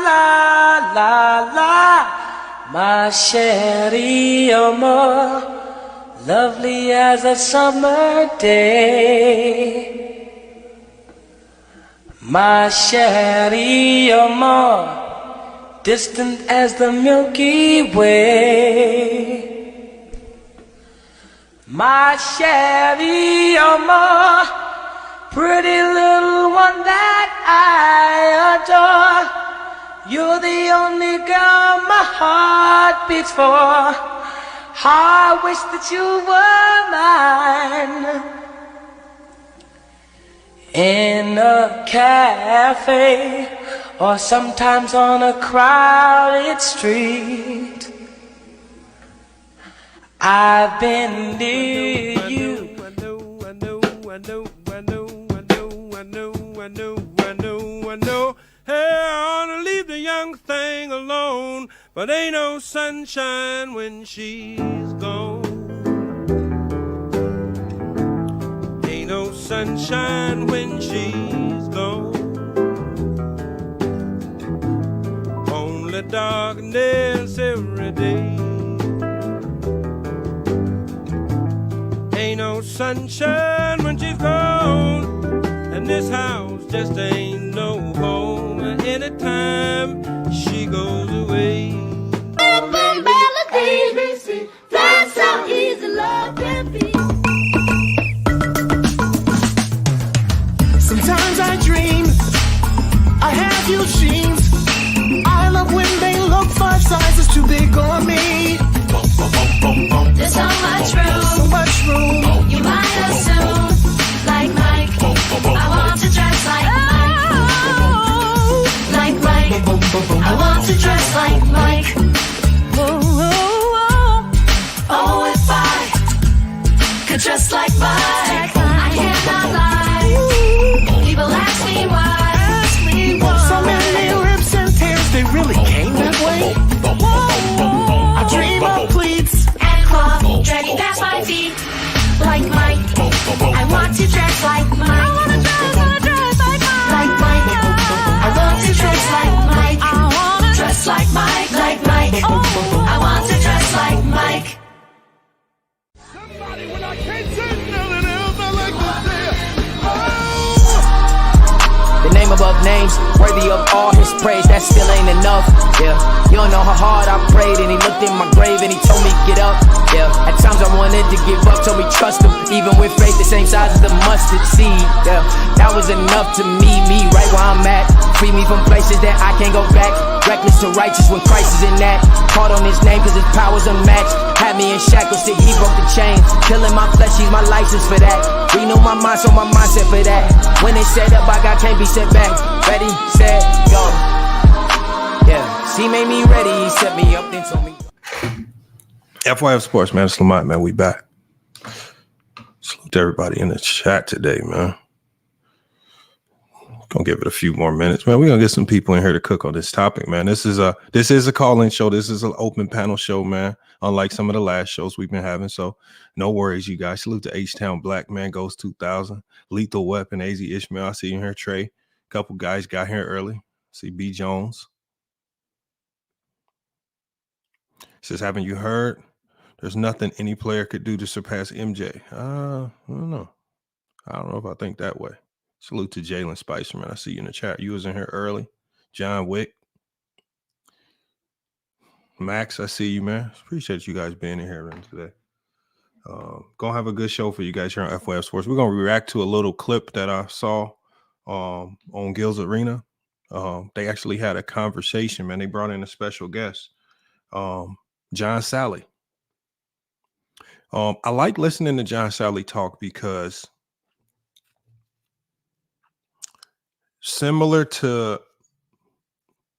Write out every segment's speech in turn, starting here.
la, la, la, my chérie amour, lovely as a summer day. My chérie amour, distant as the Milky Way. My chérie amour, pretty little one that I adore. You're the only girl my heart beats for. How I wish that you were mine. In a cafe, or sometimes on a crowded street, I've been near you. I know. Hey, I ought to leave the young thing alone, but ain't no sunshine when she's gone. Ain't no sunshine when she's gone. Only darkness every day. Ain't no sunshine when she's gone, and this house just ain't no home anytime she goes away. Melodies, that's how easy love can be. Sometimes I dream I have huge dreams. I love when they look 5 sizes too big on me. There's so much room, So much room. you might assume. Like Mike, I want to dress like Mike. Like Mike, I want to dress like Mike. Oh, if I could dress like Mike, I cannot lie. People ask me why. So many rips and tears, they really came that way. I dream of pleats And cloth dragging past my feet. Like Mike, I want to dress like Mike. I want to dress like Mike. Like Mike, I want to dress like Mike. I want to dress like Mike. Like Mike, I want to dress like Mike. Somebody, when I can't say nothing else, I like to say, The name above names, worthy of all his praise, that still ain't enough, yeah. You don't know how hard I prayed, and he looked in my grave and he told me get up, yeah. At times I wanted to give up, told me trust him, even with faith the same size as the mustard seed, yeah. That was enough to meet me right where I'm at. Free me from places that I can't go back. Reckless to righteous when Christ is in that. Called on his name cause his power's unmatched. Had me in shackles till he broke the chain. Killing my flesh, he's my license for that. Renew my mind, so my mindset for that. When it's set up, I can't be set back. Ready, set, go. Yeah, he made me ready, he set me up, then told me. FYF Sports, man. It's Lamont, man. We back. Salute to everybody in the chat today, man. Gonna give it a few more minutes, man. We're gonna get some people in here to cook on this topic, man. This is a call-in show. This is an open panel show, man. Unlike some of the last shows we've been having. So no worries, you guys. Salute to H-Town Black Man Goes 2000. Lethal Weapon, AZ Ishmael. I see you here, Trey. A couple guys got here early. See B Jones. Says, haven't you heard? There's nothing any player could do to surpass MJ. I don't know. I don't know if I think that way. Salute to Jalen Spicer, man. I see you in the chat. You was in here early. John Wick. Max, I see you, man. Appreciate you guys being in here today. Gonna have a good show for you guys here on FYF Sports. We're gonna react to a little clip that I saw on Gilbert Arenas. They actually had a conversation, man. They brought in a special guest, John Salley. I like listening to John Salley talk because similar to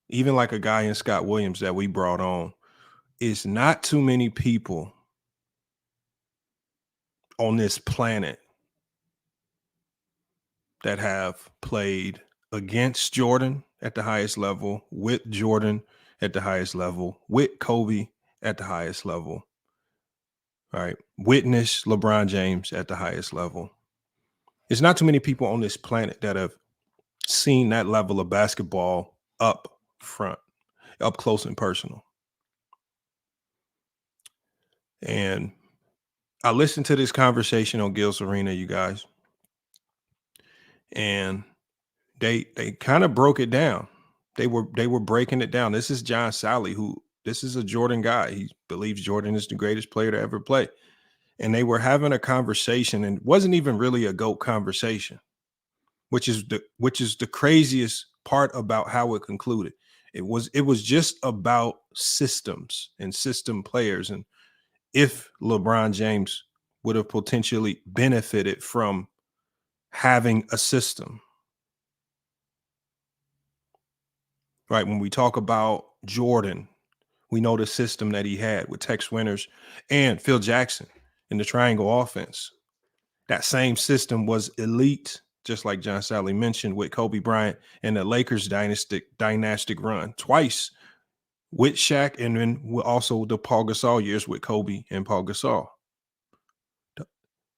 even like a guy in Scott Williams that we brought on, is not too many people on this planet that have played against Jordan at the highest level, with Jordan at the highest level, with Kobe at the highest level, right? Witness LeBron James at the highest level. There's not too many people on this planet that have seen that level of basketball up front, up close and personal. And I listened to this conversation on Gilbert Arenas, you guys, and they kind of broke it down. They were breaking it down. This is John Salley, this is a Jordan guy. He believes Jordan is the greatest player to ever play. And they were having a conversation, and it wasn't even really a GOAT conversation, which is the craziest part about how it concluded. It was just about systems and system players, and if LeBron James would have potentially benefited from having a system. Right? When we talk about Jordan, we know the system that he had with Tex Winters and Phil Jackson in the triangle offense. That same system was elite, just like John Salley mentioned, with Kobe Bryant and the Lakers dynastic run twice with Shaq, and then also the Paul Gasol years with Kobe and Paul Gasol.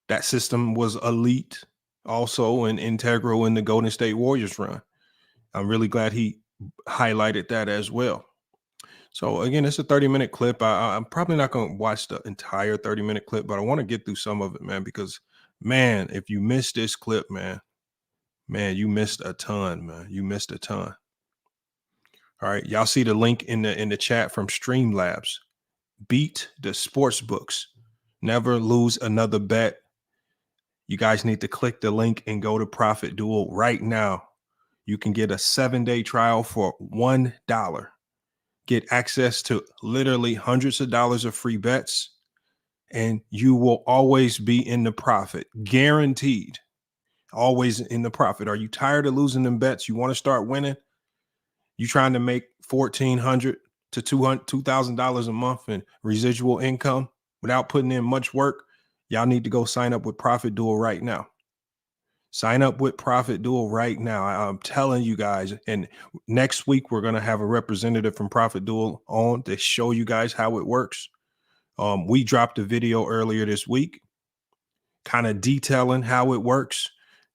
That system was elite also and integral in the Golden State Warriors run. I'm really glad he highlighted that as well. So again, it's a 30-minute clip. I'm probably not going to watch the entire 30-minute clip, but I want to get through some of it, man, because, man, if you missed this clip, man, you missed a ton, man. You missed a ton. All right, y'all see the link in the chat from Streamlabs. Beat the sports books. Never lose another bet. You guys need to click the link and go to Profit Duel right now. You can get a 7-day trial for $1. Get access to literally hundreds of dollars of free bets, and you will always be in the profit. Guaranteed. Always in the profit. Are you tired of losing them bets? You want to start winning? You trying to make $1,400 to $2,000 a month in residual income without putting in much work? Y'all need to go sign up with Profit Duel right now. Sign up with Profit Duel right now. I'm telling you guys, and next week we're going to have a representative from Profit Duel on to show you guys how it works. We dropped a video earlier this week kind of detailing how it works.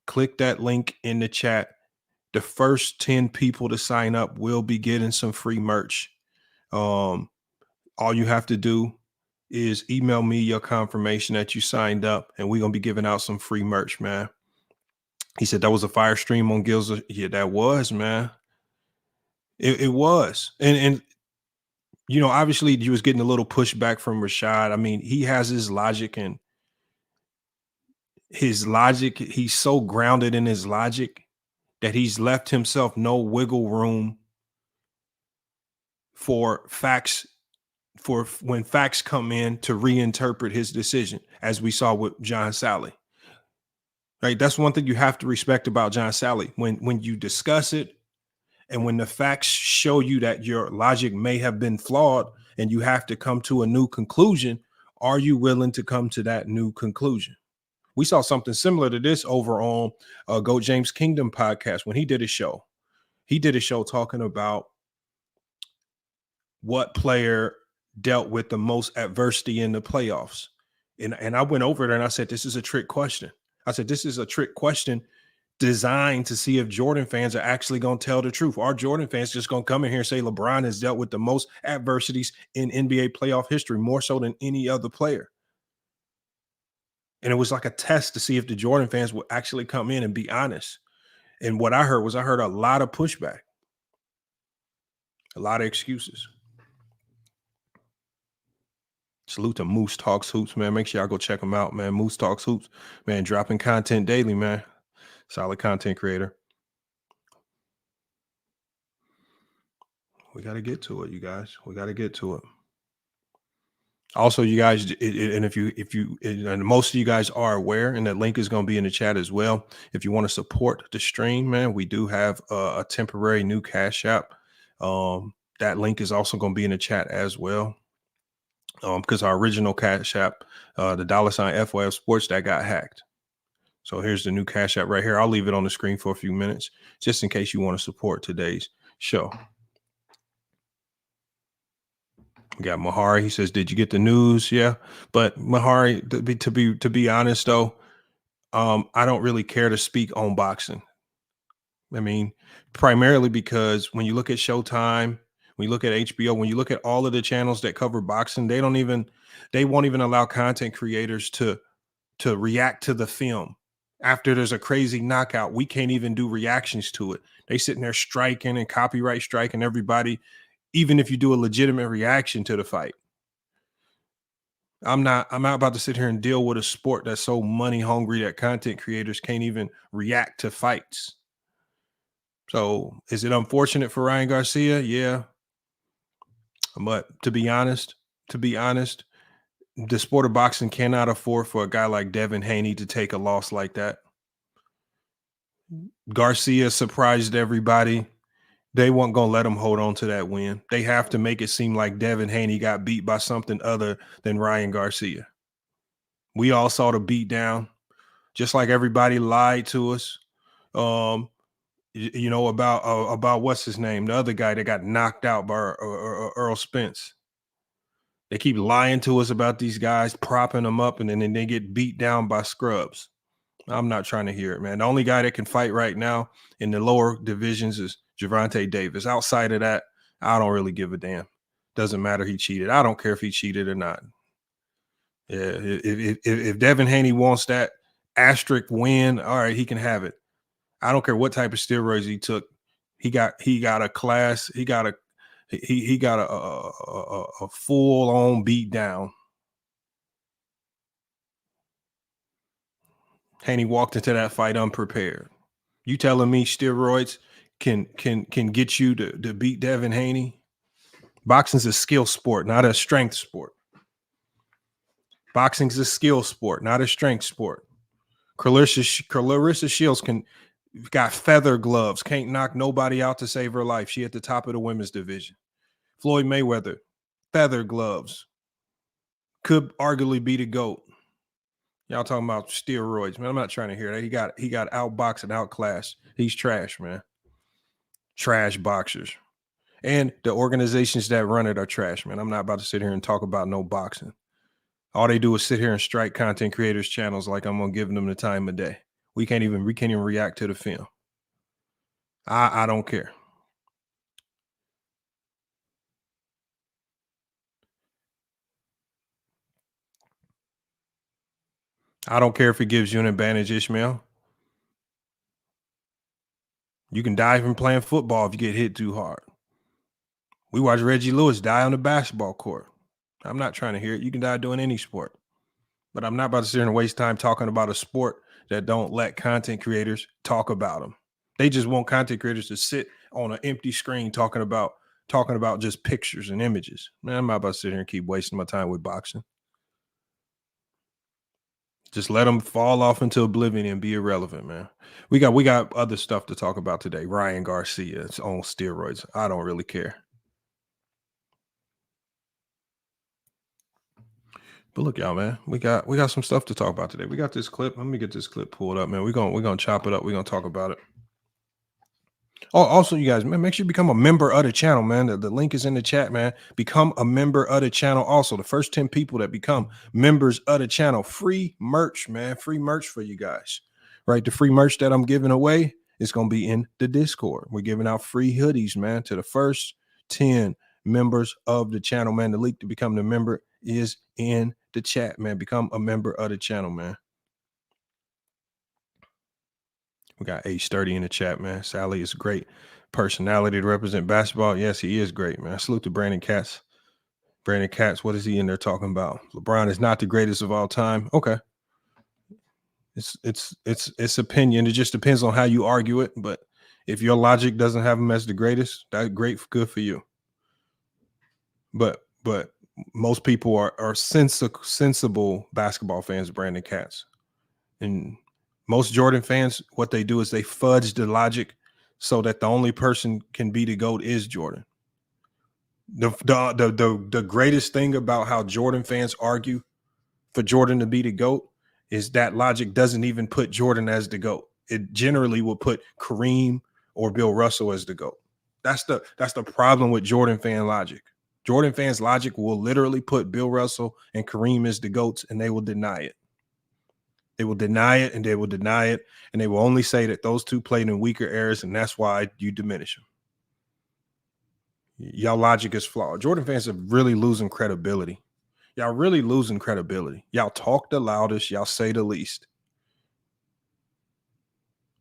Click that link in the chat. The first 10 people to sign up will be getting some free merch. All you have to do is email me your confirmation that you signed up, and we're going to be giving out some free merch, man. He said that was a fire stream on Gills. Yeah, that was, man. It was. And you know, obviously you was getting a little pushback from Rashad. I mean, he has his logic, and he's so grounded in his logic that he's left himself no wiggle room for facts, for when facts come in to reinterpret his decision, as we saw with John Salley. Right? That's one thing you have to respect about John Salley. When you discuss it and when the facts show you that your logic may have been flawed and you have to come to a new conclusion, are you willing to come to that new conclusion? We saw something similar to this over on Go James Kingdom podcast when he did a show. He did a show talking about what player dealt with the most adversity in the playoffs. And I went over it and I said, this is a trick question. I said, this is a trick question designed to see if Jordan fans are actually going to tell the truth. Are Jordan fans just going to come in here and say LeBron has dealt with the most adversities in NBA playoff history, more so than any other player? And it was like a test to see if the Jordan fans would actually come in and be honest. And what I heard was, I heard a lot of pushback, a lot of excuses. Salute to Moose Talks Hoops, man. Make sure y'all go check them out, man. Moose Talks Hoops, man, dropping content daily, man. Solid content creator. We got to get to it, you guys. We got to get to it. Also, you guys, and if you, and most of you guys are aware, and that link is going to be in the chat as well. If you want to support the stream, man, we do have a temporary new Cash App. That link is also going to be in the chat as well. Because our original Cash App, the $ FYF Sports, that got hacked. So here's the new Cash App right here. I'll leave it on the screen for a few minutes, just in case you want to support today's show. We got Mahari. He says, "Did you get the news?" Yeah, but Mahari, to be honest though, I don't really care to speak on boxing. I mean, primarily because when you look at Showtime, when you look at HBO, when you look at all of the channels that cover boxing, they won't even allow content creators to react to the film. After there's a crazy knockout, we can't even do reactions to it. They sitting there striking and copyright striking everybody, even if you do a legitimate reaction to the fight. I'm not about to sit here and deal with a sport that's so money hungry that content creators can't even react to fights. So is it unfortunate for Ryan Garcia? Yeah. But to be honest, the sport of boxing cannot afford for a guy like Devin Haney to take a loss like that. Garcia surprised everybody. They weren't going to let him hold on to that win. They have to make it seem like Devin Haney got beat by something other than Ryan Garcia. We all saw the beat down, just like everybody lied to us. About what's his name, the other guy that got knocked out by Earl Spence. They keep lying to us about these guys, propping them up, and then they get beat down by scrubs. I'm not trying to hear it, man. The only guy that can fight right now in the lower divisions is Gervonta Davis. Outside of that, I don't really give a damn. Doesn't matter he cheated. I don't care if he cheated or not. Yeah, if Devin Haney wants that asterisk win, all right, he can have it. I don't care what type of steroids he took. He got a class. He got a full on beat down. Haney walked into that fight unprepared. You telling me steroids can get you to beat Devin Haney? Boxing's a skill sport, not a strength sport. Boxing's a skill sport, not a strength sport. Clarissa Shields got feather gloves, can't knock nobody out to save her life. She at the top of the women's division. Floyd Mayweather, feather gloves, could arguably be the GOAT. Y'all talking about steroids, man. I'm not trying to hear that. He got outboxed and outclassed. He's trash, man. Trash boxers. And the organizations that run it are trash, man. I'm not about to sit here and talk about no boxing. All they do is sit here and strike content creators' channels like I'm gonna give them the time of day. We can't even react to the film. I don't care. I don't care if it gives you an advantage, Ishmael. You can die from playing football if you get hit too hard. We watched Reggie Lewis die on the basketball court. I'm not trying to hear it. You can die doing any sport. But I'm not about to sit here and waste time talking about a sport that don't let content creators talk about them. They just want content creators to sit on an empty screen talking about just pictures and images. Man, I'm not about to sit here and keep wasting my time with boxing. Just let them fall off into oblivion and be irrelevant, man. We got other stuff to talk about today. Ryan Garcia, it's on steroids. I don't really care. But look, y'all, man, we got some stuff to talk about today. We got this clip. Let me get this clip pulled up, man. We're gonna chop it up. We're gonna talk about it. Oh, also, you guys, man, make sure you become a member of the channel, man. The link is in the chat, man. Become a member of the channel. Also, the first 10 people that become members of the channel, free merch, man. Free merch for you guys, right? The free merch that I'm giving away is going to be in the Discord. We're giving out free hoodies, man, to the first 10 members of the channel, man. The link to become the member is in the chat, man. Become a member of the channel, man. We got H30 in the chat, man. Salley is great personality to represent basketball. Yes, he is great, man. Salute to Brandon Katz. Brandon Katz, what is he in there talking about? LeBron is not the greatest of all time. Okay. It's opinion. It just depends on how you argue it. But if your logic doesn't have him as the greatest, that's great, good for you. But most people are sensible basketball fans, Brandon Katz. And most Jordan fans, what they do is they fudge the logic so that the only person can be the GOAT is Jordan. The greatest thing about how Jordan fans argue for Jordan to be the GOAT is that logic doesn't even put Jordan as the GOAT. It generally will put Kareem or Bill Russell as the GOAT. That's the problem with Jordan fan logic. Jordan fans' logic will literally put Bill Russell and Kareem as the GOATs, and they will deny it. They will deny it, and they will deny it, and they will only say that those two played in weaker eras, and that's why you diminish them. Y'all logic is flawed. Jordan fans are really losing credibility. Y'all really losing credibility. Y'all talk the loudest. Y'all say the least.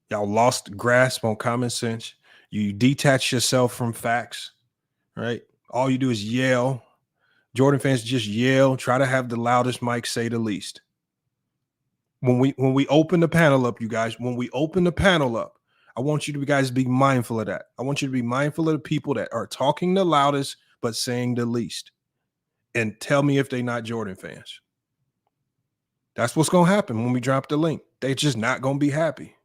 Y'all lost grasp on common sense. You detach yourself from facts, right? All you do is yell. Jordan fans just yell, try to have the loudest mic, say the least. When we open the panel up, you guys, when we open the panel up, I want you to guys be mindful of that. I want you to be mindful of the people that are talking the loudest but saying the least. And tell me if they're not Jordan fans. That's what's going to happen when we drop the link. They're just not going to be happy.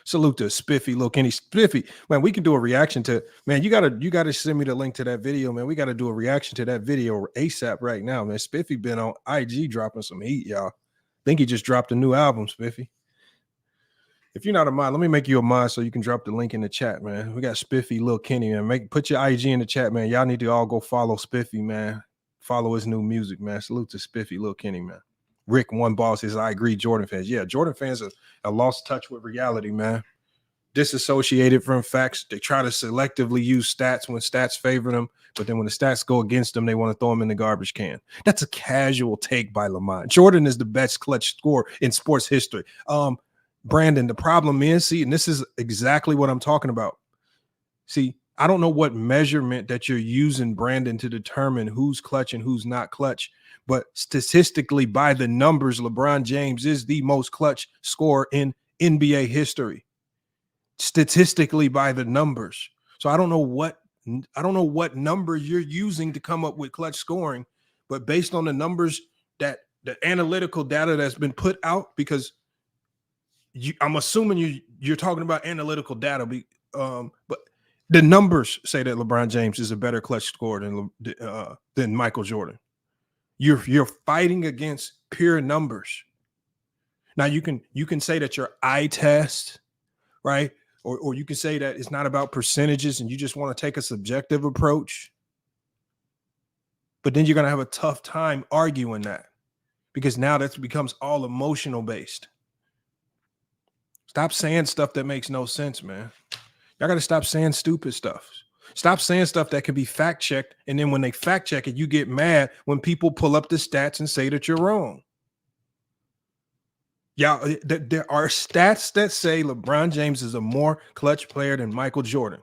Salute to Spiffy, Lil Kenny. Spiffy, man, we can do a reaction to, man, you gotta send me the link to that video, man. We got to do a reaction to that video ASAP right now, man. Spiffy been on IG dropping some heat, y'all. Think he just dropped a new album, Spiffy. If you're not a mod, let me make you a mod so you can drop the link in the chat, man. We got Spiffy, Lil Kenny, man. Put your IG in the chat, man. Y'all need to all go follow Spiffy, man. Follow his new music, man. Salute to Spiffy, Lil Kenny, man. Rick One Ball says, I agree, Jordan fans. Yeah, Jordan fans are lost touch with reality, man. Disassociated from facts. They try to selectively use stats when stats favor them, but then when the stats go against them, they want to throw them in the garbage can. That's a casual take by Lamont. Jordan is the best clutch scorer in sports history. Brandon, the problem is, and this is exactly what I'm talking about. See, I don't know what measurement that you're using, Brandon, to determine who's clutch and who's not clutch, but statistically, by the numbers, LeBron James is the most clutch scorer in NBA history. Statistically, by the numbers. So I don't know what number you're using to come up with clutch scoring, but based on the numbers that the analytical data that's been put out, because I'm assuming you're talking about analytical data, but the numbers say that LeBron James is a better clutch scorer than Michael Jordan. You're fighting against pure numbers. Now you can say that your eye test, right? Or you can say that it's not about percentages and you just want to take a subjective approach. But then you're going to have a tough time arguing that, because now that becomes all emotional based. Stop saying stuff that makes no sense, man. Y'all got to stop saying stupid stuff. Stop saying stuff that can be fact checked. And then when they fact check it, you get mad when people pull up the stats and say that you're wrong. Yeah, there are stats that say LeBron James is a more clutch player than Michael Jordan.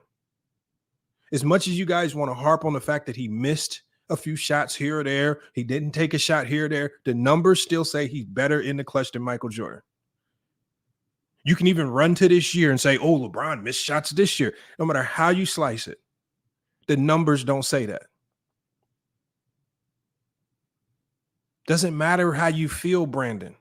As much as you guys want to harp on the fact that he missed a few shots here or there, he didn't take a shot here or there, the numbers still say he's better in the clutch than Michael Jordan. You can even run to this year and say, oh, LeBron missed shots this year. No matter how you slice it, the numbers don't say that. Doesn't matter how you feel, Brandon.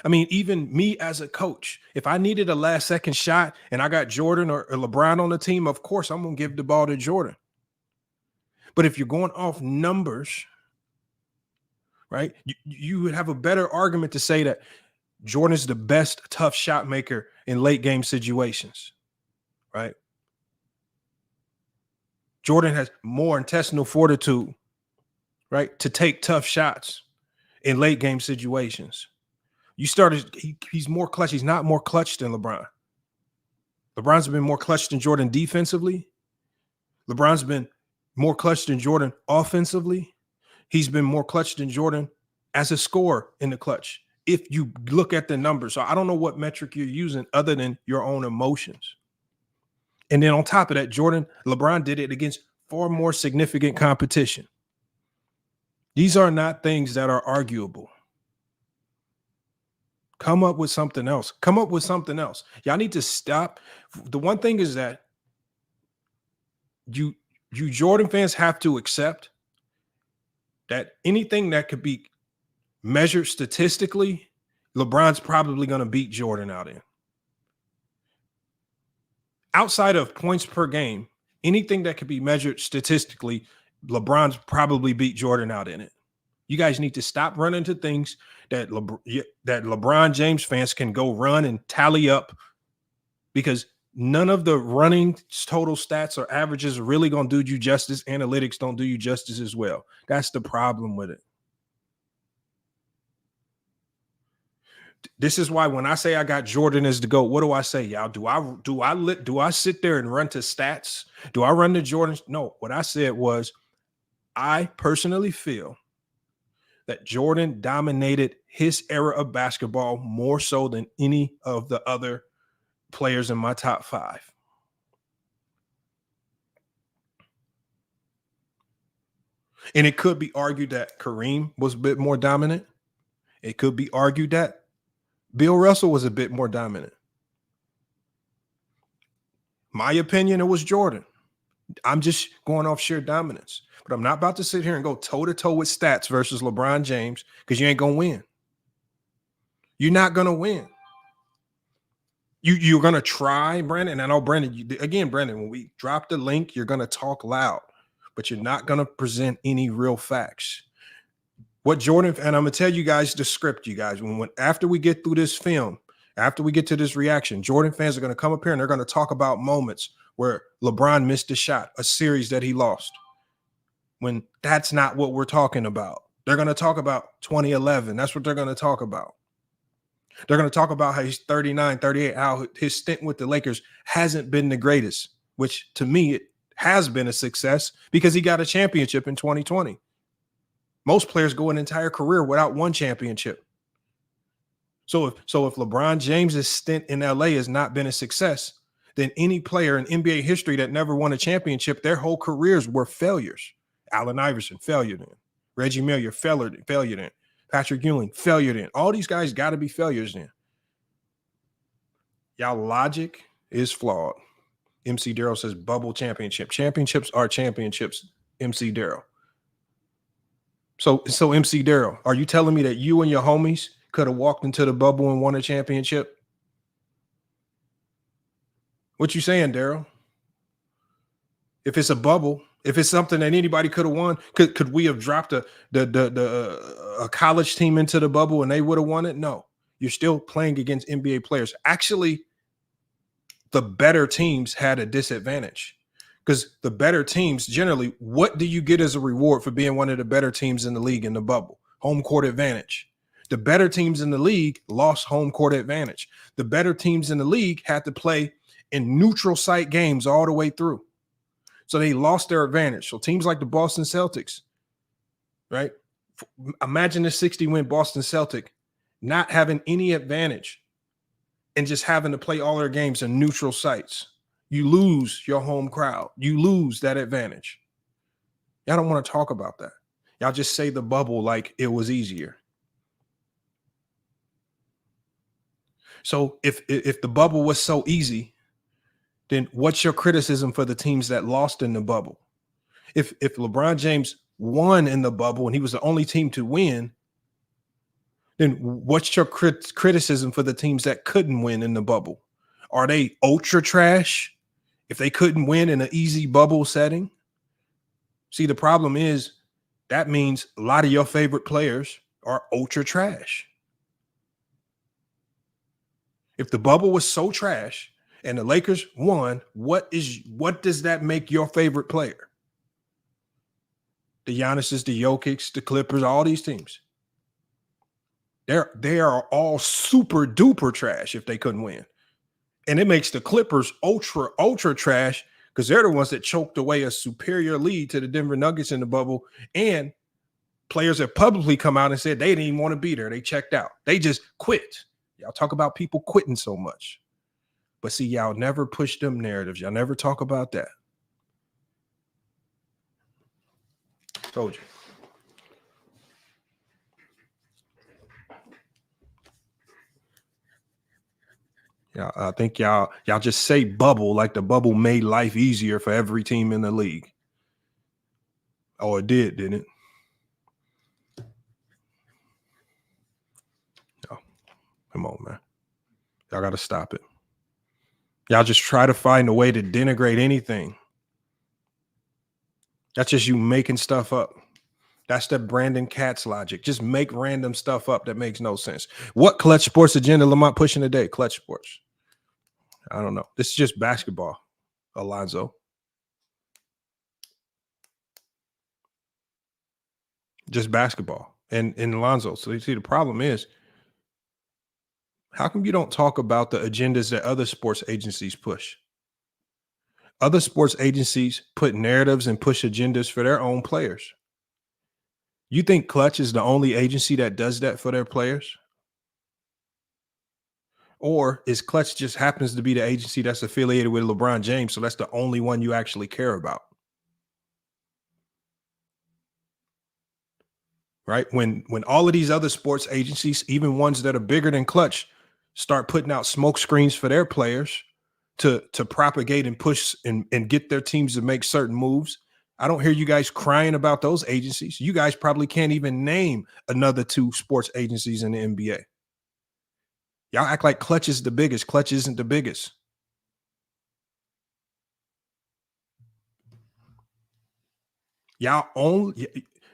I mean, even me as a coach, if I needed a last second shot and I got Jordan or LeBron on the team, of course, I'm going to give the ball to Jordan. But if you're going off numbers, right, you would have a better argument to say that Jordan is the best tough shot maker in late game situations, right? Jordan has more intestinal fortitude, right, to take tough shots in late game situations. He's more clutch. He's not more clutch than LeBron. LeBron's been more clutch than Jordan defensively. LeBron's been more clutch than Jordan offensively. He's been more clutch than Jordan as a scorer in the clutch, if you look at the numbers. So I don't know what metric you're using other than your own emotions. And then on top of that, LeBron did it against far more significant competition. These are not things that are arguable. Come up with something else. Come up with something else. Y'all need to stop. The one thing is that you Jordan fans have to accept that anything that could be measured statistically, LeBron's probably going to beat Jordan out in. Outside of points per game, anything that could be measured statistically, LeBron's probably beat Jordan out in it. You guys need to stop running to things that LeBron James fans can go run and tally up, because none of the running total stats or averages are really going to do you justice. Analytics don't do you justice as well. That's the problem with it. This is why when I say I got Jordan as the GOAT, what do I say, y'all? Do I sit there and run to stats? Do I run to Jordan? No. What I said was, I personally feel that Jordan dominated his era of basketball more so than any of the other players in my top 5. And it could be argued that Kareem was a bit more dominant. It could be argued that Bill Russell was a bit more dominant. My opinion, it was Jordan. I'm just going off sheer dominance. But I'm not about to sit here and go toe-to-toe with stats versus LeBron James because you ain't going to win. You're not going to win. You're going to try, Brandon. And I know, Brandon, Brandon, when we drop the link, you're going to talk loud, but you're not going to present any real facts. What Jordan, and I'm going to tell you guys the script, you guys, after we get through this film, after we get to this reaction, Jordan fans are going to come up here and they're going to talk about moments where LeBron missed a shot, a series that he lost, when that's not what we're talking about. They're going to talk about 2011. That's what they're going to talk about. They're going to talk about how he's 39, 38, how his stint with the Lakers hasn't been the greatest, which to me, it has been a success because he got a championship in 2020. Most players go an entire career without one championship. So if LeBron James's stint in LA has not been a success, then any player in NBA history that never won a championship, their whole careers were failures. Allen Iverson, failure then. Reggie Miller, failure then. Patrick Ewing, failure then. All these guys got to be failures then. Y'all logic is flawed. MC Darrell says bubble championship. Championships are championships, MC Darrell. So MC Darrell, are you telling me that you and your homies could have walked into the bubble and won a championship? What you saying, Darrell? If it's a bubble, if it's something that anybody could have won, could we have dropped a college team into the bubble and they would have won it? No. You're still playing against NBA players. Actually, the better teams had a disadvantage because the better teams generally, what do you get as a reward for being one of the better teams in the league in the bubble? Home court advantage. The better teams in the league lost home court advantage. The better teams in the league had to play in neutral site games all the way through. So they lost their advantage. So teams like the Boston Celtics, right? Imagine the 60-win Boston Celtic not having any advantage and just having to play all their games in neutral sites. You lose your home crowd. You lose that advantage. Y'all don't want to talk about that. Y'all just say the bubble like it was easier. So if the bubble was so easy, then what's your criticism for the teams that lost in the bubble? If LeBron James won in the bubble and he was the only team to win, then what's your criticism for the teams that couldn't win in the bubble? Are they ultra trash if they couldn't win in an easy bubble setting? See, the problem is that means a lot of your favorite players are ultra trash. If the bubble was so trash and the Lakers won, what does that make your favorite player? The Giannis's, the Jokic's, the Clippers, all these teams. They are all super duper trash if they couldn't win. And it makes the Clippers ultra trash because they're the ones that choked away a superior lead to the Denver Nuggets in the bubble. And players have publicly come out and said they didn't even want to be there. They checked out. They just quit. Y'all talk about people quitting so much. But see, y'all never push them narratives. Y'all never talk about that. Told you. Yeah, I think y'all just say bubble like the bubble made life easier for every team in the league. Oh, it did, didn't it? Oh, come on, man. Y'all got to stop it. Y'all just try to find a way to denigrate anything. That's just you making stuff up. That's the Brandon Katz logic. Just make random stuff up that makes no sense. What clutch sports agenda Lamont pushing today? Clutch sports. I don't know. This is just basketball, Alonzo. Just basketball. And Alonzo. So you see, the problem is How come you don't talk about the agendas that other sports agencies push? Other sports agencies put narratives and push agendas for their own players. You think Clutch is the only agency that does that for their players? Or is Clutch just happens to be the agency that's affiliated with LeBron James, so that's the only one you actually care about? Right? When all of these other sports agencies, even ones that are bigger than Clutch, start putting out smoke screens for their players to propagate and push and get their teams to make certain moves, I don't hear you guys crying about those agencies. You guys probably can't even name another 2 sports agencies in the NBA. Y'all act like Clutch is the biggest. Clutch isn't the biggest. Y'all only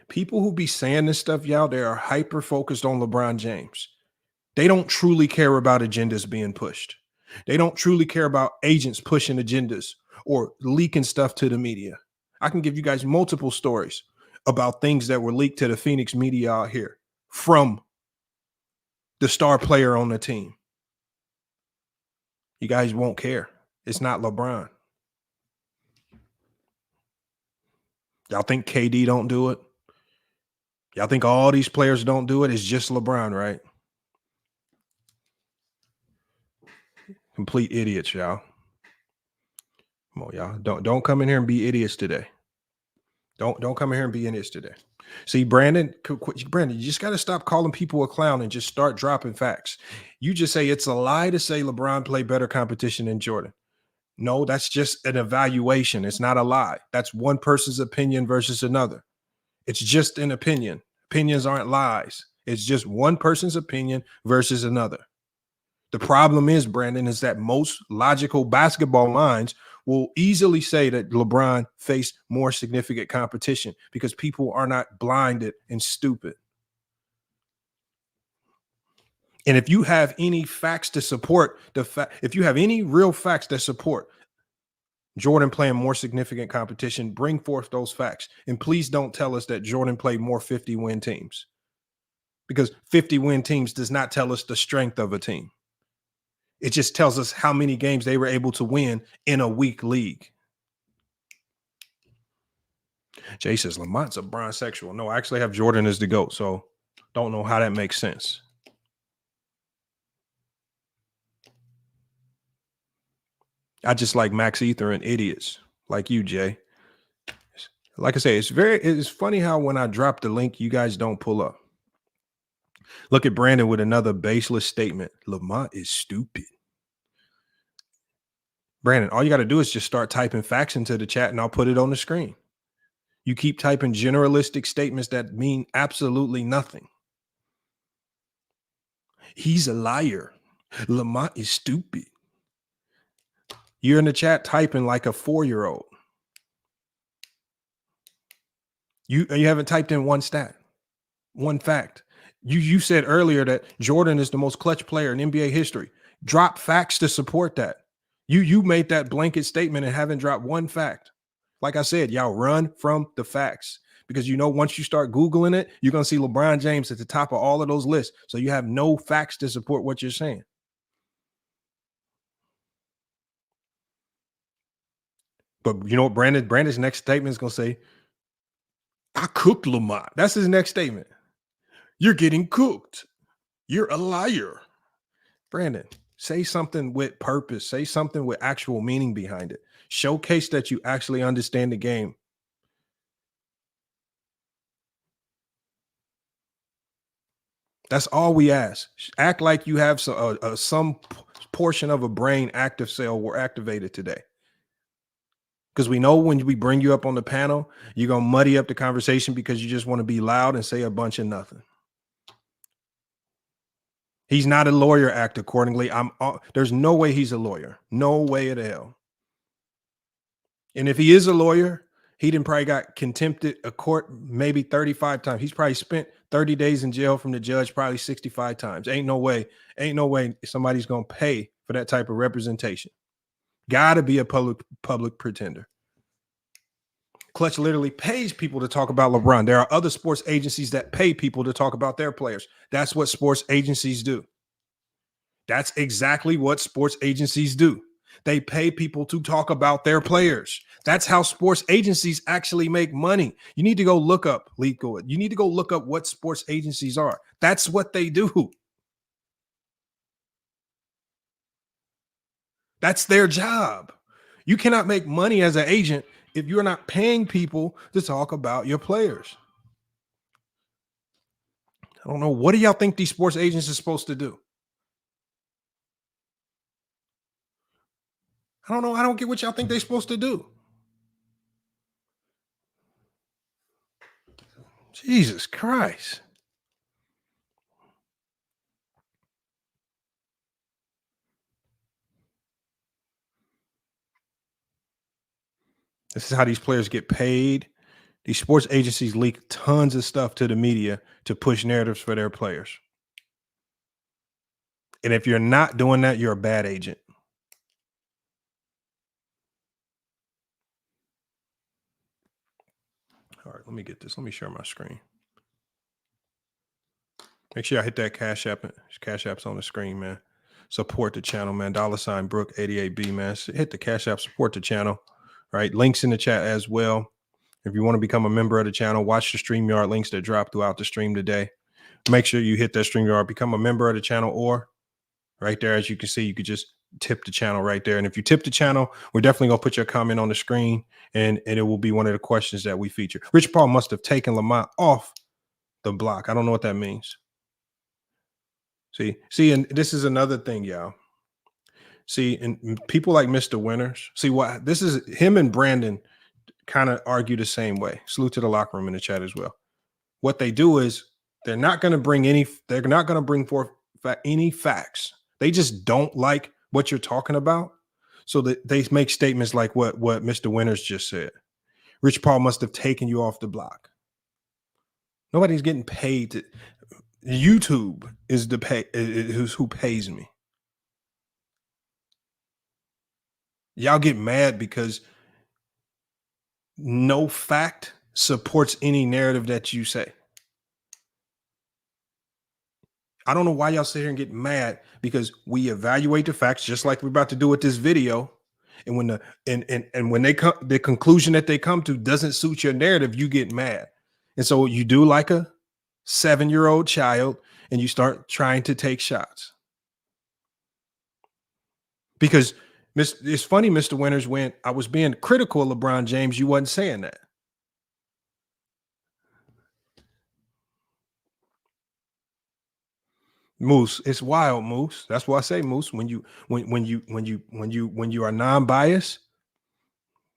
people who be saying this stuff, y'all, they are hyper focused on LeBron James. They don't truly care about agendas being pushed. They don't truly care about agents pushing agendas or leaking stuff to the media. I can give you guys multiple stories about things that were leaked to the Phoenix media out here from the star player on the team. You guys won't care. It's not LeBron. Y'all think KD don't do it? Y'all think all these players don't do it? It's just LeBron, right? Complete idiots, y'all. Come on, y'all. Don't come in here and be idiots today. Don't come in here and be idiots today. See, Brandon, you just got to stop calling people a clown and just start dropping facts. You just say it's a lie to say LeBron played better competition than Jordan. No, that's just an evaluation. It's not a lie. That's one person's opinion versus another. It's just an opinion. Opinions aren't lies. It's just one person's opinion versus another. The problem is, Brandon, is that most logical basketball minds will easily say that LeBron faced more significant competition because people are not blinded and stupid. And if you have any facts to support if you have any real facts that support Jordan playing more significant competition, bring forth those facts. And please don't tell us that Jordan played more 50-win teams, because 50-win teams does not tell us the strength of a team. It just tells us how many games they were able to win in a weak league. Jay says Lamont's a bronzexual. No, I actually have Jordan as the GOAT, so don't know how that makes sense. I just like Max Ether and idiots like you, Jay. Like I say, it's funny how when I drop the link, you guys don't pull up. Look at Brandon with another baseless statement. Lamont is stupid. Brandon, all you got to do is just start typing facts into the chat and I'll put it on the screen. You keep typing generalistic statements that mean absolutely nothing. He's a liar. Lamont is stupid. You're in the chat typing like a 4-year-old. You haven't typed in one stat, one fact. You said earlier that Jordan is the most clutch player in NBA history. Drop facts to support that. You made that blanket statement and haven't dropped one fact. Like I said, y'all run from the facts, because once you start Googling it, you're going to see LeBron James at the top of all of those lists. So you have no facts to support what you're saying. But you know what Brandon's next statement is going to say? I cooked Lamont. That's his next statement. You're getting cooked. You're a liar. Brandon, say something with purpose. Say something with actual meaning behind it. Showcase that you actually understand the game. That's all we ask. Act like you have some portion of a brain active cell were activated today. Because we know when we bring you up on the panel, you're going to muddy up the conversation because you just want to be loud and say a bunch of nothing. He's not a lawyer, act accordingly. There's no way he's a lawyer. No way in hell. And if he is a lawyer, he done probably got contempted a court maybe 35 times. He's probably spent 30 days in jail from the judge probably 65 times. Ain't no way somebody's going to pay for that type of representation. Got to be a public pretender. Clutch literally pays people to talk about LeBron. There are other sports agencies that pay people to talk about their players. That's what sports agencies do. That's exactly what sports agencies do. They pay people to talk about their players. That's how sports agencies actually make money. You need to go look up, legal. You need to go look up what sports agencies are. That's what they do. That's their job. You cannot make money as an agent if you're not paying people to talk about your players. I don't know. What do y'all think these sports agents are supposed to do? I don't know. I don't get what y'all think they're supposed to do. Jesus Christ. This is how these players get paid. These sports agencies leak tons of stuff to the media to push narratives for their players. And if you're not doing that, you're a bad agent. All right, let me get this. Let me share my screen. Make sure I hit that Cash App. Cash App's on the screen, man. Support the channel, man. $ Brook 88B, man. Hit the Cash App, support the channel. Right. Links in the chat as well. If you want to become a member of the channel, watch the StreamYard links that drop throughout the stream today. Make sure you hit that StreamYard, become a member of the channel, or right there, as you can see, you could just tip the channel right there. And if you tip the channel, we're definitely going to put your comment on the screen, and it will be one of the questions that we feature. Rich Paul must have taken Lamont off the block. I don't know what that means. See, and this is another thing, y'all. See, and people like Mr. Winters, see what this is, him and Brandon kind of argue the same way. Salute to the locker room in the chat as well. What they do is they're not going to bring forth any facts. They just don't like what you're talking about. So that they make statements like what Mr. Winters just said. Rich Paul must have taken you off the block. Nobody's getting paid to. YouTube is who pays me. Y'all get mad because no fact supports any narrative that you say. I don't know why y'all sit here and get mad, because we evaluate the facts just like we're about to do with this video. And when the conclusion that they come to doesn't suit your narrative, you get mad. And so you do like a 7-year-old child and you start trying to take shots. Because it's funny, Mr. Winters, when I was being critical of LeBron James, you wasn't saying that. Moose, it's wild, Moose. That's why I say, Moose, when you are non-biased,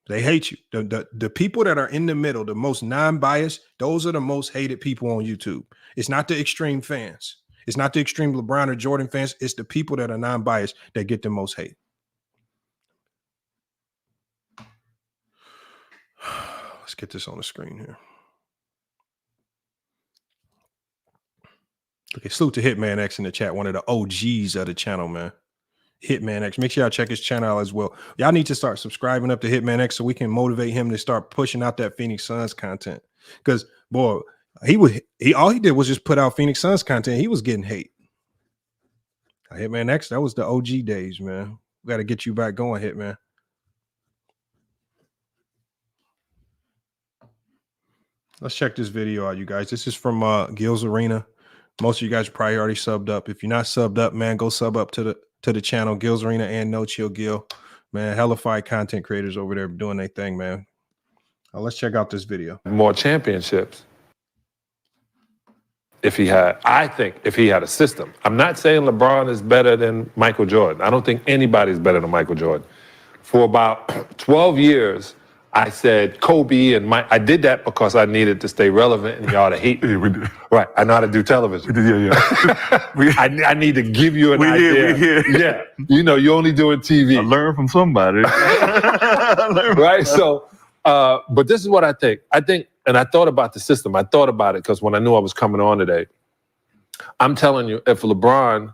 they hate you. The people that are in the middle, the most non-biased, those are the most hated people on YouTube. It's not the extreme fans. It's not the extreme LeBron or Jordan fans. It's the people that are non-biased that get the most hate. Let's get this on the screen here. Okay, salute to Hitman X in the chat, one of the OGs of the channel, man. Hitman X. Make sure y'all check his channel out as well. Y'all need to start subscribing up to Hitman X so we can motivate him to start pushing out that Phoenix Suns content. Because, boy, all he did was just put out Phoenix Suns content. He was getting hate. Hitman X, that was the OG days, man. We got to get you back going, Hitman. Let's check this video out, you guys. This is from Gil's Arena. Most of you guys are probably already subbed up. If you're not subbed up, man, go sub up to the channel, Gil's Arena and No Chill Gil. Man, hella fire content creators over there doing their thing, man. Let's check out this video. More championships. I think if he had a system. I'm not saying LeBron is better than Michael Jordan. I don't think anybody's better than Michael Jordan. For about 12 years, I said Kobe and Mike. I did that because I needed to stay relevant and y'all to hate me. Yeah, we did. Right, I know how to do television. We did, yeah. I need to give you an idea. Yeah, you know, you only doing TV. I learned from somebody. Right, so, but this is what I think. And I thought about the system. I thought about it because when I knew I was coming on today, I'm telling you, if LeBron,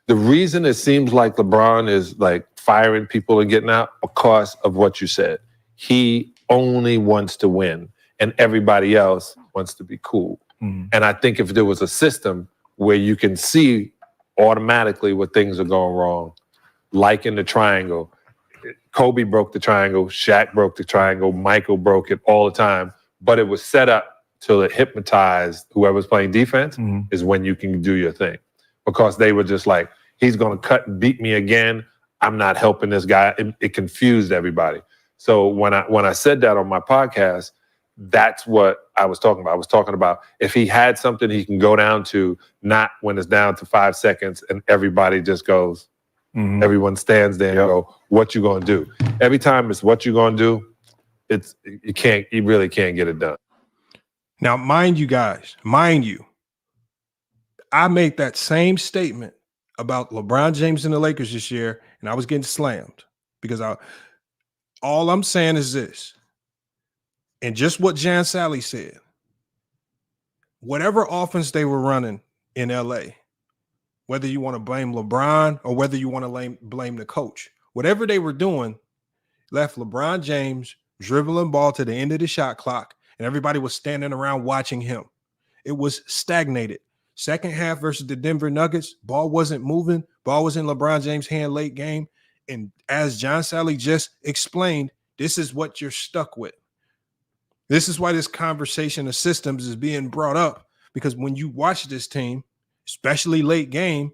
the reason it seems like LeBron is like firing people and getting out because of what you said. He only wants to win and everybody else wants to be cool. Mm. And I think if there was a system where you can see automatically when things are going wrong, like in the triangle. Kobe broke the triangle, Shaq broke the triangle, Michael broke it all the time, but it was set up till it hypnotized whoever's playing defense is when you can do your thing. Because they were just like, he's going to cut and beat me again. I'm not helping this guy. It confused everybody. So when I said that on my podcast, that's what I was talking about. I was talking about if he had something he can go down to, not when it's down to 5 seconds and everybody just goes, everyone stands there and go, what you gonna do? Every time it's what you gonna do, you really can't get it done. Now, mind you, I made that same statement about LeBron James and the Lakers this year, and I was getting slammed because all I'm saying is this, and just what John Salley said, whatever offense they were running in LA, whether you want to blame LeBron or whether you want to blame the coach, whatever they were doing left LeBron James dribbling ball to the end of the shot clock, and everybody was standing around watching him. It was stagnated. Second half versus the Denver Nuggets, ball wasn't moving. Ball was in LeBron James' hand late game. And as John Salley just explained, this is what you're stuck with. This is why this conversation of systems is being brought up, because when you watch this team, especially late game,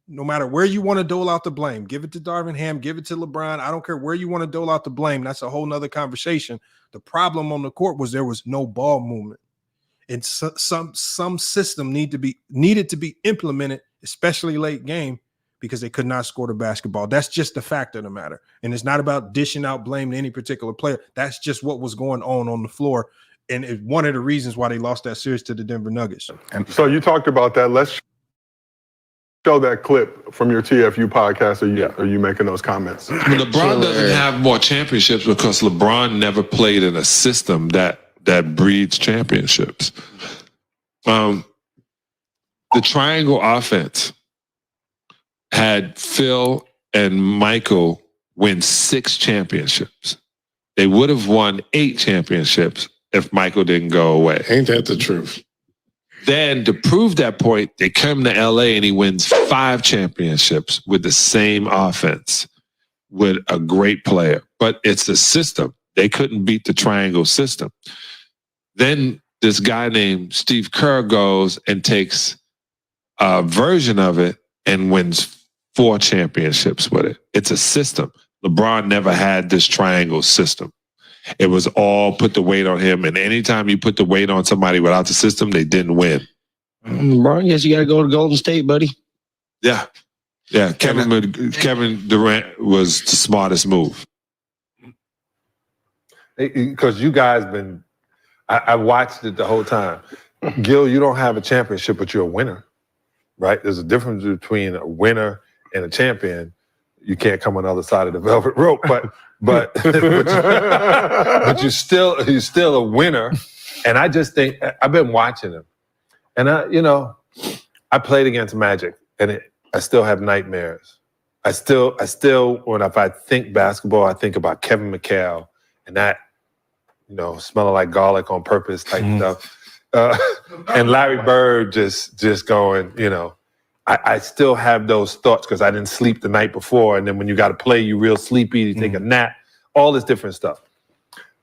no matter where you want to dole out the blame, give it to Darvin Ham, give it to LeBron. I don't care where you want to dole out the blame. That's a whole nother conversation. The problem on the court was there was no ball movement. And some system needed to be implemented, especially late game, because they could not score the basketball. That's just the fact of the matter. And it's not about dishing out blame to any particular player. That's just what was going on the floor. And it's one of the reasons why they lost that series to the Denver Nuggets. And so you talked about that. Let's show that clip from your TFU podcast. Are you making those comments? LeBron doesn't have more championships because LeBron never played in a system that breeds championships. The triangle offense had Phil and Michael win 6 championships. They would have won 8 championships if Michael didn't go away. Ain't that the truth? Then to prove that point, they come to LA and he wins 5 championships with the same offense with a great player. But it's the system. They couldn't beat the triangle system. Then this guy named Steve Kerr goes and takes a version of it and wins 4 championships with it. It's a system. LeBron never had this triangle system. It was all put the weight on him. And anytime you put the weight on somebody without the system, they didn't win. LeBron, yes, you got to go to Golden State, buddy. Yeah. Yeah. Kevin Durant was the smartest move. Because you guys I watched it the whole time. Gil, you don't have a championship, but you're a winner, right? There's a difference between a winner and a champion. You can't come on the other side of the velvet rope, but you're still a winner. And I just think I've been watching him, and I played against Magic, and I still have nightmares. I still if I think basketball, I think about Kevin McHale and that, smelling like garlic on purpose type stuff. And Larry Bird just going, I still have those thoughts because I didn't sleep the night before. And then when you got to play, you real sleepy, you take a nap, all this different stuff.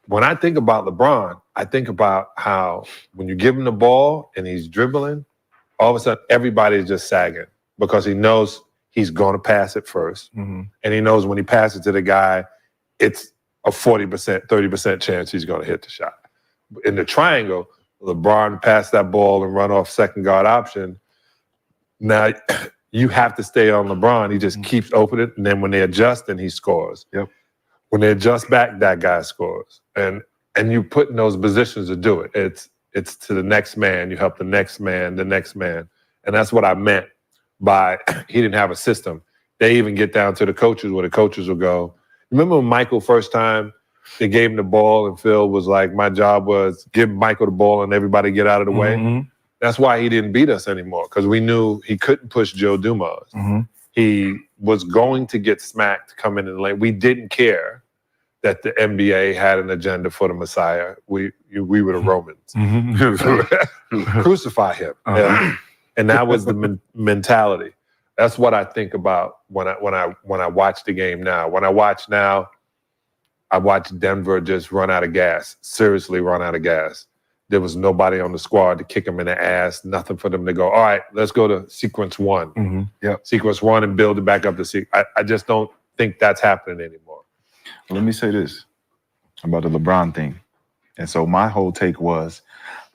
When I think about LeBron, I think about how when you give him the ball and he's dribbling, all of a sudden everybody is just sagging because he knows he's going to pass it first. And he knows when he passes to the guy, it's a 40%, 30% chance he's going to hit the shot. In the triangle, LeBron passed that ball and run off second guard option. Now you have to stay on LeBron. He just keeps opening, and then when they adjust, then he scores. Yep. When they adjust back, that guy scores. And you put in those positions to do it. It's to the next man. You help the next man, and that's what I meant by he didn't have a system. They even get down to the coaches where the coaches will go. Remember when Michael first time they gave him the ball and Phil was like, my job was give Michael the ball and everybody get out of the way. That's why he didn't beat us anymore, because we knew he couldn't push Joe Dumas. He was going to get smacked coming in the lane. We didn't care that the NBA had an agenda for the Messiah. We were the Romans. Crucify him. And that was the mentality. That's what I think about when I watch the game now. When I watch now, I watched Denver just run out of gas, seriously run out of gas. There was nobody on the squad to kick them in the ass, nothing for them to go, all right, let's go to sequence one. Mm-hmm. Yep. Sequence one and build it back up to sequence. I just don't think that's happening anymore. Let me say this about the LeBron thing. And so my whole take was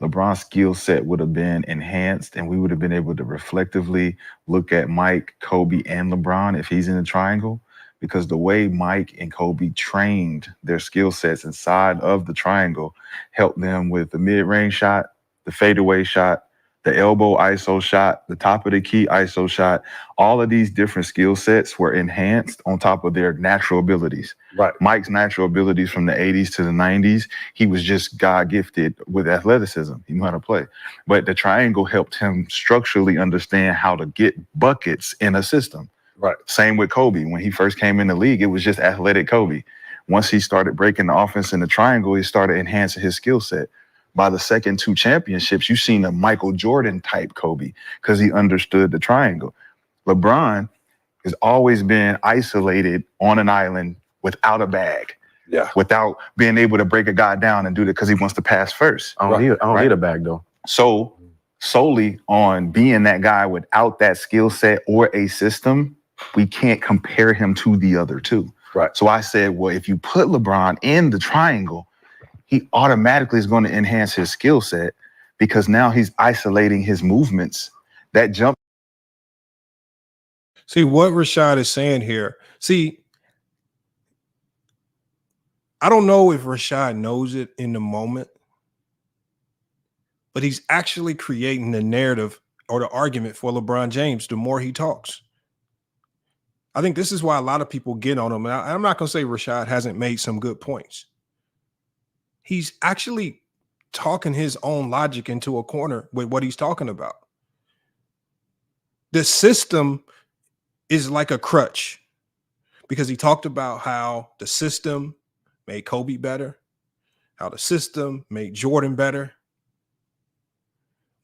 LeBron's skill set would have been enhanced and we would have been able to reflectively look at Mike, Kobe, and LeBron if he's in the triangle. Because the way Mike and Kobe trained their skill sets inside of the triangle helped them with the mid-range shot, the fadeaway shot, the elbow ISO shot, the top of the key ISO shot. All of these different skill sets were enhanced on top of their natural abilities. Right. Mike's natural abilities from the 80s to the 90s, he was just God-gifted with athleticism. He knew how to play. But the triangle helped him structurally understand how to get buckets in a system. Right. Same with Kobe. When he first came in the league, it was just athletic Kobe. Once he started breaking the offense in the triangle, he started enhancing his skill set. By the second two championships, you've seen a Michael Jordan type Kobe because he understood the triangle. LeBron has always been isolated on an island without a bag. Yeah. Without being able to break a guy down and do that because he wants to pass first. I don't need a bag though. So solely on being that guy without that skill set or a system, we can't compare him to the other two. Right. So I said, well, if you put LeBron in the triangle, he automatically is going to enhance his skill set because now he's isolating his movements. That jump. See what Rashad is saying here. See, I don't know if Rashad knows it in the moment, but he's actually creating the narrative or the argument for LeBron James the more he talks. I think this is why a lot of people get on him. And I'm not going to say Rashad hasn't made some good points. He's actually talking his own logic into a corner with what he's talking about. The system is like a crutch because he talked about how the system made Kobe better, how the system made Jordan better.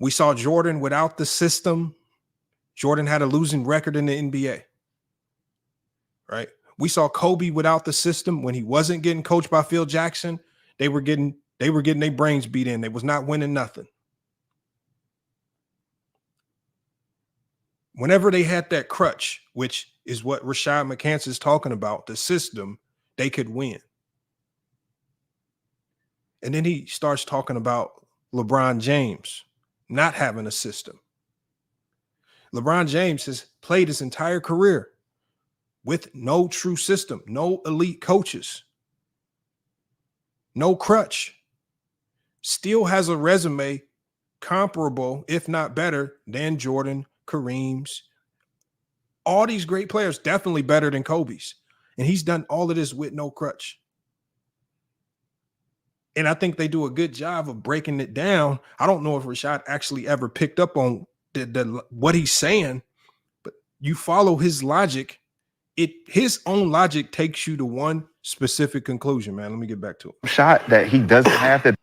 We saw Jordan without the system. Jordan had a losing record in the NBA. Right? We saw Kobe without the system when he wasn't getting coached by Phil Jackson. They were getting their brains beat in. They was not winning nothing. Whenever they had that crutch, which is what Rashad McCants is talking about, the system, they could win. And then he starts talking about LeBron James not having a system. LeBron James has played his entire career with no true system, no elite coaches, no crutch. Still has a resume comparable, if not better, than Jordan, Kareem's. All these great players, definitely better than Kobe's. And he's done all of this with no crutch. And I think they do a good job of breaking it down. I don't know if Rashad actually ever picked up on what he's saying, but you follow his logic. His own logic takes you to one specific conclusion, man. Let me get back to it. Shot that he doesn't have that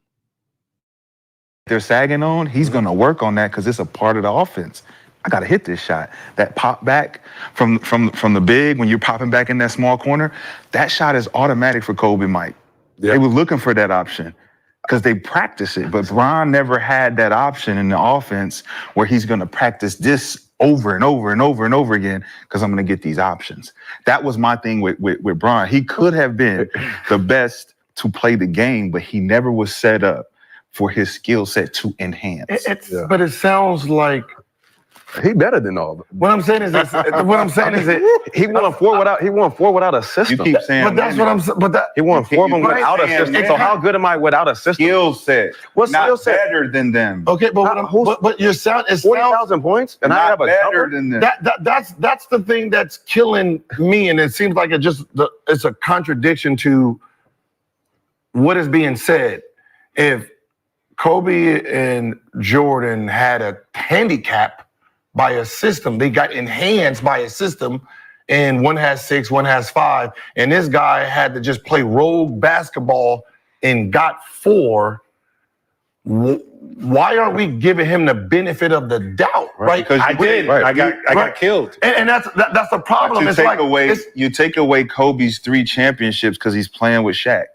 they're sagging on, he's going to work on that because it's a part of the offense. I got to hit this shot. That pop back from the big when you're popping back in that small corner, that shot is automatic for Kobe Mike. Yep. They were looking for that option because they practice it. But Bron never had that option in the offense where he's going to practice this over and over and over and over again because I'm going to get these options. That was my thing with Bron. He could have been the best to play the game, but he never was set up for his skill set to enhance. But it sounds like he better than all of them. What I'm saying is that he won four without a system. You keep saying, but that's what I'm saying. But he won four of them without a system. So how good am I without a system? Skill set. What skill set? Better than them. Okay, but your sound is 40,000 points, and I have a better than them. That's the thing that's killing me, and it seems like it's a contradiction to what is being said. If Kobe and Jordan had a handicap by a system, they got enhanced by a system, and one has 6, one has 5, and this guy had to just play rogue basketball and got 4. why aren't we giving him the benefit of the doubt? Right? Because I did. I got killed. And that's the problem. You take away Kobe's 3 championships because he's playing with Shaq,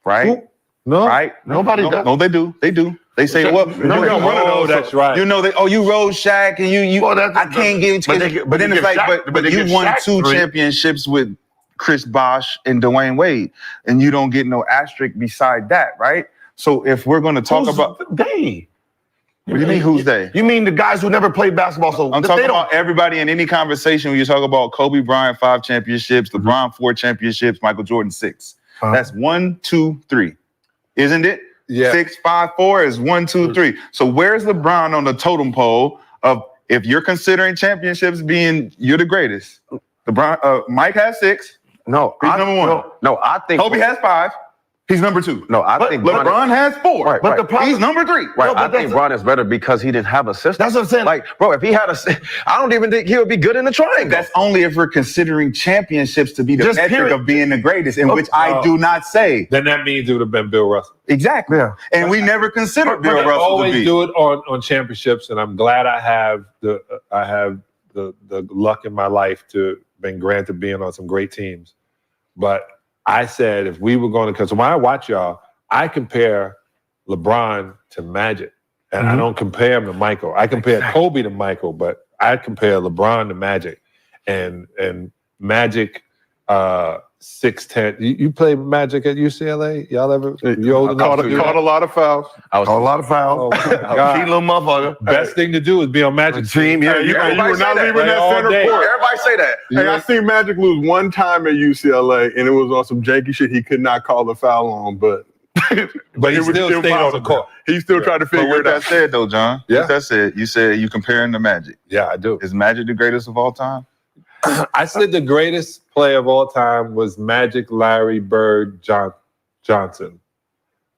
right? No, right? Nobody does. No, they do. They do. They say, well, that's right. You know, you rode Shaq and you. Well, I can't give it. But then it's like, but you won 2 championships with Chris Bosh and Dwayne Wade, and you don't get no asterisk beside that, right? So if we're going to talk about they. What do you mean, who's they? You mean the guys who never played basketball? So I'm talking about everybody in any conversation when you talk about Kobe Bryant 5 championships, LeBron 4 championships, Michael Jordan 6. That's 1, 2, 3. Isn't it? Yeah. 6, 5, 4 is 1, 2, 3. So where's LeBron on the totem pole of if you're considering championships being you're the greatest? LeBron, Mike has 6. No, he's number 1. No, I think Kobe has 5. He's number 2. No, I think LeBron has 4. Right, but right. the problem, he's number 3. Right, I think Bron is better because he didn't have a system. That's what I'm saying. Like, bro, if he had I don't even think he would be good in the triangle. That's only if we're considering championships to be the metric of being the greatest, in which I do not say. Then that means it would have been Bill Russell. Exactly. Yeah. And we never considered Bill Russell always to be. do it on championships, and I'm glad I have the luck in my life to been granted being on some great teams. But I said if we were going to, because when I watch y'all, I compare LeBron to Magic, and I don't compare him to Michael. I compare Kobe to Michael, but I compare LeBron to Magic, and Magic 6'10". You played Magic at UCLA? Y'all ever? You old enough to caught a lot of fouls. Caught a lot of fouls. Oh, God. Little motherfucker. Best thing to do is be on Magic team. Yeah, you were not leaving that center court. Everybody say that. Hey, I seen Magic lose one time at UCLA, and it was on some janky shit he could not call a foul on, but he still stayed on the court. He still tried to figure it out. That said, though, John. Yeah. That said, you said you comparing to Magic. Yeah, I do. Is Magic the greatest of all time? I said the greatest player of all time was Magic, Larry Bird, Johnson.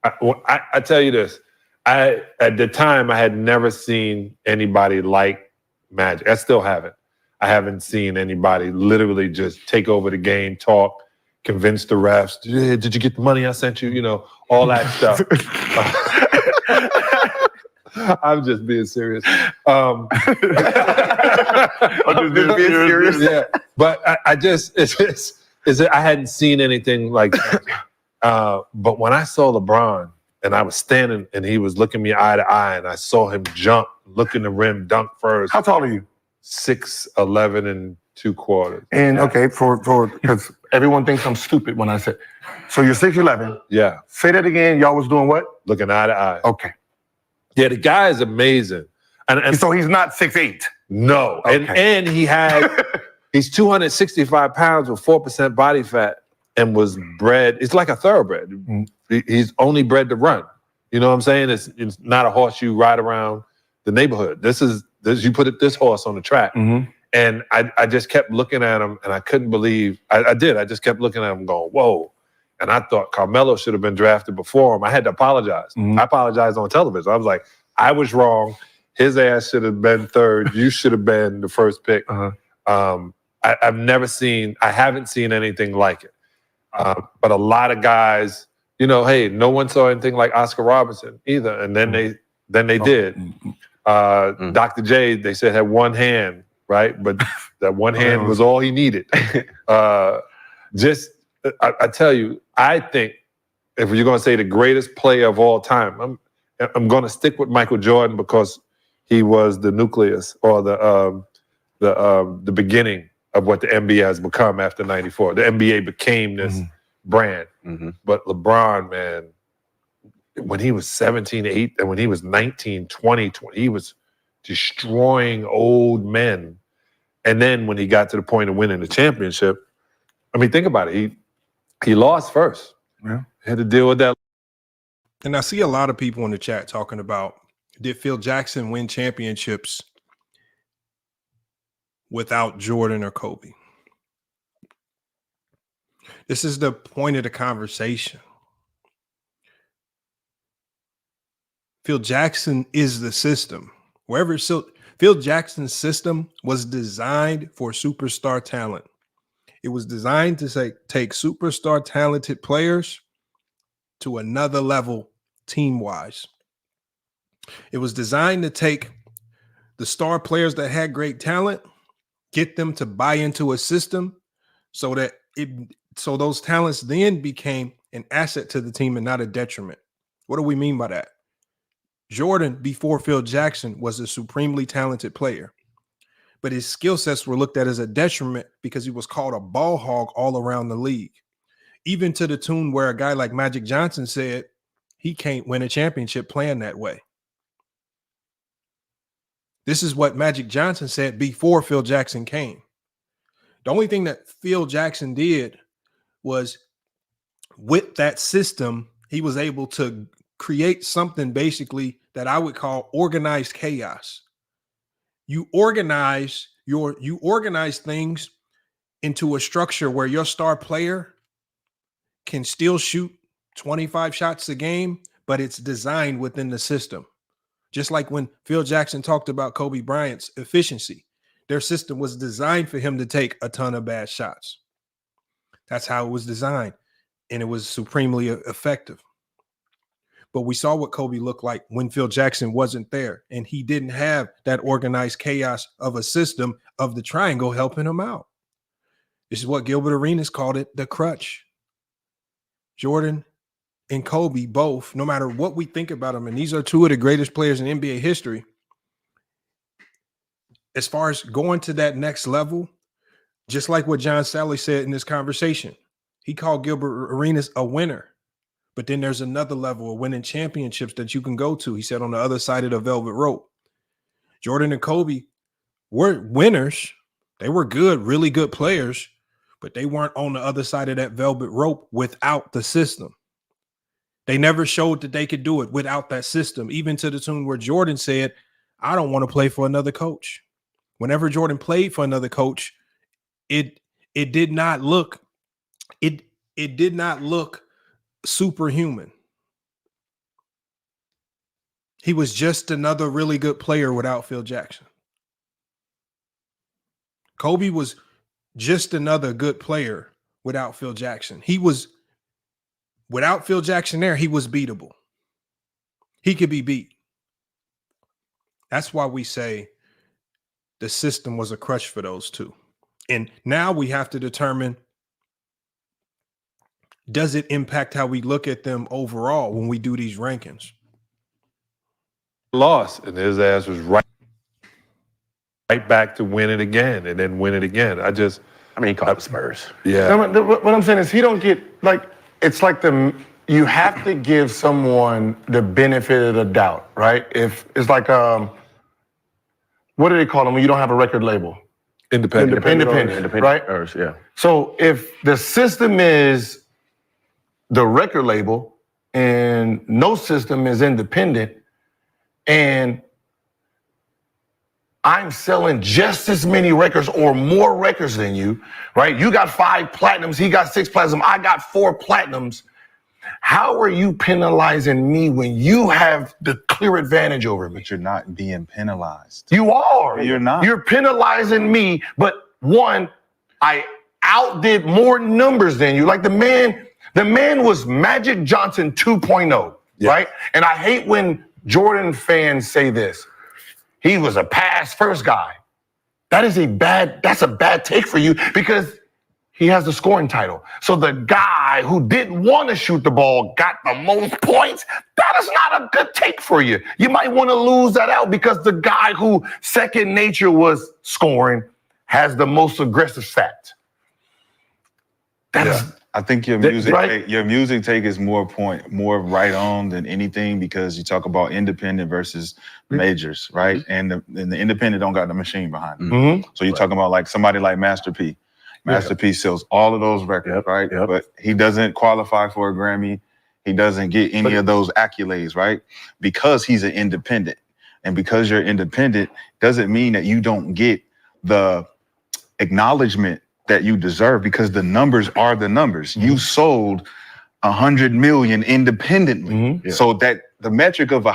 I tell you this. At the time, I had never seen anybody like Magic. I still haven't. I haven't seen anybody literally just take over the game, talk, convince the refs. Did you get the money I sent you? You know, all that stuff. I'm just being serious. I'm just being serious. Yeah, but I hadn't seen anything like that. But when I saw LeBron and I was standing and he was looking me eye to eye and I saw him jump, look in the rim, dunk first. How tall are you? 6'11" and 2/4. And okay, for because everyone thinks I'm stupid when I say. So you're 6'11". Yeah. Say that again. Y'all was doing what? Looking eye to eye. Okay. Yeah, the guy is amazing. And so he's not 6'8". No. Okay. And he's 265 pounds with 4% body fat and was bred. It's like a thoroughbred. Mm-hmm. He's only bred to run. You know what I'm saying? It's not a horse you ride around the neighborhood. This you put this horse on the track. Mm-hmm. And I just kept looking at him and I couldn't believe I did. I just kept looking at him going, whoa. And I thought Carmelo should have been drafted before him. I had to apologize. Mm-hmm. I apologized on television. I was like, I was wrong. His ass should have been third. You should have been the first pick. Uh-huh. I haven't seen anything like it. But a lot of guys, you know, hey, no one saw anything like Oscar Robertson either. And then they did. Dr. J, they said, had one hand, right? But that one hand was all he needed. I tell you, I think if you're going to say the greatest player of all time, I'm going to stick with Michael Jordan because he was the nucleus or the beginning of what the NBA has become after '94. The NBA became this brand. Mm-hmm. But LeBron, man, when he was 17, 8, and when he was 19, 20, he was destroying old men. And then when he got to the point of winning the championship, I mean, think about it. He lost first. Yeah. He had to deal with that. And I see a lot of people in the chat talking about, did Phil Jackson win championships without Jordan or Kobe? This is the point of the conversation. Phil Jackson is the system. Phil Jackson's system was designed for superstar talent. It was designed to take superstar talented players to another level team-wise. It was designed to take the star players that had great talent, get them to buy into a system so that those talents then became an asset to the team and not a detriment. What do we mean by that? Jordan, before Phil Jackson, was a supremely talented player, but his skill sets were looked at as a detriment because he was called a ball hog all around the league, even to the tune where a guy like Magic Johnson said he can't win a championship playing that way. This is what Magic Johnson said before Phil Jackson came. The only thing that Phil Jackson did was, with that system, he was able to create something basically that I would call organized chaos. You organize things into a structure where your star player can still shoot 25 shots a game, but it's designed within the system. Just like when Phil Jackson talked about Kobe Bryant's efficiency, their system was designed for him to take a ton of bad shots. That's how it was designed, and it was supremely effective. But we saw what Kobe looked like when Phil Jackson wasn't there, and he didn't have that organized chaos of a system of the triangle helping him out. This is what Gilbert Arenas called it, the crutch. Jordan and Kobe both, no matter what we think about them, and these are two of the greatest players in NBA history, as far as going to that next level, just like what John Salley said in this conversation, he called Gilbert Arenas a winner. But then there's another level of winning championships that you can go to. He said on the other side of the velvet rope. Jordan and Kobe were winners. They were good, really good players, but they weren't on the other side of that velvet rope without the system. They never showed that they could do it without that system, even to the tune where Jordan said, I don't want to play for another coach. Whenever Jordan played for another coach, it did not look superhuman. He was just another really good player without Phil Jackson. Kobe was just another good player without Phil Jackson. Without Phil Jackson there, he was beatable. He could be beat. That's why we say the system was a crutch for those two. And now we have to determine, does it impact how we look at them overall when we do these rankings? Lost, and his ass was right back to win it again and then win it again. He caught the Spurs. Yeah. What I'm saying is he don't get, like, it's like you have to give someone the benefit of the doubt, right? If it's like, what do they call them when you don't have a record label? Independent, right? Yeah. So if the system is the record label and no system is independent, and I'm selling just as many records or more records than you, right? You got 5 platinums, he got 6 platinums, I got 4 platinums. How are you penalizing me when you have the clear advantage over me? But you're not being penalized. You are. You're not. You're penalizing me, but one, I outdid more numbers than you. Like the man was Magic Johnson 2.0, right? And I hate when Jordan fans say this. He was a pass first guy. That's a bad take for you because he has the scoring title. So the guy who didn't want to shoot the ball got the most points. That is not a good take for you. You might want to lose that out because the guy who second nature was scoring has the most aggressive stats. I think your music take is more right on than anything because you talk about independent versus majors, right? And the independent don't got the machine behind them. Mm-hmm. So you're talking about like somebody like Master P. Master P sells all of those records, right? But he doesn't qualify for a Grammy. He doesn't get any of those accolades, right? Because he's an independent. And because you're independent doesn't mean that you don't get the acknowledgement that you deserve because the numbers are the numbers. You sold 100 million independently. So that the metric of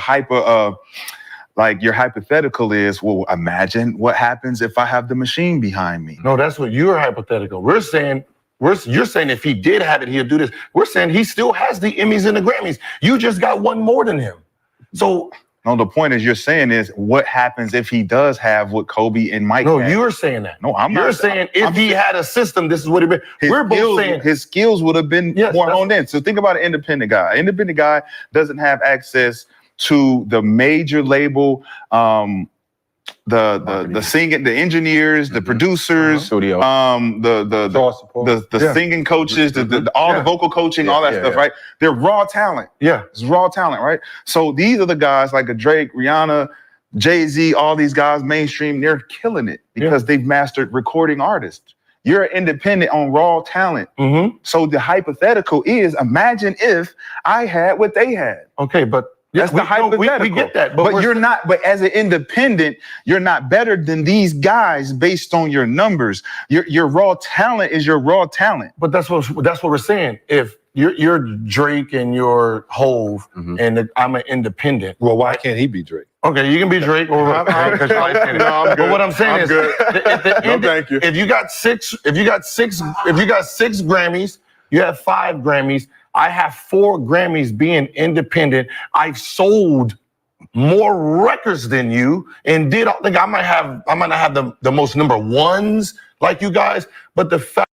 like your hypothetical is, well, imagine what happens if I have the machine behind me. No, that's what you're hypothetical. You're saying if he did have it, he'll do this. We're saying he still has the Emmys and the Grammys. You just got one more than him. So No, the point is you're saying is what happens if he does have what Kobe and Mike No, had? you're saying that. No, I'm You're not. saying if he had a system, this is what it been. We're both saying his skills would have been more honed in. So think about an independent guy. An independent guy doesn't have access to the major label, the singing, the engineers, the producers, Studio. the singing coaches, the vocal coaching, all that stuff, right? They're raw talent. Yeah. It's raw talent, right? So these are the guys like a Drake, Rihanna, Jay-Z, all these guys mainstream, they're killing it because they've mastered recording artists. You're independent on raw talent. So the hypothetical is, imagine if I had what they had. Okay, but that's the hypothetical. We get that, but you're not. But as an independent, you're not better than these guys based on your numbers. Your raw talent is your raw talent. But that's what we're saying. If you're Drake and you're Hove, and I'm an independent. Well, why can't he be Drake? Okay, you can be Drake or I'm good. But what I'm saying is, at the end, thank you. If you got six Grammys, you have 5 Grammys. I have 4 Grammys being independent. I sold more records than you and did. I think I might not have the most number ones like you guys, but the fact.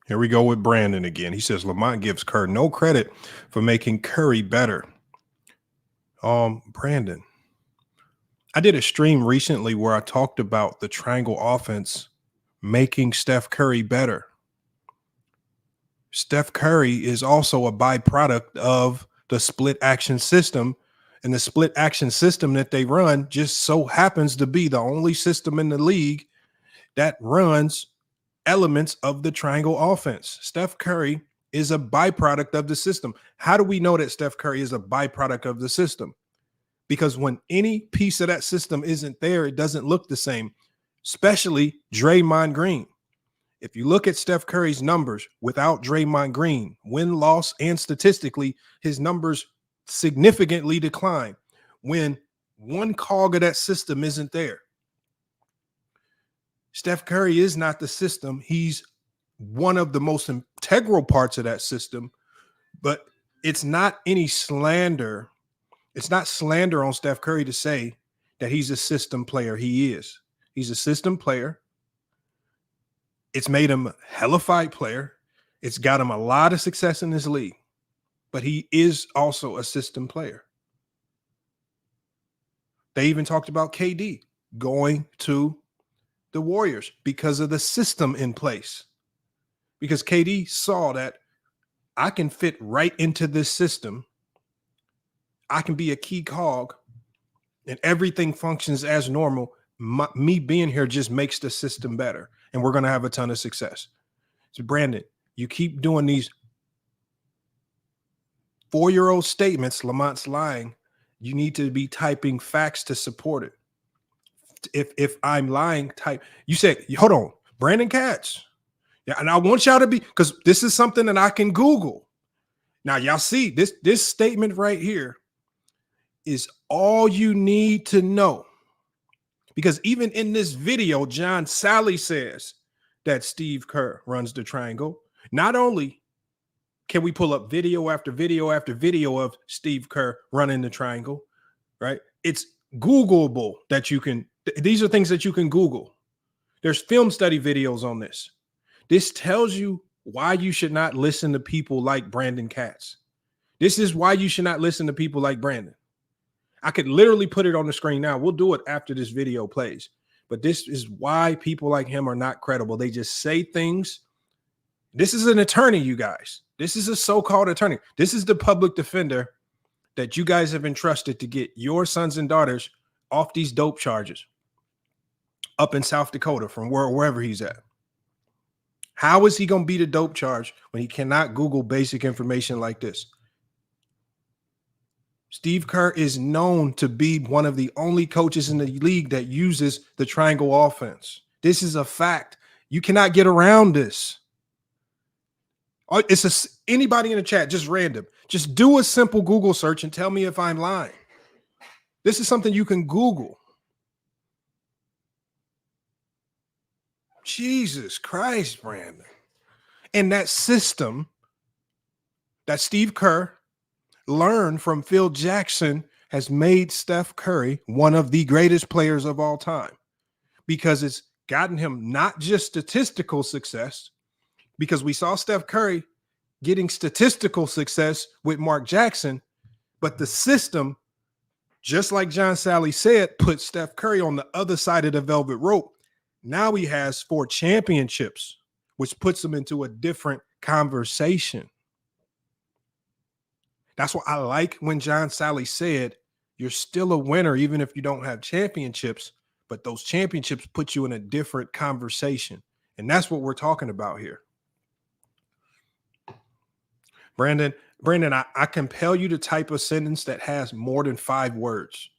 Here we go with Brandon again. He says Lamont gives Kerr no credit for making Curry better. Brandon, I did a stream recently where I talked about the triangle offense making Steph Curry better. Steph Curry is also a byproduct of the split action system, and the split action system that they run just so happens to be the only system in the league that runs elements of the triangle offense. Steph Curry is a byproduct of the system. How do we know that Steph Curry is a byproduct of the system? Because when any piece of that system isn't there, it doesn't look the same, especially Draymond Green. If you look at Steph Curry's numbers without Draymond Green, win-loss and statistically, his numbers significantly decline when one cog of that system isn't there. Steph Curry is not the system. He's one of the most integral parts of that system, but it's not any slander. It's not slander on Steph Curry to say that he's a system player. He is. He's a system player. It's made him a hellified player. It's got him a lot of success in this league, but he is also a system player. They even talked about KD going to the Warriors because of the system in place. Because KD saw that I can fit right into this system. I can be a key cog and everything functions as normal. Me being here just makes the system better, and we're going to have a ton of success. So Brandon, you keep doing these 4-year-old statements. Lamont's lying. You need to be typing facts to support it. If I'm lying, type. You said, hold on, Brandon Katz. Yeah, and I want y'all to be, because this is something that I can Google. Now, y'all see this statement right here is all you need to know. Because even in this video, John Salley says that Steve Kerr runs the triangle. Not only can we pull up video after video after video of Steve Kerr running the triangle, right? It's Googleable that you can, these are things that you can Google. There's film study videos on this. This tells you why you should not listen to people like Brandon Katz. This is why you should not listen to people like Brandon. I could literally put it on the screen now. We'll do it after this video plays. But this is why people like him are not credible. They just say things. This is an attorney, you guys. This is a so-called attorney. This is the public defender that you guys have entrusted to get your sons and daughters off these dope charges up in South Dakota from wherever he's at. How is he going to beat a dope charge when he cannot Google basic information like this? Steve Kerr is known to be one of the only coaches in the league that uses the triangle offense. This is a fact. You cannot get around this. Anybody in the chat, just random. Just do a simple Google search and tell me if I'm lying. This is something you can Google. Jesus Christ, Brandon. And that system that Steve Kerr learned from Phil Jackson has made Steph Curry one of the greatest players of all time, because it's gotten him not just statistical success, because we saw Steph Curry getting statistical success with Mark Jackson, but the system, just like John Salley said, put Steph Curry on the other side of the velvet rope. Now he has 4 championships, which puts him into a different conversation. That's what I like when John Salley said, you're still a winner even if you don't have championships, but those championships put you in a different conversation. And that's what we're talking about here. Brandon, I compel you to type a sentence that has more than 5 words.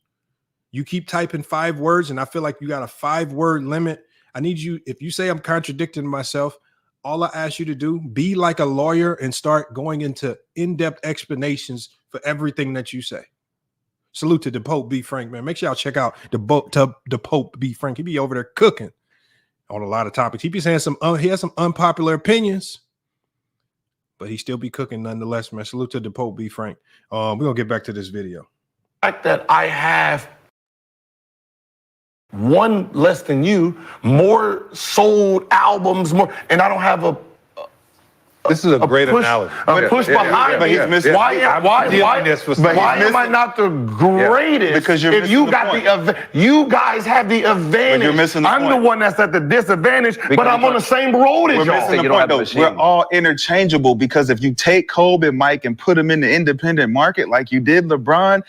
You keep typing 5 words, and I feel like you got a 5-word limit. I need you, if you say I'm contradicting myself, all I ask you to do, be like a lawyer and start going into in-depth explanations for everything that you say. Salute to the Pope B. Frank, man. Make sure y'all check out the Pope B. Frank. He be over there cooking on a lot of topics. He be saying he has some unpopular opinions, but he still be cooking nonetheless, man. Salute to the Pope B. Frank. We're going to get back to this video. Fact that I have one less than you, more sold albums, more, and I don't have a This is a great analogy. A push behind me. Why am I not the greatest? Because you're if you missing got the point. you guys have the advantage. you're missing the I'm point. the one that's at the disadvantage, but I'm on the same road as We're y'all. missing the point, though. We're all interchangeable, because if you take Kobe and Mike and put them in the independent market like you did LeBron,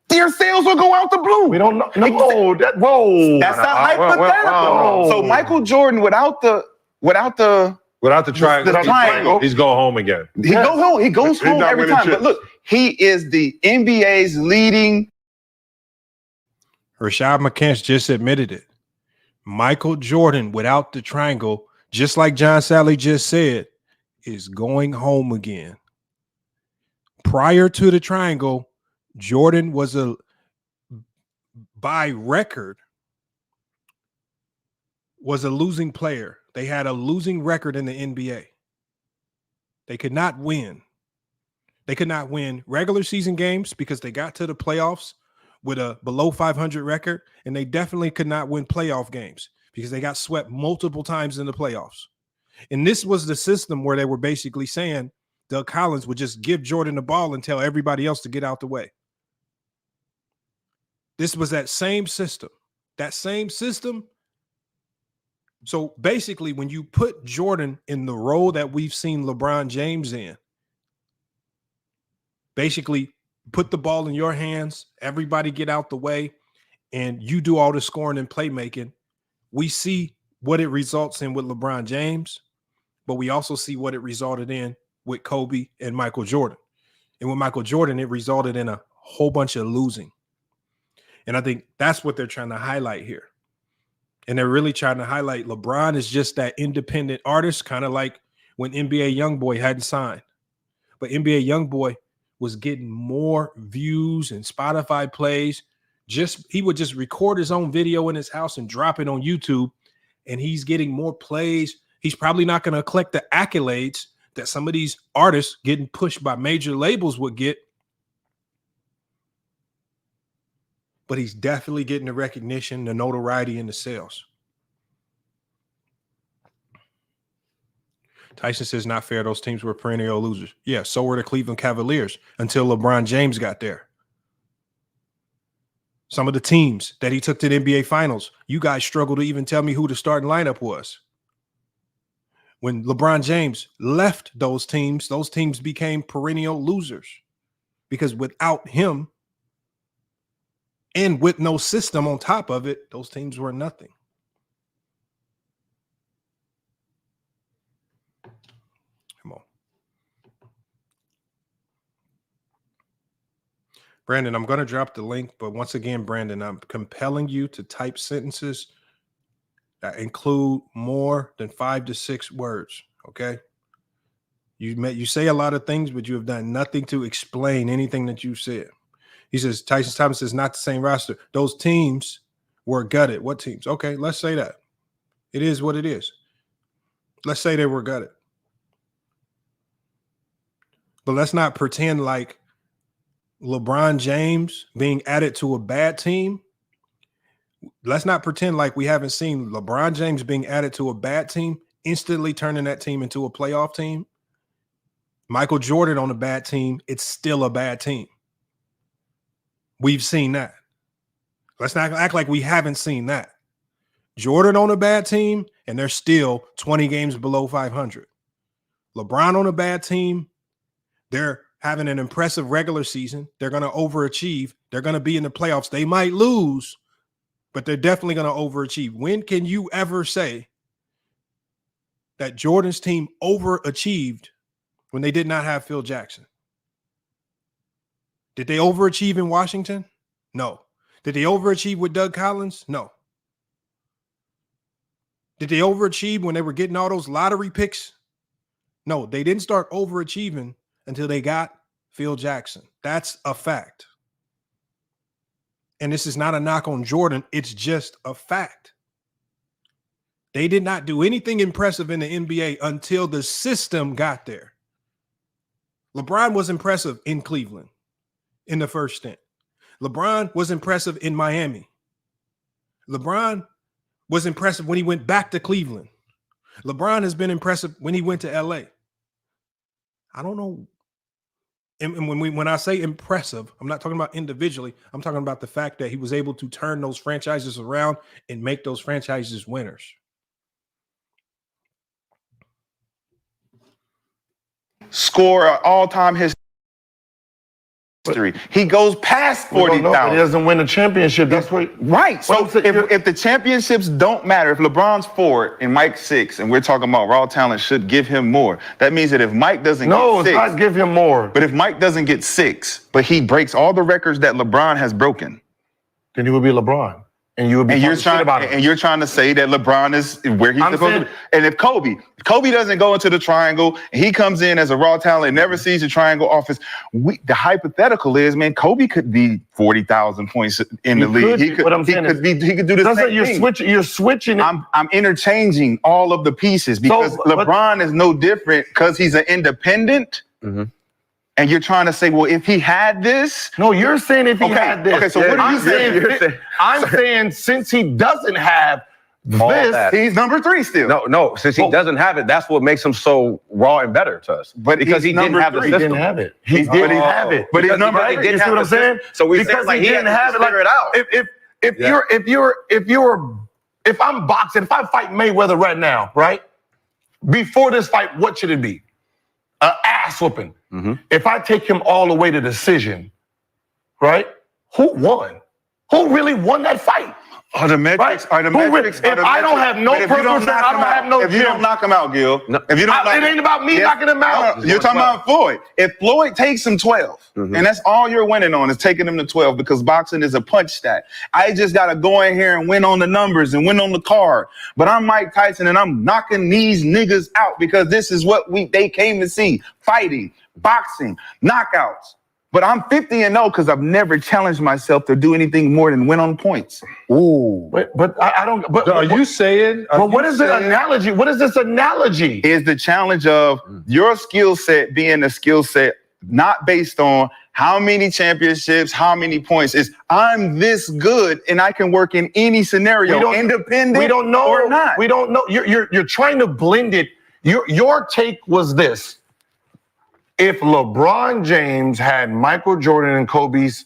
their sales will go out the blue. We don't know. No, That's a hypothetical. So Michael Jordan without the triangle, he's going home again. He goes home. He goes home every time. But look, he is the NBA's leading. Rashad McCants just admitted it. Michael Jordan without the triangle, just like John Salley just said, is going home again. Prior to the triangle, Jordan was by record, was a losing player. They had a losing record in the NBA. They could not win. They could not win regular season games because they got to the playoffs with a below 500 record, and they definitely could not win playoff games because they got swept multiple times in the playoffs. And this was the system where they were basically saying Doug Collins would just give Jordan the ball and tell everybody else to get out the way. This was that same system. That same system. So basically, when you put Jordan in the role that we've seen LeBron James in, basically put the ball in your hands, everybody get out the way, and you do all the scoring and playmaking, we see what it results in with LeBron James, but we also see what it resulted in with Kobe and Michael Jordan. And with Michael Jordan, it resulted in a whole bunch of losing. And I think that's what they're trying to highlight here. And they're really trying to highlight LeBron is just that independent artist, kind of like when NBA YoungBoy hadn't signed. But NBA YoungBoy was getting more views and Spotify plays. He would just record his own video in his house and drop it on YouTube, and he's getting more plays. He's probably not going to collect the accolades that some of these artists getting pushed by major labels would get. But he's definitely getting the recognition, the notoriety, and the sales. Tyson says, not fair. Those teams were perennial losers. Yeah, so were the Cleveland Cavaliers until LeBron James got there. Some of the teams that he took to the NBA Finals, you guys struggle to even tell me who the starting lineup was. When LeBron James left those teams became perennial losers because without him, and with no system on top of it, those teams were nothing. Come on. Brandon, I'm going to drop the link, but once again, Brandon, I'm compelling you to type sentences that include more than 5 to 6 words, okay? You say a lot of things, but you have done nothing to explain anything that you said. He says, Tyson Thomas says, not the same roster. Those teams were gutted. What teams? Okay, let's say that. It is what it is. Let's say they were gutted. But let's not pretend like LeBron James being added to a bad team. Let's not pretend like we haven't seen LeBron James being added to a bad team, instantly turning that team into a playoff team. Michael Jordan on a bad team, it's still a bad team. We've seen that. Let's not act like we haven't seen that. Jordan on a bad team, and they're still 20 games below 500. LeBron on a bad team, they're having an impressive regular season. They're going to overachieve. They're going to be in the playoffs. They might lose, but they're definitely going to overachieve. When can you ever say that Jordan's team overachieved when they did not have Phil Jackson? Did they overachieve in Washington? No. Did they overachieve with Doug Collins? No. Did they overachieve when they were getting all those lottery picks? No, they didn't start overachieving until they got Phil Jackson. That's a fact. And this is not a knock on Jordan. It's just a fact. They did not do anything impressive in the NBA until the system got there. LeBron was impressive in Cleveland in the first stint. LeBron was impressive in Miami. LeBron was impressive when he went back to Cleveland. LeBron has been impressive when he went to LA. I don't know. And when I say impressive, I'm not talking about individually. I'm talking about the fact that he was able to turn those franchises around and make those franchises winners. Score an all-time history. He goes past 40,000. He doesn't win a championship. That's what. Right. So if the championships don't matter, if LeBron's 4 and Mike's 6, and we're talking about raw talent should give him more, that means that if Mike doesn't get 6. it's not give him more. But if Mike doesn't get 6, but he breaks all the records that LeBron has broken, then he would be LeBron. And you would be you're trying to say that LeBron is where he's supposed to be. And if Kobe doesn't go into the triangle and he comes in as a raw talent and never sees the triangle offense, the hypothetical is, man, Kobe could be 40,000 points in the league. He could do the same thing. You're switching it. I'm interchanging all of the pieces because LeBron is no different because he's an independent. Mm-hmm. And you're trying to say, well, if he had this. No, you're saying if he had this. Okay, so what are you saying? I'm saying since he doesn't have this, he's number 3 still. No, since he doesn't have it, that's what makes him so raw and better to us. But because he didn't have the system. He didn't have it. He didn't have it. But he's number 3. You see what I'm saying? So we because like he didn't have it. Figure it out. If I'm boxing, if I fight Mayweather right now, right? Before this fight, what should it be? An ass whooping. Mm-hmm. If I take him all the way to decision, right? Who won? Who really won that fight? Are the metrics? Right? If I don't have no purpose, I don't have no. If you don't knock him out, Gil. If you don't, it ain't about me knocking him out. You're talking about Floyd. If Floyd takes him 12, and that's all you're winning on is taking him to 12 because boxing is a punch stat. I just got to go in here and win on the numbers and win on the card. But I'm Mike Tyson and I'm knocking these niggas out because this is what they came to see: fighting, boxing, knockouts. But I'm 50-0 because I've never challenged myself to do anything more than win on points. Ooh. But I don't. But are you saying? But what is the analogy? What is this analogy? Is the challenge of your skill set being a skill set not based on how many championships, how many points. Is I'm this good and I can work in any scenario, independent. We don't know or not. We don't know. You're trying to blend it. Your take was this. If LeBron James had Michael Jordan and Kobe's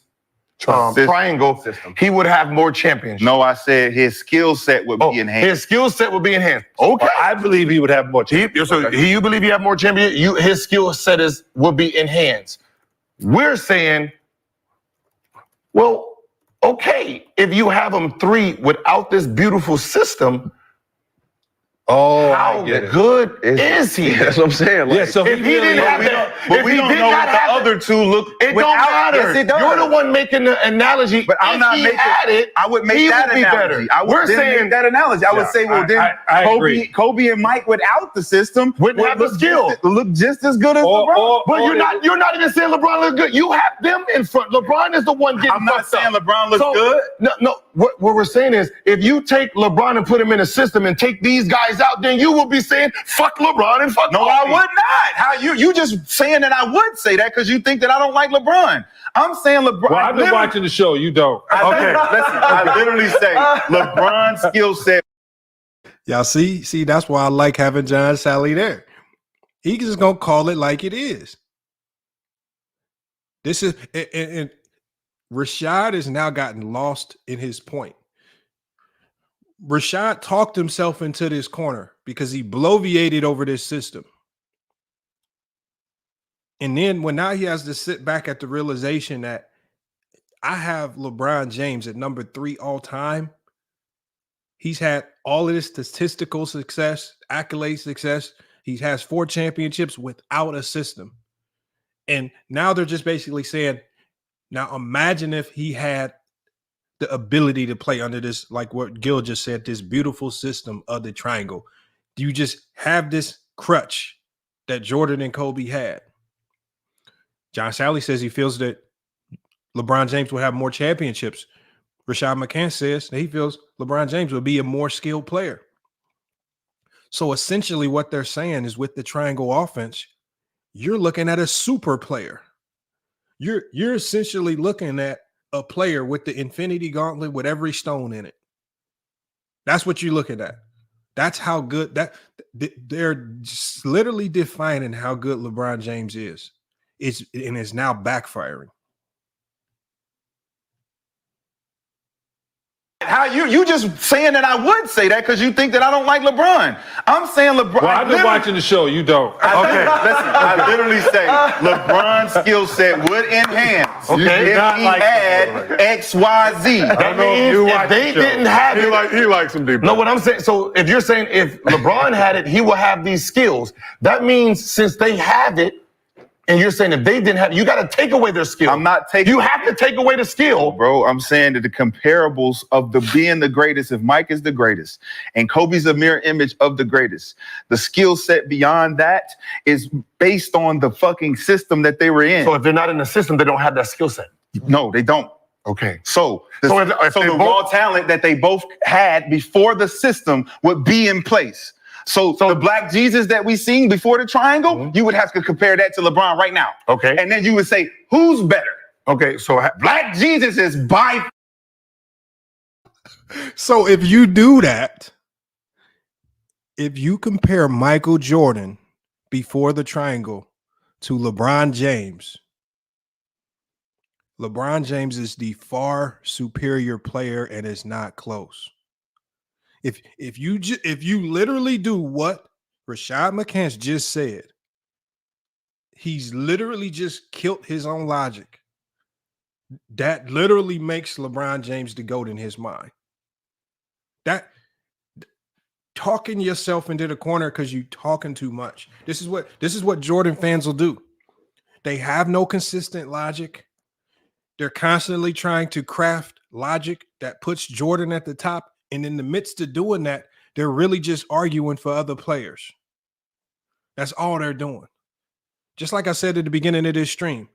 triangle system, he would have more championships. No, I said his skill set would be enhanced. His skill set would be enhanced. Okay. I believe he would have more championships. You believe he have more championships? His skill set would be enhanced. We're saying, well, okay, if you have him 3 without this beautiful system, how good is he? That's what I'm saying. Like, so if he didn't have that, but we don't know what the other two look. It don't matter. Yes, it does. You're the one making the analogy. But I'm not making it. I would make that analogy. We're saying that analogy. I would say, well, then Kobe and Mike without the system wouldn't have the skill. Look just as good as LeBron. But you're not even saying LeBron looks good. You have them in front. LeBron is the one getting. I'm not saying LeBron looks good. No. what we're saying is, if you take LeBron and put him in a system and take these guys out, then you will be saying, fuck LeBron and fuck No, Kobe. I would not. How you just saying that I would say that because you think that I don't like LeBron. I'm saying LeBron. Well, I've been watching the show. You don't. Okay, listen. I literally say LeBron's skill set. Y'all see, that's why I like having John Salley there. He just gonna call it like it is. This is and Rashad has now gotten lost in his point. Rashad talked himself into this corner because he bloviated over this system. And then when now he has to sit back at the realization that I have LeBron James at number 3 all time. He's had all of this statistical success, accolade success. He has 4 championships without a system. And now they're just basically saying, now imagine if he had the ability to play under this, like what Gil just said, this beautiful system of the triangle. Do you just have this crutch that Jordan and Kobe had? John Salley says he feels that LeBron James will have more championships. Rashad McCants says that he feels LeBron James will be a more skilled player. So essentially what they're saying is with the triangle offense, you're looking at a super player. You're essentially looking at a player with the infinity gauntlet with every stone in it. That's what you're looking at. That's how good that they're just literally defining how good LeBron James is. It's now backfiring. How you just saying that I would say that because you think that I don't like LeBron. I'm saying LeBron. Well, I've been watching the show. You don't. Okay, listen. I literally say LeBron's skill set would enhance if he had X, Y, Z. That means if they didn't have it. He likes some deep. No, what I'm saying, so if you're saying if LeBron had it, he will have these skills. That means since they have it, and you're saying if they didn't have it, you got to take away their skill. I'm not taking. You have to take away the skill. Bro, I'm saying that the comparables of the being the greatest, if Mike is the greatest and Kobe's a mirror image of the greatest, the skill set beyond that is based on the fucking system that they were in. So if they're not in the system, they don't have that skill set. No, they don't. Okay. So the both, raw talent that they both had before the system would be in place. So the Black Jesus that we seen before the triangle, you would have to compare that to LeBron right now. Okay. And then you would say, who's better? Okay, so Black Jesus is by. So if you do that, if you compare Michael Jordan before the triangle to LeBron James, LeBron James is the far superior player and is not close. If you literally do what Rashad McCants just said, he's literally just killed his own logic. That literally makes LeBron James the GOAT in his mind. That talking yourself into the corner because you talking too much. This is what Jordan fans will do. They have no consistent logic. They're constantly trying to craft logic that puts Jordan at the top. And in the midst of doing that, they're really just arguing for other players. That's all they're doing. Just like I said at the beginning of this stream,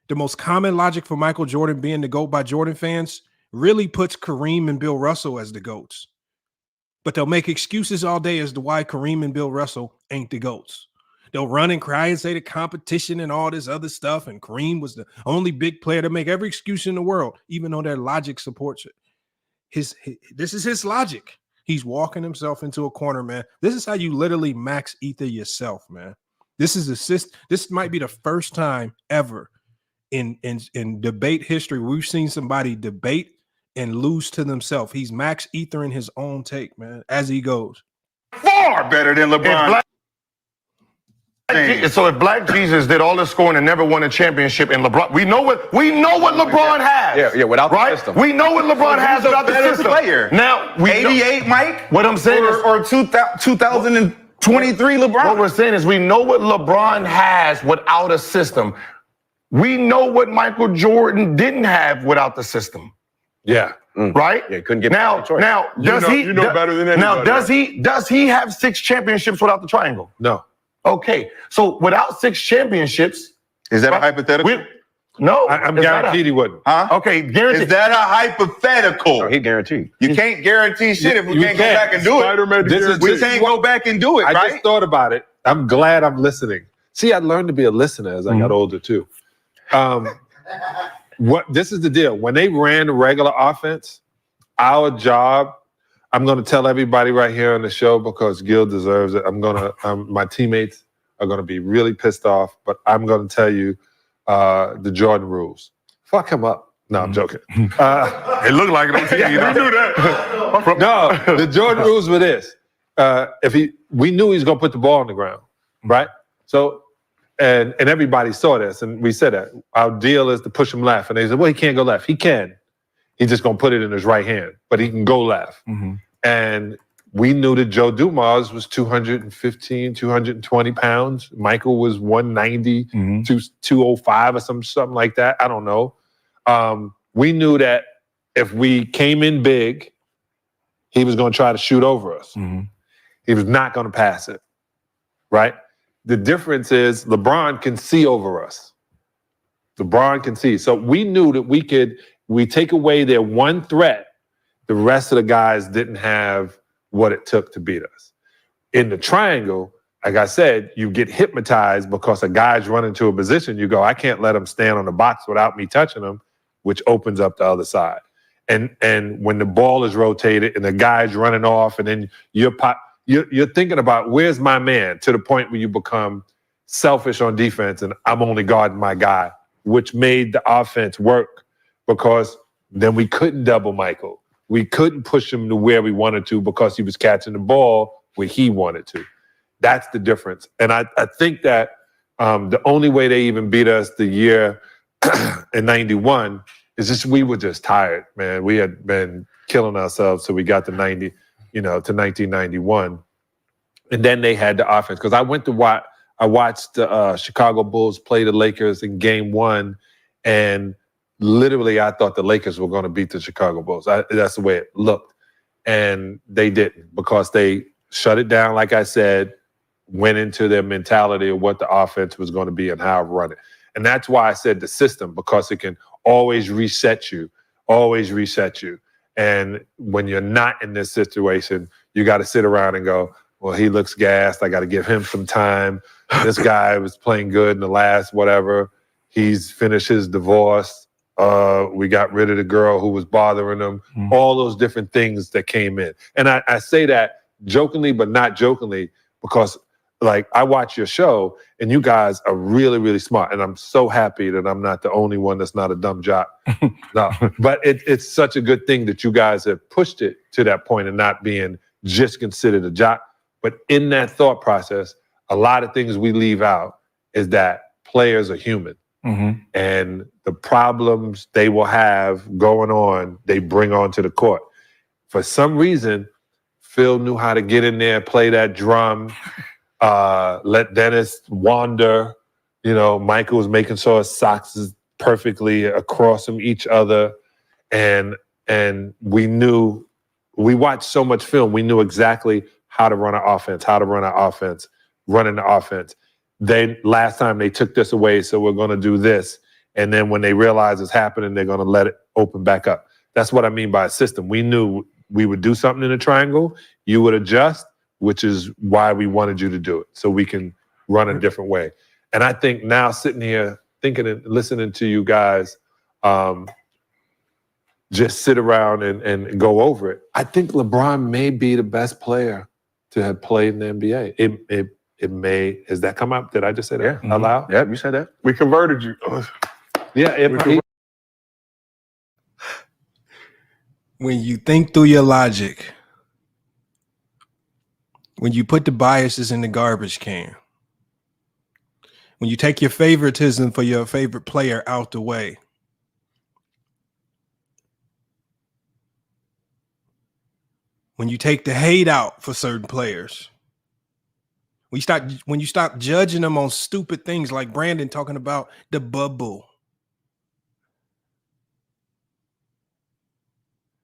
the most common logic for Michael Jordan being the GOAT by Jordan fans really puts Kareem and Bill Russell as the GOATs. But they'll make excuses all day as to why Kareem and Bill Russell ain't the GOATs. They'll run and cry and say the competition and all this other stuff, and Kareem was the only big player to make every excuse in the world, even though their logic supports it. This is his logic. He's walking himself into a corner, man. This is how you literally max ether yourself, man. This might be the first time ever in debate history we've seen somebody debate and lose to themselves. He's max ethering his own take, man, as he goes. Far better than LeBron. So if Black Jesus did all the scoring and never won a championship, and LeBron, we know what LeBron has. Yeah, without the system. We know what LeBron has without the system. Player. Now, 88 Mike. What I'm saying or 2023 LeBron. What we're saying is we know what LeBron has without a system. We know what Michael Jordan didn't have without the system. Yeah. Right? Yeah, couldn't get now. Does he? You know better than anybody. Now, does he have 6 championships without the triangle? No. Okay, so without 6 championships, is that a hypothetical? No, I'm it's not guaranteed he wouldn't. Huh? Okay, guaranteed. Is that a hypothetical? Oh, he guaranteed. You can't guarantee shit if we You can't go can't. back and do Spider it. made the This is guarantee. We can't go back and do it, I right? just thought about it. I'm glad I'm listening. See, I learned to be a listener as I got older too. This is the deal. When they ran the regular offense, our job, I'm going to tell everybody right here on the show because Gil deserves it. My teammates are going to be really pissed off, but I'm going to tell you the Jordan rules. Fuck him up. No, I'm joking. It looked like it on TV. We knew that. No, the Jordan rules were this. We knew he was going to put the ball on the ground, right? So, and everybody saw this, and we said that. Our deal is to push him left. And they said, well, he can't go left. He can. He's just going to put it in his right hand, but he can go left. And we knew that Joe Dumars was 215, 220 pounds. Michael was 190, 205 or something like that. I don't know. We knew that if we came in big, he was going to try to shoot over us. He was not going to pass it, right? The difference is LeBron can see over us. LeBron can see. So we knew that we take away their one threat, the rest of the guys didn't have what it took to beat us. In the triangle, like I said, you get hypnotized because a guy's running to a position. You go, I can't let him stand on the box without me touching him, which opens up the other side. And when the ball is rotated and the guy's running off, and then you're thinking about where's my man, to the point where you become selfish on defense and I'm only guarding my guy, which made the offense work because then we couldn't double Michael. We couldn't push him to where we wanted to because he was catching the ball where he wanted to. That's the difference. And I think that the only way they even beat us the year in 91 is just we were just tired, man. We had been killing ourselves, so we got to 1991. And then they had the offense. Because I watched the Chicago Bulls play the Lakers in game 1, and literally, I thought the Lakers were going to beat the Chicago Bulls. That's the way it looked. And they didn't because they shut it down, like I said, went into their mentality of what the offense was going to be and how to run it. And that's why I said the system, because it can always reset you. And when you're not in this situation, you got to sit around and go, well, he looks gassed. I got to give him some time. This guy was playing good in the last whatever. He's finished his divorce. We got rid of the girl who was bothering him, all those different things that came in. And I say that jokingly, but not jokingly, because like I watch your show and you guys are really, really smart. And I'm so happy that I'm not the only one that's not a dumb jock. No, but it's such a good thing that you guys have pushed it to that point and not being just considered a jock. But in that thought process, a lot of things we leave out is that players are human. And the problems they will have going on, they bring onto the court. For some reason, Phil knew how to get in there, play that drum, let Dennis wander. Michael was making sure his socks is perfectly across from each other. And we watched so much film, we knew exactly how to run an offense, running the offense. Last time they took this away, so we're going to do this. And then when they realize it's happening, they're going to let it open back up. That's what I mean by a system. We knew we would do something in a triangle. You would adjust, which is why we wanted you to do it, so we can run a different way. And I think now sitting here thinking and listening to you guys just sit around and go over it, I think LeBron may be the best player to have played in the NBA. It may, has that come up? Did I just say that out loud? Yeah, you said that. We converted you. Yeah, When you think through your logic, when you put the biases in the garbage can, when you take your favoritism for your favorite player out the way, when you take the hate out for certain players, when you stop judging them on stupid things like Brandon talking about the bubble.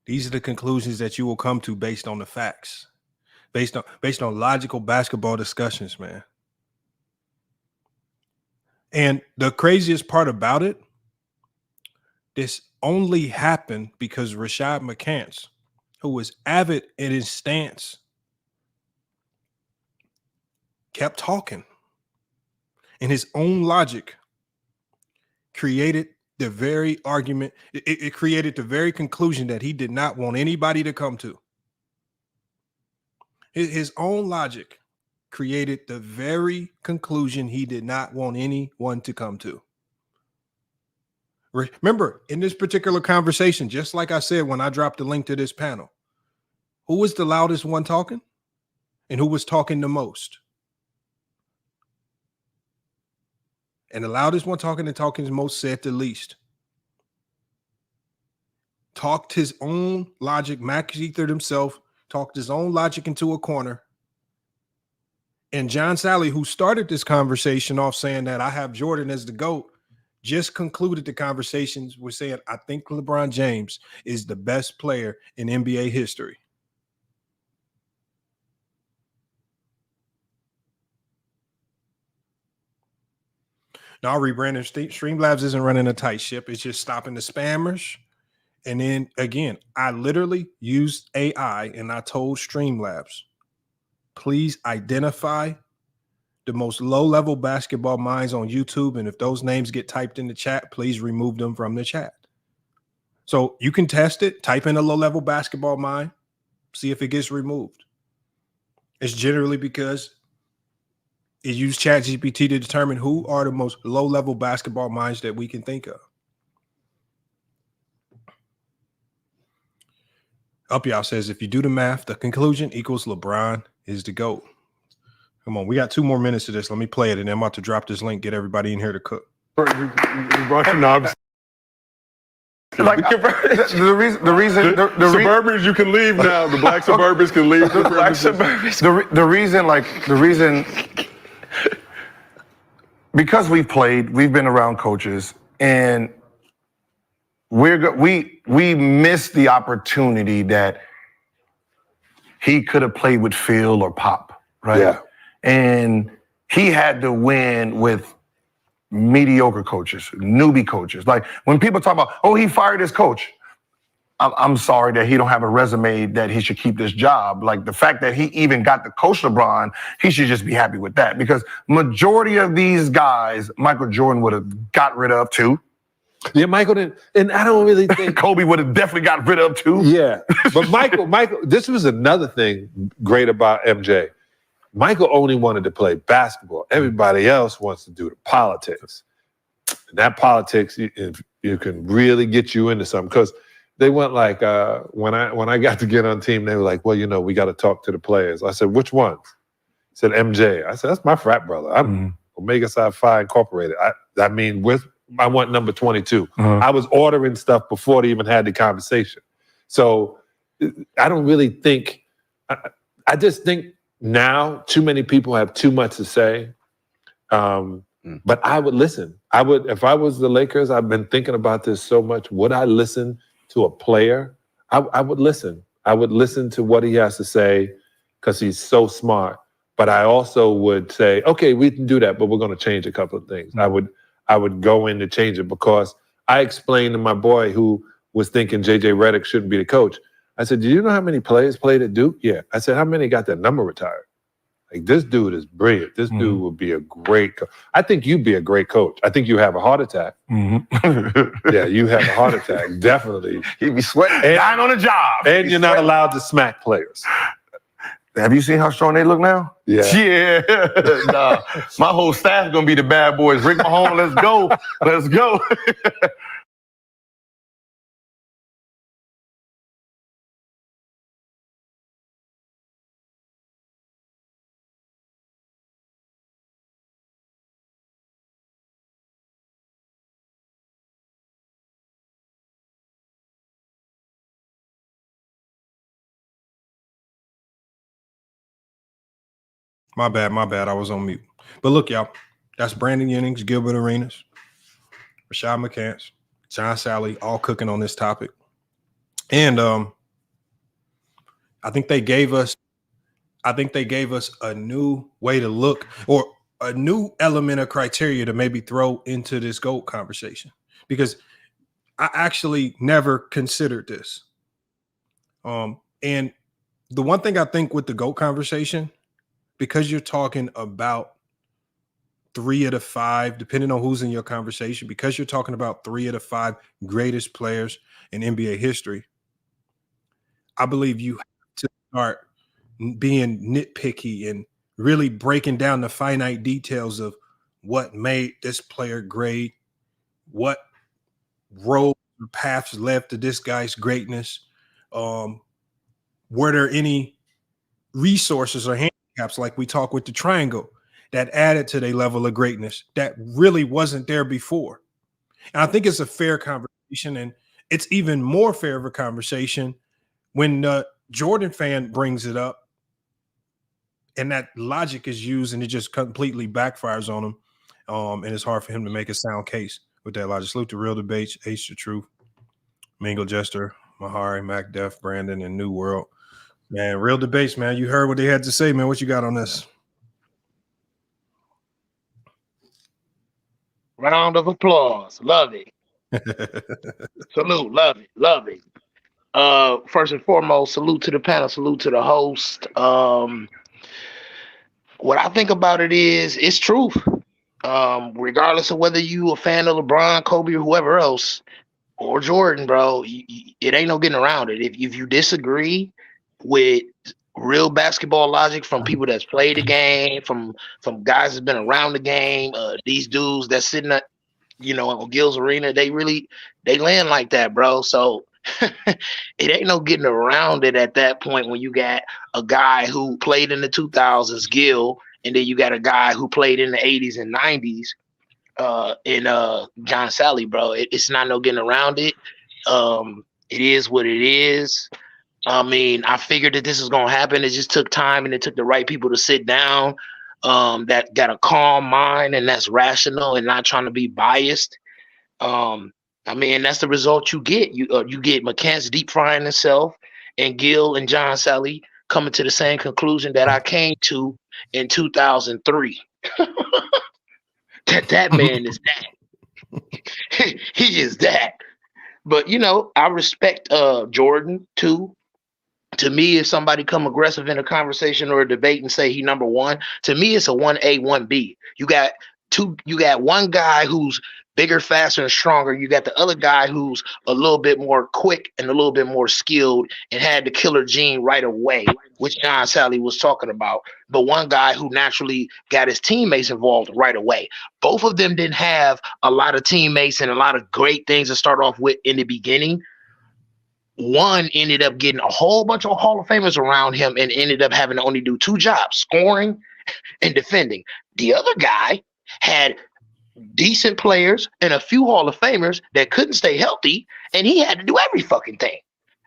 These are the conclusions that you will come to based on the facts, based on logical basketball discussions, man. And the craziest part about it this only happened because Rashad McCants, who was avid in his stance, kept talking. And his own logic created the very argument. It created the very conclusion that he did not want anybody to come to. His own logic created the very conclusion he did not want anyone to come to. Remember, in this particular conversation, just like I said when I dropped the link to this panel, who was the loudest one talking and who was talking the most? And the loudest one talking and talking the most said the least. Talked his own logic, Max Ether himself, talked his own logic into a corner. And John Salley, who started this conversation off saying that I have Jordan as the GOAT, just concluded the conversations with saying, I think LeBron James is the best player in NBA history. Now, rebranding Streamlabs isn't running a tight ship. It's just stopping the spammers. And then again, I literally used AI and I told Streamlabs, please identify the most low-level basketball minds on YouTube. And if those names get typed in the chat, please remove them from the chat. So you can test it, type in a low-level basketball mind, see if it gets removed. It's generally because it used ChatGPT to determine who are the most low-level basketball minds that we can think of. Up y'all says, if you do the math, the conclusion equals LeBron is the GOAT. Come on, we got 2 more minutes of this. Let me play it, and then I'm about to drop this link, get everybody in here to cook. You brought your knobs. Like the reason Suburbans, you can leave now. The black Suburbans can leave. The reason because we've been around coaches, and we missed the opportunity that he could have played with Phil or Pop, right? Yeah. And he had to win with mediocre coaches, newbie coaches. Like when people talk about, oh, he fired his coach. I'm sorry that he don't have a resume that he should keep this job. Like the fact that he even got to coach LeBron, he should just be happy with that, because majority of these guys, Michael Jordan would have got rid of too. Yeah, Michael didn't, and I don't really think Kobe would have definitely got rid of too. Yeah, but Michael, this was another thing great about MJ. Michael only wanted to play basketball. Everybody else wants to do the politics. And that politics, you can really get you into something, because they went like, when I got to get on team, they were like, well, we got to talk to the players. I said, which ones? He said, MJ. I said, that's my frat brother. I'm Omega Psi Phi Incorporated. I want number 22. I was ordering stuff before they even had the conversation. So I don't really think, I just think now too many people have too much to say. But I would listen. If I was the Lakers, I've been thinking about this so much. Would I listen to a player? I would listen. I would listen to what he has to say, because he's so smart. But I also would say, okay, we can do that, but we're going to change a couple of things. I would go in to change it, because I explained to my boy who was thinking JJ Redick shouldn't be the coach. I said, do you know how many players played at Duke? Yeah. I said, how many got their number retired? Like, this dude is brilliant. This dude would be a great coach. I think you'd be a great coach. I think you have a heart attack. Yeah, you have a heart attack. Definitely. He'd be sweating, dying on the job. And you're not allowed to smack players. Have you seen how strong they look now? Yeah. Nah, my whole staff is going to be the bad boys. Rick Mahone, let's go. Let's go. My bad. I was on mute. But look, y'all, that's Brandon Jennings, Gilbert Arenas, Rashad McCants, John Salley, all cooking on this topic. And I think they gave us a new way to look, or a new element of criteria to maybe throw into this GOAT conversation. Because I actually never considered this. And the one thing I think with the GOAT conversation, because you're talking about 3 of the 5, depending on who's in your conversation, because you're talking about 3 of the 5 greatest players in NBA history, I believe you have to start being nitpicky and really breaking down the finite details of what made this player great, what road or paths led to this guy's greatness. Were there any resources or handicaps, like we talk with the triangle, that added to their level of greatness that really wasn't there before? And I think it's a fair conversation, and it's even more fair of a conversation when the Jordan fan brings it up and that logic is used and it just completely backfires on him. And it's hard for him to make a sound case with that logic. Salute to Real Debates, H the Truth, Mingle Jester, Mahari, Mac Def, Brandon, and New World. Man, Real Debates, man. You heard what they had to say, man. What you got on this? Round of applause. Love it. Salute. Love it. Love it. First and foremost, salute to the panel, salute to the host. What I think about it is it's truth. Regardless of whether you a fan of LeBron, Kobe, or whoever else, or Jordan, bro, it ain't no getting around it. If you disagree with real basketball logic from people that's played the game, from guys that's been around the game, these dudes that's sitting at, on Gil's Arena, they land like that, bro. So it ain't no getting around it at that point when you got a guy who played in the 2000s, Gil, and then you got a guy who played in the 80s and 90s, in John Salley, bro. It's not no getting around it. It is what it is. I mean, I figured that this was going to happen. It just took time, and it took the right people to sit down, that got a calm mind and that's rational and not trying to be biased. I mean, that's the result you get. You get McCants deep frying himself, and Gil and John Salley coming to the same conclusion that I came to in 2003. that man is that. He is that. But I respect Jordan too. To me, if somebody come aggressive in a conversation or a debate and say he number one, to me it's a 1A, 1B. You got one guy who's bigger, faster, and stronger. You got the other guy who's a little bit more quick and a little bit more skilled and had the killer gene right away, which John Salley was talking about. But one guy who naturally got his teammates involved right away. Both of them didn't have a lot of teammates and a lot of great things to start off with in the beginning. One ended up getting a whole bunch of Hall of Famers around him and ended up having to only do 2 jobs, scoring and defending. The other guy had decent players and a few Hall of Famers that couldn't stay healthy, and he had to do every fucking thing.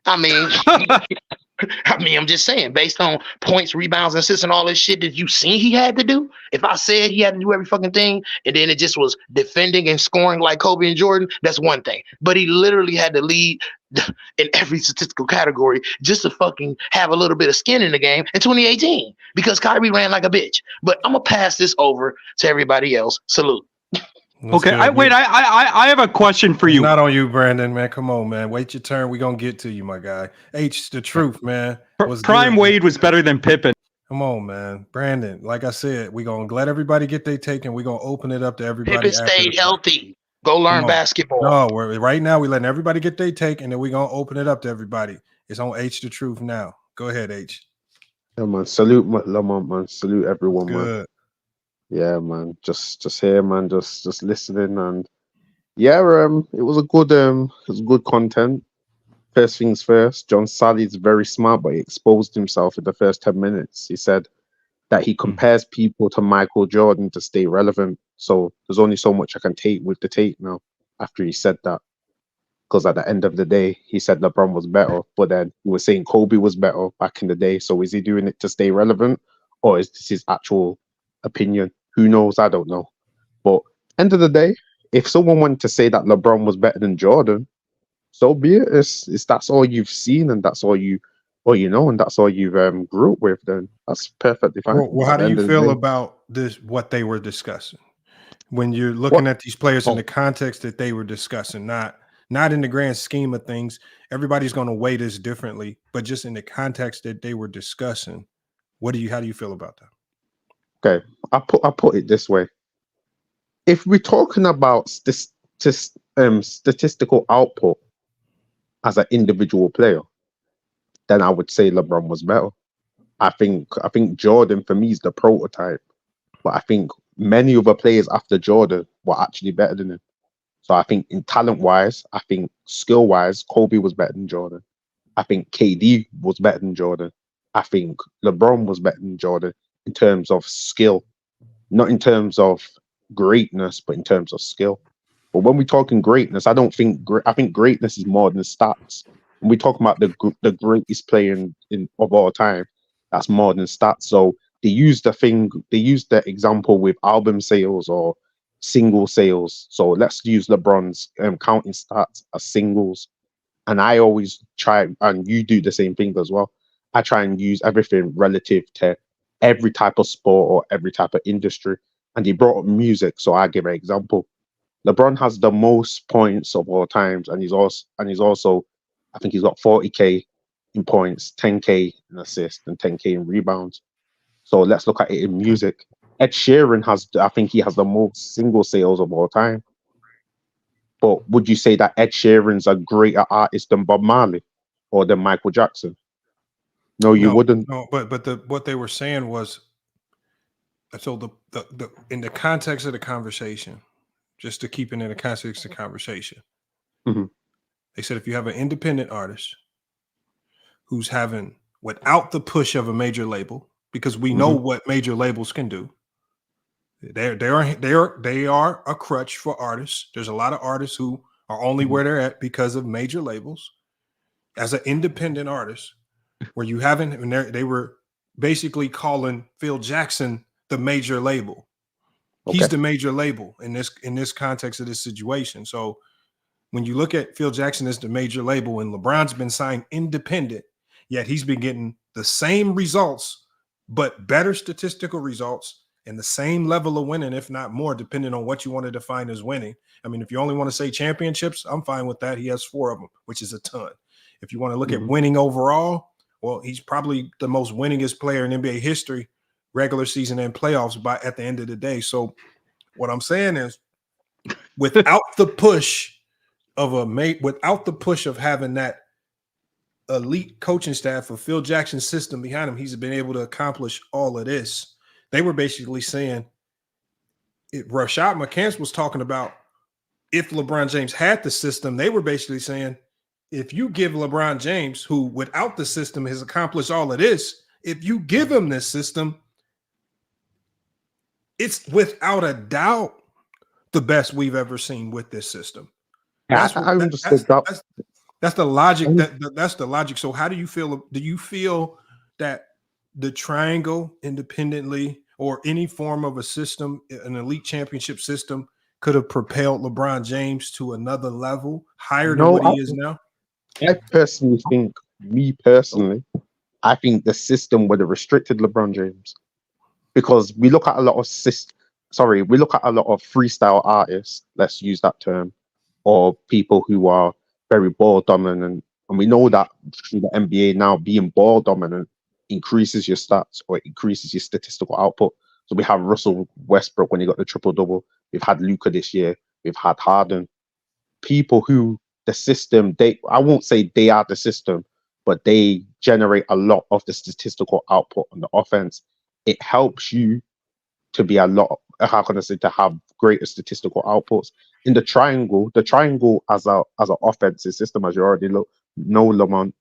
I mean, I'm just saying, based on points, rebounds, assists, and all this shit that you seen he had to do. If I said he had to do every fucking thing, and then it just was defending and scoring like Kobe and Jordan, that's one thing. But he literally had to lead in every statistical category just to fucking have a little bit of skin in the game in 2018 because Kyrie ran like a bitch. But I'm gonna pass this over to everybody else. Salute. Okay, I have a question for you. Not on you, Brandon, man. Come on, man. Wait your turn. We're going to get to you, my guy. H, the truth, man. Prime Wade was better than Pippen. Come on, man. Brandon, like I said, we're going to let everybody get their take, and we're going to open it up to everybody. Pippen stayed healthy. Go learn basketball. No, right now we're letting everybody get their take, and then we're going to open it up to everybody. It's on H, the truth now. Go ahead, H. Yeah, man. Salute, Lamont, man. Salute everyone, Good. man. Yeah, man. Just here, man. Just listening, and yeah, it was good content. First things first, John Salley's very smart, but he exposed himself in the first 10 minutes. He said that he compares people to Michael Jordan to stay relevant. So there's only so much I can take with the tape now after he said that. Because at the end of the day, he said LeBron was better, but then he was saying Kobe was better back in the day. So is he doing it to stay relevant, or is this his actual opinion? Who knows? I don't know. But end of the day, if someone wanted to say that LeBron was better than Jordan, so be it. It's that's all you've seen, and that's all you know, and that's all you've grew up with. Then that's perfectly fine. Well, how do you feel about this? What they were discussing when you're looking at these players in the context that they were discussing, not not in the grand scheme of things. Everybody's going to weigh this differently, but just in the context that they were discussing, how do you feel about that? Okay, I put it this way: if we're talking about statistical output as an individual player, then I would say LeBron was better. I think Jordan for me is the prototype, but I think many other players after Jordan were actually better than him. So I think in talent wise, I think skill wise, Kobe was better than Jordan. I think KD was better than Jordan. I think LeBron was better than Jordan in terms of skill, not in terms of greatness, but in terms of skill. But when we're talking greatness, I think greatness is more than stats. When we talk about the greatest player of all time, that's more than stats. So they use the example with album sales or single sales. So let's use LeBron's counting stats as singles. And I always try, and you do the same thing as well. I try and use everything relative to every type of sport or every type of industry. And he brought up music, so I give an example. LeBron has the most points of all times, and he's also, I think he's got 40K in points, 10K in assists, and 10K in rebounds. So let's look at it in music. Ed Sheeran I think he has the most single sales of all time. But would you say that Ed Sheeran's a greater artist than Bob Marley or than Michael Jackson? No, you wouldn't. No, but what they were saying was, so the in the context of the conversation, just to keep it in the context of the conversation, they said if you have an independent artist who's having, without the push of a major label, because we know what major labels can do. They are a crutch for artists. There's a lot of artists who are only where they're at because of major labels. As an independent artist, where you haven't, and they were basically calling Phil Jackson the major label. Okay. He's the major label in this context of this situation. So when you look at Phil Jackson as the major label, and LeBron's been signed independent, yet he's been getting the same results, but better statistical results and the same level of winning, if not more, depending on what you want to define as winning. I mean, if you only want to say championships, I'm fine with that. He has 4 of them, which is a ton. If you want to look at winning overall, well, he's probably the most winningest player in NBA history, regular season and playoffs at the end of the day. So what I'm saying is, without the push of having that elite coaching staff of Phil Jackson's system behind him, he's been able to accomplish all of this. They were basically saying, Rashad McCants was talking about, if LeBron James had the system, they were basically saying, if you give LeBron James, who without the system has accomplished all of this, if you give him this system, it's without a doubt the best we've ever seen with this system. That's the logic. That's the logic. So how do you feel? Do you feel that the triangle independently or any form of a system, an elite championship system, could have propelled LeBron James to another level higher than what he is now? I personally think, I think the system would have restricted LeBron James, because we look at a lot of freestyle artists, let's use that term, or people who are very ball dominant, and we know that through the NBA now, being ball dominant increases your stats or increases your statistical output. So we have Russell Westbrook when he got the triple-double. We've had Luka this year. We've had Harden. People who the system, I won't say they are the system, but they generate a lot of the statistical output on the offense. It helps you to be to have greater statistical outputs. In the triangle as an offensive system, as you already know, Lamont,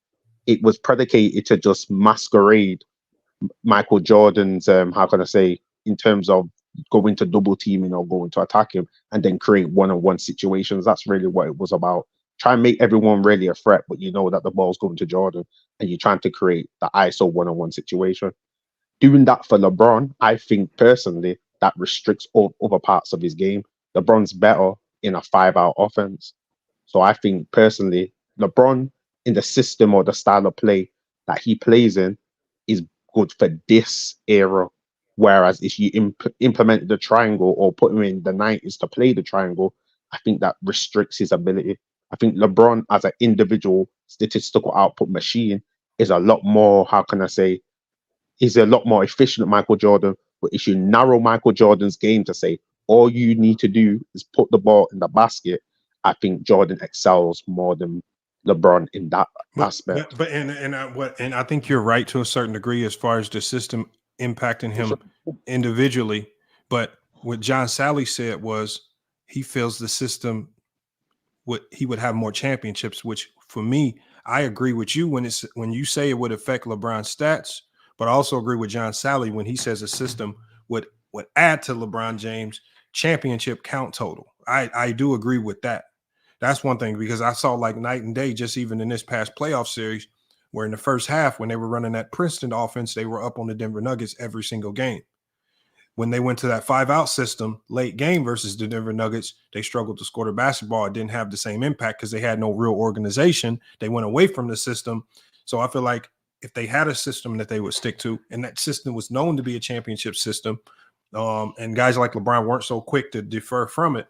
it was predicated to just masquerade Michael Jordan's, in terms of going to double teaming or going to attack him and then create one-on-one situations. That's really what it was about. Try and make everyone really a threat, but you know that the ball's going to Jordan and you're trying to create the ISO one-on-one situation. Doing that for LeBron, I think personally, that restricts all other parts of his game. LeBron's better in a 5-out offense. So I think personally, LeBron in the system or the style of play that he plays in is good for this era. Whereas if you implement the triangle or put him in the 90s to play the triangle, I think that restricts his ability. I think LeBron as an individual statistical output machine is a lot more, how can I say, he's a lot more efficient than Michael Jordan. But if you narrow Michael Jordan's game to say all you need to do is put the ball in the basket, I think Jordan excels more than LeBron in that aspect. And I think you're right to a certain degree as far as the system impacting him individually. But what John Salley said was he feels the system he would have more championships, which for me, I agree with you when you say it would affect LeBron's stats, but I also agree with John Salley when he says a system would add to LeBron James' championship count total. I do agree with that. That's one thing, because I saw like night and day just even in this past playoff series, where in the first half when they were running that Princeton offense, they were up on the Denver Nuggets every single game. When they went to that 5-out system late game versus the Denver Nuggets, they struggled to score the basketball. It didn't have the same impact because they had no real organization. They went away from the system. So I feel like if they had a system that they would stick to, and that system was known to be a championship system, and guys like LeBron weren't so quick to defer from it,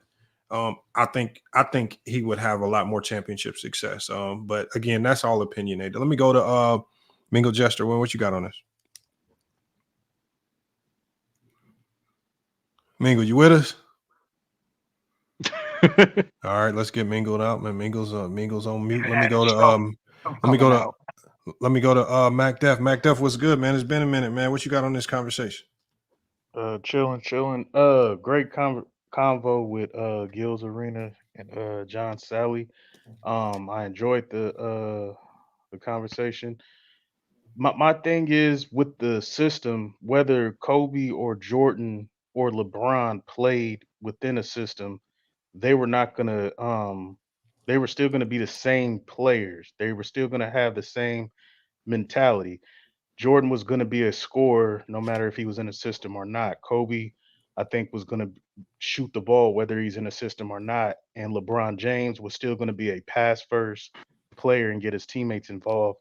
I think he would have a lot more championship success. But again, that's all opinionated. Let me go to Mingle Jester. What you got on this? Mingle, you with us? All right, let's get Mingled out, man. Mingle's on mute. Let me go to Mac Def. Mac Def, what's good, man? It's been a minute, man. What you got on this conversation? Chilling. Great convo with Gilbert Arenas and John Salley. I enjoyed the conversation. My thing is with the system, whether Kobe or Jordan or LeBron played within a system, they were not gonna they were still gonna be the same players. They were still gonna have the same mentality. Jordan was gonna be a scorer no matter if he was in a system or not. Kobe, I think, was gonna shoot the ball whether he's in a system or not. And LeBron James was still gonna be a pass first player and get his teammates involved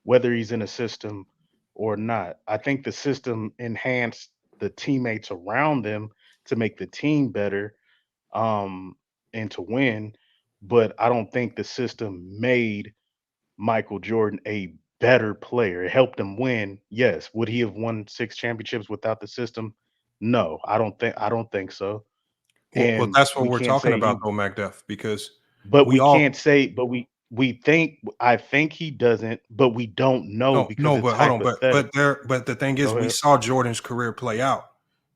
whether he's in a system or not. I think the system enhanced the teammates around them to make the team better, and to win. But I don't think the system made Michael Jordan a better player. It helped him win. Yes. Would he have won 6 championships without the system? No, I don't think so. Well, And that's what we we're can't talking say about, though, Mac Def, because but we we all can't say, but I think he doesn't, but we don't know because no, it's but hold on, hypothetical. but the thing is, Go we ahead. saw Jordan's career play out.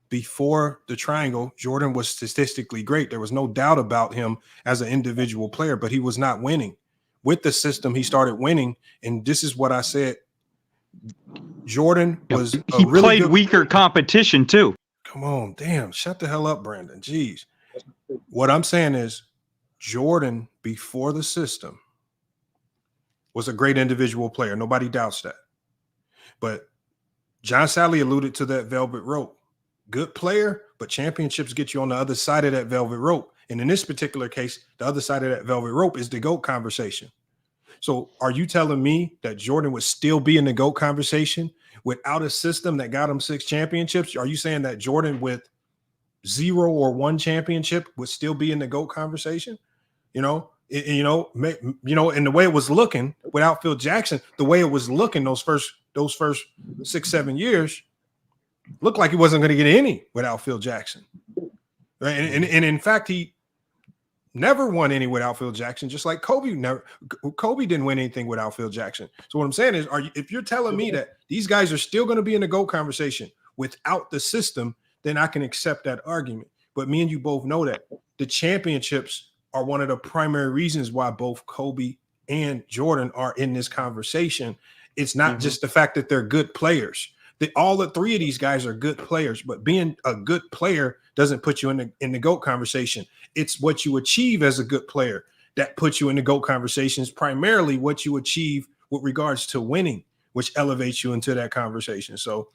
Before the triangle, Jordan was statistically great. There was no doubt about him as an individual player, but he was not winning. With the system, he started winning, and this is what I said. Jordan was He played weaker competition too. Come on, damn, shut the hell up, Brandon. Jeez. What I'm saying is Jordan, before the system, was a great individual player. Nobody doubts that. But John Salley alluded to that velvet rope. Good player, but championships get you on the other side of that velvet rope. And in this particular case, the other side of that velvet rope is the GOAT conversation. So are you telling me that Jordan would still be in the GOAT conversation without a system that got him 6 championships? Are you saying that Jordan with 0 or 1 championship would still be in the GOAT conversation? And the way it was looking without Phil Jackson, the way it was looking those first 6-7 years, looked like he wasn't going to get any without Phil Jackson. Right? And in fact, he never won any without Phil Jackson, just like Kobe didn't win anything without Phil Jackson. So what I'm saying is, if you're telling me that these guys are still going to be in the GOAT conversation without the system, then I can accept that argument. But me and you both know that the championships are one of the primary reasons why both Kobe and Jordan are in this conversation. It's not just the fact that they're good players. All the 3 of these guys are good players, but being a good player doesn't put you in the GOAT conversation. It's what you achieve as a good player that puts you in the GOAT conversations, primarily what you achieve with regards to winning, which elevates you into that conversation. So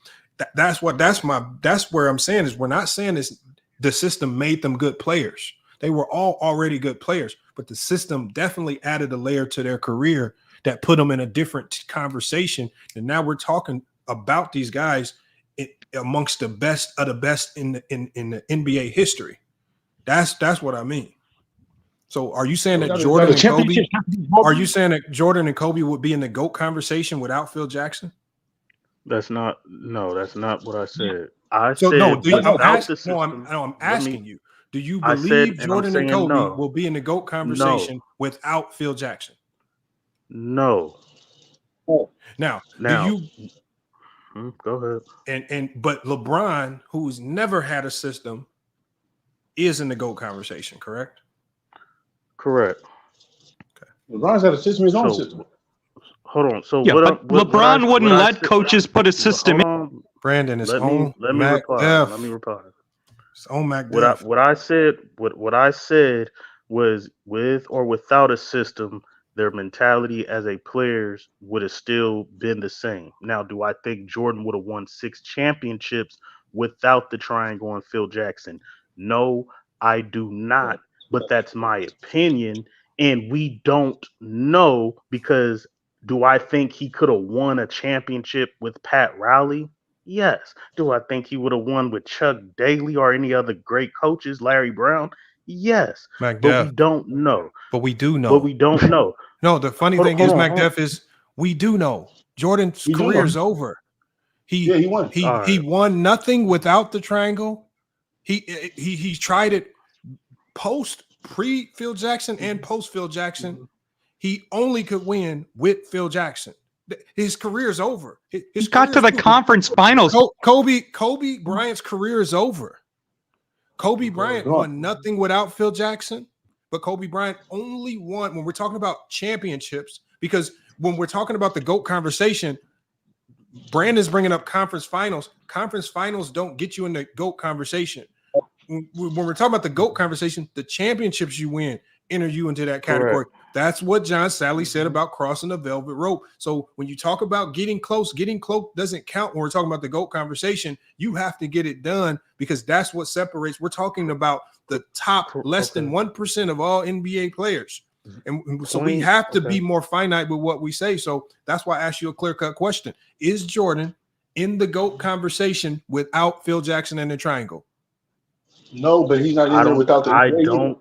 that's where I'm saying is, we're not saying this, the system made them good players. They were all already good players, but the system definitely added a layer to their career that put them in a different conversation. And now we're talking about these guys amongst the best of the best in the NBA history. That's what I mean. So are you saying that Does Jordan a and Kobe? championship have to be Are you saying that Jordan and Kobe would be in the GOAT conversation without Phil Jackson? That's not what I said. I So no, said without the I'm system. asking you. Do you I said, believe and I'm Jordan and saying Kobe no. will be in the GOAT conversation without Phil Jackson? No. Now, Now, do you go ahead. But LeBron, who's never had a system, is in the GOAT conversation, correct? Correct. LeBron's had a system, his own system. Hold on. So Yeah, what? but LeBron wouldn't let coaches put a system in. Hold on. Brandon, it's Let me reply. Let me reply. It's on MacDuff. What I said was with or without a system, their mentality as a players would have still been the same. Now, do I think Jordan would have won 6 championships without the triangle and Phil Jackson? No, I do not. But that's my opinion, and we don't know because do I think he could have won a championship with Pat Riley? Yes. Do I think he would have won with Chuck Daly or any other great coaches, Larry Brown? Yes. But we don't know. But we do know. But we don't know. No, the funny thing is, MacDuff, is we do know. Jordan's career's over. He won. He won nothing without the triangle. He tried it pre Phil Jackson and post Phil Jackson. He only could win with Phil Jackson. His career's over. He got to the conference finals. Kobe Bryant's career is over. Kobe Bryant won nothing without Phil Jackson, but Kobe Bryant only won when we're talking about championships, because when we're talking about the GOAT conversation, Brandon's bringing up conference finals. Conference finals don't get you in the GOAT conversation. When we're talking about the GOAT conversation, the championships you win enter you into that category. Correct. That's what John Salley said about crossing the velvet rope. So when you talk about getting close doesn't count when we're talking about the GOAT conversation. You have to get it done because that's what separates. We're talking about the top less than 1% of all NBA players. And so we have to be more finite with what we say. So that's why I asked you a clear-cut question. Is Jordan in the GOAT conversation without Phil Jackson and the triangle? No, but he's not in there without the.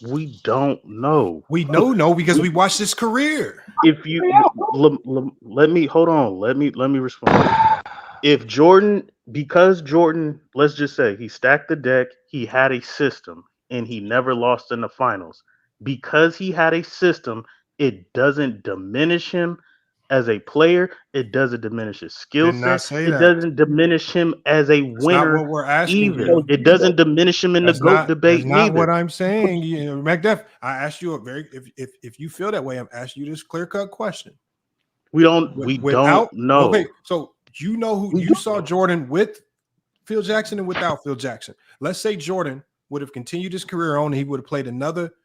We don't know. We know because we watched his career. If you let me hold on, let me respond. If Jordan, because Jordan, let's just say he stacked the deck, he had a system, and he never lost in the finals. Because he had a system, it doesn't diminish him as a player. It doesn't diminish his skill set. It doesn't diminish him as a winner. Not what we're asking either. you. It doesn't diminish him in the GOAT debate. That's not what I'm saying. MacDuff, I asked you if you feel that way, I'm asking you this clear-cut question. We don't know. Okay, so you know who you saw Jordan with Phil Jackson and without Phil Jackson. Let's say Jordan would have continued his career on, he would have played another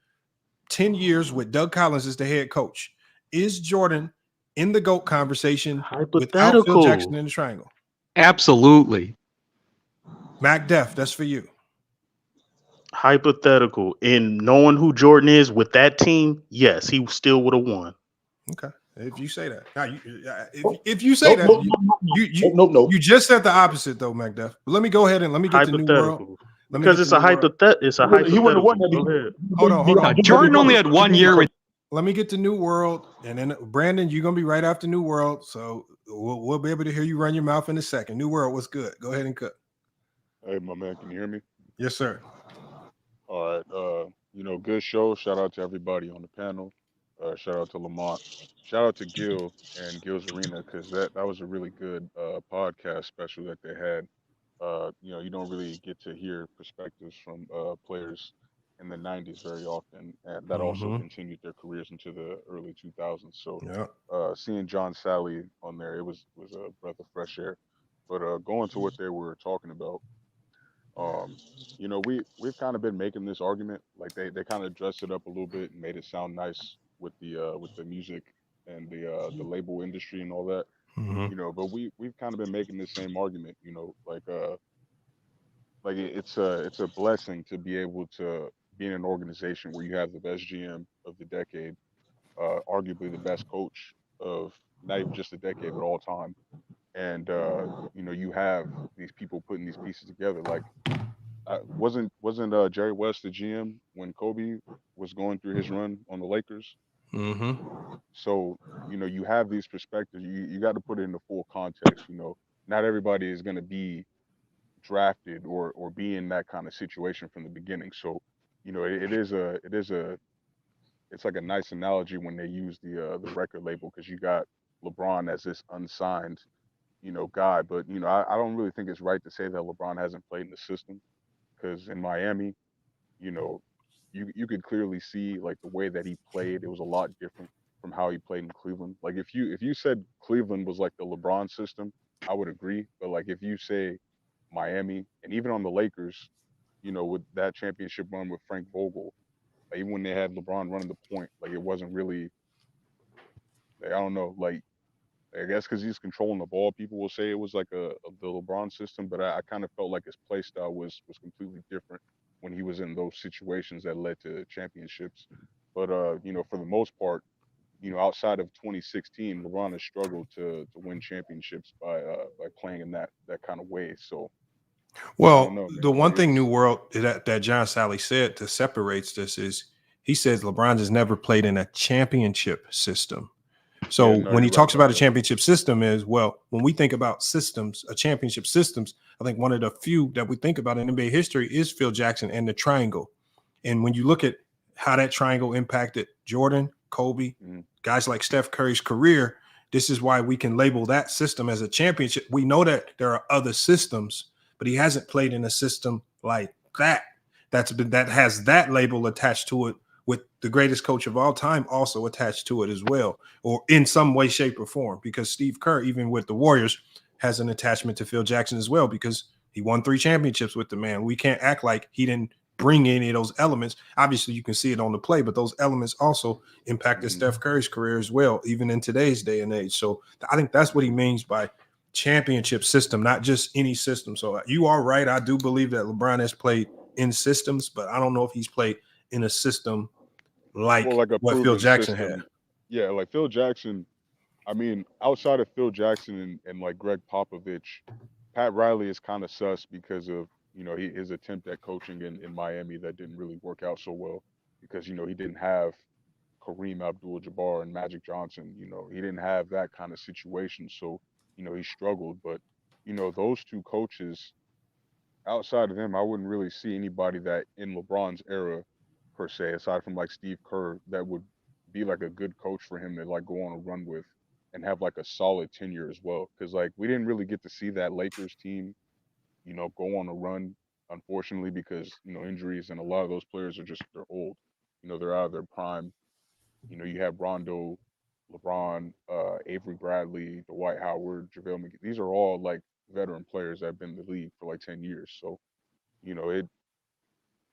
10 years with Doug Collins as the head coach. Is Jordan in the GOAT conversation without Phil Jackson in the triangle? Absolutely. MacDuff, that's for you. Hypothetical. And knowing who Jordan is with that team, yes, he still would have won. Okay. If you say that. Now, if you say that, you just said the opposite, though, MacDuff. But let me go ahead and let me get to New World. Because it's a hypothetical. He would have won that. Go ahead. Hold on. Jordan only had 1 year with. Let me get to New World, and then Brandon, you're gonna be right after New World, so we'll be able to hear you run your mouth in a second. New World, what's good? Go ahead and cook. Hey, my man, can you hear me? Yes, sir. All right. Good show. Shout out to everybody on the panel. Shout out to Lamont. Shout out to Gil and Gil's Arena because that was a really good podcast special that they had. You don't really get to hear perspectives from players in the 90s very often, and that also continued their careers into the early 2000s. So seeing John Salley on there, it was a breath of fresh air. But going to what they were talking about, we've kind of been making this argument, like they kind of dressed it up a little bit and made it sound nice with the music and the label industry and all that. But we've kind of been making this same argument, like it's a blessing to be able to be in an organization where you have the best GM of the decade, arguably the best coach of not even just the decade but all time, and you have these people putting these pieces together. Like Wasn't Jerry West the GM when Kobe was going through his run on the Lakers? Mm-hmm. So, you have these perspectives. You got to put it in the full context. Not everybody is going to be drafted or be in that kind of situation from the beginning. So, it's like a nice analogy when they use the record label, because you got LeBron as this unsigned, guy. But I don't really think it's right to say that LeBron hasn't played in the system, because in Miami, you know, you could clearly see like the way that he played. It was a lot different from how he played in Cleveland. Like if you said Cleveland was like the LeBron system, I would agree. But like if you say Miami, and even on the Lakers, with that championship run with Frank Vogel, like even when they had LeBron running the point, like it wasn't really, like, I don't know, like I guess because he's controlling the ball, people will say it was like the LeBron system, but I kind of felt like his play style was completely different when he was in those situations that led to championships. But for the most part, outside of 2016, LeBron has struggled to win championships by playing in that kind of way. So, well, I don't know, man. the one thing New World that John Salley said that separates this is he says LeBron has never played in a championship system. So when he talks about a championship system is, well, when we think about systems, a championship systems, I think one of the few that we think about in NBA history is Phil Jackson and the triangle. And when you look at how that triangle impacted Jordan, Kobe, guys like Steph Curry's career, this is why we can label that system as a championship. We know that there are other systems, but he hasn't played in a system like that. That has that label attached to it, with the greatest coach of all time also attached to it as well, or in some way, shape, or form, because Steve Kerr, even with the Warriors, has an attachment to Phil Jackson as well, because he won 3 championships with the man. We can't act like he didn't bring any of those elements. Obviously, you can see it on the play, but those elements also impacted Steph Curry's career as well, even in today's day and age. So I think that's what he means by championship system, not just any system. So you are right. I do believe that LeBron has played in systems, but I don't know if he's played in a system like what Phil Jackson had. Yeah, like Phil Jackson, I mean, outside of Phil Jackson and like Greg Popovich, Pat Riley is kind of sus because of, his attempt at coaching in Miami that didn't really work out so well, because, he didn't have Kareem Abdul-Jabbar and Magic Johnson. He didn't have that kind of situation. So, he struggled. But, those two coaches, outside of them, I wouldn't really see anybody that in LeBron's era per se, aside from like Steve Kerr, that would be like a good coach for him to like go on a run with and have like a solid tenure as well. Because like we didn't really get to see that Lakers team, go on a run, unfortunately, because injuries, and a lot of those players are just, they're old, they're out of their prime. You have Rondo, LeBron, Avery Bradley, Dwight Howard, JaVale McGee. These are all like veteran players that have been in the league for like 10 years. So,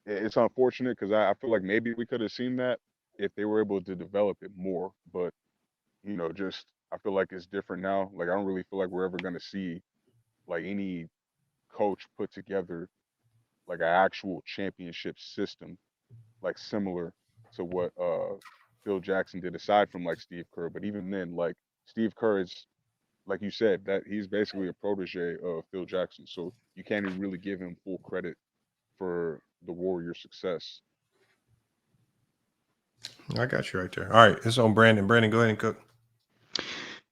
it's unfortunate, because I feel like maybe we could have seen that if they were able to develop it more. But, just I feel like it's different now. Like I don't really feel like we're ever going to see like any coach put together like an actual championship system, like similar to what Phil Jackson did, aside from like Steve Kerr. But even then, like Steve Kerr is, like you said, that he's basically a protege of Phil Jackson. So you can't even really give him full credit for the Warriors' success. I got you right there. All right, it's on Brandon. Brandon, go ahead and cook.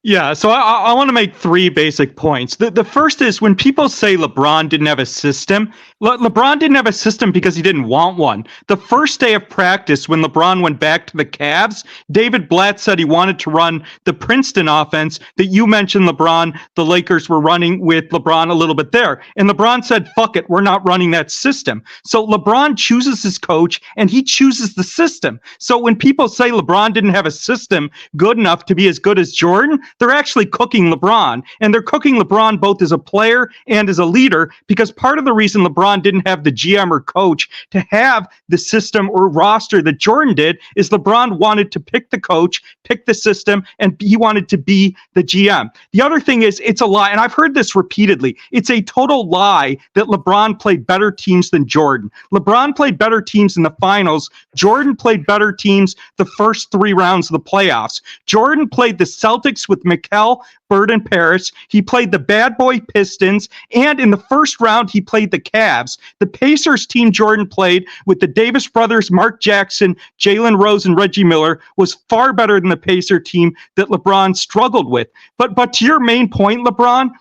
Yeah, so I want to make 3 basic points. The first is, when people say LeBron didn't have a system, LeBron didn't have a system because he didn't want one. The first day of practice, when LeBron went back to the Cavs, David Blatt said he wanted to run the Princeton offense that you mentioned, LeBron. The Lakers were running with LeBron a little bit there. And LeBron said, fuck it, we're not running that system. So LeBron chooses his coach, and he chooses the system. So when people say LeBron didn't have a system good enough to be as good as Jordan, they're actually cooking LeBron, and they're cooking LeBron both as a player and as a leader, because part of the reason LeBron didn't have the GM or coach to have the system or roster that Jordan did is LeBron wanted to pick the coach, pick the system, and he wanted to be the GM. The other thing is, it's a lie, and I've heard this repeatedly. It's a total lie that LeBron played better teams than Jordan. LeBron played better teams in the finals. Jordan played better teams the first 3 rounds of the playoffs. Jordan played the Celtics with Mikal, Bird, and Paris. He played the bad boy Pistons, and in the first round, he played the Cavs. The Pacers team Jordan played with the Davis brothers, Mark Jackson, Jalen Rose, and Reggie Miller was far better than the Pacer team that LeBron struggled with. But to your main point, Lamont,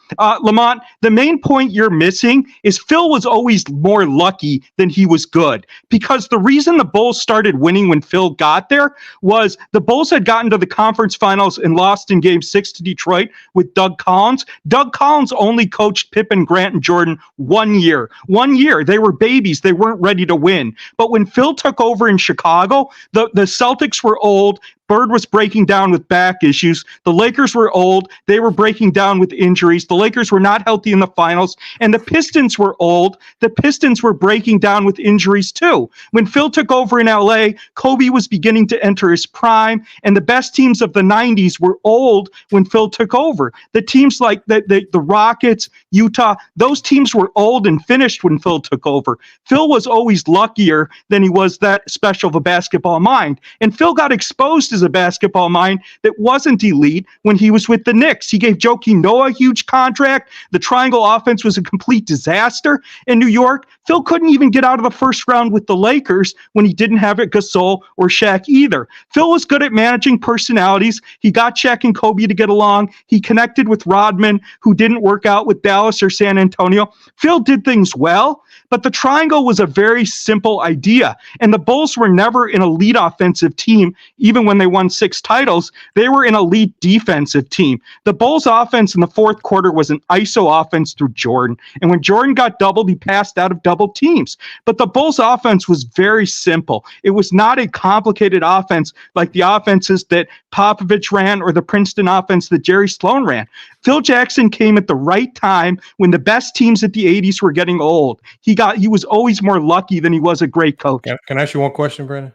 the main point you're missing is Phil was always more lucky than he was good, because the reason the Bulls started winning when Phil got there was the Bulls had gotten to the conference finals and lost in game 6 to Detroit with Doug Collins. Doug Collins only coached Pippen, Grant, and Jordan 1 year. 1 year. They were babies. They weren't ready to win. But when Phil took over in Chicago, the Celtics were old. Bird was breaking down with back issues. The Lakers were old. They were breaking down with injuries. The Lakers were not healthy in the finals. And the Pistons were old. The Pistons were breaking down with injuries too. When Phil took over in LA, Kobe was beginning to enter his prime. And the best teams of the 90s were old when Phil took over. The teams like the Rockets, Utah, those teams were old and finished when Phil took over. Phil was always luckier than he was that special of a basketball mind. And Phil got exposed as a basketball mind that wasn't elite when he was with the Knicks. He gave Joakim Noah a huge contract. The triangle offense was a complete disaster in New York. Phil couldn't even get out of the first round with the Lakers when he didn't have it Gasol or Shaq either. Phil was good at managing personalities. He got Shaq and Kobe to get along. He connected with Rodman, who didn't work out with Dallas or San Antonio. Phil did things well, but the triangle was a very simple idea. And the Bulls were never an elite offensive team, even when they won 6 titles. They were an elite defensive team. The Bulls offense in the fourth quarter was an ISO offense through Jordan. And when Jordan got doubled, he passed out of double teams. But the Bulls offense was very simple. It was not a complicated offense like the offenses that Popovich ran or the Princeton offense that Jerry Sloan ran. Phil Jackson came at the right time when the best teams at the 80s were getting old. He was always more lucky than he was a great coach. Can I ask you one question, Brandon?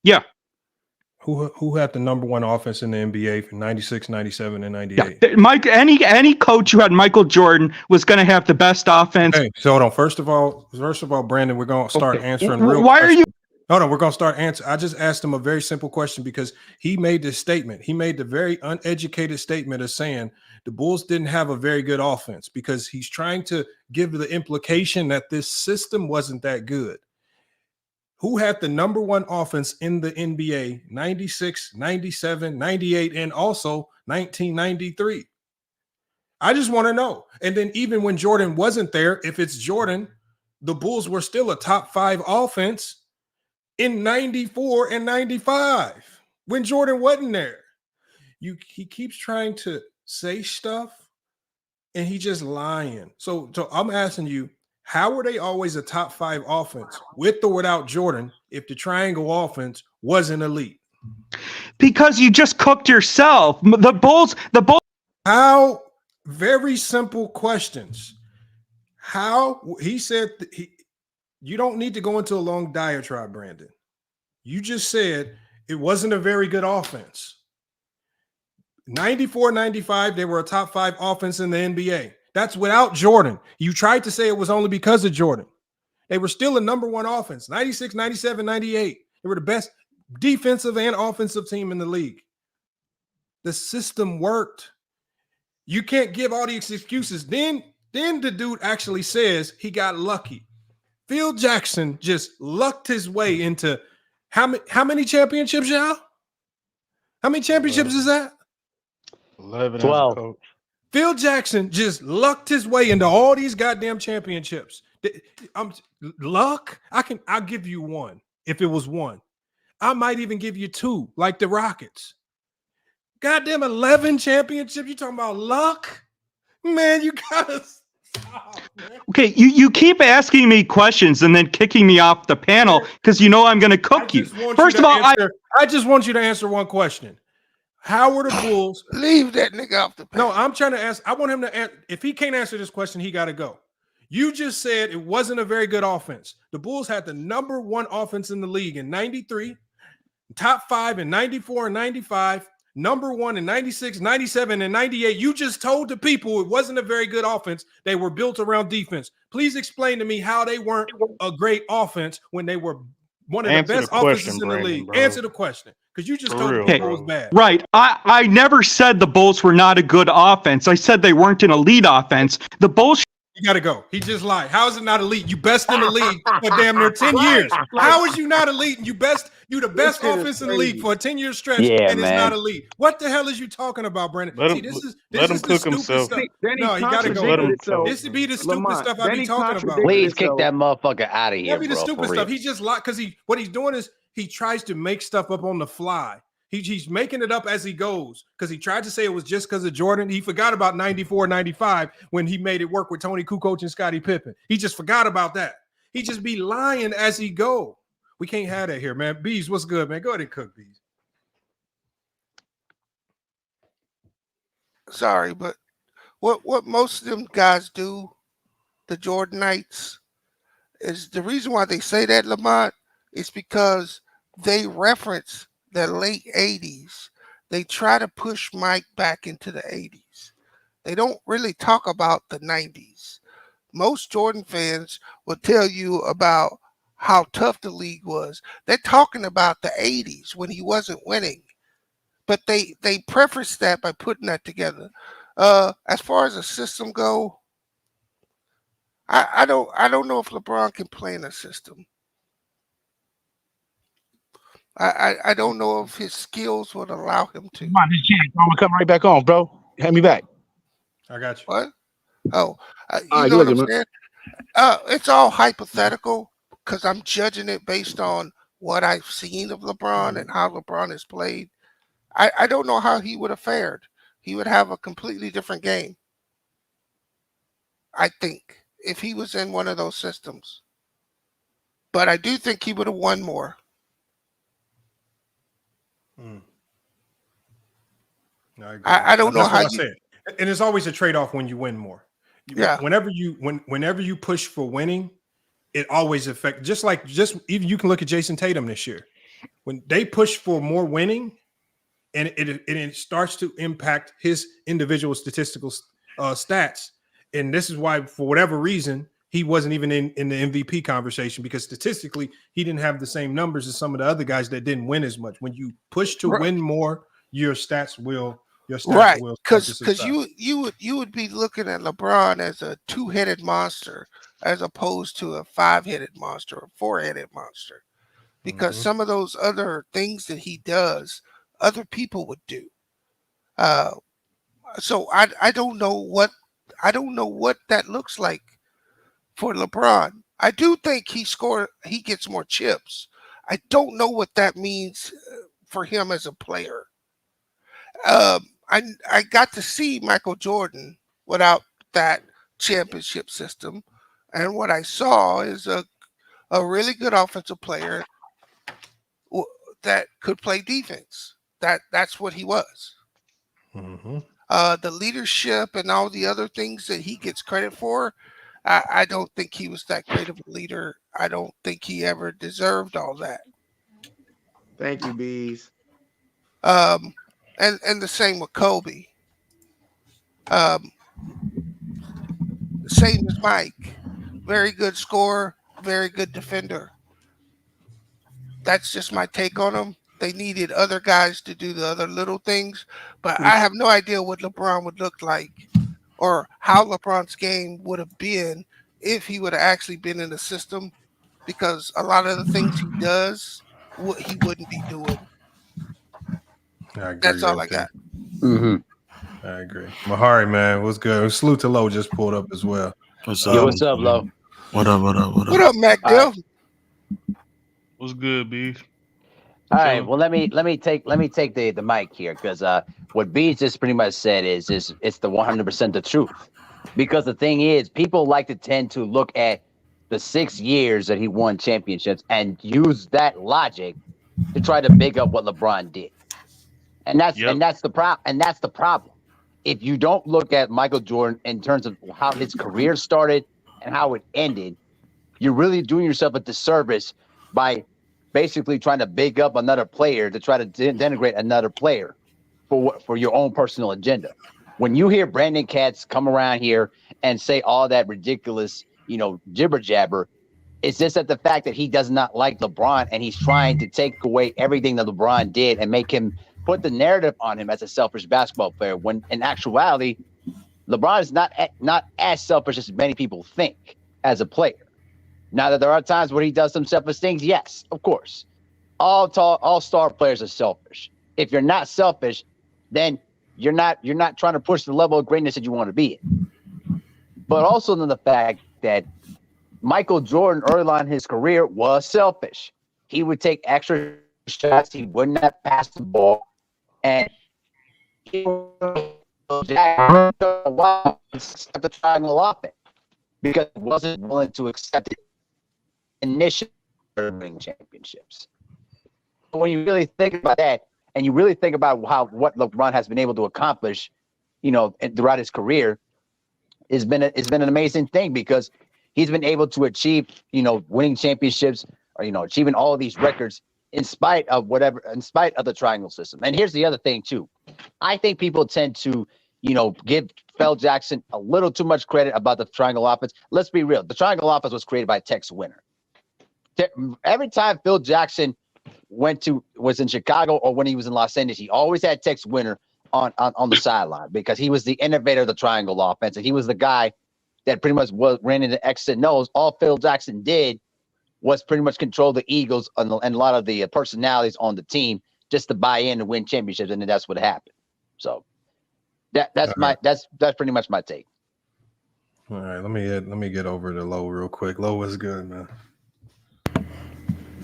Yeah. Who had the number one offense in the NBA for 96, 97, and 98? Yeah. Mike, any coach who had Michael Jordan was going to have the best offense. Hey, so hold on. First of all, Brandon, we're going to start answering real Why are you? Hold on, we're going to start answering. I just asked him a very simple question because he made this statement. He made the very uneducated statement of saying the Bulls didn't have a very good offense because he's trying to give the implication that this system wasn't that good. Who had the number one offense in the NBA 96, 97, 98, and also 1993? I just want to know. And then even when Jordan wasn't there, if it's Jordan, the Bulls were still a top 5 offense in 94 and 95 when Jordan wasn't there. He keeps trying to say stuff and he just lying. So I'm asking you, how were they always a top 5 offense with or without Jordan if the triangle offense wasn't elite? Because you just cooked yourself. The Bulls. How? Very simple questions. How? He said you don't need to go into a long diatribe, Brandon. You just said it wasn't a very good offense. 94, 95, they were a top 5 offense in the NBA. That's without Jordan. You tried to say it was only because of Jordan. They were still a number one offense. 96, 97, 98. They were the best defensive and offensive team in the league. The system worked. You can't give all these excuses. Then the dude actually says he got lucky. Phil Jackson just lucked his way into how many championships, y'all? How many championships is that? 11. 12. Phil Jackson just lucked his way into all these goddamn championships. Luck? I'll give you one if it was one. I might even give you 2, like the Rockets. Goddamn 11 championships. You talking about luck? Man, you gotta stop, man. Okay, you keep asking me questions and then kicking me off the panel because you know I'm going to cook you. First of all, I just want you to answer one question. How were the Bulls? Leave that nigga off the panel. No, I'm trying to ask. I want him to answer. If he can't answer this question, he got to go. You just said it wasn't a very good offense. The Bulls had the number one offense in the league in 93, top 5 in 94 and 95, number 1 in 96, 97, and 98. You just told the people it wasn't a very good offense. They were built around defense. Please explain to me how they weren't a great offense when they were one of the best offenses in the league. Answer the question. Because you just For told real, me it bro. was bad. Right. I never said the Bulls were not a good offense. I said they weren't an elite offense. The Bulls. You got to go. He just lied. How is it not elite? You best in the league for damn near 10 years. How is you not elite? And you the best offense in the league for a 10-year stretch, Yeah, and it's man. not elite. What the hell is you talking about, Brandon? Let See, him- this let him is the cook stupid himself. stuff. Then he No, you got to go. Let him contradicted himself. This would be the stupid Lamont, stuff I then be he talking about. contradicted Please kick himself. that motherfucker out of here, That'd be the bro. stupid For stuff. real. He just lied because what he's doing is he tries to make stuff up on the fly. He's making it up as he goes because he tried to say it was just because of Jordan. He forgot about 94, 95 when he made it work with Tony Kukoc and Scottie Pippen. He just forgot about that. He just be lying as he go. We can't have that here, man. Bees, what's good, man? Go ahead and cook, Bees. Sorry, but what most of them guys do, the Jordanites, is the reason why they say that, Lamont, is because they reference the late 80s. They try to push Mike back into the 80s. They don't really talk about the 90s. Most Jordan fans will tell you about how tough the league was. They're talking about the 80s when he wasn't winning. But they preface that by putting that together. As far as the system go, I don't know if LeBron can play in a system. I don't know if his skills would allow him to. Come on, this chance. I'm gonna come right back on, bro. Hand me back. I got you. What? Oh, you All right, know look what I'm at me. saying? It's all hypothetical because I'm judging it based on what I've seen of LeBron and how LeBron has played. I don't know how he would have fared. He would have a completely different game, I think, if he was in one of those systems. But I do think he would have won more. I agree. I don't know That's how what I you. said. And it's always a trade-off when you win more. Yeah. Whenever you push for winning, it always affects. Just even you can look at Jason Tatum this year. When they push for more winning, and it starts to impact his individual statistical stats. And this is why, for whatever reason, he wasn't even in the MVP conversation, because statistically he didn't have the same numbers as some of the other guys that didn't win as much. When you push to win more, your stats will Right, will because you would be looking at LeBron as a two-headed monster as opposed to a five-headed monster or four-headed monster, because some of those other things that he does, other people would do. So I don't know what that looks like for LeBron. I do think he gets more chips. I don't know what that means for him as a player. I got to see Michael Jordan without that championship system, and what I saw is a really good offensive player that could play defense. That's what he was. The leadership and all the other things that he gets credit for, I don't think he was that great of a leader. I don't think he ever deserved all that. Thank you, Bees. And the same with Kobe. Same as Mike. Very good scorer, very good defender. That's just my take on him. They needed other guys to do the other little things, but I have no idea what LeBron would look like or how LeBron's game would have been if he would have actually been in the system, because a lot of the things he does, he wouldn't be doing. I agree. That's all I got. I agree. Mahari, man, what's good? Salute to Lo, just pulled up as well. What's up, Lo? What up? What up, Mac Dill? What's good, Beef? All right. Well, let me take the mic here, because what B just pretty much said is it's the 100% the truth. Because the thing is, people like to tend to look at the 6 years that he won championships and use that logic to try to big up what LeBron did. And that's the problem. If you don't look at Michael Jordan in terms of how his career started and how it ended, you're really doing yourself a disservice by basically trying to big up another player to try to denigrate another player for your own personal agenda. When you hear Brandon Katz come around here and say all that ridiculous, jibber jabber, It's just that the fact that he does not like LeBron and he's trying to take away everything that LeBron did and make him put the narrative on him as a selfish basketball player, when in actuality, LeBron is not as selfish as many people think as a player. Now that there are times where he does some selfish things, yes, of course. All star players are selfish. If you're not selfish, then you're not trying to push the level of greatness that you want to be in. But also the fact that Michael Jordan early on in his career was selfish. He would take extra shots. He would not pass the ball, and he would accept the triangle offense because he wasn't willing to accept it initially winning championships. But when you really think about that, and you really think about what LeBron has been able to accomplish, throughout his career, it's been an amazing thing because he's been able to achieve, winning championships or, achieving all of these records in spite of the triangle system. And here's the other thing too. I think people tend to, give Phil Jackson a little too much credit about the triangle offense. Let's be real. The triangle offense was created by Tex Winter. Every time Phil Jackson was in Chicago or when he was in Los Angeles, he always had Tex Winter on the sideline because he was the innovator of the triangle offense, and he was the guy that pretty much ran into X and O's. All Phil Jackson did was pretty much control the Eagles and a lot of the personalities on the team just to buy in and win championships, and then that's what happened. So that's pretty much my take. All right, let me get over to Low real quick. Low, what's good, man?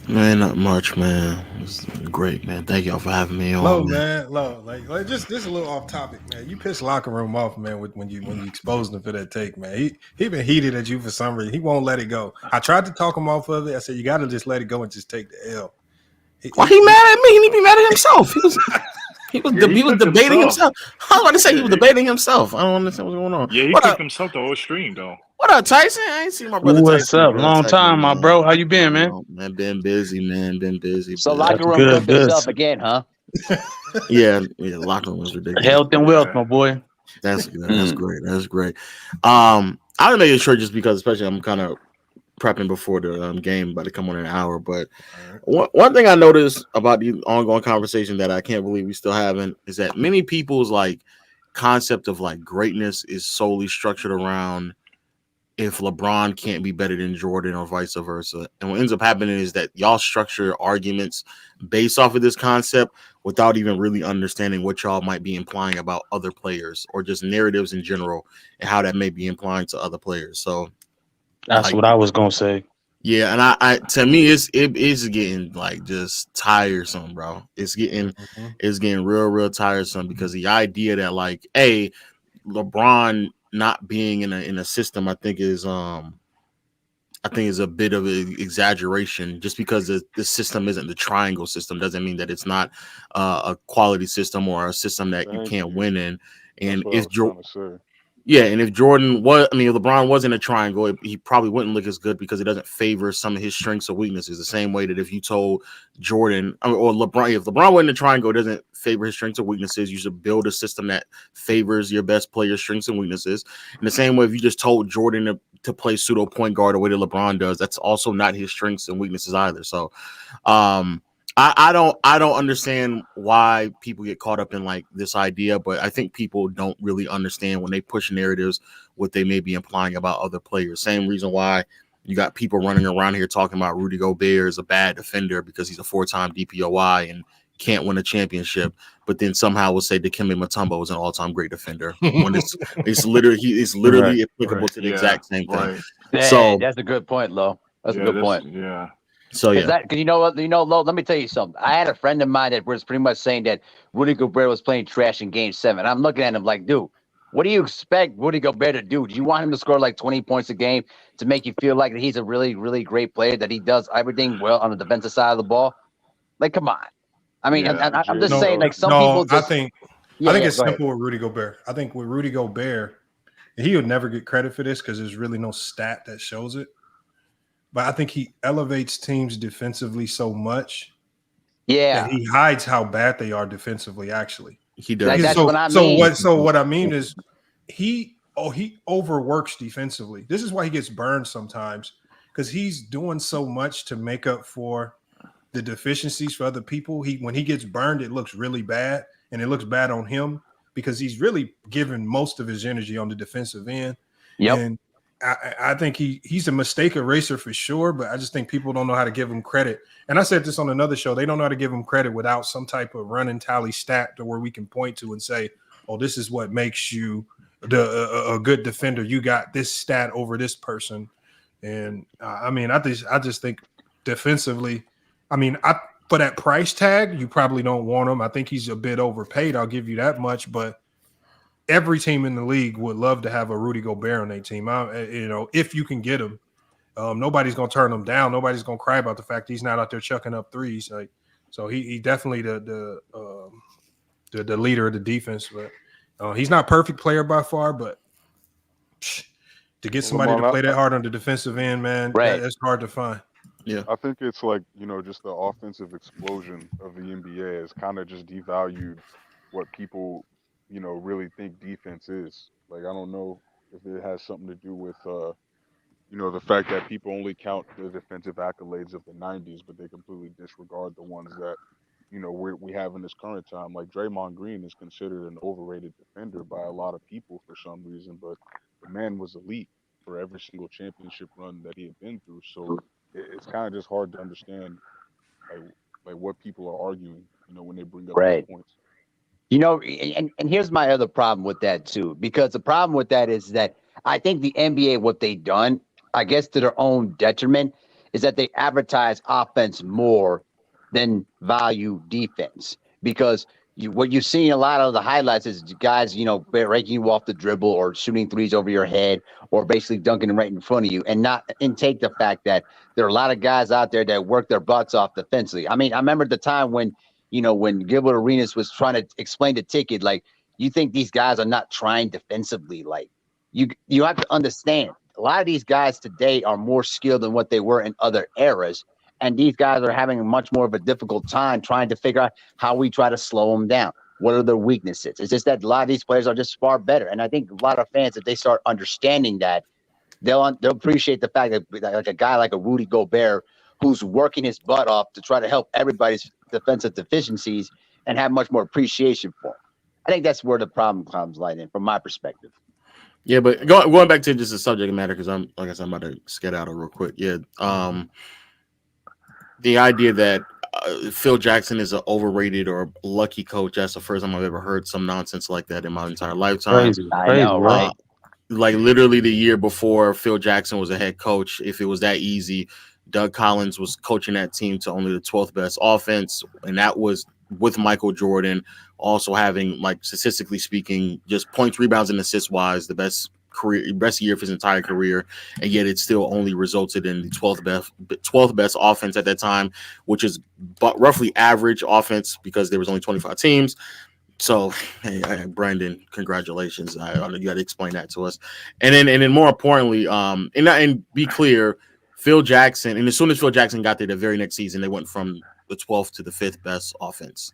Man, not much, man. It's great, man. Thank y'all for having me on. Low, man. Low. Like just a little off topic, man. You pissed locker room off, man, when you exposed him for that take, man. He been heated at you for some reason. He won't let it go. I tried to talk him off of it. I said, you gotta just let it go and just take the L. Why he mad at me? He need to be mad at himself. He was debating himself. I was about to say he was debating himself. I don't understand what's going on. Yeah, he took himself the whole stream though. What up, Tyson? I ain't seen my brother. What's Tyson. up? Long time, my bro. How you been, man? Man, been busy, man. Been busy. So locker room cooked himself again, huh? Yeah, locker room was ridiculous. Health and wealth, my boy. That's good. That's great. That's great. I didn't make it short just because, especially, I'm kind of prepping before the game, about to come on in an hour. But one thing I noticed about the ongoing conversation that I can't believe we still haven't is that many people's concept of greatness is solely structured around if LeBron can't be better than Jordan or vice versa. And what ends up happening is that y'all structure arguments based off of this concept without even really understanding what y'all might be implying about other players or just narratives in general and how that may be implying to other players. So that's what I was gonna say. Yeah, and I to me it is getting just tiresome, bro. It's getting real tiresome because the idea that LeBron not being in a system, I think is a bit of an exaggeration. Just because the system isn't the triangle system doesn't mean that it's not a quality system or a system that you can't win in. And if LeBron was in a triangle, he probably wouldn't look as good because it doesn't favor some of his strengths or weaknesses. The same way that if you told Jordan or LeBron, if LeBron wasn't in a triangle, it doesn't favor his strengths or weaknesses. You should build a system that favors your best player's strengths and weaknesses. In the same way, if you just told Jordan to play pseudo point guard the way that LeBron does, that's also not his strengths and weaknesses either. So, I don't understand why people get caught up in this idea, but I think people don't really understand when they push narratives what they may be implying about other players. Same reason why you got people running around here talking about Rudy Gobert is a bad defender because he's a 4-time DPOY and can't win a championship, but then somehow will say Dikembe Mutombo is an all-time great defender when it's literally applicable to the exact same thing. So that's a good point, Lo. That's a good point. Yeah. So because you know what, Lo, let me tell you something. I had a friend of mine that was pretty much saying that Rudy Gobert was playing trash in Game 7. I'm looking at him like, dude, what do you expect Rudy Gobert to do? Do you want him to score 20 points a game to make you feel like that he's a really, really great player, that he does everything well on the defensive side of the ball? Come on. I mean, I'm just saying, some people just, I think it's simple with Rudy Gobert. I think with Rudy Gobert, he would never get credit for this because there's really no stat that shows it. But I think he elevates teams defensively so much that he hides how bad they are defensively, actually. He does. That's what I mean. So what I mean is he overworks defensively. This is why he gets burned sometimes because he's doing so much to make up for the deficiencies for other people. When he gets burned, it looks really bad, and it looks bad on him because he's really giving most of his energy on the defensive end. Yep. And I think he's a mistake eraser for sure, but I just think people don't know how to give him credit. And I said this on another show. They don't know how to give him credit without some type of running tally stat to where we can point to and say, oh, this is what makes you a good defender. You got this stat over this person. And I mean, I just think defensively, I mean, for that price tag, you probably don't want him. I think he's a bit overpaid. I'll give you that much, but every team in the league would love to have a Rudy Gobert on their team. If you can get him, nobody's going to turn him down. Nobody's going to cry about the fact he's not out there chucking up threes. So he definitely the leader of the defense. But he's not a perfect player by far. But to get somebody to play that hard on the defensive end, man, that's hard to find. Yeah, I think it's like, just the offensive explosion of the NBA has kind of just devalued what people, really think defense is. Like, I don't know if it has something to do with, the fact that people only count the defensive accolades of the 90s, but they completely disregard the ones that, we have in this current time. Like, Draymond Green is considered an overrated defender by a lot of people for some reason, but the man was elite for every single championship run that he had been through. So it's kind of just hard to understand, like what people are arguing, when they bring up these points. And here's my other problem with that too, because the problem with that is that I think the NBA, what they've done, I guess to their own detriment, is that they advertise offense more than value defense. Because what you're seeing a lot of the highlights is guys, breaking you off the dribble or shooting threes over your head or basically dunking them right in front of you, and not intake the fact that there are a lot of guys out there that work their butts off defensively. I mean, I remember the time when Gilbert Arenas was trying to explain the ticket, like, you think these guys are not trying defensively. Like, you have to understand, a lot of these guys today are more skilled than what they were in other eras. And these guys are having much more of a difficult time trying to figure out how we try to slow them down. What are their weaknesses? It's just that a lot of these players are just far better. And I think a lot of fans, if they start understanding that, they'll appreciate the fact that like a guy like a Rudy Gobert, who's working his butt off to try to help everybody's defensive deficiencies and have much more appreciation for him. I think that's where the problem comes light in from my perspective. Yeah, but going back to just the subject matter, because I'm about to skedaddle real quick. Yeah, the idea that Phil Jackson is an overrated or lucky coach, that's the first time I've ever heard some nonsense like that in my entire lifetime. Crazy. I know, right? Like literally the year before Phil Jackson was a head coach, if it was that easy, Doug Collins was coaching that team to only the 12th best offense, and that was with Michael Jordan also having, like, statistically speaking, just points, rebounds, and assists wise, the best year of his entire career, and yet it still only resulted in the 12th best offense at that time, which is roughly average offense because there was only 25 teams. So, hey, Brandon, congratulations! I know you got to explain that to us, and then more importantly, and be clear, Phil Jackson, and as soon as Phil Jackson got there, the very next season they went from the 12th to the 5th best offense.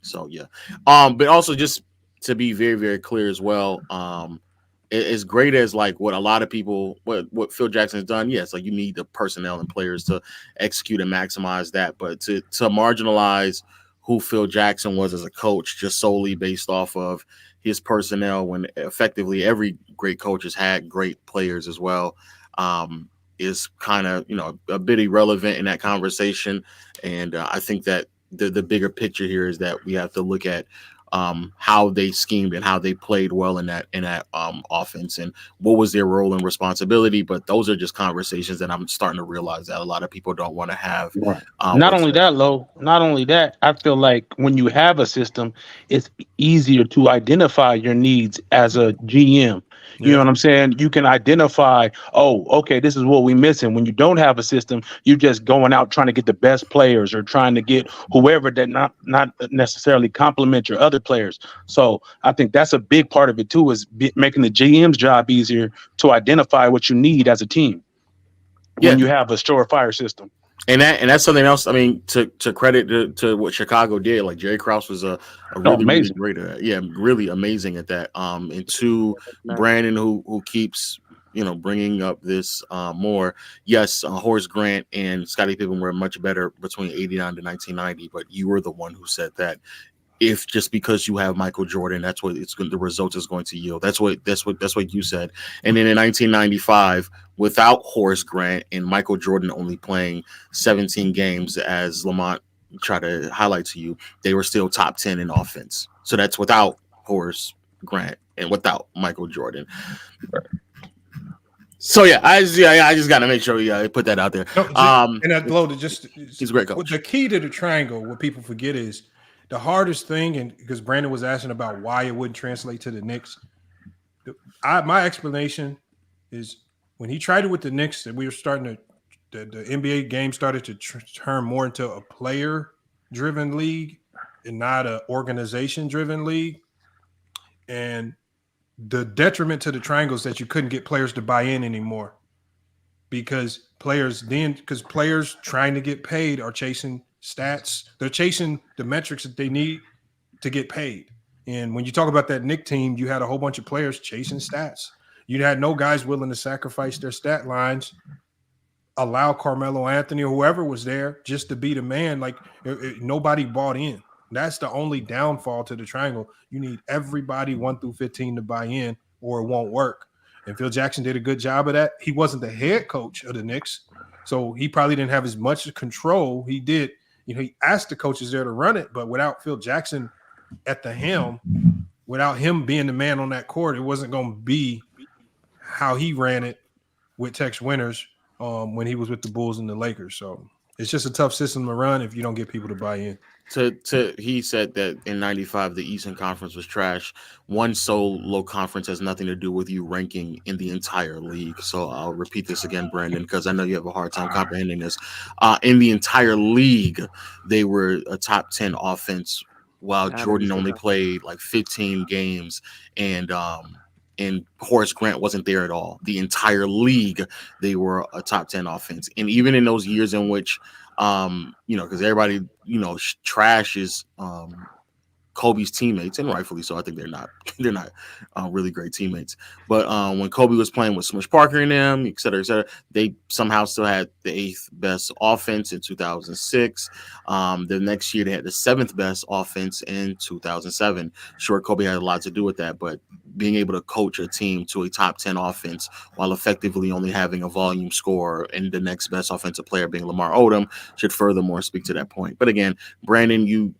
So yeah, but also just to be very, very clear as well, as great as like what a lot of people, what Phil Jackson has done, yes, like you need the personnel and players to execute and maximize that, but to marginalize who Phil Jackson was as a coach just solely based off of his personnel, when effectively every great coach has had great players as well, is kind of, a bit irrelevant in that conversation. And I think that the bigger picture here is that we have to look at how they schemed and how they played well in that offense and what was their role and responsibility. But those are just conversations that I'm starting to realize that a lot of people don't want to have. Right. Not only that, I feel like when you have a system, it's easier to identify your needs as a GM. You know what I'm saying? You can identify, oh, okay, this is what we're missing. When you don't have a system, you're just going out trying to get the best players or trying to get whoever that not necessarily complement your other players. So I think that's a big part of it too, is making the GM's job easier to identify what you need as a team when you have a surefire system. And that's something else. I mean, to credit to what Chicago did, like Jerry Krause was a really, really great at that. Yeah, really amazing at that. And to Brandon, who keeps bringing up this more. Yes, Horace Grant and Scottie Pippen were much better between 89 to 1990, but you were the one who said that. If just because you have Michael Jordan, that's what the result is going to yield. That's what you said. And then in 1995, without Horace Grant and Michael Jordan only playing 17 games, as Lamont tried to highlight to you, they were still top 10 in offense. So that's without Horace Grant and without Michael Jordan. So yeah, I just got to make sure I put that out there. No, and I blow to he's a great coach. The key to the triangle, what people forget is the hardest thing, and because Brandon was asking about why it wouldn't translate to the Knicks, my explanation is when he tried it with the Knicks, that we were starting to the NBA game started to turn more into a player-driven league and not an organization-driven league, and the detriment to the triangle is that you couldn't get players to buy in anymore because players trying to get paid are chasing stats. They're chasing the metrics that they need to get paid. And when you talk about that Knick team, you had a whole bunch of players chasing stats. You had no guys willing to sacrifice their stat lines, allow Carmelo Anthony or whoever was there just to be the man. Like nobody bought in. That's the only downfall to the triangle. You need everybody 1 through 15 to buy in or it won't work. And Phil Jackson did a good job of that. He wasn't the head coach of the Knicks, so he probably didn't have as much control. He did, he asked the coaches there to run it, but without Phil Jackson at the helm, without him being the man on that court, it wasn't going to be how he ran it with Tex Winters when he was with the Bulls and the Lakers. So it's just a tough system to run if you don't get people to buy in. He said that in 95 the Eastern Conference was trash. One solo conference has nothing to do with you ranking in the entire league. So I'll repeat this again, Brandon, because I know you have a hard time comprehending this. In the entire league, they were a top 10 offense while Jordan only played like 15 games and Horace Grant wasn't there at all. The entire league, they were a top 10 offense. And even in those years in which because everybody, trashes Kobe's teammates, and rightfully so. I think they're not really great teammates. But when Kobe was playing with Smush Parker and them, et cetera, they somehow still had the 8th best offense in 2006. The next year they had the 7th best offense in 2007. Sure, Kobe had a lot to do with that, but being able to coach a team to a top 10 offense while effectively only having a volume scorer and the next best offensive player being Lamar Odom should furthermore speak to that point. But again, Brandon, you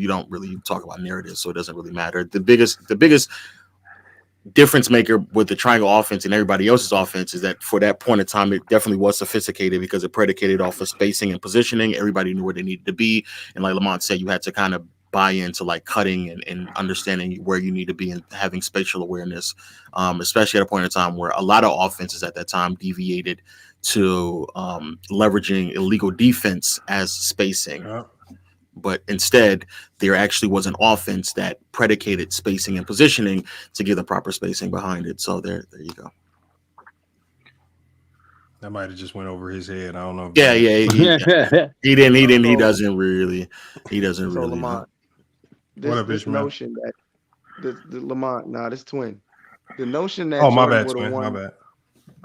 don't really talk about narratives, so it doesn't really matter. The biggest difference maker with the triangle offense and everybody else's offense is that for that point in time, it definitely was sophisticated because it predicated off of spacing and positioning. Everybody knew where they needed to be. And like Lamont said, you had to kind of buy into like cutting and understanding where you need to be and having spatial awareness, especially at a point in time where a lot of offenses at that time deviated to leveraging illegal defense as spacing. Yeah. But instead, there actually was an offense that predicated spacing and positioning to give the proper spacing behind it. So there you go. That might have just went over his head. I don't know. Yeah. He didn't. He doesn't really. Lamont, this notion that the Lamont, this twin. The notion that my bad, twin. My bad.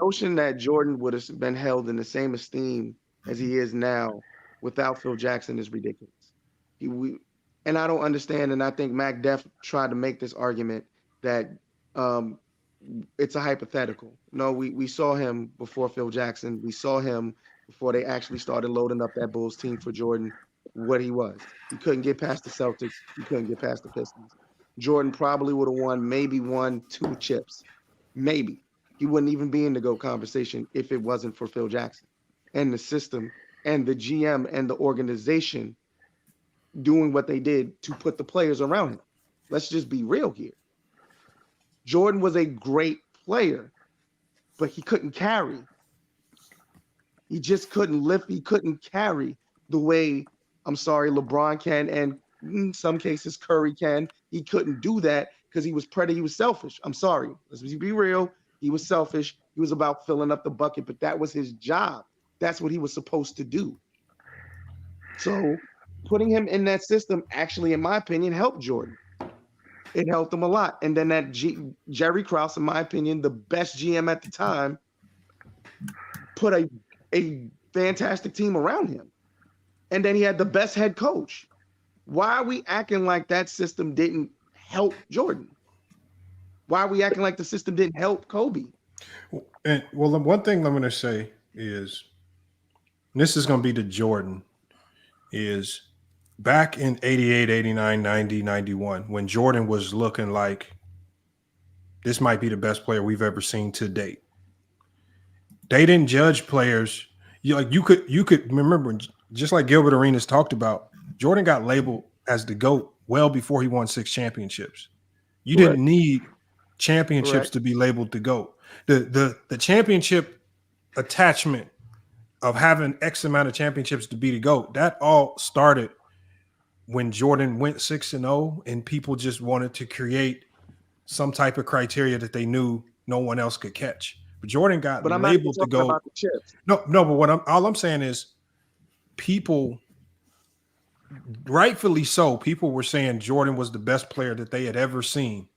Notion that Jordan would have been held in the same esteem as he is now without Phil Jackson is ridiculous. And I don't understand, and I think Mac Def tried to make this argument that it's a hypothetical. No, we saw him before Phil Jackson. We saw him before they actually started loading up that Bulls team for Jordan, what he was. He couldn't get past the Celtics. He couldn't get past the Pistons. Jordan probably would have won maybe 1-2 chips. Maybe. He wouldn't even be in the GOAT conversation if it wasn't for Phil Jackson and the system and the GM and the organization doing what they did to put the players around him. Let's just be real here. Jordan was a great player, but he couldn't carry. He just couldn't lift. He couldn't carry the way, LeBron can, and in some cases Curry can. He couldn't do that because he was selfish. I'm sorry. Let's be real. He was selfish. He was about filling up the bucket, but that was his job. That's what he was supposed to do. So putting him in that system actually, in my opinion, helped Jordan. It helped him a lot. And then Jerry Krause, in my opinion, the best GM at the time, put a fantastic team around him. And then he had the best head coach. Why are we acting like that system didn't help Jordan? Why are we acting like the system didn't help Kobe? And well, the one thing I'm going to say is, and this is going to be the Jordan, is back in 88, 89, 90, 91, when Jordan was looking like this might be the best player we've ever seen to date. They didn't judge players. You could remember, just like Gilbert Arenas talked about, Jordan got labeled as the GOAT well before he won 6 championships. You didn't need championships to be labeled the GOAT. The championship attachment of having X amount of championships to be the GOAT, that all started when Jordan went 6-0 and people just wanted to create some type of criteria that they knew no one else could catch. But Jordan got labeled to GOAT. No, but all I'm saying is people, rightfully so, people were saying Jordan was the best player that they had ever seen.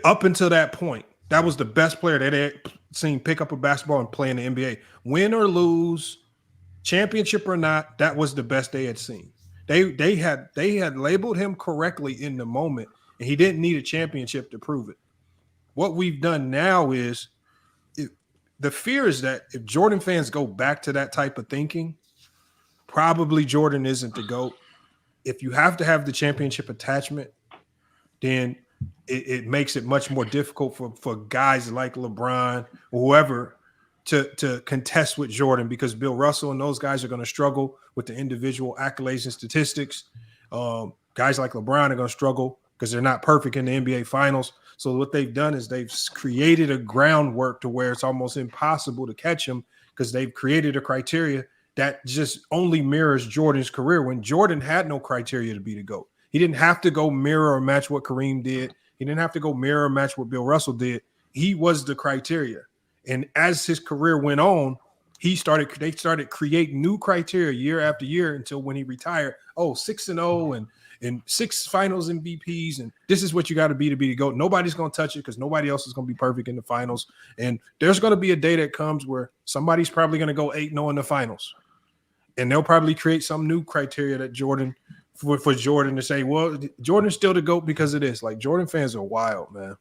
Up until that point, that was the best player that they had seen pick up a basketball and play in the NBA. Win or lose, championship or not, that was the best they had seen. They had labeled him correctly in the moment, and he didn't need a championship to prove it. What we've done now is, the fear is that if Jordan fans go back to that type of thinking, probably Jordan isn't the GOAT. If you have to have the championship attachment, then it makes it much more difficult for guys like LeBron or whoever to contest with Jordan, because Bill Russell and those guys are going to struggle with the individual accolades and statistics. Guys like LeBron are going to struggle because they're not perfect in the NBA Finals. So what they've done is they've created a groundwork to where it's almost impossible to catch him, because they've created a criteria that just only mirrors Jordan's career, when Jordan had no criteria to be the GOAT. He didn't have to go mirror or match what Kareem did. He didn't have to go mirror or match what Bill Russell did. He was the criteria. And as his career went on, they started creating new criteria year after year until when he retired, 6-0 and 6 finals MVPs. And this is what you got to be the GOAT. Nobody's going to touch it because nobody else is going to be perfect in the finals. And there's going to be a day that comes where somebody's probably going to go 8-0 in the finals. And they'll probably create some new criteria that for Jordan to say, well, Jordan's still the GOAT because of this. Like, Jordan fans are wild, man.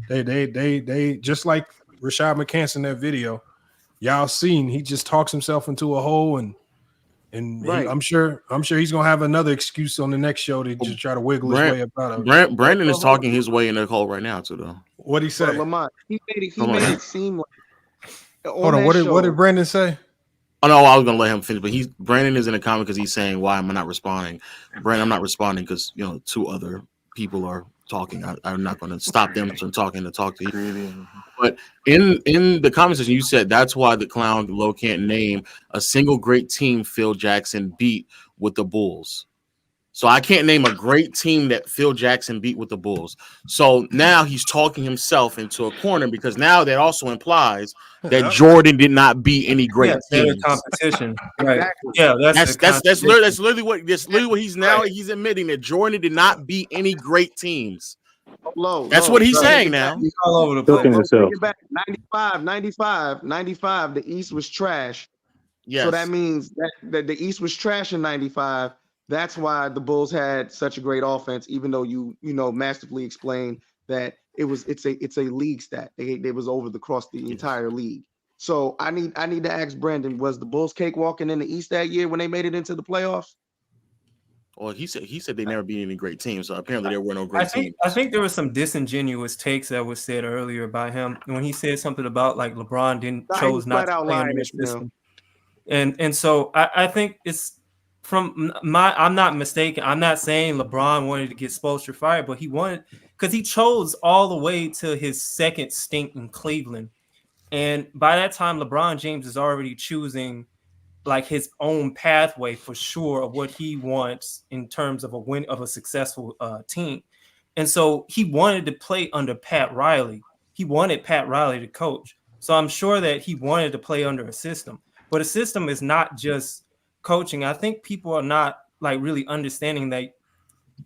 They just like Rashad McCants in that video. Y'all seen, he just talks himself into a hole, and I'm sure he's gonna have another excuse on the next show to just try to wiggle his way up out of it. Brandon is talking his way in the hole right now too, though. What'd he say? Lamont, he made it seem like. Hold on, what did Brandon say? Oh no, I was gonna let him finish, but Brandon is in the comment because he's saying, "Why am I not responding?" Brandon, I'm not responding because 2 other people are talking. I'm not going to stop them from talking to talk to you. But in the conversation, you said that's why the clown Low can't name a single great team Phil Jackson beat with the Bulls. So I can't name a great team that Phil Jackson beat with the Bulls. So now he's talking himself into a corner, because now that also implies that Jordan did not beat any great teams. Competition, right? Yeah, that's literally what he's admitting, that Jordan did not beat any great teams. That's what he's saying now. He's all over the place. 95, the East was trash. Yes. So that means that the East was trash in 95. That's why the Bulls had such a great offense, even though you masterfully explained that it's a league stat. They was across the entire league. So I need to ask Brandon, was the Bulls cakewalking in the East that year when they made it into the playoffs? Well, he said they never beat any great teams, so apparently there were no great teams. I think there was some disingenuous takes that was said earlier by him when he said something about like LeBron chose not to play under his system. And so I think it's I'm not mistaken. I'm not saying LeBron wanted to get Spoelstra fired, but he wanted, because he chose all the way to his second stint in Cleveland. And by that time, LeBron James is already choosing like his own pathway for sure of what he wants in terms of a successful team. And so he wanted to play under Pat Riley. He wanted Pat Riley to coach. So I'm sure that he wanted to play under a system, but a system is not just coaching. I think people are not like really understanding that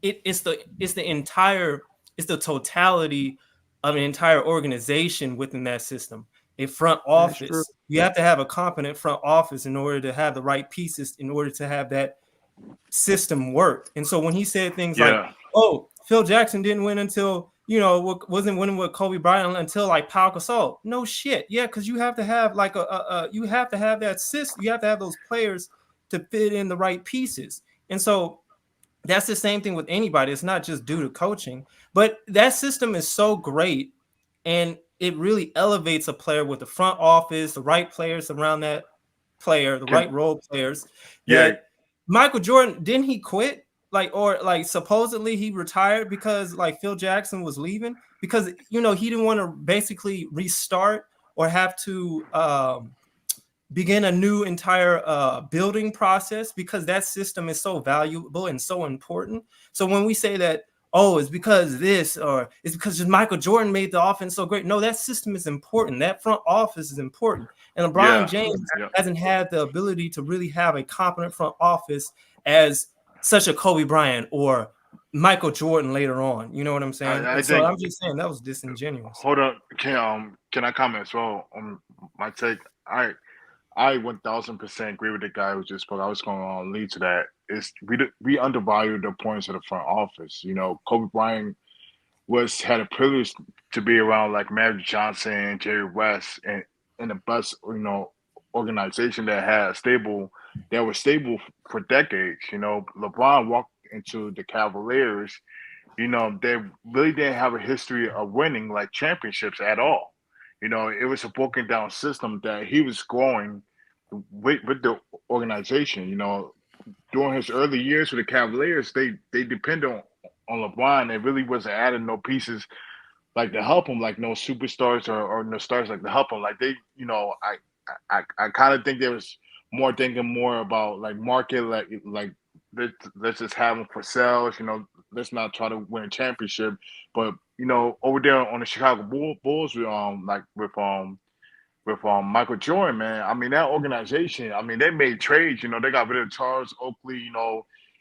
it's the totality of an entire organization within that system. A front office, you have to have a competent front office in order to have the right pieces in order to have that system work. And so when he said things like, "Oh, Phil Jackson didn't win until wasn't winning with Kobe Bryant until like Pau Gasol," no shit, yeah, because you have to have like you have to have that system, you have to have those players to fit in the right pieces, and so that's the same thing with anybody. It's not just due to coaching, but that system is so great, and it really elevates a player with the front office, the right players around that player, the right role players. That Michael Jordan, didn't he quit? Or supposedly he retired because like Phil Jackson was leaving because he didn't want to basically restart or have to begin a new entire building process because that system is so valuable and so important. So when we say that, oh, it's because this or it's because just Michael Jordan made the offense so great. No, that system is important. That front office is important. And LeBron James hasn't had the ability to really have a competent front office as such a Kobe Bryant or Michael Jordan later on. You know what I'm saying? So I'm just saying that was disingenuous. Hold up. Can I comment as well on my take? I 1000% agree with the guy who just spoke. I was going to lead to that. We undervalue the importance of the front office. Kobe Bryant had a privilege to be around like Magic Johnson, Jerry West, and in the best organization that was stable for decades. LeBron walked into the Cavaliers. They really didn't have a history of winning like championships at all. It was a broken down system that he was growing with the organization. During his early years with the Cavaliers, they depended on LeBron. They really wasn't adding no pieces like to help him, like no superstars or no stars like to help him. Like they, I kind of think there was thinking more about like market, like let's just have him for sales. Let's not try to win a championship. But over there on the Chicago Bulls, with Michael Jordan, man. I mean, that organization, they made trades. They got rid of Charles Oakley,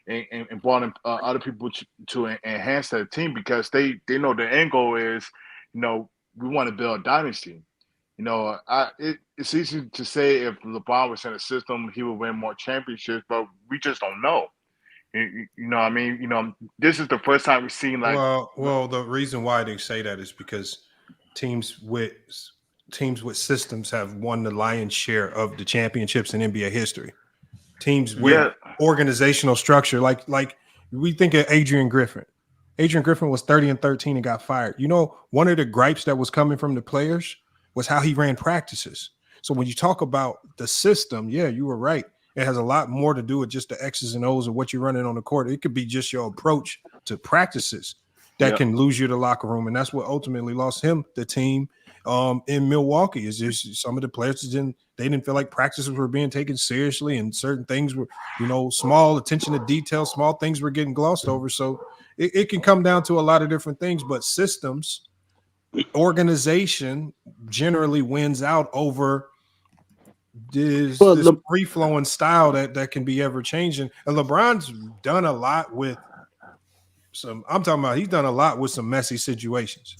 and brought in other people to enhance that team because they know the end goal is, we want to build a dynasty. It's easy to say if LeBron was in a system, he would win more championships, but we just don't know. This is the first time we've seen like. Well, the reason why they say that is because teams with systems have won the lion's share of the championships in NBA history. Teams with organizational structure, like we think of Adrian Griffin. Adrian Griffin was 30-13 and got fired. One of the gripes that was coming from the players was how he ran practices. So when you talk about the system, you were right. It has a lot more to do with just the X's and O's of what you're running on the court. It could be just your approach to practices that can lose you the locker room. And that's what ultimately lost him the team in Milwaukee. Is just some of the players didn't feel like practices were being taken seriously, and certain things were, small attention to detail, small things were getting glossed over. So it can come down to a lot of different things, but systems, organization generally wins out over this free flowing style that can be ever changing. And LeBron's done a lot with he's done a lot with some messy situations.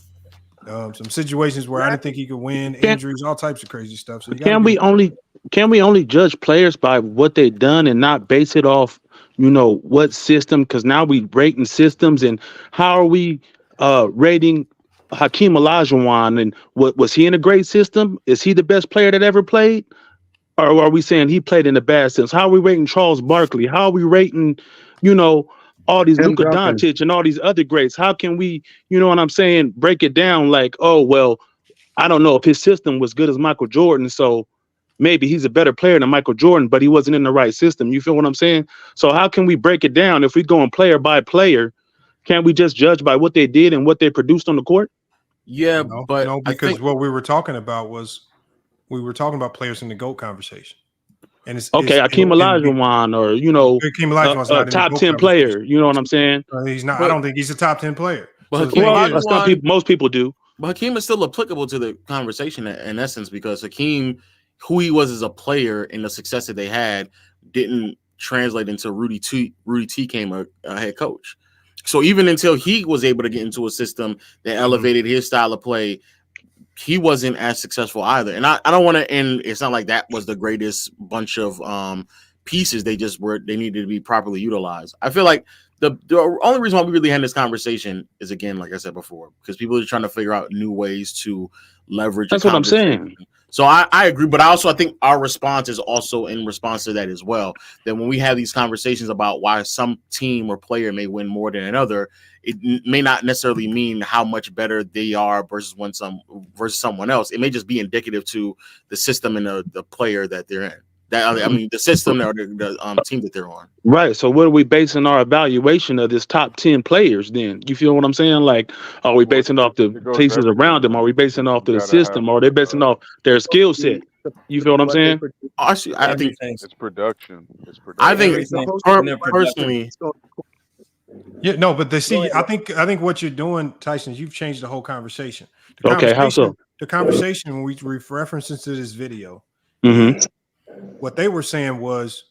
Some situations where I didn't think he could win, injuries, all types of crazy stuff. So can we only judge players by what they've done and not base it off, what system? Because now we rating systems, and how are we rating Hakeem Olajuwon? And was he in a great system? Is he the best player that ever played? Or are we saying he played in a bad sense? How are we rating Charles Barkley? How are we rating, all these Luka Doncic and all these other greats? How can we, break it down like, oh, well, I don't know if his system was good as Michael Jordan, so maybe he's a better player than Michael Jordan, but he wasn't in the right system. You feel what I'm saying? So how can we break it down if we go on player by player? Can't we just judge by what they did and what they produced on the court? Yeah, because what we were talking about was players in the GOAT conversation. And Hakeem Olajuwon, or Hakeem Olajuwon's not a top 10 player. You know what I'm saying? He's not. I don't think he's a top 10 player. But most people do. But Hakeem is still applicable to the conversation in essence, because Hakeem, who he was as a player and the success that they had, didn't translate into Rudy T came a head coach. So even until he was able to get into a system that elevated his style of play, he wasn't as successful either. And I don't want to end. It's not like that was the greatest bunch of pieces. They needed to be properly utilized. I feel like the only reason why we really had this conversation is, again, like I said before, because people are trying to figure out new ways to leverage. That's what I'm saying. So I agree, but I think our response is also in response to that as well. That when we have these conversations about why some team or player may win more than another, it may not necessarily mean how much better they are versus someone else. It may just be indicative to the system and the player that they're in. The system or the team that they're on. Right. So what are we basing our evaluation of this top 10 players then? You feel what I'm saying? Like, are we basing off the pieces around them? Are we basing off the system? Or are they basing off their skill set? You feel what I'm saying? I think it's production. I think personally. Yeah, no, but I think what you're doing, Tyson, is you've changed the whole conversation. Okay, how so? The conversation when we reference into this video, what they were saying was,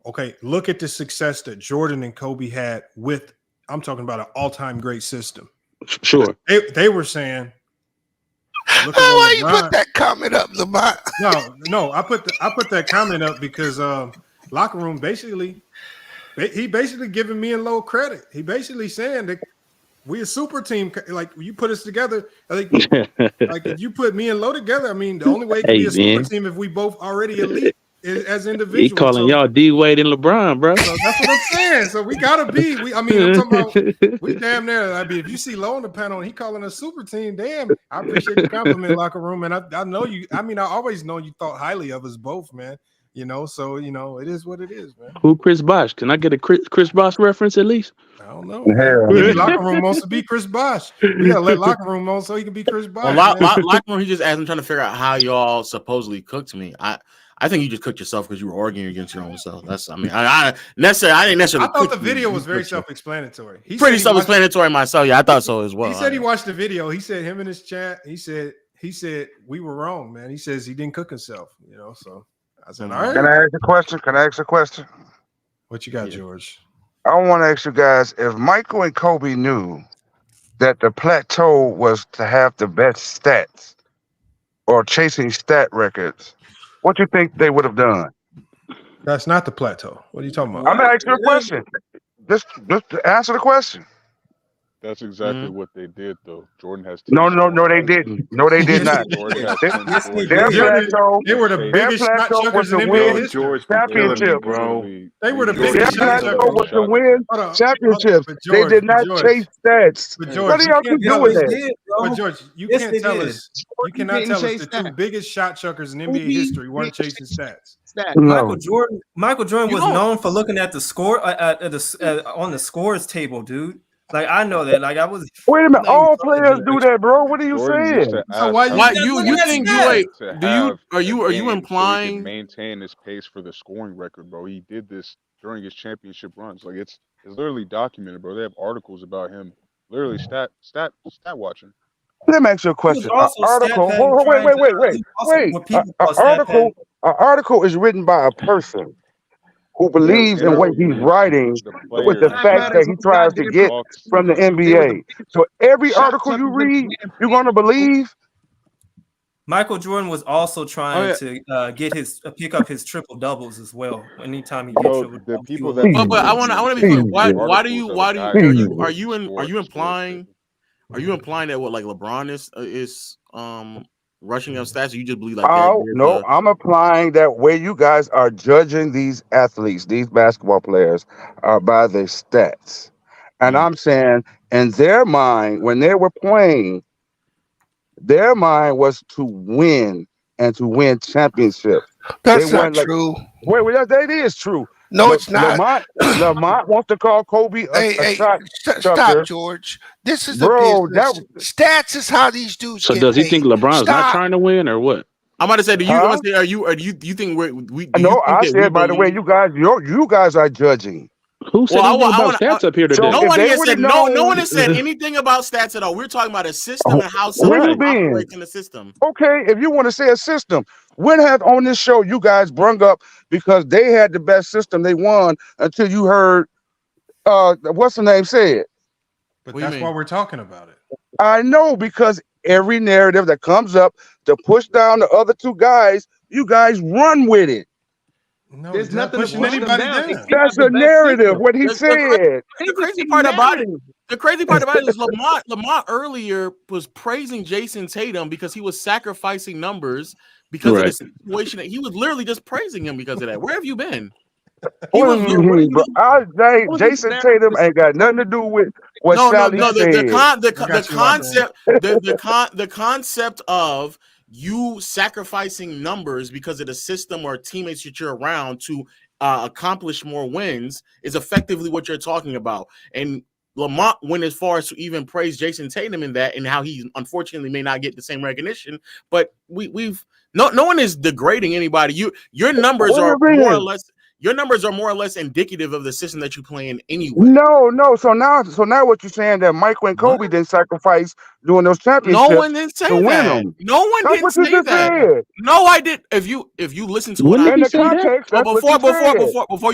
okay, look at the success that Jordan and Kobe had with, I'm talking about an all-time great system. Sure. They were saying, look at why you put that comment up, Lamont? No, I put that comment up because locker room he basically giving me and Low credit. He basically saying that we a super team. Like you put us together. Like if you put me and Low together, I mean, the only way it can be a super team if we both already elite as individuals. He calling y'all D Wade and LeBron, bro. So that's what I'm saying. So we gotta be. I'm talking about we damn near. I mean, if you see Low on the panel and he calling us super team, damn, I appreciate the compliment, locker room, and I know you. I mean, I always know you thought highly of us both, man. So it is what it is, man. Who Chris Bosh? Can I get a Chris Bosh reference at least? I don't know. Maybe locker room wants to be Chris Bosh. We gotta let locker room know so he can be Chris Bosh. Well, locker room, he just asked. I'm trying to figure out how y'all supposedly cooked me. I think you just cooked yourself because you were arguing against your own self. I didn't necessarily. I thought the video was very self-explanatory. Pretty self-explanatory myself. Yeah, I thought so as well. He said he watched the video. He said him in his chat. He said we were wrong, man. He says he didn't cook himself. So. I said, all right. Can I ask a question? What you got, George? I want to ask you guys, if Michael and Kobe knew that the plateau was to have the best stats or chasing stat records, what do you think they would have done? That's not the plateau. What are you talking about? I'm going to ask you a question. Just answer the question. That's exactly what they did, though. Jordan has. No, they didn't. No, they did not. They were the biggest shot chuckers in NBA history. Championship, bro. They were the biggest shot chuckers. Was to win championships. They did not chase stats. What do y'all keep doing that? But George, you can't tell us. You cannot tell us the two biggest shot chuckers in NBA history weren't chasing stats. Michael Jordan was known for looking at the score on the scores table, dude. Like I know that. Like I was. Wait a minute. All players do that, bro. What are you saying? So why you think are you implying so maintain his pace for the scoring record, bro? He did this during his championship runs. Like it's literally documented, bro. They have articles about him. Literally stat watching. Let me ask you a question. An article. Wait. An article is written by a person who believes in what he's writing with the fact that he tries to get from the NBA. So every article you read, you're going to believe? Michael Jordan was also trying to pick up his triple doubles as well. Anytime he gets the people that. But I want to be clear. Why do you are you implying that what like LeBron is rushing up stats? Or you just believe like that? No, I'm applying that way you guys are judging these athletes, these basketball players, by their stats. And I'm saying in their mind, when they were playing, their mind was to win and to win championships. That's not true. Wait, that is true. No, it's not. Lamont wants to call Kobe a shot. Stop, George. This is the business. Stats is how these dudes. So does he think LeBron's not trying to win, or what? I'm about to say, do you think we? No, I said. By the way, you guys are judging. Who said anything about stats up here today? No one has said anything about stats at all. We're talking about a system and how somebody operates in the system. Okay, if you want to say a system, when have on this show you guys brung up because they had the best system, they won until you heard what's the name said. But that's why we're talking about it. I know, because every narrative that comes up to push down the other two guys, you guys run with it. No, there's nothing pushing anybody down. That's a narrative. What he said. The crazy part about it is Lamont earlier was praising Jason Tatum because he was sacrificing numbers because of the situation that he was literally just praising him because of that. Where have you been? Jason Tatum ain't got nothing to do with what Salley said. The concept of you sacrificing numbers because of the system or teammates that you're around to accomplish more wins is effectively what you're talking about. And Lamont went as far as to even praise Jason Tatum in that, and how he unfortunately may not get the same recognition. But no one is degrading anybody. Your numbers are more or less. Your numbers are more or less indicative of the system that you play in anyway. No. So now what you're saying that Michael and Kobe didn't sacrifice doing those championships? No one didn't say to win that. them. No one That's didn't what you say just that. said. No, I did. If you listen to what in the context, that's what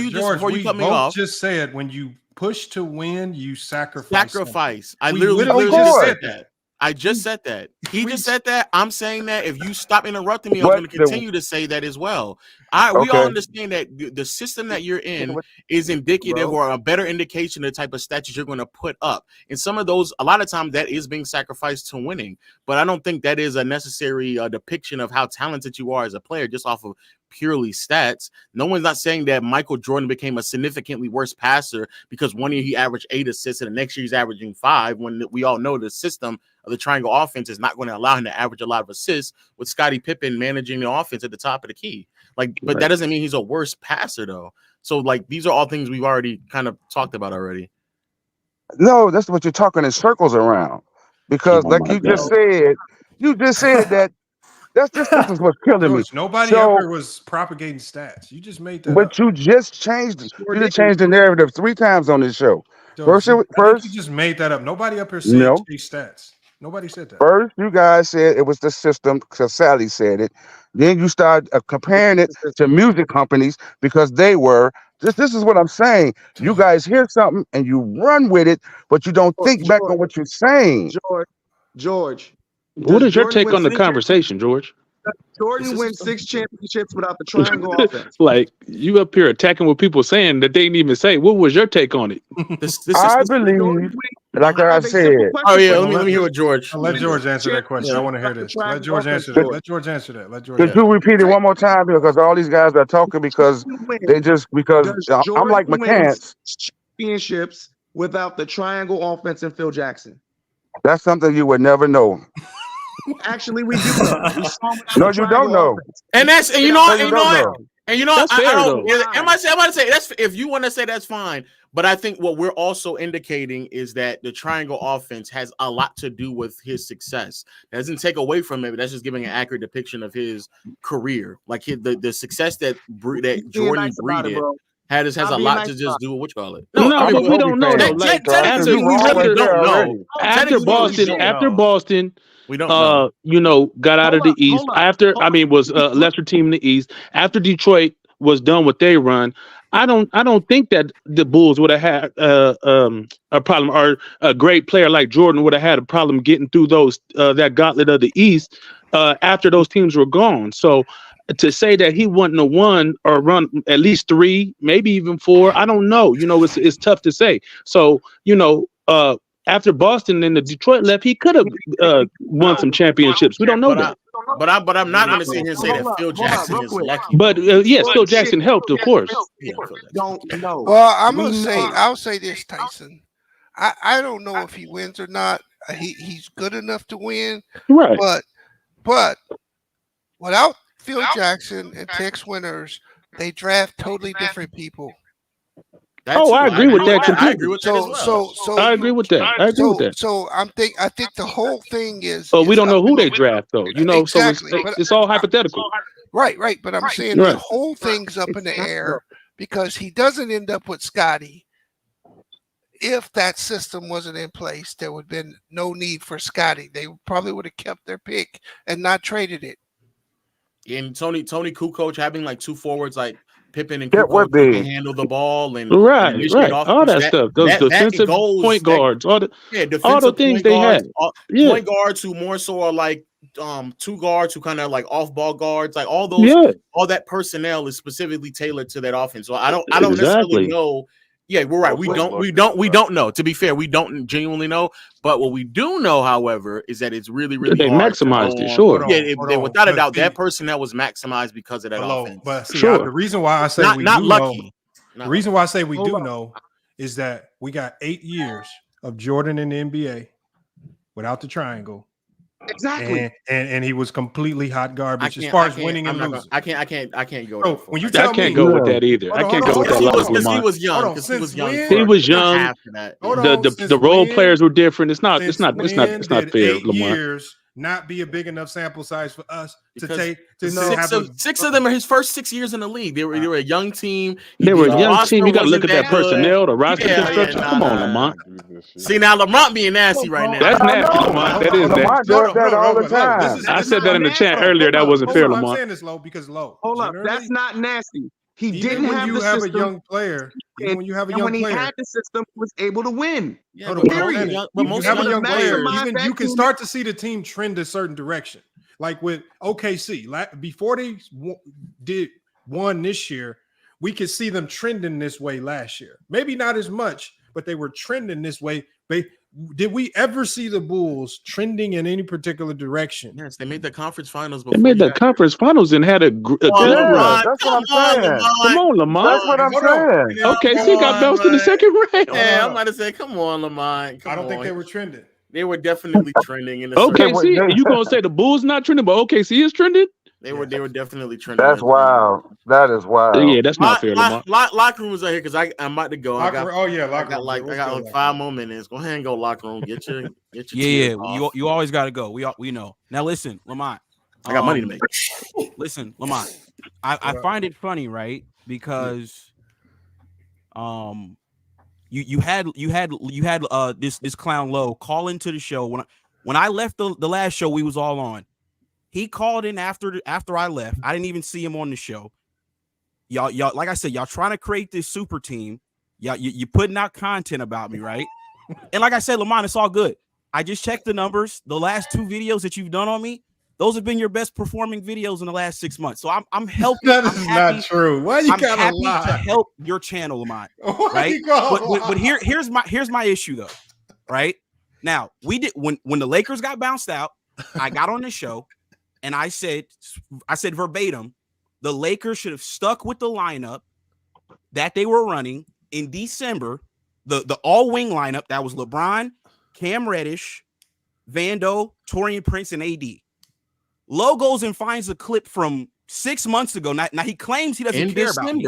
you said. before you cut me off, just said when you push to win, you sacrifice. I literally just said that. I just said that. He just said that. I'm saying that. If you stop interrupting me, I'm going to continue to say that as well. We all understand that the system that you're in is indicative or a better indication of the type of stats you're going to put up. And some of those, a lot of times, that is being sacrificed to winning. But I don't think that is a necessary depiction of how talented you are as a player just off of purely stats. No one's not saying that Michael Jordan became a significantly worse passer because one year he averaged 8 assists and the next year he's averaging 5, when we all know the system of the triangle offense is not going to allow him to average a lot of assists with Scottie Pippen managing the offense at the top of the key. But that doesn't mean he's a worse passer though. So these are all things we've already kind of talked about already. No, that's what you're talking in circles around. Because just said that this is what's killing me. Nobody ever was propagating stats. You just made that up. But you just changed the narrative 3 times on this show. First, you just made that up. Nobody up here said chase stats. Nobody said that. First, you guys said it was the system because Salley said it. Then you start comparing it to music companies because they were. This is what I'm saying. You guys hear something and you run with it, but you don't think back on what you're saying. George. What is your take on the conversation, George? Jordan wins 6 championships without the triangle offense. Like, you up here attacking what people saying that they didn't even say. What was your take on it? I believe, like I said. Oh yeah, let me hear what George. Let George answer that question. I want to hear this. Let George answer that. Let George answer that. Could you repeat it one more time? Because all these guys are talking because I'm like McCants. Championships without the triangle offense and Phil Jackson. That's something you would never know. Actually, we do know. No, you don't know. And that's I'm about to say that's, if you want to say that's fine. But I think what we're also indicating is that the triangle offense has a lot to do with his success. That doesn't take away from it, but that's just giving an accurate depiction of his career. Like the success that Jordan breeded has a lot to just do with what you call it. But we don't know. After Boston, we don't know. Got out of the East. Was a lesser team in the East. After Detroit was done with their run, I don't think that the Bulls would have had a problem, or a great player like Jordan would have had a problem getting through that gauntlet of the East after those teams were gone. So to say that he wouldn't have won or run at least 3, maybe even 4, I don't know. It's tough to say. So after Boston and the Detroit left, he could have won some championships. We don't know that. But I'm not going to sit here and say that Phil Jackson is lucky. But yes, Phil Jackson helped, of course. Don't know. Well, I'll say this, Tyson. I don't know if he wins or not. He's good enough to win, right? But without Phil Jackson and Tex Winters, they draft totally different people. I agree with that completely. I agree with that as well. So I agree with that. I agree with that. So I think the whole thing is. We don't know who they draft though. Exactly. So it's all hypothetical. Right. But I'm saying the whole thing's up in the air because he doesn't end up with Scottie. If that system wasn't in place, there would have been no need for Scottie. They probably would have kept their pick and not traded it. And Tony Kukoc having like 2 forwards like Pippen and Get what Kukoc can big. handle the ball and Right, initiate right. All that stuff. Those defensive point guards, all the defensive things point they guards, had. point guards who more so are like two guards who kind of like off ball guards, like all that personnel is specifically tailored to that offense. So I don't necessarily know. Yeah, we're right. We don't know. To be fair, we don't genuinely know. But what we do know, however, is that it's really, really They hard maximized to it. Sure. Without a doubt, that personnel was maximized because of that offense. But see, the reason why I say not lucky. The reason why I say we do know is that we got 8 years of Jordan in the NBA without the triangle. Exactly. And he was completely hot garbage as far as winning and losing. I can't go. So when you tell I can't go with that either. I can't go with that logic. Because he was young. He was young. The role players were different. It's not fair, Lamar. Years not be a big enough sample size for us to take six of them are his first 6 years in the league. They were a young team. They were a young team. You got to look at that personnel, the roster construction. Come on, Lamont. See now, Lamont being nasty right now. That's nasty, Lamont. That is nasty. Does that all the time. I said that in the chat earlier. That wasn't fair, Lamont. I'm saying this low because low. Hold up, that's not nasty. He didn't when have you the have system. a young player, even when you have a young when he player, had the system, he was able to win. Yeah, but you have a young player. Even you can start to see the team trend a certain direction. Like with OKC, before they won this year, we could see them trending this way last year. Maybe not as much, but they were trending this way. Did we ever see the Bulls trending in any particular direction? Yes, they made the conference finals. They made the conference finals and had a good run. That's what I'm saying. Come on, Lamont. That's what I'm saying. Okay, so he got bounced in the second round. Yeah, I'm about to say, come on, Lamont. I don't think they were trending. They were definitely trending in the OKC. You gonna say the Bulls not trending, but OKC is trending? They were definitely trending. That's wild. That is wild. Yeah, that's not fair, Lamont. Locker room was out here because I'm about to go. Locker room. I got like 5 more minutes. Go ahead and go locker room. Get your You always got to go. We know. Now listen, Lamont. I got money to make. Listen, Lamont. I find it funny, right? Because you had this clown Low call into the show when I left the last show we was all on. He called in after I left. I didn't even see him on the show. Y'all, like I said, y'all trying to create this super team. You putting out content about me, right? And like I said, Lamont, it's all good. I just checked the numbers. The last 2 videos that you've done on me, those have been your best performing videos in the last 6 months. So I'm helping. That is not true. Why you gotta happy lie? to help your channel, Lamont. Right? But here's my issue though. Right now, we did when the Lakers got bounced out. I got on the show. And I said verbatim, the Lakers should have stuck with the lineup that they were running in December, the all-wing lineup that was LeBron, Cam Reddish, Vando, Taurean Prince, and AD. Low goes and finds a clip from 6 months ago. Now he claims he doesn't care about me.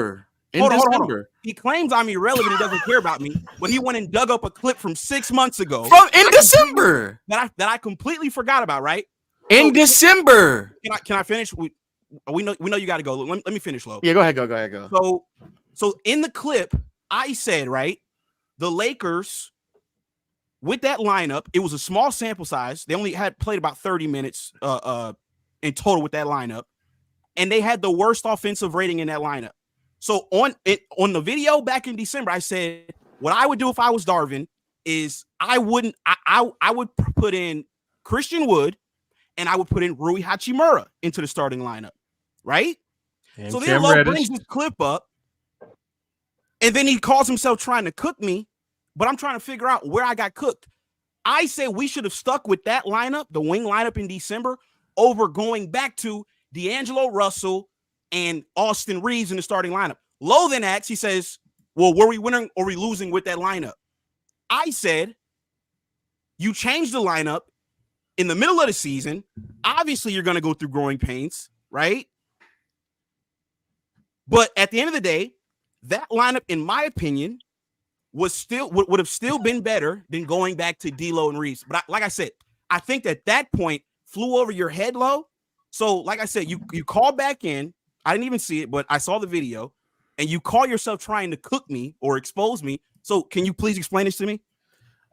Hold on. He claims I'm irrelevant. He doesn't care about me, but he went and dug up a clip from 6 months ago. In December. That I completely forgot about, right? In December. Can I finish? We know you got to go. Let me finish, Low. Yeah, go ahead. Go. So in the clip, I said, right, the Lakers with that lineup, it was a small sample size. They only had played about 30 minutes in total with that lineup, and they had the worst offensive rating in that lineup. So on the video back in December, I said what I would do if I was Darvin is I would put in Christian Wood. And I would put in Rui Hachimura into the starting lineup, right? And so then Low brings this clip up, and then he calls himself trying to cook me, but I'm trying to figure out where I got cooked. I said we should have stuck with that lineup, the wing lineup in December, over going back to D'Angelo Russell and Austin Reeves in the starting lineup. Low then asks, he says, well, were we winning or were we losing with that lineup? I said, you changed the lineup in the middle of the season. Obviously, you're going to go through growing pains, right? But at the end of the day, that lineup, in my opinion, would have still been better than going back to D'Lo and Reeves. But like I said, I think that point flew over your head, Low. So, like I said, you call back in. I didn't even see it, but I saw the video, and you call yourself trying to cook me or expose me. So, can you please explain this to me?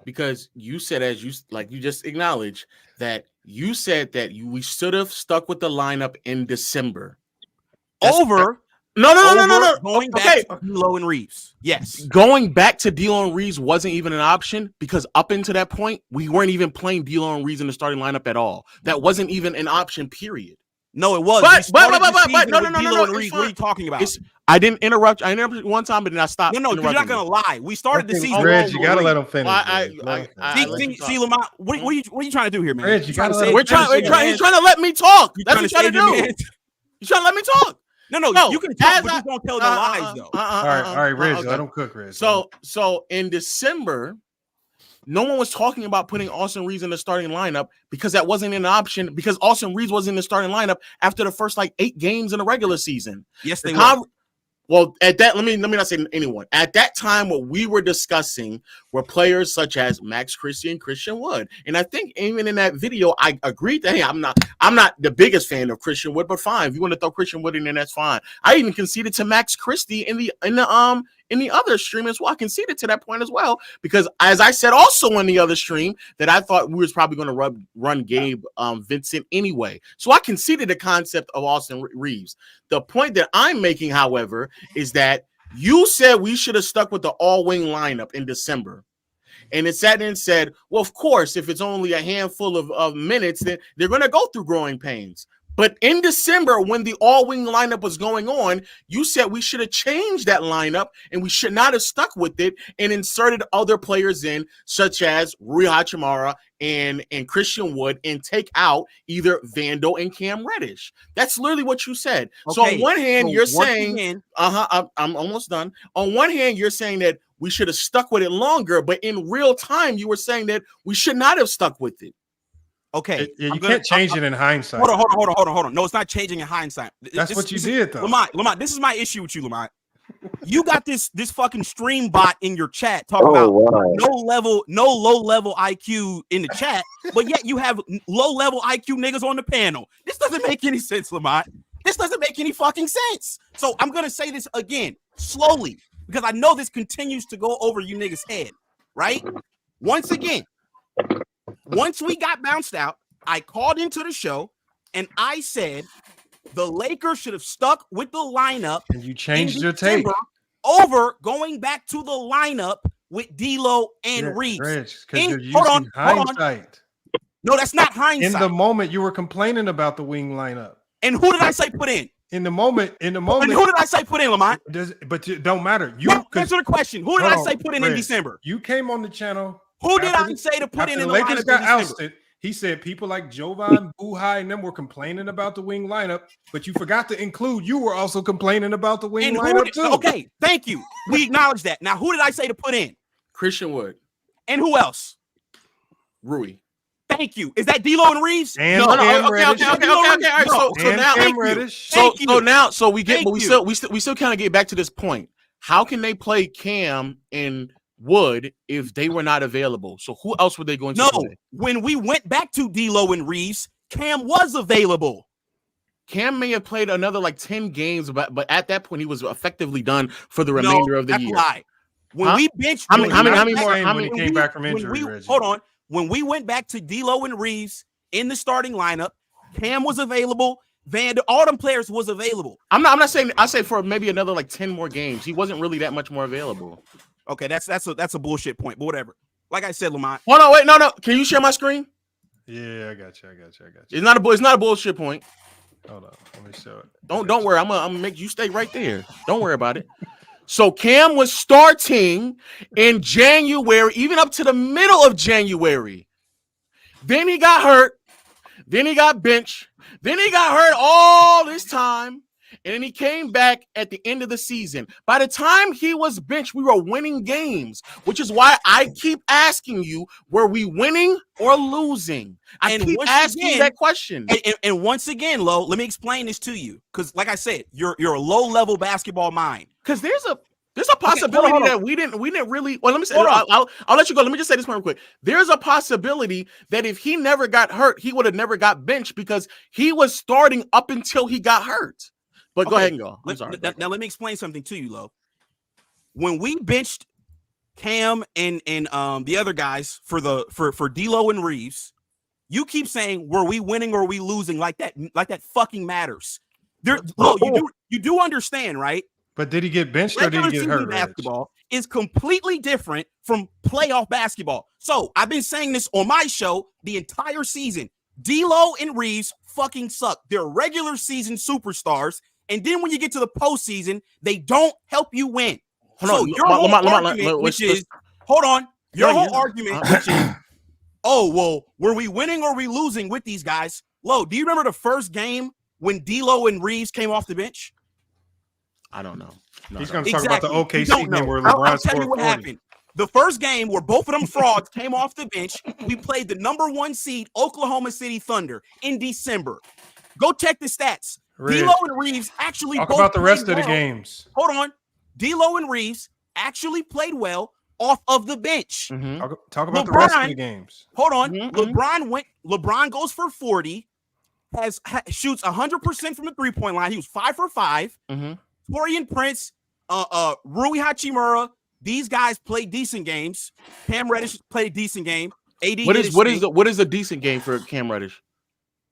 Because you said, you just acknowledged that you said that we should have stuck with the lineup in December. No. Going back to D'Lo and Reeves. Yes. Going back to D'Lo and Reeves wasn't even an option because up until that point, we weren't even playing D'Lo and Reeves in the starting lineup at all. That wasn't even an option, period. No, it was. But no. Reeves. What are you talking about? I didn't interrupt. I interrupted one time, but then I stopped. No, you're not gonna lie. We started the season. Reg, you gotta let him finish. See, Lamont, what are you trying to do here, man? Reg, he's trying to let me talk. That's what he's trying to do. He's trying to let me talk. No, you can talk, but you don't tell the lies though. All right, Reg, let him cook, Reg. So in December, no one was talking about putting Austin Reeves in the starting lineup because that wasn't an option. Because Austin Reeves was in the starting lineup after the first 8 games in the regular season. Yes, they were. Well, at that, let me not say anyone. At that time, what we were discussing were players such as Max Christie and Christian Wood. And I think even in that video, I agreed that, hey, I'm not the biggest fan of Christian Wood, but fine. If you want to throw Christian Wood in there, that's fine. I even conceded to Max Christie in the other stream as well. I conceded to that point as well, because as I said also in the other stream, that I thought we was probably going to run Gabe Vincent anyway. So I conceded the concept of Austin Reeves. The point that I'm making, however, is that you said we should have stuck with the all-wing lineup in December. And it sat there and said, well, of course, if it's only a handful of minutes, then they're going to go through growing pains. But in December, when the all-wing lineup was going on, you said we should have changed that lineup and we should not have stuck with it and inserted other players in, such as Rui Hachimura and Christian Wood, and take out either Vando and Cam Reddish. That's literally what you said. Okay. So on one hand, you're saying, I'm almost done. On one hand, you're saying that we should have stuck with it longer, but in real time, you were saying that we should not have stuck with it. Okay, you can't change it in hindsight. Hold on. No, it's not changing in hindsight. That's what you did, though. Lamont, this is my issue with you, Lamont. You got this fucking stream bot in your chat talking about no low level IQ in the chat, but yet you have low level IQ niggas on the panel. This doesn't make any sense, Lamont. This doesn't make any fucking sense. So I'm gonna say this again slowly because I know this continues to go over you niggas' head. Right? Once again. Once we got bounced out, I called into the show and I said the Lakers should have stuck with the lineup. And you changed your take over going back to the lineup with D'Lo and Reeves. Because you're using hindsight. No, that's not hindsight. In the moment, you were complaining about the wing lineup. And who did I say put in? In the moment. And who did I say put in, Lamont? But it don't matter. Answer the question. Who did I say put in December? You came on the channel. Who did I say to put in the Lakers lineup got ousted? He said people like Jovan, Buhai, and them were complaining about the wing lineup, but you forgot to include you were also complaining about the wing lineup too. Okay, thank you. We acknowledge that. Now, who did I say to put in? Christian Wood. And who else? Rui. Thank you. Is that D'Lo and Reeves? Okay. All right. So we still kind of get back to this point. How can they play Cam and Wood if they were not available? So who else were they going to play? When we went back to D'Lo and Reeves, Cam was available. Cam may have played another 10 games, but at that point he was effectively done for the remainder of the year. Lie. When we benched, how many more? How many came back from injury? Hold on. When we went back to D'Lo and Reeves in the starting lineup, Cam was available. All them players was available. I'm not saying. I say for maybe another 10 more games. He wasn't really that much more available. Okay, that's a bullshit point, but whatever. Like I said, Lamont. Hold on, wait, no. Can you share my screen? Yeah, I got you. It's not a bullshit point. Hold on, let me show it. Don't worry. I'm gonna make you stay right there. Don't worry about it. So Cam was starting in January, even up to the middle of January. Then he got hurt. Then he got benched. Then he got hurt all this time. And then he came back at the end of the season. By the time he was benched, we were winning games, which is why I keep asking you, were we winning or losing? I keep asking that question. And once again, Lo, let me explain this to you. Because like I said, you're a low-level basketball mind. Because there's a possibility that we didn't really. Well, let me say. I'll let you go. Let me just say this one real quick. There's a possibility that if he never got hurt, he would have never got benched because he was starting up until he got hurt. But go ahead and go. I'm sorry. Now let me explain something to you, Lo. When we benched Cam and the other guys for D'Lo and Reeves, you keep saying were we winning or were we losing like that fucking matters. You do understand, right? But did he get benched or did he get hurt? Basketball is completely different from playoff basketball. So I've been saying this on my show the entire season. D'Lo and Reeves fucking suck. They're regular season superstars, and then when you get to the postseason, they don't help you win. Your whole argument, which is, oh well, were we winning or were we losing with these guys? Lo, do you remember the first game when D'Lo and Reeves came off the bench? I don't know. He's going to talk about the OKC game where LeBron I'll tell you what happened. The first game where both of them frauds came off the bench, we played the #1 seed Oklahoma City Thunder in December. Go check the stats. D'Lo and Reeves actually talk about the rest of the games. Hold on. D'Lo and Reeves actually played well off of the bench. Talk about the rest of the games. Hold on. LeBron goes for 40, shoots 100% from the 3-point line. He was 5 for 5. Torian Prince, Rui Hachimura, these guys played decent games. Cam Reddish played a decent game. AD. What is a decent game for Cam Reddish?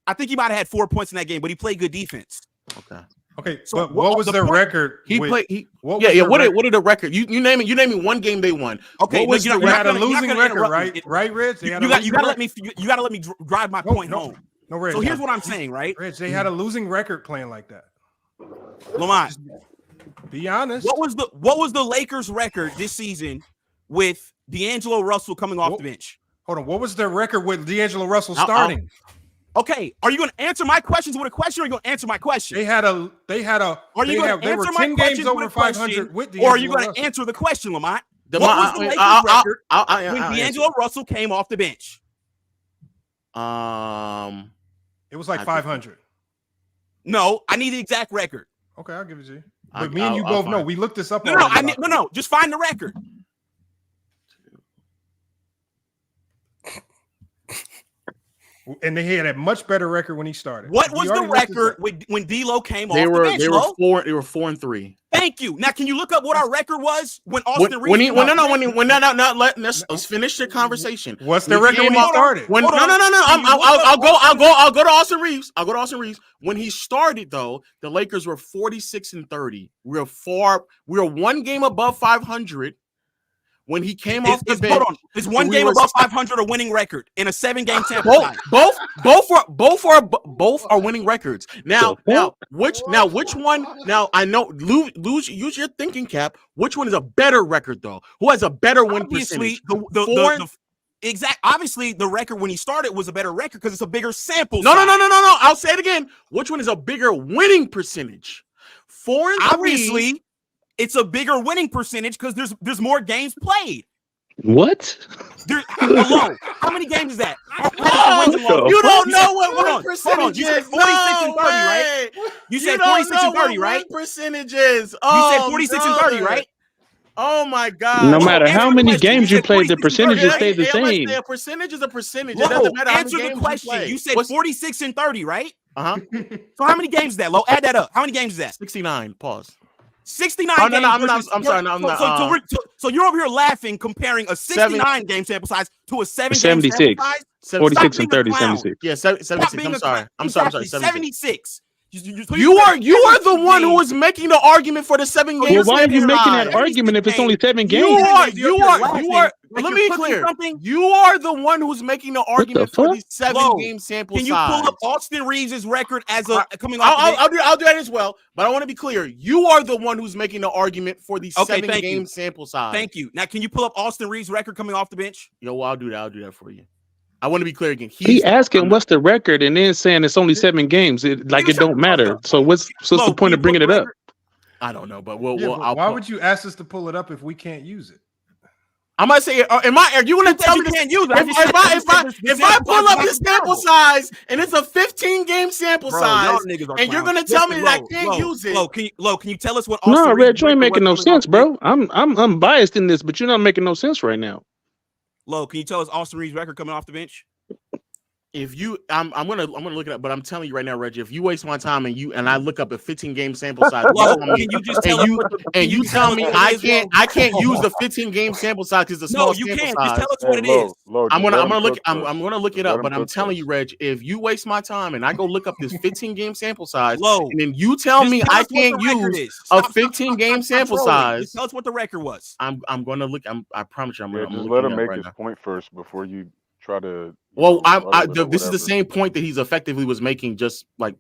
I think he might have had 4 points in that game, but he played good defense. Okay. So but what was the record? What did the record? You name it. You name me one game they won. Okay, they had a losing record, right? Right, Rich? You gotta let me drive my point home. No, Rich. So here's what I'm saying, right? Rich, they had a losing record playing like that. Lamont, be honest. What was the Lakers' record this season with D'Angelo Russell coming off the bench? Hold on. What was their record with D'Angelo Russell starting? Okay, are you going to answer my questions with a question, or are you going to answer my question? They were 10 games over 500 with D'Angelo or are you going to Russell. answer the question, Lamont? What was the Lakers' record when D'Angelo Russell came off the bench? It was like 500. No, I need the exact record. Okay, I'll give it to you. But me and you both know. We looked this up. No. Just find the record. And they had a much better record when he started. What was the record when D'Lo came off the bench? They were 4-3. Thank you. Now, can you look up what our record was when Austin Reeves? Let's finish the conversation. What's the record when he started? I'll go to Austin Reeves. When he started, though, the Lakers were 46-30. We were one game above 500. When he came off the bench, is one game above 500 a winning record in a 7-game sample size? Both are winning records. Now which one? Now I know use your thinking cap. Which one is a better record though? Who has a better win percentage? Obviously, the record when he started was a better record because it's a bigger sample. No. I'll say it again. Which one is a bigger winning percentage? 4 and 3. Obviously, it's a bigger winning percentage because there's more games played. What? Hello, how many games is that? You don't know what percentage is. You said 46 and 30, right? You said 46 and 30, right? Percentages. You said 46 and 30, right? Oh my God! No matter how many games you played, the percentages stay the same. A percentage is a percentage. It doesn't matter answer the question. You said 46 and 30, right? So how many games is that, Lo? Add that up. How many games is that? 69. Pause. 69 games. No, I'm sorry. No, I'm not. So you're over here laughing, comparing a 69 game sample size to a 7 game sample size. 46 and 30, 76. Yeah, 76. I'm sorry. 76. You are the one who is making the argument for the 7 games. Well, why are you making that argument if it's only 7 games? You are. Let me be clear. You are the one who's making the argument for the 7-game sample size. Can you pull up Austin Reeves' record as a coming off? I'll do that as well. But I want to be clear. You are the one who's making the argument for the 7-game sample size. Thank you. Now, can you pull up Austin Reeves' record coming off the bench? Well, I'll do that. I'll do that for you. I want to be clear again. He asking what's the record and then saying it's only 7 games. It don't matter. So what's the point of bringing it up? I don't know, but why would you ask us to pull it up if we can't use it? I might say, are you going to tell me can't use it? If I pull up the sample size and it's a 15-game sample size, and you're going to tell me that I can't use it? Can you tell us what? No, Reg, you ain't making no sense, bro. I'm biased in this, but you're not making no sense right now. Lo, can you tell us Austin Reeves' record coming off the bench? If you, I'm gonna look it up, but I'm telling you right now, Reggie, if you waste my time and I look up a 15-game sample size, Can you just tell us you tell me I can't use the 15-game sample size because the small sample size. Just tell us what it is. I'm gonna look it up, but I'm telling you, Reg, if you waste my time and I go look up this 15-game sample size, and then you tell me I can't use a 15-game sample size, just tell us what the record was. I'm gonna look. I promise you, I'm gonna just look let him it up make right his now. point first before you try to. Well, this is the same point that he's effectively was making just like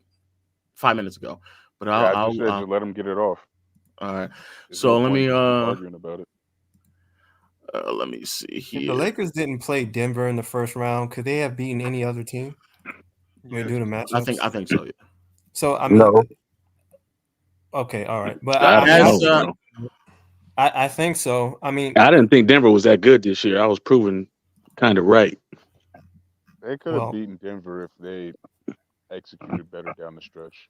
5 minutes ago. But I just said just let him get it off. All right. There's So no let me point in arguing about it. Let me see here. The Lakers didn't play Denver in the first round. Could they have beaten any other team? We do the matchups. I think so. Yeah. So I mean, No. Okay, all right, but I think so. I mean, I didn't think Denver was that good this year. I was proven kind of right. They could have beaten Denver if they executed better down the stretch.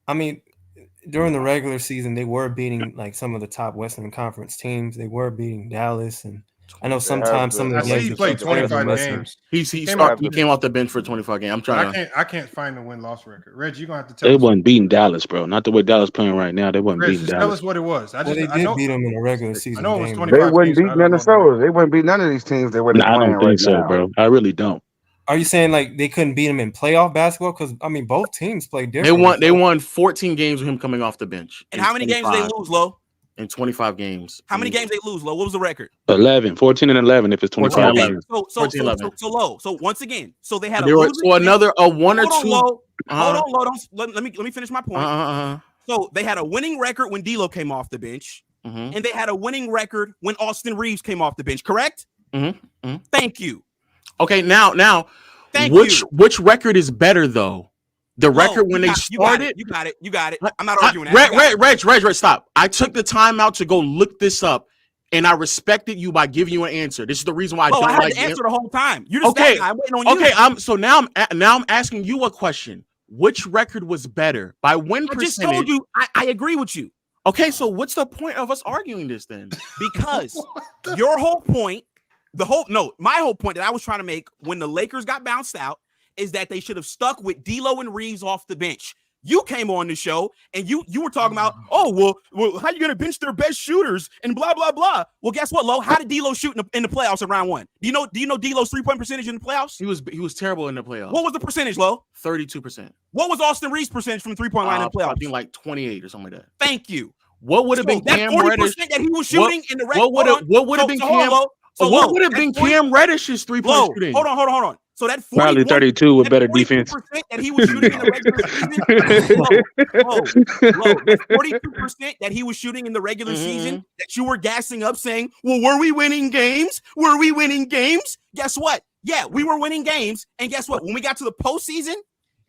I mean, during the regular season, they were beating like some of the top Western Conference teams. They were beating Dallas, and I know sometimes some of the games he played 25 games. He came off the bench for 25 games. I'm trying. I can't find the win-loss record. Reg, you're gonna have to tell They us. wasn't beating Dallas, bro. Not the way Dallas playing right now. They wasn't Reg, beating just Dallas. tell us what it was. They did beat them in a regular season. I know it was game. 25 They wouldn't games, beat Minnesota. They wouldn't beat none of these teams that were Nah, I playing don't think right so, now. bro. I really don't. Are you saying like they couldn't beat them in playoff basketball? Because I mean, both teams played different. They won 14 games with him coming off the bench. And how many games did they lose, Lo? In 25 games. How many games they lose, Lo? What was the record? 14 and 11 if it's 25 games. So Lo. So once again, so they had There were another one or two. Hold on, Lo. Let me finish my point. So they had a winning record when D'Lo came off the bench, and they had a winning record when Austin Reeves came off the bench. Correct? Thank you. Okay, now, which record is better though? The record when they started. You got it. I'm not arguing that. Reg, stop. I took the time out to go look this up, and I respected you by giving you an answer. This is the reason why I don't had like to answer the whole time. You're just okay. I'm waiting on you. Okay, now I'm asking you a question. Which record was better by win percentage? I just told you. I agree with you. Okay, so what's the point of us arguing this then? Because your whole point. My whole point that I was trying to make when the Lakers got bounced out is that they should have stuck with D'Lo and Reeves off the bench. You came on the show and you were talking about, well, how you gonna bench their best shooters and blah blah blah. Well, guess what, Lo? How did D'Lo shoot in the playoffs in round one? Do you know D'Lo's 3-point percentage in the playoffs? He was terrible in the playoffs. What was the percentage, Lo? 32%. What was Austin Reeves' percentage from 3-point line in the playoffs? I think like 28 or something like that. Thank you. What would have been Cam Reddish that he was shooting in the regular? What would have been Cam? What would have been Cam Reddish's 3-point shooting? Hold on. So that probably 32 with better defense. That he was shooting in the regular season. That 42% that he was shooting in the regular season that you were gassing up saying, well, were we winning games? Guess what? Yeah, we were winning games. And guess what? When we got to the postseason,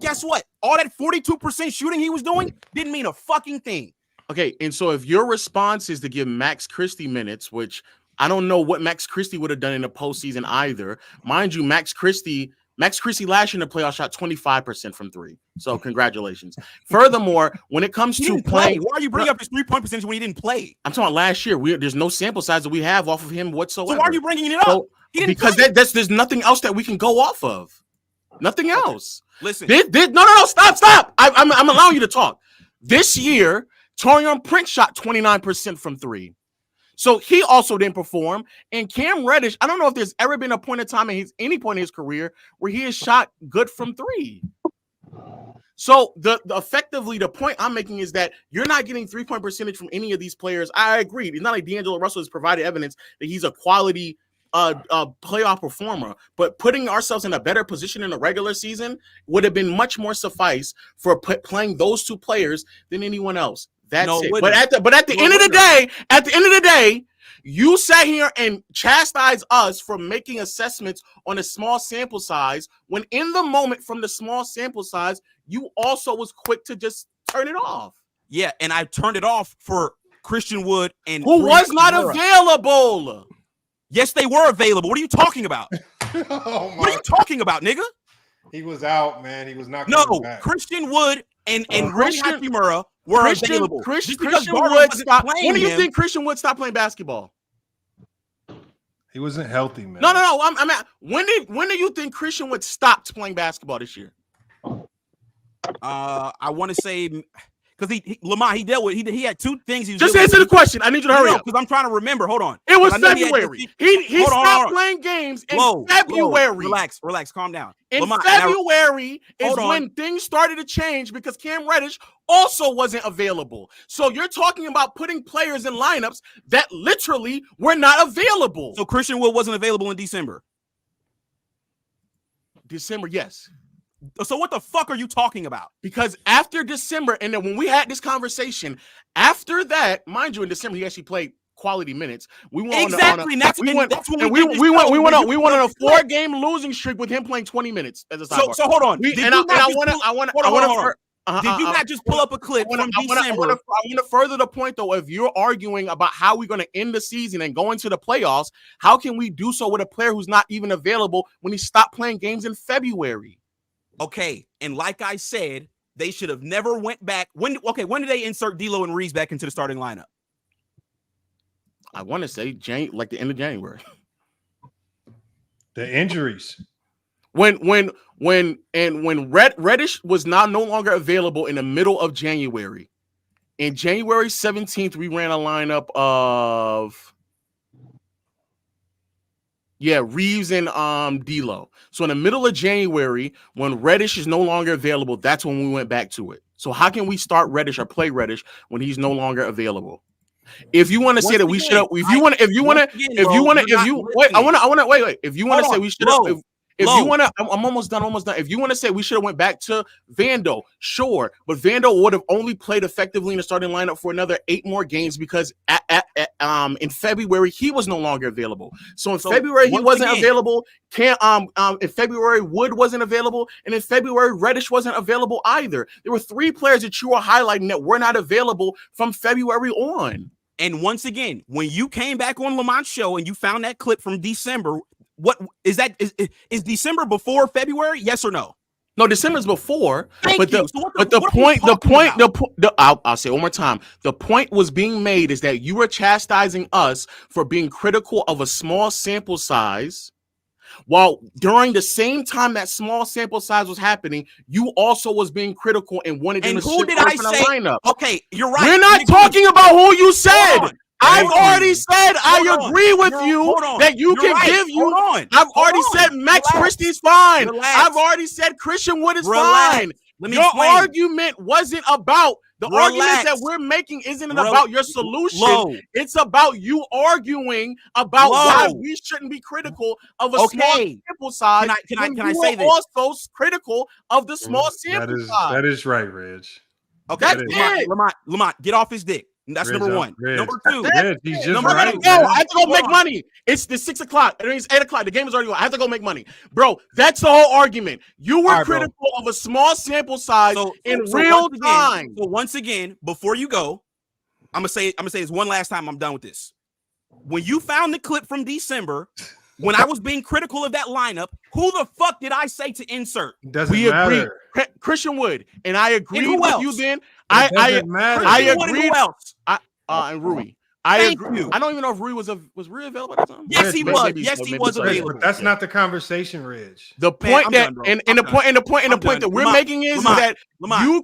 guess what? All that 42% shooting he was doing didn't mean a fucking thing. Okay, and so if your response is to give Max Christie minutes, which I don't know what Max Christie would have done in the postseason either. Mind you, Max Christie last year in the playoffs shot 25% from three. So congratulations. Furthermore, when it comes to playing, why are you bringing up his 3-point percentage when he didn't play? I'm talking about last year. There's no sample size that we have off of him whatsoever. So why are you bringing it up? Because there's nothing else that we can go off of. Nothing else. Listen. No, stop. I'm allowing you to talk. This year, Taurean Prince shot 29% from three. So he also didn't perform. And Cam Reddish, I don't know if there's ever been a point in time in any point in his career where he has shot good from three. So effectively, the point I'm making is that you're not getting 3-point percentage from any of these players. I agree. It's not like D'Angelo Russell has provided evidence that he's a quality playoff performer, but putting ourselves in a better position in the regular season would have been much more suffice for playing those two players than anyone else. That's it. But at the end of the day, you sat here and chastised us for making assessments on a small sample size when in the moment from the small sample size, you also was quick to just turn it off. Yeah, and I turned it off for Christian Wood and who was not available. Yes, they were available. What are you talking about? What are you talking about, nigga? He was out, man. He was not coming back. Christian Wood and Rui Hachimura were available. Christian Wood stopped. When do you think Christian Wood stopped playing basketball? He wasn't healthy, man. No. I'm at, when do you think Christian Wood stopped playing basketball this year? I want to say because Lamont, he had two things. Just answer the question. I need you to hurry up because I'm trying to remember. Hold on. It was February. He stopped playing games in February. Relax, calm down. In February is when things started to change because Cam Reddish also wasn't available. So you're talking about putting players in lineups that literally were not available. So Christian Wood wasn't available in December. December, yes. So what the fuck are you talking about? Because after December, and then when we had this conversation, after that, mind you, in December he actually played quality minutes. We went on a 4-game losing streak with him playing 20 minutes as a sidebar. So hold on. Did you not just pull up a clip from December? I want to further the point though. If you're arguing about how we're going to end the season and go into the playoffs, how can we do so with a player who's not even available when he stopped playing games in February? Okay, and like I said, they should have never went back. When did they insert D'Lo and Reeves back into the starting lineup? I want to say like the end of January. The injuries. When Reddish was no longer available in the middle of January. In January 17th, we ran a lineup of Reeves and D'Lo. So in the middle of January, when Reddish is no longer available, that's when we went back to it. So how can we start Reddish or play Reddish when he's no longer available? If you want to say that we should have, if you want to say we should have, I'm almost done. If you want to say we should have went back to Vando, sure, but Vando would have only played effectively in the starting lineup for another 8 more games because in February he was no longer available. So in February he wasn't available. In February Wood wasn't available, and in February Reddish wasn't available either. There were 3 players that you were highlighting that were not available from February on. And once again, when you came back on Lamont's show and you found that clip from December. What is that? Is December before February? Yes or no? No, December's before. I'll say it one more time. The point was being made is that you were chastising us for being critical of a small sample size, while during the same time that small sample size was happening, you also was being critical and wanted and to who did I say? Lineup. Okay, you're right. We're not talking about who you said. I've already said I agree with you that you can give you. I've already said Max Christie's fine. I've already said Christian Wood is fine. Your argument wasn't about the arguments that we're making. Isn't about your solution. It's about you arguing about why we shouldn't be critical of a small sample size. Can I say this? Also critical of the small sample size. That is right, Reg. Okay, Lamont, get off his dick. That's number 1. Number 2, he's just I have to go make money. It's the 6 o'clock. It's 8 o'clock. The game is already going. I have to go make money, bro. That's the whole argument. You were critical of a small sample size in real time. So once again, before you go, I'm gonna say this one last time. I'm done with this. When you found the clip from December, when I was being critical of that lineup, who the fuck did I say to insert? Doesn't matter. Agree. Christian Wood, and I agree with you. Then I agreed. Who else? And Rui. I agree. I don't even know if Rui was Rui available at the time. Yes, he was. Yes, he was available. But that's not the conversation, Reg. The point that the point that we're making is that you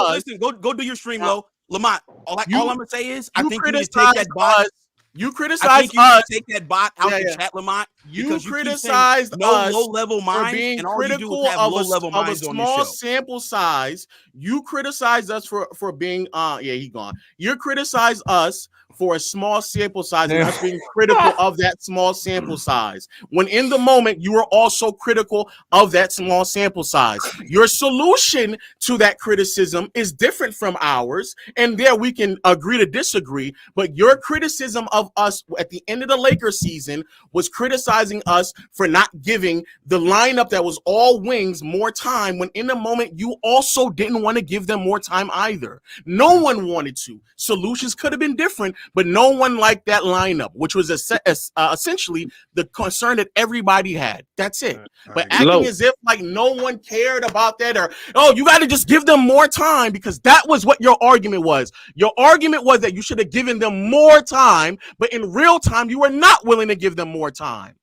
listen. Go do your stream, Lo. Lamont. All I'm gonna say is I think you need to take that bot. You criticize us. Take that bot out the chat, Lamont. You criticized us low-level minds for being and all critical you do is have low-level of a minds on small this show. sample size. You criticized us for being he gone. You criticized us for a small sample size and us being critical of that small sample size. When in the moment you were also critical of that small sample size. Your solution to that criticism is different from ours, and there we can agree to disagree. But your criticism of us at the end of the Lakers season was criticizing us for not giving the lineup that was all wings more time, when in the moment you also didn't want to give them more time either. No one wanted to. Solutions could have been different, but no one liked that lineup, which was essentially the concern that everybody had. That's it. But acting as if like no one cared about that, or you got to just give them more time, because that was what your argument was. Your argument was that you should have given them more time, but in real time, you were not willing to give them more time.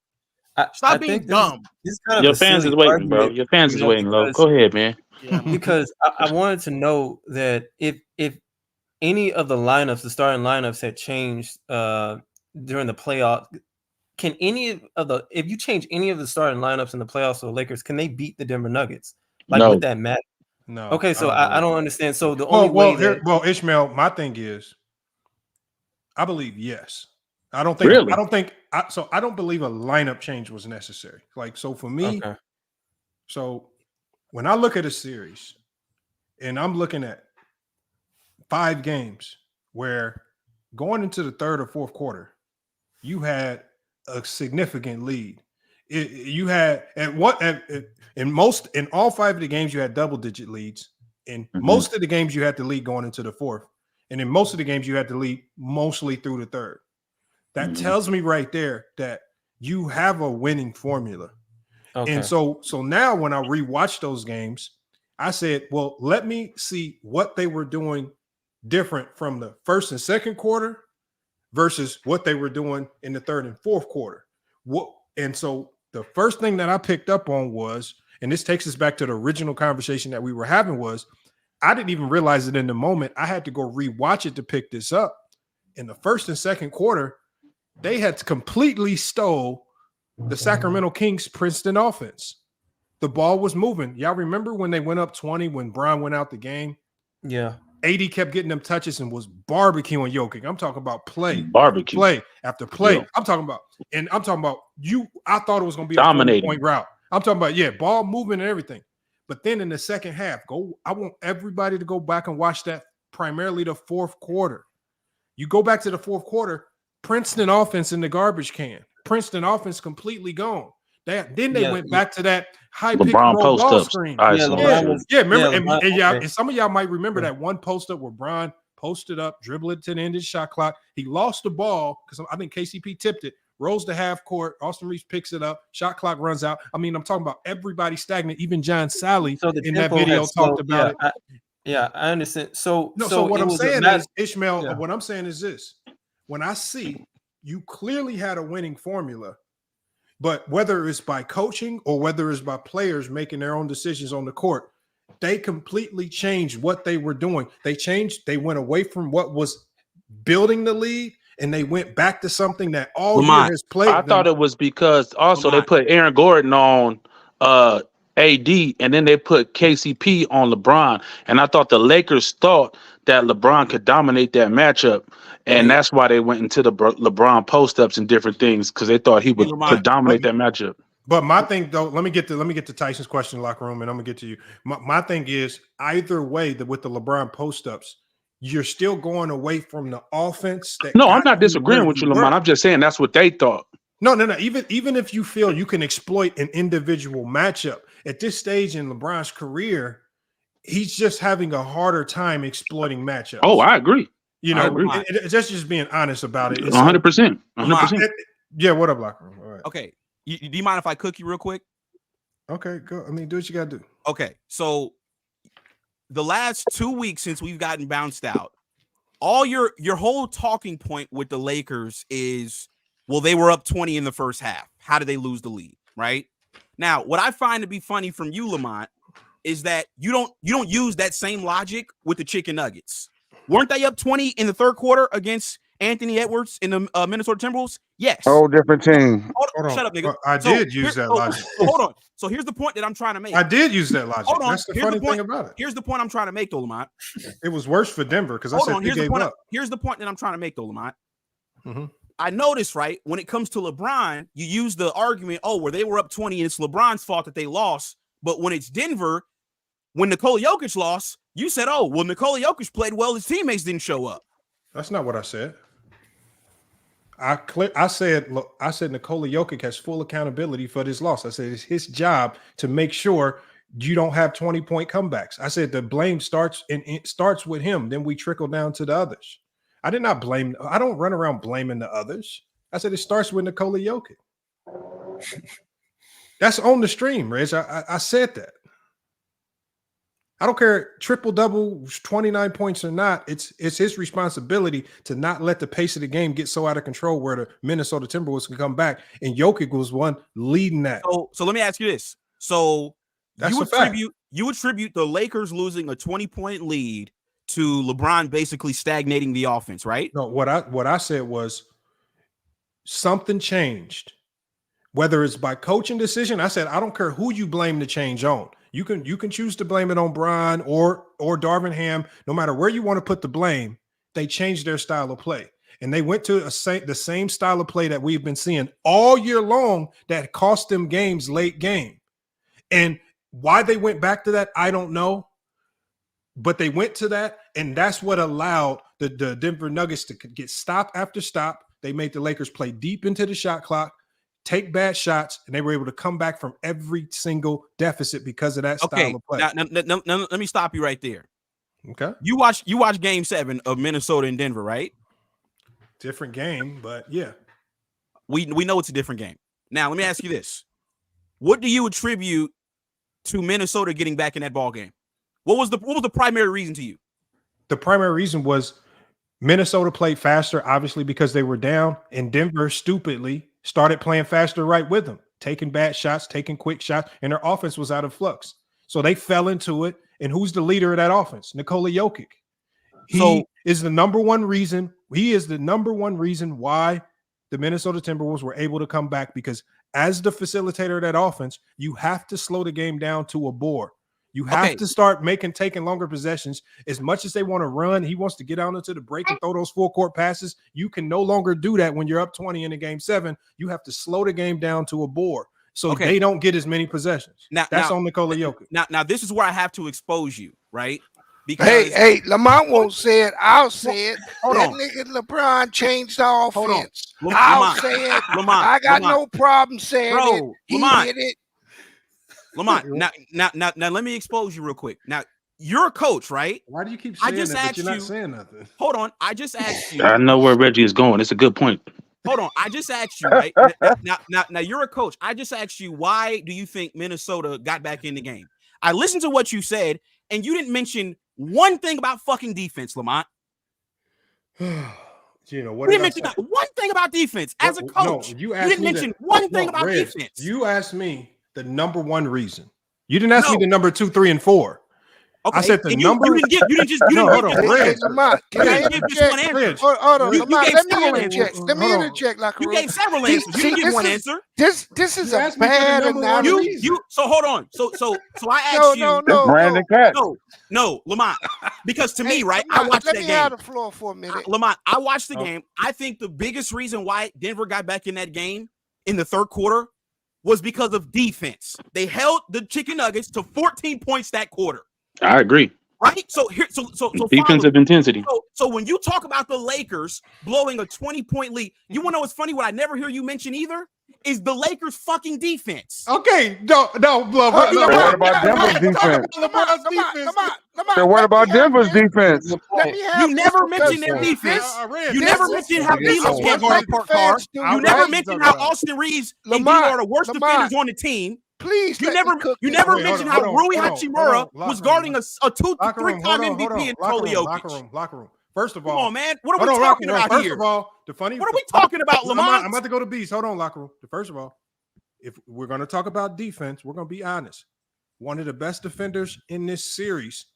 Stop being dumb. This kind of Your a fans silly is waiting, argument, bro. Your fans is waiting, Lo. because- Go ahead, man. Because I wanted to know that if any of the lineups, the starting lineups, had changed during the playoff, can any of the if you change any of the starting lineups in the playoffs of the Lakers, can they beat the Denver Nuggets? Like, No. would that matter? No. Okay, so I don't understand. So the only Ishmael, my thing is, I believe yes. I don't think I don't believe a lineup change was necessary. Like, so for me, so when I look at a series and I'm looking at 5 games where going into the third or fourth quarter, you had a significant lead. You had in all 5 of the games you had double-digit leads. In most of the games you had the lead going into the fourth, and in most of the games you had the lead mostly through the third. That tells me right there that you have a winning formula. Okay. And so now when I rewatch those games, I said, well, let me see what they were doing different from the first and second quarter versus what they were doing in the third and fourth quarter. And so the first thing that I picked up on was, and this takes us back to the original conversation that we were having, was I didn't even realize it in the moment. I had to go rewatch it to pick this up. In the first and second quarter, they had completely stole the Sacramento Kings Princeton offense. The ball was moving. Y'all remember when they went up 20 when Bryant went out the game? Yeah. AD kept getting them touches and was barbecuing Jokic. I'm talking about play after play. Yeah. I'm talking about I thought it was going to be Dominating. a 20-point route. I'm talking about, ball movement and everything. But then in the second half, I want everybody to go back and watch that, primarily the fourth quarter. You go back to the fourth quarter, Princeton offense in the garbage can. Princeton offense completely gone. Then they went back to that high pick and roll ball screen. And some of y'all might remember that one post up where Bron posted up, dribbled it to the end of the shot clock. He lost the ball because I think KCP tipped it, rolls to half court. Austin Reeves picks it up. Shot clock runs out. I mean, I'm talking about everybody stagnant. Even John Salley in that video talked about it. I understand. So what I'm saying is, Ishmael, what I'm saying is this. When I see you clearly had a winning formula, but whether it's by coaching or whether it's by players making their own decisions on the court, they completely changed what they were doing. They went away from what was building the lead, and they went back to something that all year has played. I thought it was because also they put Aaron Gordon on AD, and then they put KCP on LeBron. And I thought the Lakers thought that LeBron could dominate that matchup. And that's why they went into the LeBron post-ups and different things, because they thought he could dominate that matchup. But my thing, though, let me get to Tyson's question in the locker room, and I'm gonna get to you. My thing is, either way, with the LeBron post-ups, you're still going away from the offense. No, I'm not disagreeing with you, Lamont. I'm just saying that's what they thought. No. Even if you feel you can exploit an individual matchup at this stage in LeBron's career, he's just having a harder time exploiting matchups. Oh, I agree. Just being honest about it. 100%. 100%. Yeah, what up, locker room? All right. Okay. Do you mind if I cook you real quick? Okay, go. I mean, do what you gotta do. Okay, so the last 2 weeks since we've gotten bounced out, all your whole talking point with the Lakers is, well, they were up 20 in the first half. How did they lose the lead? Right now, what I find to be funny from you, Lamont, is that you don't use that same logic with the chicken nuggets. Weren't they up 20 in the third quarter against Anthony Edwards in the Minnesota Timberwolves? Yes. Whole different team. Shut up, nigga. I did use that logic. Hold on. So here's the point that I'm trying to make. I did use that logic. Hold on. That's the funny thing about it. Here's the point I'm trying to make, though, Lamont. It was worse for Denver because I said they gave up. Here's the point that I'm trying to make, though, Lamont. Mm-hmm. I noticed, right, when it comes to LeBron, you use the argument, where they were up 20 and it's LeBron's fault that they lost. But when it's Denver, when Nikola Jokic lost, you said, Nikola Jokic played well, his teammates didn't show up. That's not what I said. I said Nikola Jokic has full accountability for this loss. I said it's his job to make sure you don't have 20-point comebacks. I said the blame starts with him. Then we trickle down to the others. I did not blame. I don't run around blaming the others. I said it starts with Nikola Jokic. That's on the stream, Reg. I said that. I don't care triple-double, 29 points or not. It's his responsibility to not let the pace of the game get so out of control where the Minnesota Timberwolves can come back. And Jokic was one leading that. So let me ask you this. So That's you attribute the Lakers losing a 20-point lead to LeBron basically stagnating the offense, right? No, what I said was something changed. Whether it's by coaching decision, I said I don't care who you blame the change on. You can choose to blame it on Bryant or Darvin Ham. No matter where you want to put the blame, they changed their style of play. And they went to the same style of play that we've been seeing all year long that cost them games late game. And why they went back to that, I don't know. But they went to that, and that's what allowed the Denver Nuggets to get stop after stop. They made the Lakers play deep into the shot clock, take bad shots, and they were able to come back from every single deficit because of that style of play. Now, let me stop you right there. Okay. You watch Game 7 of Minnesota and Denver, right? Different game, but yeah. We know it's a different game. Now, let me ask you this. What do you attribute to Minnesota getting back in that ball game? What was the primary reason to you? The primary reason was Minnesota played faster, obviously, because they were down, and Denver stupidly started playing faster right with them, taking bad shots, taking quick shots, and their offense was out of flux. So they fell into it. And who's the leader of that offense? Nikola Jokic. He is the number one reason. He is the number one reason why the Minnesota Timberwolves were able to come back, because as the facilitator of that offense, you have to slow the game down to a bore. You have to start taking longer possessions. As much as they want to run, he wants to get out into the break and throw those full court passes. You can no longer do that when you're up 20 in the game 7. You have to slow the game down to a bore so they don't get as many possessions. That's on Nikola Jokic. Now this is where I have to expose you, right? Because hey, Lamont won't say it. I'll say it. That nigga LeBron changed the offense. I'll say it. I got no problem saying it. He did it. Lamont, now, let me expose you real quick. Now, you're a coach, right? Why do you keep saying that, but you're not saying nothing? Hold on. I just asked you. I know where Reggie is going. It's a good point. Hold on. I just asked you, right? Now, you're a coach. I just asked you, why do you think Minnesota got back in the game? I listened to what you said, and you didn't mention one thing about fucking defense, Lamont. You know, what you didn't mention one thing about defense as a coach. No, you didn't mention one thing about defense. You asked me the number one reason. You didn't ask me the number 2, 3, and 4. Okay. I said the number. You didn't give just one answer. Hold on. Let me interject. Like you gave several answers. You didn't give one answer. This is a bad analogy. So hold on. So I asked you. No, Lamont. Because to me, right, I watched that game. Let me have the floor for a minute. Lamont, I watched the game. I think the biggest reason why Denver got back in that game in the third quarter was because of defense. They held the Chicken Nuggets to 14 points that quarter. I agree. Right? So defensive intensity. So when you talk about the Lakers blowing a 20-point lead, you want to know what's funny? What I never hear you mention either is the Lakers' fucking defense. Okay, no, what about Denver's defense? So what about Denver's defense? You never mentioned their defense. You never mentioned how D'Lo can't guard Park Carr. You never mentioned how Austin Reeves and D'Lo are the worst defenders on the team. Please, you never mentioned how Rui Hachimura was guarding a 2-3-time MVP in Polio. Locker room. First of all, come on, man. What are we talking about here? First of all, what are we talking about, Lamont? I'm about to go to Beast. Hold on, locker room. First of all, if we're going to talk about defense, we're going to be honest. One of the best defenders in this series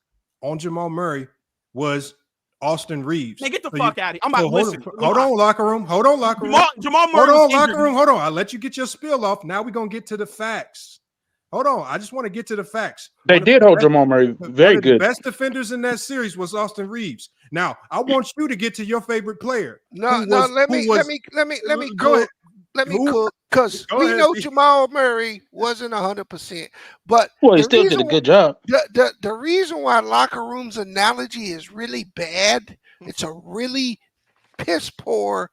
on Jamal Murray was Austin Reeves. Man, get the fuck out of here. I'm about to listen. Hold on, locker room. Jamal Murray. Hold on, locker room. Hold on. I'll let you get your spill off. Now we're going to get to the facts. Hold on. I just want to get to the facts. They did hold Jamal Murray very good. The best defenders in that series was Austin Reeves. Now, I want you to get to your favorite player. Let me go ahead. Let me cook, because we know Jamal Murray wasn't 100%. But he still did a good job. The reason why locker room's analogy is really bad, it's a really piss poor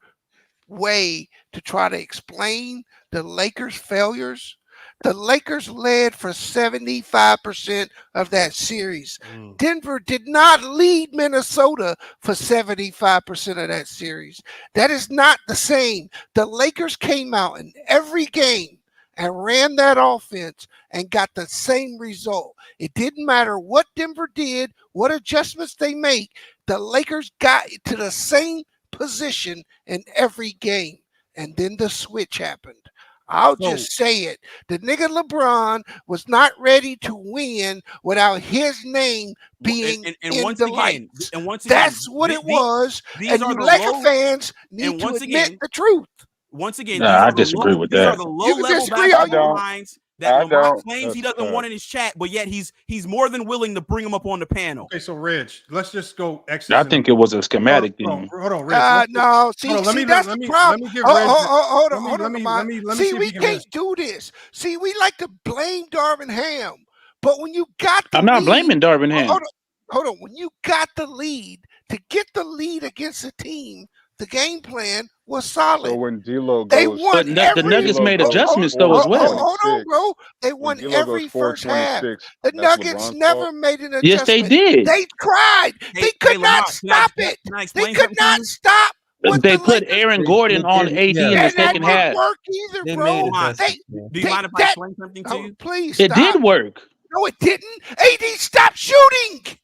way to try to explain the Lakers' failures. The Lakers led for 75% of that series. Denver did not lead Minnesota for 75% of that series. That is not the same. The Lakers came out in every game and ran that offense and got the same result. It didn't matter what Denver did, what adjustments they make. The Lakers got to the same position in every game. And then the switch happened. I'll just say it. The nigga LeBron was not ready to win without his name being in the lights. And once again, that's what it was. And you Laker fans need to admit the truth. Once again, I disagree with these that. are the low-level basketball lines that Lamont claims he doesn't want in his chat, but yet he's more than willing to bring them up on the panel. Okay, so Reg, let's just go. I think it was a schematic thing. Hold on, Reg. No, see, that's the problem. Hold on. See, we can't do this. See, we like to blame Darvin Ham, but when you got the I'm not blaming Darvin Ham. Hold on. When you got the lead, to get the lead against a team, the game plan was solid. So when D'Lo goes, they won the Nuggets made adjustments though as well. Hold on, bro. They won every first half. The Nuggets never made an adjustment. Yes, they did. They tried. They could not stop it. They could not stop. They put Aaron Gordon on AD in the second half. That didn't work either, bro. Do you mind if I explain something to you? Please, it did work. No, it didn't. AD stopped shooting.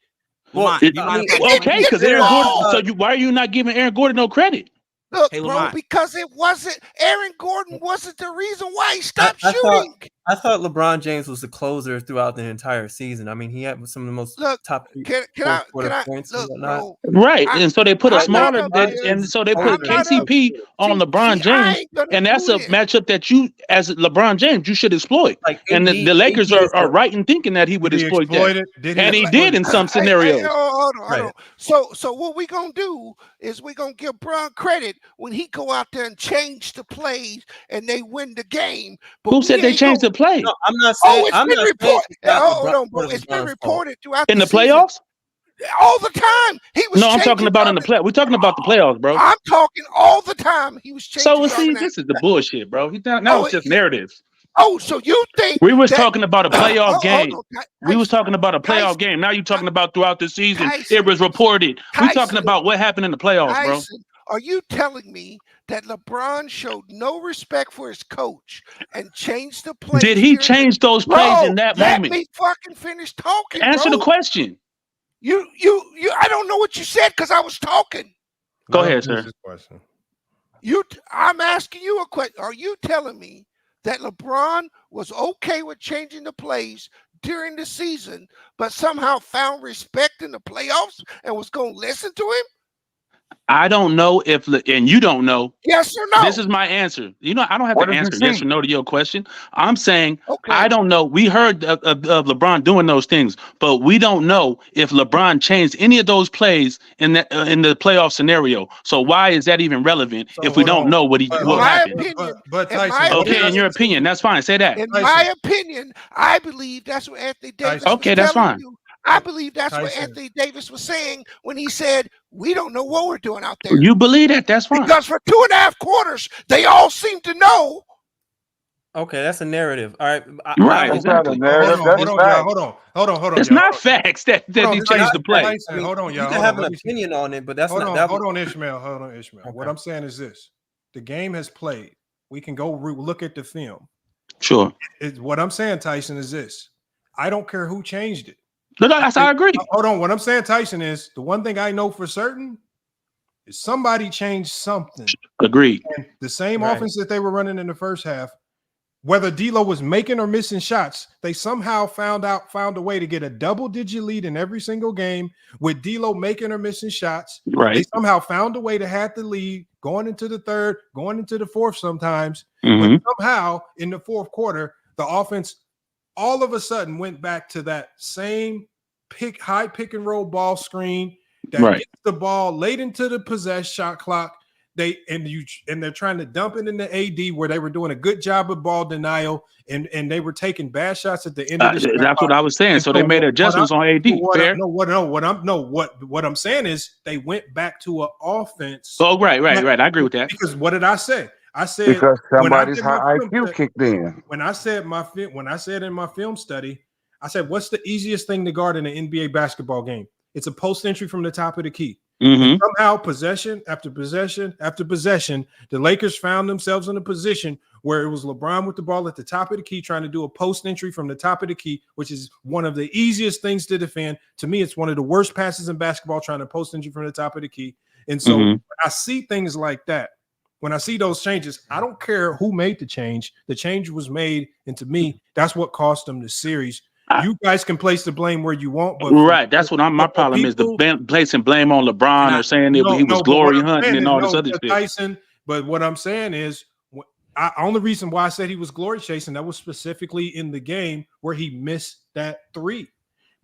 Well, okay, because Aaron Gordon. So why are you not giving Aaron Gordon no credit? Look, bro, because it wasn't Aaron Gordon wasn't the reason why he stopped shooting. I thought LeBron James was the closer throughout the entire season. I mean, he had some of the most top points and whatnot. Right, and so they put a smaller, and so they put KCP on LeBron James, and that's a matchup that you, as LeBron James, you should exploit. And the Lakers are right in thinking that he would exploit that, and he did in some scenarios. Hold on. So what we gonna do is we gonna give Bron credit when he go out there and change the plays and they win the game. But who said they changed the play? No, I'm not saying. It's been reported. Hold on, bro. It's been reported throughout in the season. playoffs. All the time. He was. No, I'm talking about in the play. We're talking about the playoffs, bro. I'm talking all the time. He was changing. So see, this is the bullshit, bro. Now it's just narratives. Oh, so you think we was talking about a playoff game? We was talking about a playoff game. Now you're talking about throughout the season. It was reported. We're talking about what happened in the playoffs, bro. Are you telling me that LeBron showed no respect for his coach and changed the plays? Did he change those plays in that moment? Let me fucking finish talking. Answer the question. You. I don't know what you said because I was talking. Go ahead, sir. I'm asking you a question. Are you telling me that LeBron was okay with changing the plays during the season, but somehow found respect in the playoffs and was going to listen to him? I don't know and you don't know. Yes or no? This is my answer. You know, I don't have to answer yes or no to your question. I'm saying I don't know. We heard of LeBron doing those things, but we don't know if LeBron changed any of those plays in the playoff scenario. So why is that even relevant if we don't know what happened? Okay, in your opinion, that's fine. Say that. In my opinion, I believe that's what Anthony Davis was that's fine. I believe that's what Anthony Davis was saying when he said, we don't know what we're doing out there. You believe that? That's fine. Because for 2.5 quarters, they all seem to know. Okay, that's a narrative. All right. Right. Exactly. Hold on. It's not facts that he changed the play. Hold on, y'all. You can have an opinion on it, but that's not that. Hold on, Ishmael. Okay. What I'm saying is this. The game has played. We can go look at the film. Sure. What I'm saying, Tyson, is this. I don't care who changed it. No, I agree. Hold on. What I'm saying, Tyson, is the one thing I know for certain is somebody changed something. Agreed. And the same offense that they were running in the first half, whether D'Lo was making or missing shots, they somehow found a way to get a double-digit lead in every single game with D'Lo making or missing shots. Right. They somehow found a way to have the lead going into the third, going into the fourth sometimes. Mm-hmm. But somehow in the fourth quarter, the offense all of a sudden went back to that same high pick and roll ball screen that gets the ball late into the possession shot clock. They're trying to dump it into AD where they were doing a good job of ball denial and they were taking bad shots at the end of the shot that's clock. What I was saying. So they made adjustments on AD. What I'm saying is they went back to an offense. Oh, right. I agree with that. Because what did I say? I said because somebody's when I high IQ kicked in. When I said in my film study, I said, what's the easiest thing to guard in an NBA basketball game? It's a post entry from the top of the key. And somehow, possession after possession after possession, the Lakers found themselves in a position where it was LeBron with the ball at the top of the key trying to do a post entry from the top of the key, which is one of the easiest things to defend. To me, it's one of the worst passes in basketball, trying to post entry from the top of the key. And so when I see things like that, when I see those changes, I don't care who made the change. The change was made, and to me, that's what cost them the series. You guys can place the blame where you want, but that's what my problem is, placing blame on LeBron or saying he was glory hunting and all this other shit. Tyson, but what I'm saying is, only reason why I said he was glory chasing, that was specifically in the game where he missed that three.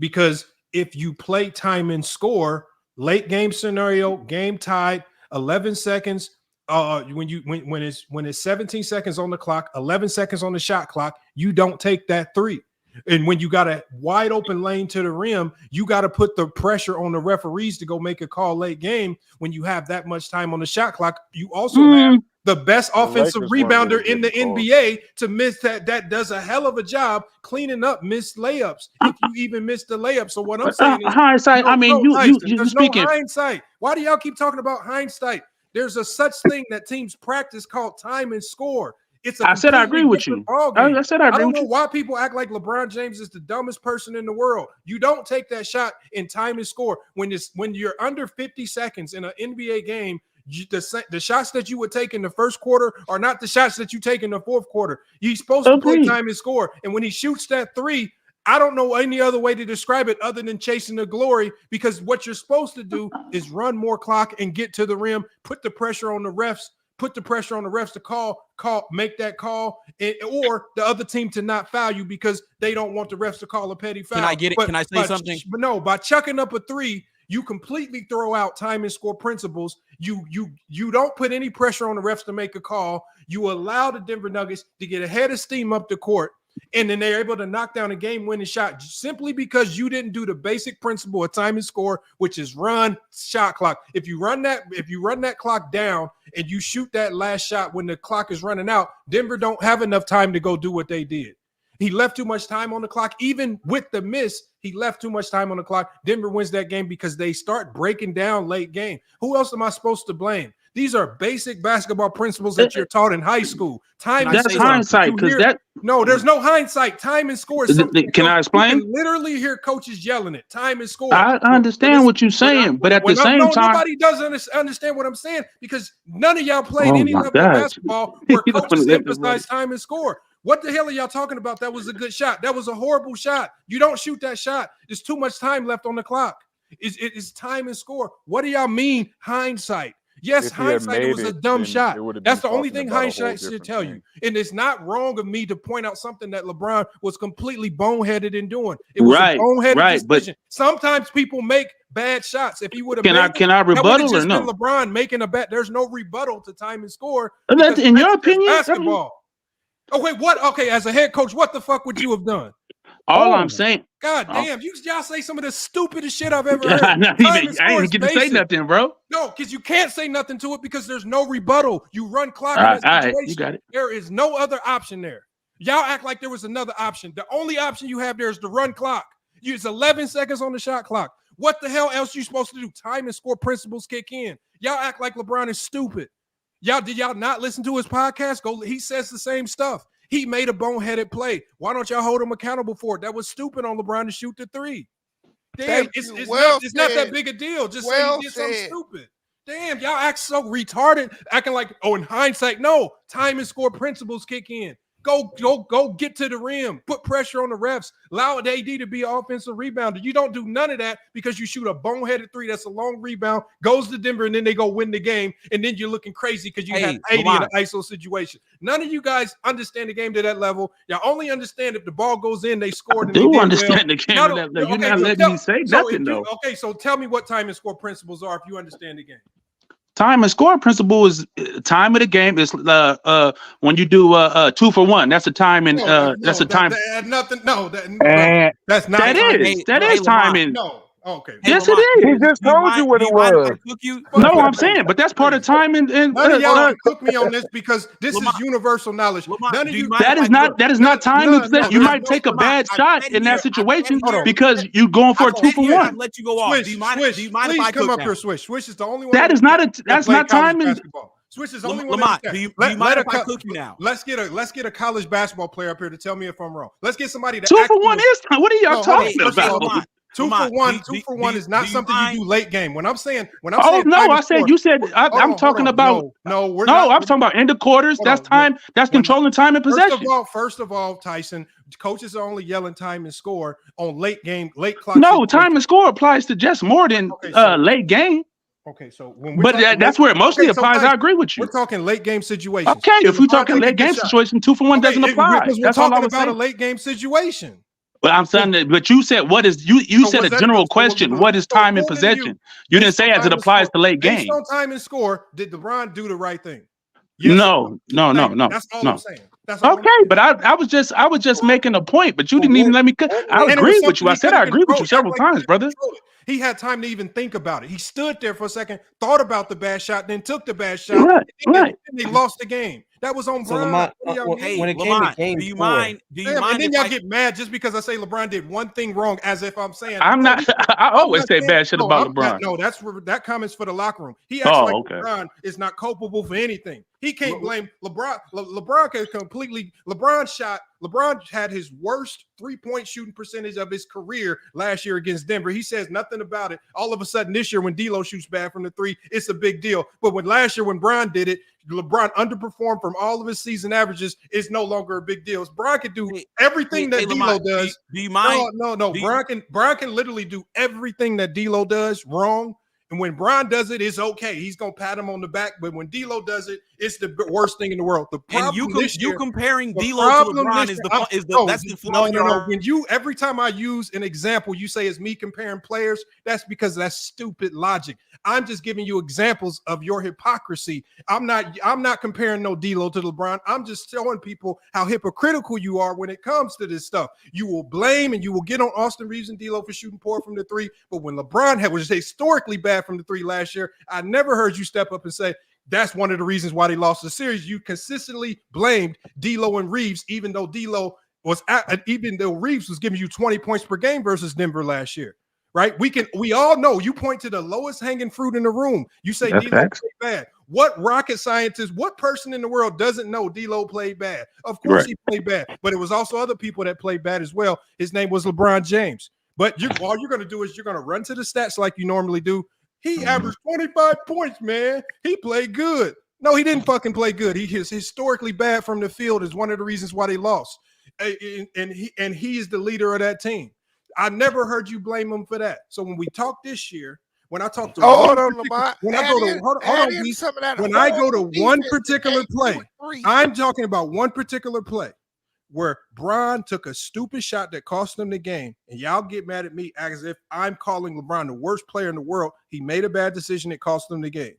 Because if you play time and score, late game scenario, game tied, 11 seconds. When it's 17 seconds on the clock, 11 seconds on the shot clock, you don't take that three. And when you got a wide open lane to the rim, you got to put the pressure on the referees to go make a call late game. When you have that much time on the shot clock, you also have the best offensive rebounder in the NBA to miss that. That does a hell of a job cleaning up missed layups. If you even miss the layup. So what I'm saying is hindsight. You're speaking. No hindsight. Why do y'all keep talking about hindsight? There's a such thing that teams practice called time and score. I said I agree with you. I said I agree with you. I don't know why people act like LeBron James is the dumbest person in the world. You don't take that shot in time and score. When you're under 50 seconds in an NBA game, the shots that you would take in the first quarter are not the shots that you take in the fourth quarter. You're supposed to play time and score. And when he shoots that three, I don't know any other way to describe it other than chasing the glory, because what you're supposed to do is run more clock and get to the rim, put the pressure on the refs to make that call, or the other team to not foul you because they don't want the refs to call a petty foul. Can I get it? Can I say something? But no, by chucking up a three, you completely throw out time and score principles. You don't put any pressure on the refs to make a call. You allow the Denver Nuggets to get a head of steam up the court, and then they're able to knock down a game-winning shot simply because you didn't do the basic principle of time and score, which is run shot clock. If you run that clock down and you shoot that last shot when the clock is running out, Denver don't have enough time to go do what they did. He left too much time on the clock. Even with the miss, he left too much time on the clock. Denver wins that game because they start breaking down late game. Who else am I supposed to blame? These are basic basketball principles that you're taught in high school. That's hindsight, because no, there's no hindsight. Time and score. Can I explain? You can literally hear coaches yelling it. Time and score. I understand what you're saying, but at the same time, nobody does understand what I'm saying, because none of y'all played any level of basketball where coaches emphasize time and score. What the hell are y'all talking about? That was a good shot. That was a horrible shot. You don't shoot that shot. There's too much time left on the clock. It's time and score. What do y'all mean hindsight? Yes, hindsight, it was a dumb shot. That's the only thing hindsight should tell you. And it's not wrong of me to point out something that LeBron was completely boneheaded in doing. It was a boneheaded decision. Sometimes people make bad shots. If he would have can I rebuttal or no? LeBron making a bet. There's no rebuttal to time and score. That's in your opinion. Basketball. Oh wait, what? Okay, as a head coach, what the fuck would you have done? All I'm saying. God damn, y'all say some of the stupidest shit I've ever heard. I ain't get to say nothing, bro. No, because you can't say nothing to it because there's no rebuttal. You run clock in that situation. You got it. There is no other option there. Y'all act like there was another option. The only option you have there is to run clock. It's 11 seconds on the shot clock. What the hell else you supposed to do? Time and score principles kick in. Y'all act like LeBron is stupid. Did y'all not listen to his podcast? He says the same stuff. He made a boneheaded play. Why don't y'all hold him accountable for it? That was stupid on LeBron to shoot the three. Damn, it's not that big a deal. Just say he did something stupid. Damn, y'all act so retarded, acting like, in hindsight, no, time and score principles kick in. Go get to the rim. Put pressure on the refs. Allow the AD to be an offensive rebounder. You don't do none of that because you shoot a boneheaded three. That's a long rebound, goes to Denver, and then they go win the game. And then you're looking crazy because you had 80 in an ISO situation. None of you guys understand the game to that level. Y'all only understand if the ball goes in, they scored. I do understand the game to that level. You're not letting me say nothing, though. Okay, so tell me what time and score principles are if you understand the game. Time and score principle is time of the game. Is when you do 2 for 1. That's a time and that's a time. That's nothing. No, that's not. That is timing. No, Okay. Yes, it is. He just told you what it was. No, I'm saying, but that's part of time and none of y'all can cook me on this because this is universal knowledge. None of you. That is not time. You might take a bad shot in that situation because you're going for a 2-for-1. Let you go off. Swish, Do you mind Swish, if I please come cook up now? here, Swish. Swish is the only one. That's not time. Swish is the only one. Lamont, do you mind if I cook you now? Let's get a college basketball player up here to tell me if I'm wrong. Let's get somebody to 2-for-1 is time. What are y'all talking about? Two for one is not something you do late game. When I'm saying, I said you said I'm talking about. No, I'm talking about end of quarters. That's time. That's controlling time and possession. First of all, Tyson, coaches are only yelling time and score on late clock. No, time and score applies to just more than late game. Okay, so that's where it mostly applies. I agree with you. We're talking late game situations. Okay, if we're talking late game situation, 2-for-1 doesn't apply. That's all I was saying. About a late game situation. But I'm saying that. But you said what is you said a general question? What is time and possession? You didn't say as it applies to late game. Based on time and score, did LeBron do the right thing? No. That's all I'm saying. Okay, but I was just making a point, but you didn't even let me. I agree with you. I said I agree with you several times, brother. He had time to even think about it. He stood there for a second, thought about the bad shot, then took the bad shot. Right. And they lost the game. That was on Bron. When it came to game, do you mind? And then y'all get mad just because I say LeBron did one thing wrong, as if I'm saying I'm not. I always say bad shit about LeBron. No, that comment's for the locker room. He acts like LeBron is not culpable for anything. He can't blame LeBron. LeBron can completely. LeBron had his worst 3-point shooting percentage of his career last year against Denver. He says nothing about it. All of a sudden this year, when D'Lo shoots bad from the 3, it's a big deal. But when last year when Bron did it, LeBron underperformed from all of his season averages. It's no longer a big deal. Bron can do everything that D'Lo does. Do you mind? No. Bron can literally do everything that D'Lo does wrong. And when Bron does it, it's okay. He's gonna pat him on the back. But when D'Lo does it, it's the worst thing in the world. The problem you comparing D'Lo to LeBron that's the flaw. No. When every time I use an example, you say it's me comparing players. That's because that's stupid logic. I'm just giving you examples of your hypocrisy. I'm not comparing no D'Lo to LeBron. I'm just showing people how hypocritical you are when it comes to this stuff. You will blame and you will get on Austin Reeves and D'Lo for shooting poor from the 3. But when LeBron was historically bad from the 3 last year, I never heard you step up and say that's one of the reasons why they lost the series. You consistently blamed D'Lo and Reeves, even though Reeves was giving you 20 points per game versus Denver last year. Right? We all know you point to the lowest hanging fruit in the room. You say D'Lo played bad. What rocket scientist, what person in the world doesn't know D'Lo played bad? Of course he played bad, but it was also other people that played bad as well. His name was LeBron James. But all you're going to do is you're going to run to the stats like you normally do. He averaged 25 points, man. He played good. No, he didn't fucking play good. He is historically bad from the field is one of the reasons why they lost. And he is the leader of that team. I never heard you blame him for that. So when we talk this year, when I talk to when I go to one particular play, I'm talking about one particular play where Bron took a stupid shot that cost them the game, and y'all get mad at me as if I'm calling LeBron the worst player in the world. He made a bad decision. It cost them the game,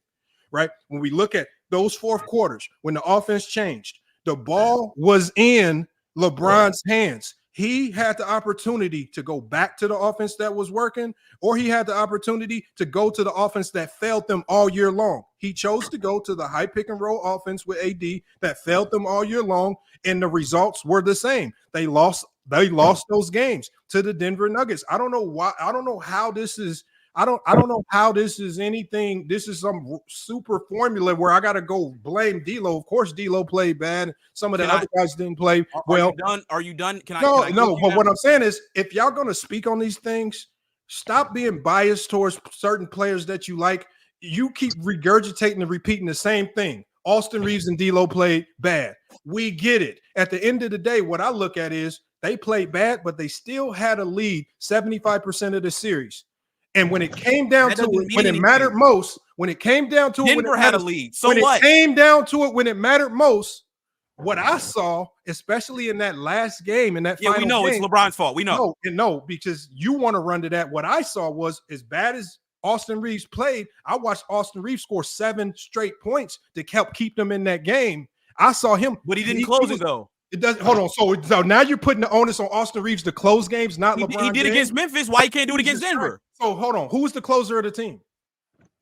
right? When we look at those fourth quarters, when the offense changed, the ball was in LeBron's hands. He had the opportunity to go back to the offense that was working, or he had the opportunity to go to the offense that failed them all year long. He chose to go to the high pick and roll offense with AD that failed them all year long, and the results were the same. They lost those games to the Denver Nuggets. I don't know why. I don't know how this is. I don't know how this is anything. This is some super formula where I got to go blame D'Lo. Of course, D'Lo played bad. Some of the other guys didn't play well. Are you done? No. But what I'm saying is, if y'all going to speak on these things, stop being biased towards certain players that you like. You keep regurgitating and repeating the same thing. Austin Reeves and D'Lo played bad. We get it. At the end of the day, what I look at is they played bad, but they still had a lead 75% of the series. And when it came down to it, when it mattered most, Denver had a lead. So when what? It came down to it, when it mattered most, what I saw, especially in that last game, in that final we know game, it's LeBron's fault. We know. No, because you want to run to that. What I saw was as bad as Austin Reeves played. I watched Austin Reeves score 7 straight points to help keep them in that game. I saw him, but he didn't close it though. It doesn't. Hold on. So now you're putting the onus on Austin Reeves to close games, not LeBron. He did against Memphis. Why he can't do it against Denver? So hold on. Who was the closer of the team?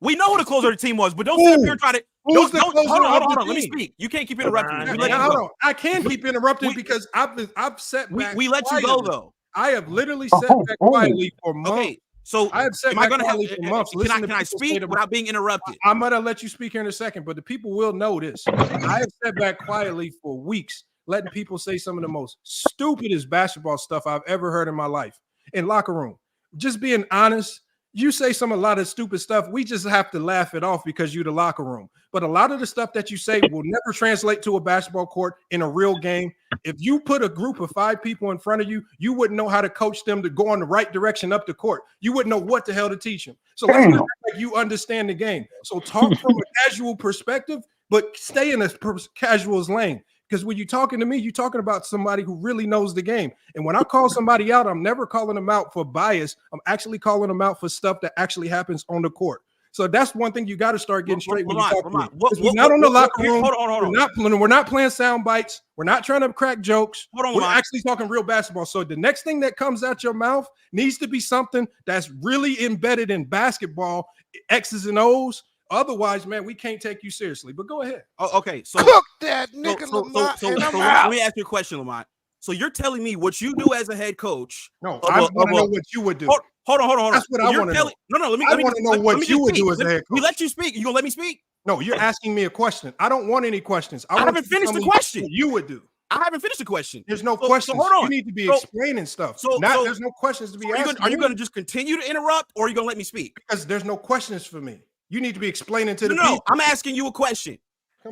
We know who the closer of the team was, but don't sit up here and try to. Hold on. Let me speak. You can't keep interrupting me. Hold on. I can keep interrupting because I've sat back. We let you go though. I have literally sat back quietly for months. Okay, so I have sat back quietly for months. Can I speak without being interrupted? I'm gonna let you speak here in a second, but the people will know this. I have sat back quietly for weeks, letting people say some of the most stupidest basketball stuff I've ever heard in my life in locker room. Just being honest. You say a lot of stupid stuff. We just have to laugh it off because you're the locker room. But a lot of the stuff that you say will never translate to a basketball court in a real game. If you put a group of 5 people in front of you, you wouldn't know how to coach them to go in the right direction up the court. You wouldn't know what the hell to teach them. So let's not act like you understand the game. So talk from a casual perspective, but stay in a casual's lane. Because when you're talking to me, you're talking about somebody who really knows the game. And when I call somebody out, I'm never calling them out for bias. I'm actually calling them out for stuff that actually happens on the court. So that's one thing you got to start getting straight when you talk to me. We're not on the locker room. Hold on. We're not playing sound bites. We're not trying to crack jokes. We're actually talking real basketball. So the next thing that comes out your mouth needs to be something that's really embedded in basketball, X's and O's. Otherwise, man, we can't take you seriously. But go ahead. Oh, okay. So cook that nigga, Lamont. So let me ask you a question, Lamont. So you're telling me what you do as a head coach? No, I want to know what you would do. Hold on. That's what I want to know. No. Let me know what you would do as a head coach. We let you speak. You gonna let me speak? No, you're asking me a question. I don't want any questions. I haven't finished the question. You would do. I haven't finished the question. There's no questions. So hold on. You need to be explaining stuff. There's no questions to be asked. Are you going to just continue to interrupt, or are you going to let me speak? Because there's no questions for me. You need to be explaining to the people. No, I'm asking you a question.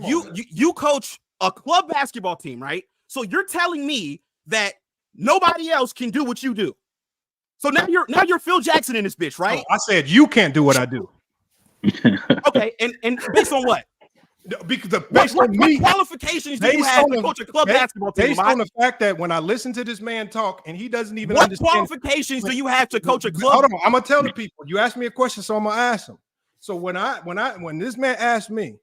You coach a club basketball team, right? So you're telling me that nobody else can do what you do. So now you're Phil Jackson in this bitch, right? I said you can't do what I do. Okay, and based on what? Because based on me, what qualifications do you have to coach a club basketball team? Based on the fact that when I listen to this man talk and he doesn't even what understand. Qualifications do you have to coach a club? Hold on, I'm gonna tell the people. You asked me a question, so I'm gonna ask him. So when this man asked me,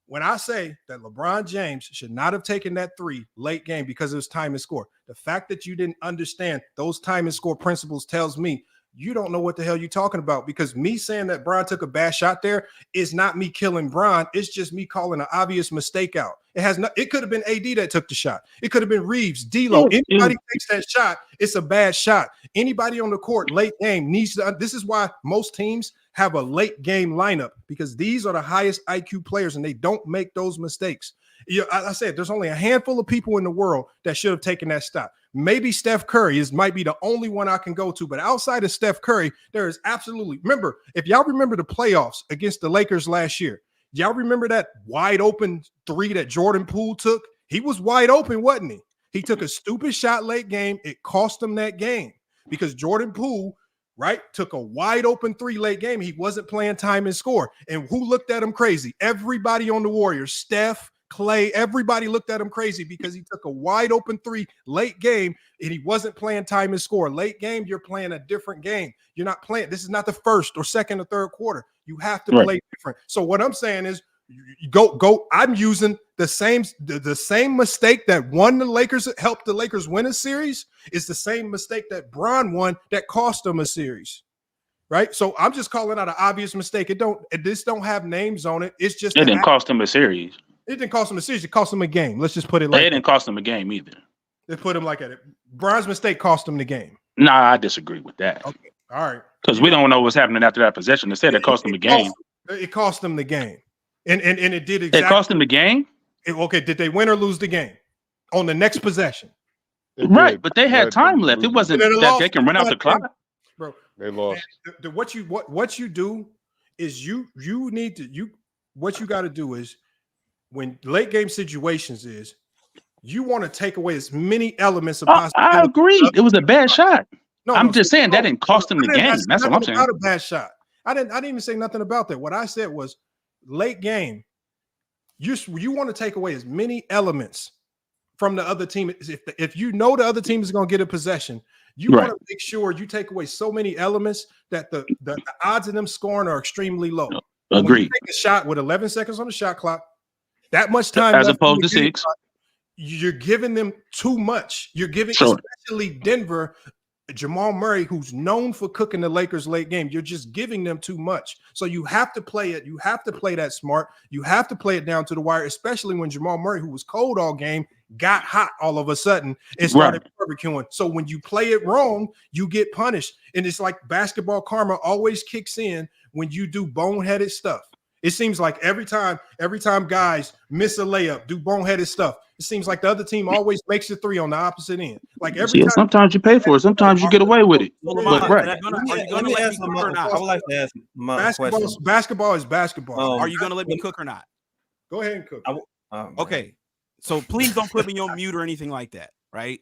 when I say that LeBron James should not have taken that 3 late game because it was time and score, the fact that you didn't understand those time and score principles tells me you don't know what the hell you're talking about, because me saying that Bron took a bad shot there is not me killing Bron. It's just me calling an obvious mistake out. It could have been AD that took the shot. It could have been Reeves, D'Lo. Anybody takes that shot, it's a bad shot. Anybody on the court late game needs to. This is why most teams have a late game lineup, because these are the highest IQ players and they don't make those mistakes. I said there's only a handful of people in the world that should have taken that shot. Maybe Steph Curry might be the only one I can go to, but outside of Steph Curry, there is absolutely. Remember, if y'all remember the playoffs against the Lakers last year, y'all remember that wide open 3 that Jordan Poole took? He was wide open, wasn't he? He took a stupid shot late game. It cost him that game because Jordan Poole, right, took a wide open 3 late game. He wasn't playing time and score. And who looked at him crazy? Everybody on the Warriors, Steph, Clay, everybody looked at him crazy because he took a wide open 3 late game and he wasn't playing time and score. Late game, you're playing a different game. You're not playing. This is not the first or second or third quarter. You have to play different. So what I'm saying is, go. I'm using the same mistake that won the Lakers, helped the Lakers win a series, is the same mistake that Bron won that cost them a series. Right. So I'm just calling out an obvious mistake. This don't have names on it. It's just it didn't cost them a series. It didn't cost him a series. It cost him a game. Let's just put it like it didn't cost him a game either. They put him like at it. Bron's mistake cost him the game. Nah, I disagree with that. Okay. All right. Because we don't know what's happening after that possession. They said it cost him the game. It cost them the game. And it did exactly. It cost them the game? Okay. Did they win or lose the game on the next possession? Right. But they had time left. It wasn't that they can run out the clock. Bro, they lost. What you do is what you got to do is, when late game situations is, you want to take away as many elements of possibility. I agree. It was a bad shot. I'm just saying that didn't cost them the game. That's what I'm saying. Not a bad shot. I didn't even say nothing about that. What I said was late game. You want to take away as many elements from the other team. If you know the other team is going to get a possession, you want to make sure you take away so many elements that the odds of them scoring are extremely low. Agreed. When you take a shot with 11 seconds on the shot clock, that much time as opposed to 6. You're giving them too much. You're giving, especially Denver, Jamal Murray, who's known for cooking the Lakers late game, you're just giving them too much. So you have to play it. You have to play that smart. You have to play it down to the wire, especially when Jamal Murray, who was cold all game, got hot all of a sudden and started barbecuing. So when you play it wrong, you get punished. And it's like basketball karma always kicks in when you do boneheaded stuff. It seems like every time guys miss a layup, do boneheaded stuff, it seems like the other team always makes a three on the opposite end. Like every time. Sometimes you pay for it. Sometimes you get away with it. Let me ask him. I would like to ask my question. Basketball is basketball. Are you going to let me cook or not? Go ahead and cook. Okay. So please don't put me on mute or anything like that, right?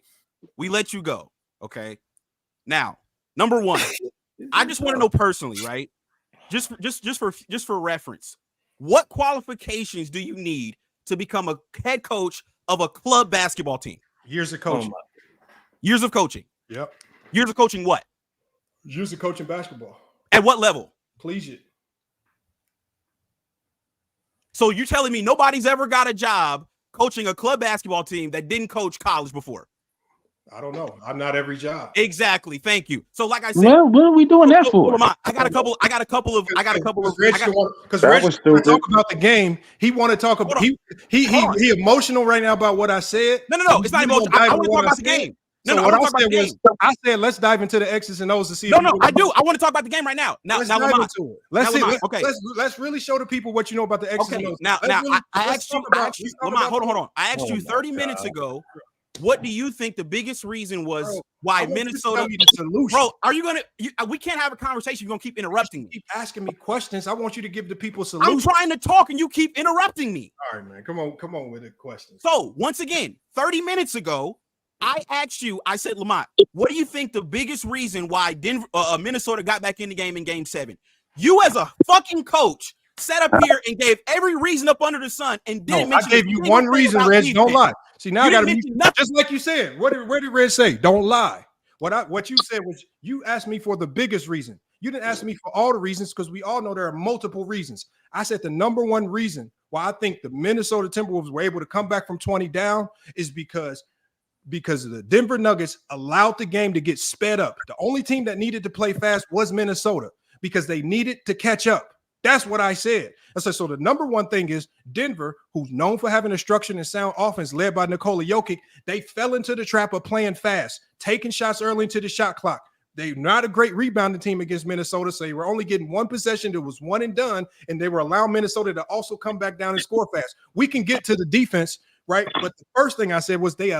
We let you go, okay? Now, number one, I just want to know personally, right? Just for reference, what qualifications do you need to become a head coach of a club basketball team? Years of coaching. Years of coaching. Yep. Years of coaching what? Years of coaching basketball. At what level? Collegiate. So you're telling me nobody's ever got a job coaching a club basketball team that didn't coach college before? I don't know. I'm not every job. Exactly. Thank you. So, like I said, well, what are we doing that for? Because Reggie want to talk about the game. He want to talk about he emotional right now about what I said. No. It's not emotional. I want to talk about the game. No, what I said was, I said let's dive into the X's and O's to see. No, I do. I want to talk about the game right now. Now, Lamont. Let's really show the people what you know about the X's and O's. Now, I asked you, Lamont, hold on. I asked you 30 minutes ago. What do you think the biggest reason was why Minnesota? Bro, are you gonna? We can't have a conversation. You're gonna keep interrupting me. Keep asking me questions. I want you to give the people solutions. I'm trying to talk and you keep interrupting me. All right, man. Come on with the questions. So once again, 30 minutes ago, I asked you. I said, Lamont, what do you think the biggest reason why Minnesota got back in the game in Game 7? You as a fucking coach sat up here and gave every reason up under the sun and didn't mention. I gave you one reason, Reg. Don't lie. See, now I got to just like you said. Where did Reg say? Don't lie. What you said was you asked me for the biggest reason. You didn't ask me for all the reasons because we all know there are multiple reasons. I said the number one reason why I think the Minnesota Timberwolves were able to come back from 20 down is because the Denver Nuggets allowed the game to get sped up. The only team that needed to play fast was Minnesota because they needed to catch up. That's what I said. I said, so the number one thing is Denver, who's known for having a structured and sound offense led by Nikola Jokic, they fell into the trap of playing fast, taking shots early into the shot clock. They're not a great rebounding team against Minnesota, so they were only getting one possession. It was one and done, and they were allowing Minnesota to also come back down and score fast. We can get to the defense, right? But the first thing I said was they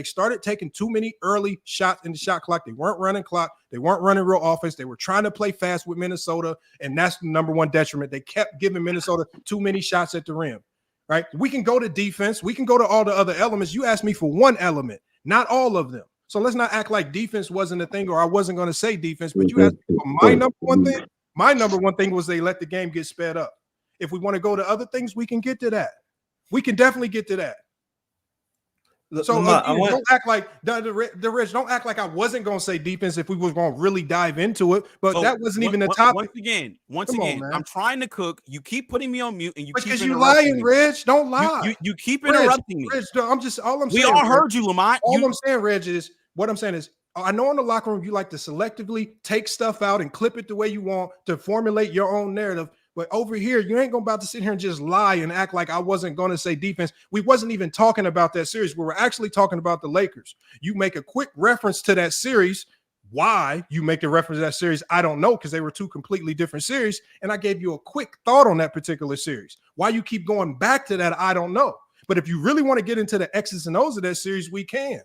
started taking too many early shots in the shot clock. They weren't running clock. They weren't running real offense. They were trying to play fast with Minnesota, and that's the number one detriment. They kept giving Minnesota too many shots at the rim, right? We can go to defense. We can go to all the other elements. You asked me for one element, not all of them. So let's not act like defense wasn't a thing or I wasn't going to say defense, but you asked me for my number one thing. My number one thing was they let the game get sped up. If we want to go to other things, we can get to that. We can definitely get to that. So don't act like the Rich. Don't act like I wasn't going to say defense if we was going to really dive into it. But that wasn't even the topic. Once again, I'm trying to cook. You keep putting me on mute, and because you lying, Rich. Don't lie. You keep interrupting me. Rich, I'm just all I'm saying. We all heard you, Lamont. I'm saying, Reg, is what I'm saying is I know in the locker room you like to selectively take stuff out and clip it the way you want to formulate your own narrative. But over here, you ain't about to sit here and just lie and act like I wasn't going to say defense. We wasn't even talking about that series. We were actually talking about the Lakers. You make a quick reference to that series. Why you make a reference to that series, I don't know, because they were two completely different series. And I gave you a quick thought on that particular series. Why you keep going back to that, I don't know. But if you really want to get into the X's and O's of that series, we can.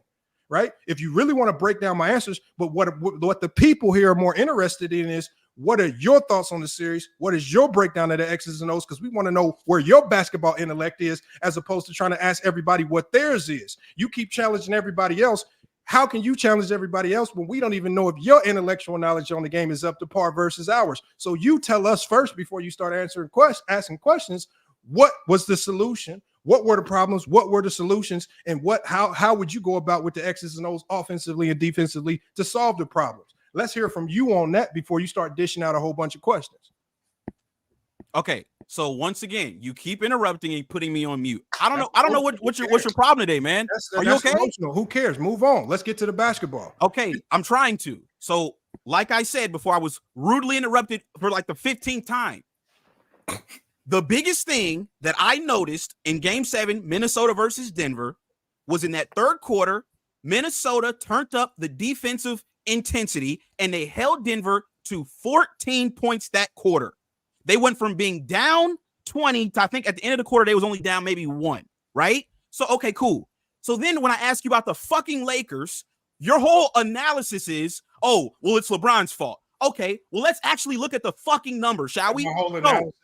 Right? If you really want to break down my answers, but what the people here are more interested in is what are your thoughts on the series? What is your breakdown of the X's and O's? Because we want to know where your basketball intellect is, as opposed to trying to ask everybody what theirs is. You keep challenging everybody else. How can you challenge everybody else when we don't even know if your intellectual knowledge on the game is up to par versus ours? So you tell us first before you start asking questions. What was the solution? What were the problems? What were the solutions? And how would you go about with the X's and O's offensively and defensively to solve the problems? Let's hear from you on that before you start dishing out a whole bunch of questions. Okay, so once again, you keep interrupting and putting me on mute. I don't know what's your problem today, man. Are you okay? Emotional. Who cares? Move on. Let's get to the basketball. Okay, I'm trying to. So, like I said before, I was rudely interrupted for like the 15th time. The biggest thing that I noticed in Game 7, Minnesota versus Denver, was in that third quarter, Minnesota turned up the defensive intensity and they held Denver to 14 points that quarter. They went from being down 20 to, I think at the end of the quarter, they was only down maybe 1, right? So, okay, cool. So then when I ask you about the fucking Lakers, your whole analysis is, oh, well, it's LeBron's fault. Okay, well, let's actually look at the fucking numbers, shall we?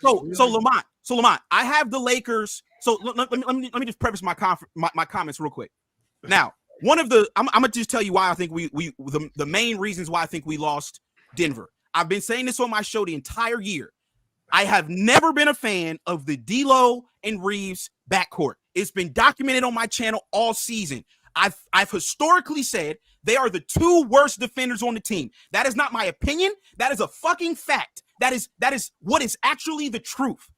So Lamont, I have the Lakers. So let me just preface my comments real quick. Now, I'm gonna just tell you why I think the main reasons why I think we lost Denver. I've been saying this on my show the entire year. I have never been a fan of the D'Lo and Reeves backcourt. It's been documented on my channel all season. I've historically said they are the 2 worst defenders on the team. That is not my opinion. That is a fucking fact. That is what is actually the truth.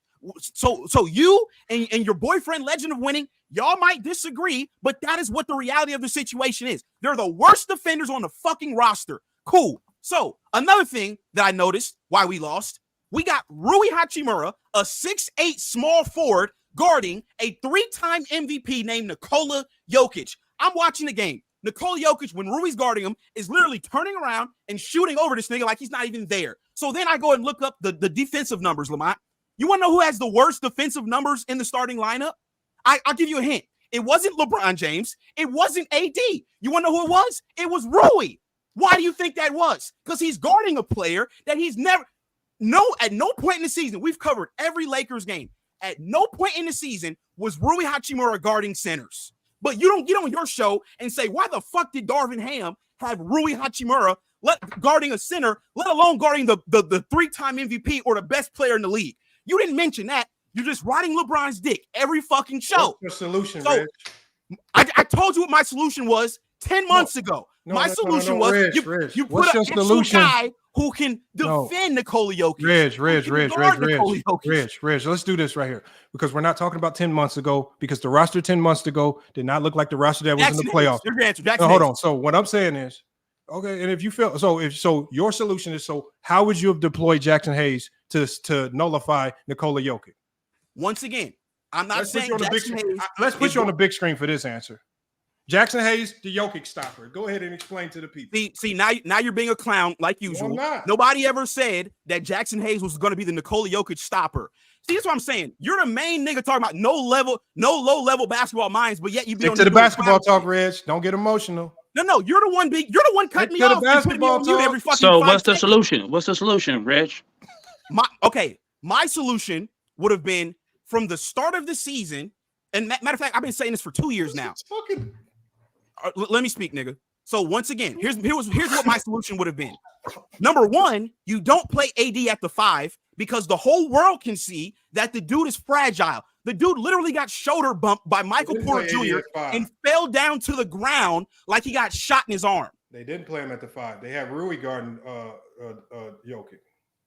So you and your boyfriend Legend of Winning, y'all might disagree, but that is what the reality of the situation is. They're the worst defenders on the fucking roster. Cool. So another thing that I noticed why we lost, we got Rui Hachimura, a 6'8" small forward, guarding a 3-time MVP named Nikola Jokic. I'm watching the game. Nikola Jokic, when Rui's guarding him, is literally turning around and shooting over this nigga like he's not even there. So then I go and look up the defensive numbers, Lamont. You want to know who has the worst defensive numbers in the starting lineup? I'll give you a hint. It wasn't LeBron James. It wasn't AD. You want to know who it was? It was Rui. Why do you think that was? Because he's guarding a player that he's never... at no point in the season, we've covered every Lakers game. At no point in the season was Rui Hachimura guarding centers. But you don't get on your show and say, why the fuck did Darvin Ham have Rui Hachimura guarding a center, let alone guarding the 3-time MVP or the best player in the league? You didn't mention that. You're just riding LeBron's dick every fucking show. What's your solution, so, Rich? I told you what my solution was 10 months ago. My solution was Rich, you what's put an your actual guy who can defend Nikola Jokic. Rich. Let's do this right here because we're not talking about 10 months ago because the roster 10 months ago did not look like the roster that was in the playoffs. Hold on. So what I'm saying is, okay, and if you feel so your solution is how would you have deployed Jackson Hayes to nullify Nikola Jokic? Once again, I'm not saying Jackson Hayes. Let's put you on the big screen for this answer. Jackson Hayes, the Jokic stopper. Go ahead and explain to the people. See, now you're being a clown like usual. No, nobody ever said that Jackson Hayes was going to be the Nikola Jokic stopper. See, that's what I'm saying. You're the main nigga talking about no low level basketball minds, but yet you be Stick to the basketball talk, Reg. Don't get emotional. No, you're the one cutting me off. Basketball talk. Every fucking so what's the solution? What's the solution, Reg? My solution would have been from the start of the season. And matter of fact, I've been saying this for 2 years now. Let me speak, nigga. So once again, here's what my solution would have been. Number one, you don't play AD at the 5 because the whole world can see that the dude is fragile. The dude literally got shoulder bumped by Michael Porter Jr. and fell down to the ground like he got shot in his arm. They didn't play him at the 5. They have Rui guarding Jokic.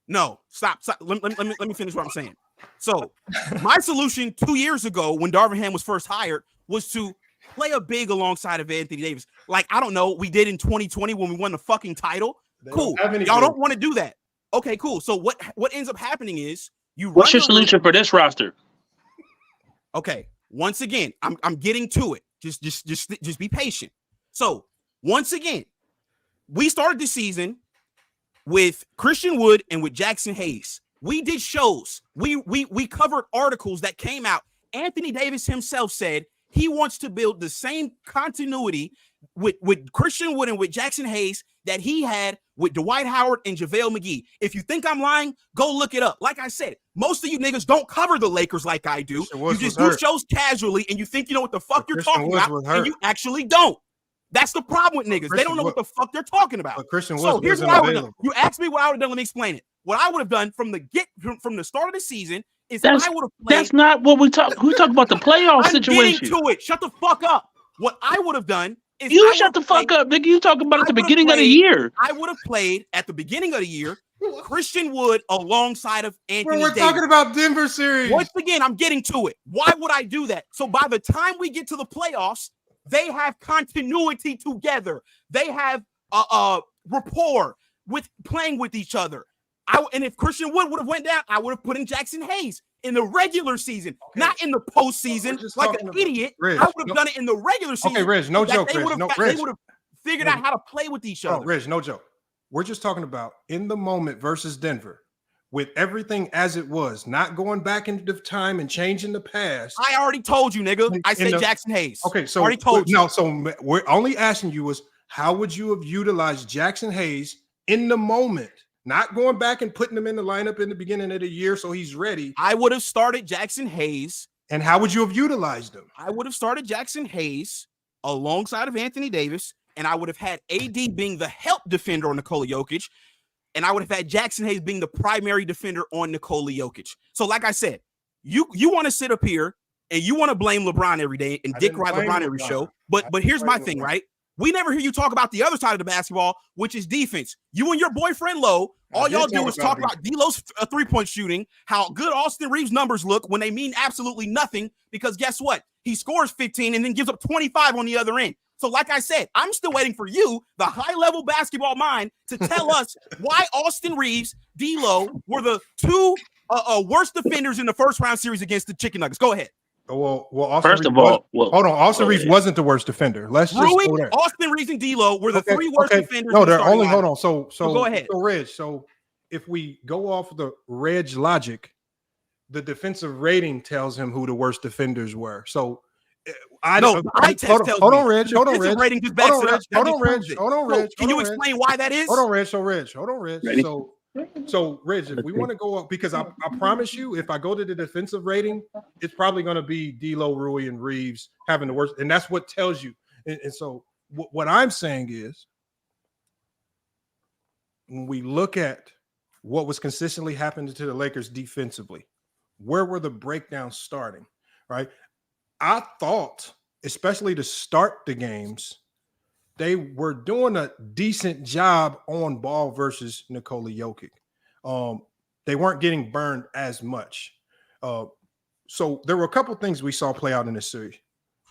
No, stop. Let me finish what I'm saying. So my solution 2 years ago when Darvin Ham was first hired was to play a big alongside of Anthony Davis. Like, I don't know, we did in 2020 when we won the fucking title. Cool. Y'all don't want to do that. Okay, cool. So what ends up happening is what's your solution for this roster? Okay. Once again, I'm getting to it. Just be patient. So once again, we started the season with Christian Wood and with Jackson Hayes. We did shows. We covered articles that came out. Anthony Davis himself said he wants to build the same continuity with Christian Wood and with Jackson Hayes that he had with Dwight Howard and JaVale McGee. If you think I'm lying, go look it up. Like I said, most of you niggas don't cover the Lakers like I do. You just do shows casually and you think you know what the fuck you're talking about, and you actually don't. That's the problem with niggas. They don't know what the fuck they're talking about. So here's what I would have done. You asked me what I would have done. Let me explain it. What I would have done from the start of the season is I would have played. That's not what we talk. We talk about the playoff situation. Getting to it. Shut the fuck up. What I would have done is you shut the fuck up, nigga. You talking about at the beginning of the year. I would have played at the beginning of the year Christian Wood alongside of Anthony We're Davis. talking about Denver series. Once again, I'm getting to it. Why would I do that? So by the time we get to the playoffs, they have continuity together. They have rapport with playing with each other. And if Christian Wood would have went down, I would have put in Jackson Hayes in the regular season, not in the postseason like an idiot. Reg, I would have done it in the regular season. Okay, Reg, no joke. They would have figured out how to play with each other. Reg, no joke. We're just talking about in the moment versus Denver. With everything as it was, not going back into time and changing the past. I already told you, nigga. I said Jackson Hayes. Okay, so already told you. No, so we're only asking you was how would you have utilized Jackson Hayes in the moment, not going back and putting him in the lineup in the beginning of the year so he's ready. I would have started Jackson Hayes. And how would you have utilized him? I would have started Jackson Hayes alongside of Anthony Davis, and I would have had AD being the help defender on Nikola Jokic. And I would have had Jackson Hayes being the primary defender on Nikola Jokic. So, like I said, you want to sit up here and you want to blame LeBron every day and dick ride LeBron every show. But here's my thing, right? We never hear you talk about the other side of the basketball, which is defense. You and your boyfriend Lowe, all y'all do is talk about D'Lo's three-point shooting, how good Austin Reeves' numbers look when they mean absolutely nothing. Because guess what? He scores 15 and then gives up 25 on the other end. So like I said, I'm still waiting for you, the high-level basketball mind, to tell us why Austin Reeves, D'Lo were the two worst defenders in the first-round series against the Chicken Nuggets. Go ahead. Well, Austin hold on. Austin Reeves wasn't the worst defender. Let's just go there. Austin Reeves and D'Lo were the three worst defenders. No, they're only hold on. So go ahead. So Reg, so if we go off the Reg logic, the defensive rating tells him who the worst defenders were. So hold on, Reg. Hold on, Reg. Hold on, Reg. Can you explain why that is? Hold on, Reg. So Reg, if we want to go up, because I promise you, if I go to the defensive rating, it's probably going to be D'Lo, Rui, and Reeves having the worst, and that's what tells you. And so what I'm saying is, when we look at what was consistently happening to the Lakers defensively, where were the breakdowns starting, right? I thought, especially to start the games, they were doing a decent job on ball versus Nikola Jokic. They weren't getting burned as much. So there were a couple things we saw play out in this series.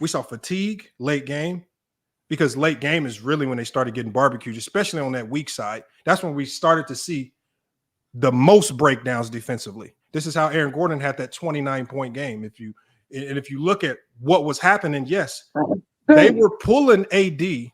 We saw fatigue late game, because late game is really when they started getting barbecued, especially on that weak side. That's when we started to see the most breakdowns defensively. This is how Aaron Gordon had that 29-point game. If you look at what was happening, yes, they were pulling AD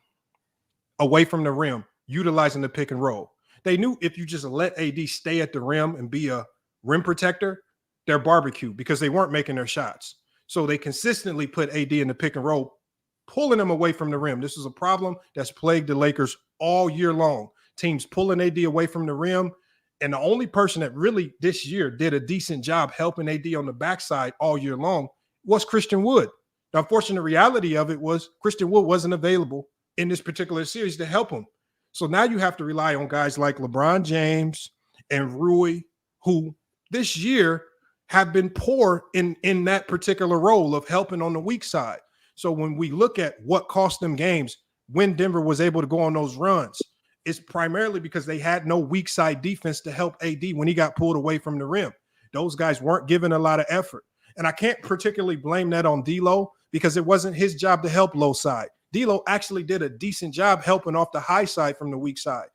away from the rim, utilizing the pick and roll. They knew if you just let AD stay at the rim and be a rim protector, they're barbecued because they weren't making their shots. So they consistently put AD in the pick and roll, pulling them away from the rim. This is a problem that's plagued the Lakers all year long. Teams pulling AD away from the rim. And the only person that really this year did a decent job helping AD on the backside all year long was Christian Wood. The unfortunate reality of it was Christian Wood wasn't available in this particular series to help him. So now you have to rely on guys like LeBron James and Rui, who this year have been poor in that particular role of helping on the weak side. So when we look at what cost them games, when Denver was able to go on those runs, it's primarily because they had no weak side defense to help AD when he got pulled away from the rim. Those guys weren't given a lot of effort. And I can't particularly blame that on D'Lo, because it wasn't his job to help low side. D'Lo actually did a decent job helping off the high side from the weak side.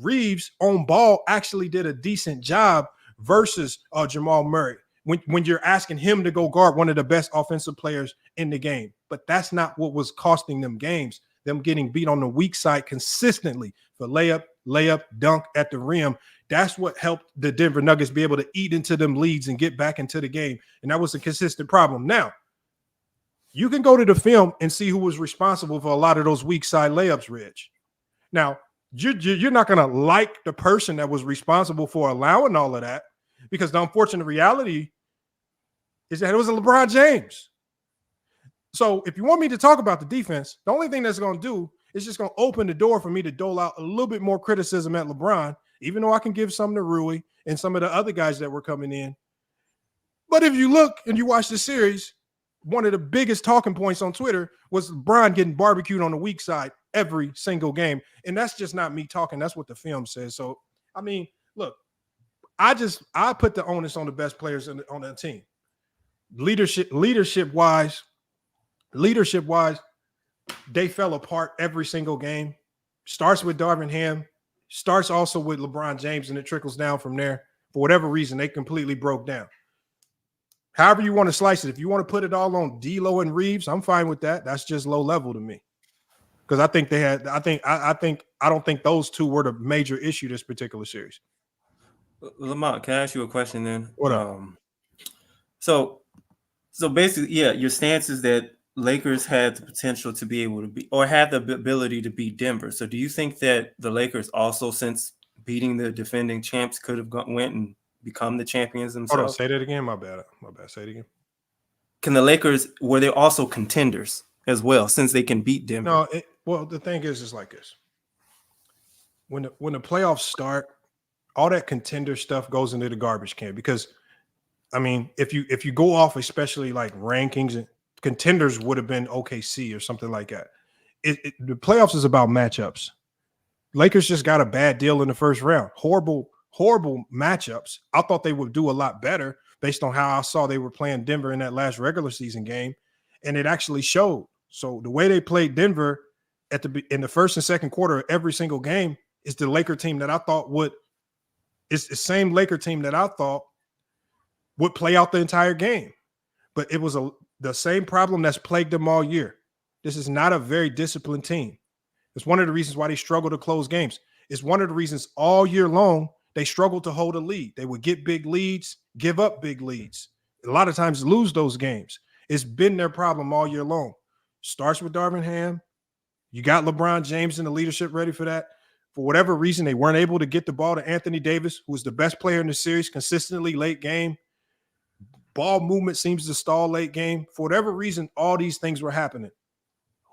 Reeves on ball actually did a decent job versus Jamal Murray when you're asking him to go guard one of the best offensive players in the game. But that's not what was costing them games. Them getting beat on the weak side consistently for layup, dunk at the rim. That's what helped the Denver Nuggets be able to eat into them leads and get back into the game. And that was a consistent problem. Now, you can go to the film and see who was responsible for a lot of those weak side layups, Rich. Now, you're not going to like the person that was responsible for allowing all of that, because the unfortunate reality is that it was a LeBron James. So if you want me to talk about the defense, the only thing that's going to do is just going to open the door for me to dole out a little bit more criticism at LeBron, even though I can give some to Rui and some of the other guys that were coming in. But if you look and you watch the series, one of the biggest talking points on Twitter was LeBron getting barbecued on the weak side every single game. And that's just not me talking. That's what the film says. So, I mean, look, I put the onus on the best players on the team. Leadership wise, they fell apart every single game. Starts with Darvin Ham, starts also with LeBron James, and it trickles down from there. For whatever reason, they completely broke down. However you want to slice it. If you want to put it all on D'Lo and Reeves, I'm fine with that. That's just low level to me. Because I think I don't think those two were the major issue this particular series. Lamont, can I ask you a question then? What up? So basically, yeah, your stance is that Lakers had the potential to be able to be, or had the ability to beat Denver. So do you think that the Lakers also, since beating the defending champs, could have went and become the champions themselves? Hold on, say that again. My bad. Say it again. Can the Lakers, were they also contenders as well, since they can beat Denver? No, well, the thing is like this. When the playoffs start, all that contender stuff goes into the garbage can, because I mean, if you go off, especially like rankings, and contenders would have been OKC or something like that. The playoffs is about matchups. Lakers just got a bad deal in the first round. Horrible matchups. I thought they would do a lot better based on how I saw they were playing Denver in that last regular season game, and it actually showed. So the way they played Denver in the first and second quarter of every single game is the Laker team that I thought it's the same Laker team that I thought would play out the entire game. But it was the same problem that's plagued them all year. This is not a very disciplined team. It's one of the reasons why they struggle to close games. It's one of the reasons all year long they struggled to hold a lead. They would get big leads, give up big leads. A lot of times lose those games. It's been their problem all year long. Starts with Darvin Ham. You got LeBron James and the leadership ready for that. For whatever reason, they weren't able to get the ball to Anthony Davis, who was the best player in the series consistently late game. Ball movement seems to stall late game. For whatever reason, all these things were happening.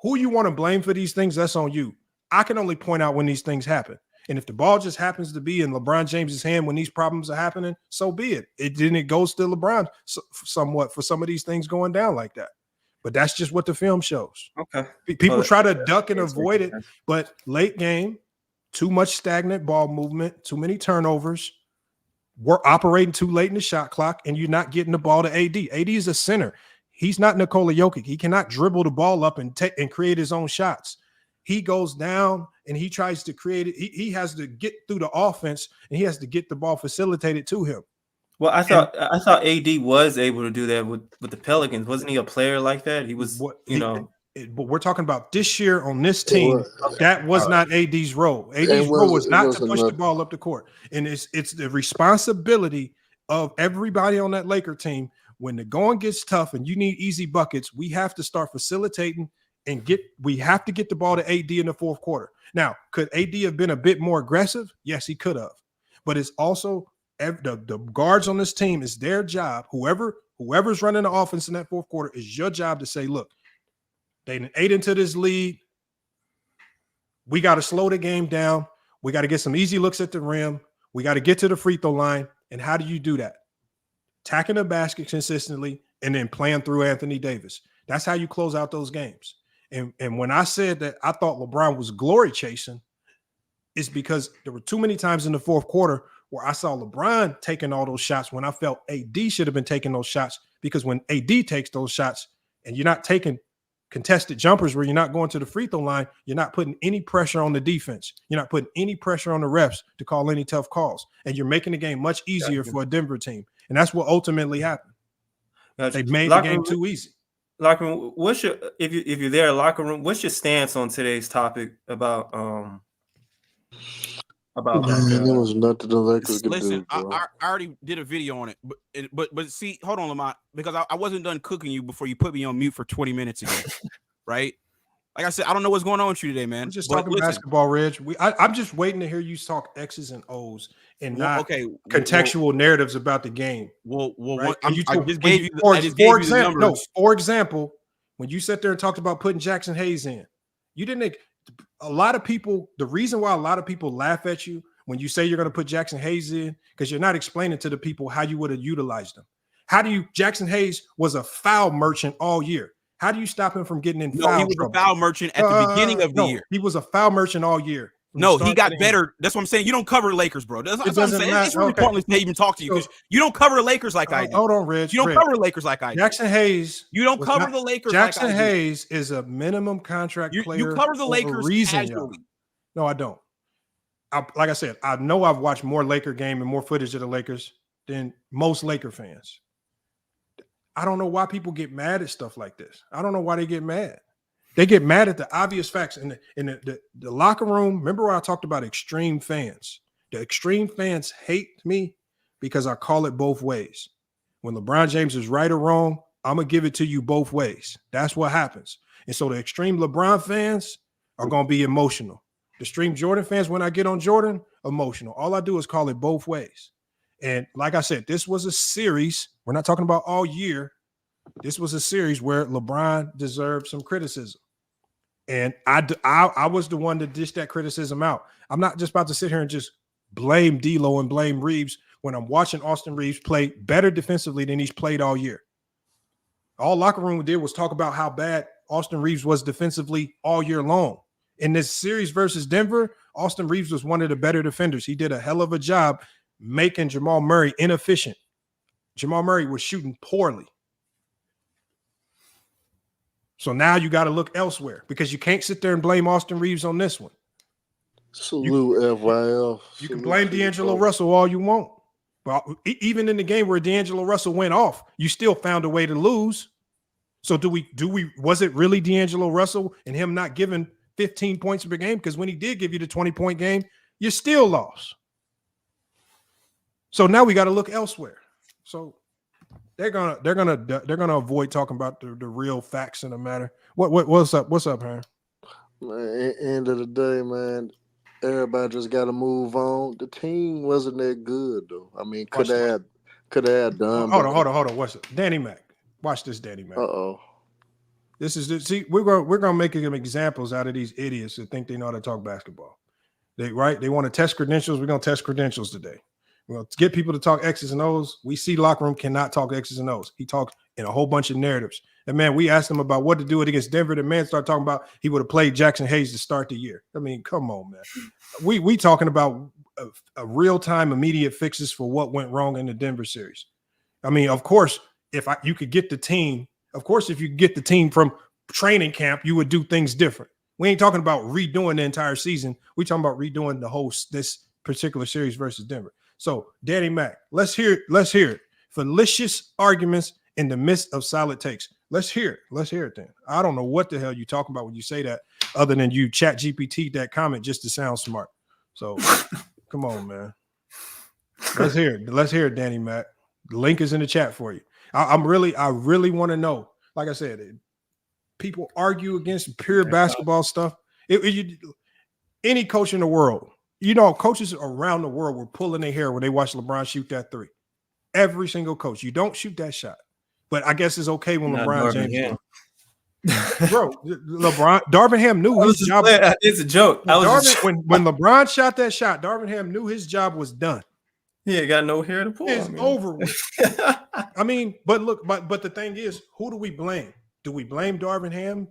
Who you want to blame for these things, that's on you. I can only point out when these things happen. And if the ball just happens to be in LeBron James's hand when these problems are happening, so be it. It goes to LeBron somewhat for some of these things going down like that. But that's just what the film shows. Okay. People try to duck and avoid it, but late game, too much stagnant ball movement, too many turnovers. We're operating too late in the shot clock, and you're not getting the ball to AD. AD is a center. He's not Nikola Jokic. He cannot dribble the ball up and create his own shots. He goes down and he tries to create it. He has to get through the offense, and he has to get the ball facilitated to him. Well, I thought AD was able to do that with the Pelicans. Wasn't he a player like that? He was, but we're talking about this year on this team. That was not AD's role. AD's role was not to push the ball up the court. And it's the responsibility of everybody on that Laker team. When the going gets tough and you need easy buckets, we have to start facilitating and we have to get the ball to AD in the fourth quarter. Now, could AD have been a bit more aggressive? Yes, he could have. But it's also the guards on this team, is their job. Whoever's running the offense in that fourth quarter, is your job to say, look, they ate into this lead. We got to slow the game down. We got to get some easy looks at the rim. We got to get to the free throw line. And how do you do that? Attacking the basket consistently and then playing through Anthony Davis. That's how you close out those games. And when I said that I thought LeBron was glory chasing, it's because there were too many times in the fourth quarter where I saw LeBron taking all those shots when I felt AD should have been taking those shots, because when AD takes those shots and you're not taking contested jumpers where you're not going to the free throw line, you're not putting any pressure on the defense. You're not putting any pressure on the refs to call any tough calls. And you're making the game much easier for a Denver team. And that's what ultimately happened. They made the game too easy. Locker room, what's your, if you're there, locker room, what's your stance on today's topic about Man, there was nothing the Lakers could do, bro. I already did a video on it, but see, hold on, Lamont, because I wasn't done cooking you before you put me on mute for 20 minutes ago, right? Like I said, I don't know what's going on with you today, man. We're just talking basketball, Reg. I'm just waiting to hear you talk X's and O's and not contextual narratives about the game. For example, when you sat there and talked about putting Jackson Hayes in, you didn't. A lot of people, the reason why a lot of people laugh at you when you say you're going to put Jackson Hayes in, because you're not explaining to the people how you would have utilized him. Jackson Hayes was a foul merchant all year. How do you stop him from getting in foul trouble? He was a foul merchant at the beginning of the year. He was a foul merchant all year. No, he got better. That's what I'm saying. You don't cover the Lakers, bro. That's what I'm saying. It's really pointless to even talk to you because you don't cover the Lakers like I do. Hold on, Rich. You don't cover the Lakers like I do. Jackson Hayes. You don't cover the Lakers Jackson like I do. Hayes is a minimum contract player. You cover the Lakers casually. No, I don't. Like I said, I know I've watched more Laker game and more footage of the Lakers than most Laker fans. I don't know why people get mad at stuff like this. I don't know why they get mad. They get mad at the obvious facts in the locker room. Remember where I talked about extreme fans? The extreme fans hate me because I call it both ways. When LeBron James is right or wrong, I'm going to give it to you both ways. That's what happens. And so the extreme LeBron fans are going to be emotional. The extreme Jordan fans, when I get on Jordan, emotional. All I do is call it both ways. And like I said, this was a series. We're not talking about all year. This was a series where LeBron deserved some criticism. And I was the one to dish that criticism out. I'm not just about to sit here and just blame D'Lo and blame Reeves when I'm watching Austin Reeves play better defensively than he's played all year. All locker room did was talk about how bad Austin Reeves was defensively all year long. In this series versus Denver, Austin Reeves was one of the better defenders. He did a hell of a job making Jamal Murray inefficient. Jamal Murray was shooting poorly. So now you got to look elsewhere because you can't sit there and blame Austin Reeves on this one. Salute FYF. You can blame D'Angelo Russell all you want. But even in the game where D'Angelo Russell went off, you still found a way to lose. So was it really D'Angelo Russell and him not giving 15 points per game? Because when he did give you the 20-point game, you still lost. So now we got to look elsewhere. So they're gonna avoid talking about the real facts in the matter. What's up? What's up, Aaron? Man, end of the day, man, everybody just got to move on. The team wasn't that good, though. I mean, could have done. Hold on. What's it? Danny Mac. Watch this, Danny Mac. This is see, we're gonna make them examples out of these idiots that think they know how to talk basketball. They want to test credentials. We're gonna test credentials today. Well, to get people to talk X's and O's, we see locker room cannot talk X's and O's. He talked in a whole bunch of narratives. And man, we asked him about what to do it against Denver. The man started talking about he would have played Jackson Hayes to start the year. I mean, come on, man. We talking about a real-time immediate fixes for what went wrong in the Denver series. I mean, of course, if you could get the team, if you get the team from training camp, you would do things different. We ain't talking about redoing the entire season. We talking about redoing this particular series versus Denver. So, Danny Mac, let's hear it. Fallacious arguments in the midst of solid takes. Let's hear it then. I don't know what the hell you talking about when you say that, other than you chat GPT that comment just to sound smart. So, come on, man. Let's hear it. Let's hear it, Danny Mac. The link is in the chat for you. I really want to know. Like I said, people argue against pure basketball stuff. Any coach in the world. Coaches around the world were pulling their hair when they watched LeBron shoot that three. Every single coach. You don't shoot that shot. But I guess it's okay when LeBron James. Bro, Darvin Ham knew his job. It's a joke. When LeBron shot that shot, Darvin Ham knew his job was done. He ain't got no hair to pull. It's over with. I mean, but the thing is, who do we blame? Do we blame Darvin Ham?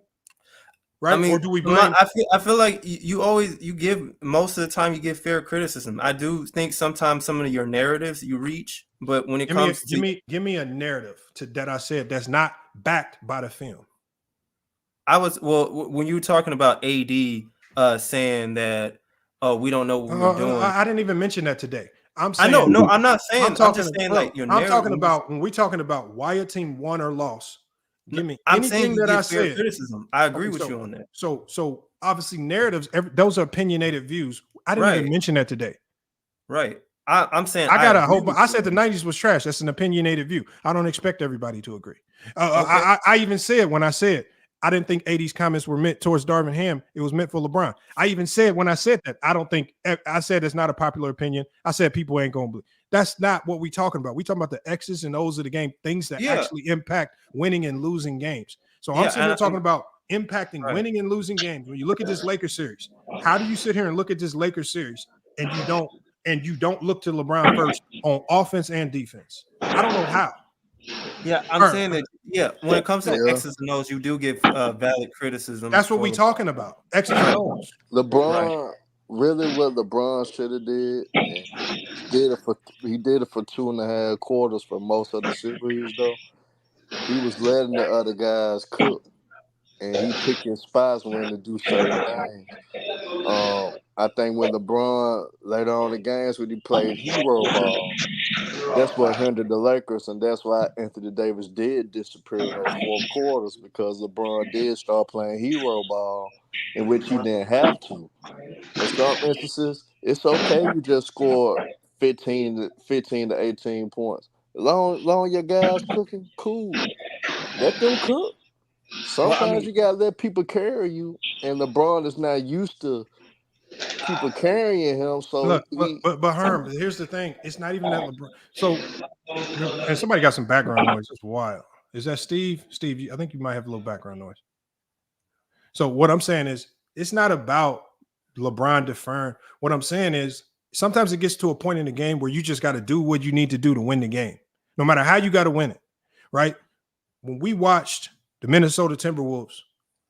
Right? I mean, or do we blame? I feel like you give most of the time you give fair criticism. I do think sometimes some of your narratives you reach, but when it comes give me a narrative that I said that's not backed by the film. When you were talking about AD saying that we don't know what we're doing. I didn't even mention that today. I'm saying, I know. No, I'm not saying. I'm just saying like your narrative. I'm talking about when we're talking about why a team won or lost. Give me I'm anything saying that I said. Criticism. I agree with you on that. So obviously narratives. Those are opinionated views. I didn't even mention that today. Right. I'm saying I said the 90s was trash. That's an opinionated view. I don't expect everybody to agree. I even said when I said I didn't think 80s comments were meant towards Darvin Ham. It was meant for LeBron. I even said when I said that, I said it's not a popular opinion. I said people ain't going to believe. That's not what we talking about. We talking about the X's and O's of the game, things that actually impact winning and losing games. So I'm sitting here talking about impacting winning and losing games. When you look at this Lakers series, how do you sit here and look at this Lakers series and you don't look to LeBron first on offense and defense? I don't know how. Yeah, I'm saying that. When it comes to the X's and O's, you do give valid criticism. That's what we're talking about. X's and O's. LeBron really what LeBron should have did, and he did it for 2.5 quarters for most of the series though. He was letting the other guys cook, and he picking spots when to do certain things. I think when LeBron later on in games when he played hero ball, that's what hindered the Lakers, and that's why Anthony Davis did disappear in those fourth quarters because LeBron did start playing hero ball, in which he didn't have to. In some instances, it's okay you just score 15 to 18 points. Long your guys cooking, cool. Let them cook. Sometimes you gotta let people carry you, and LeBron is not used to people carrying him. So look, but Herm, here's the thing: it's not even that LeBron. So, and somebody got some background noise. It's wild. Is that Steve? Steve, I think you might have a little background noise. So what I'm saying is, it's not about LeBron deferring. What I'm saying is, sometimes it gets to a point in the game where you just got to do what you need to do to win the game, no matter how you got to win it, right? When we watched the Minnesota Timberwolves,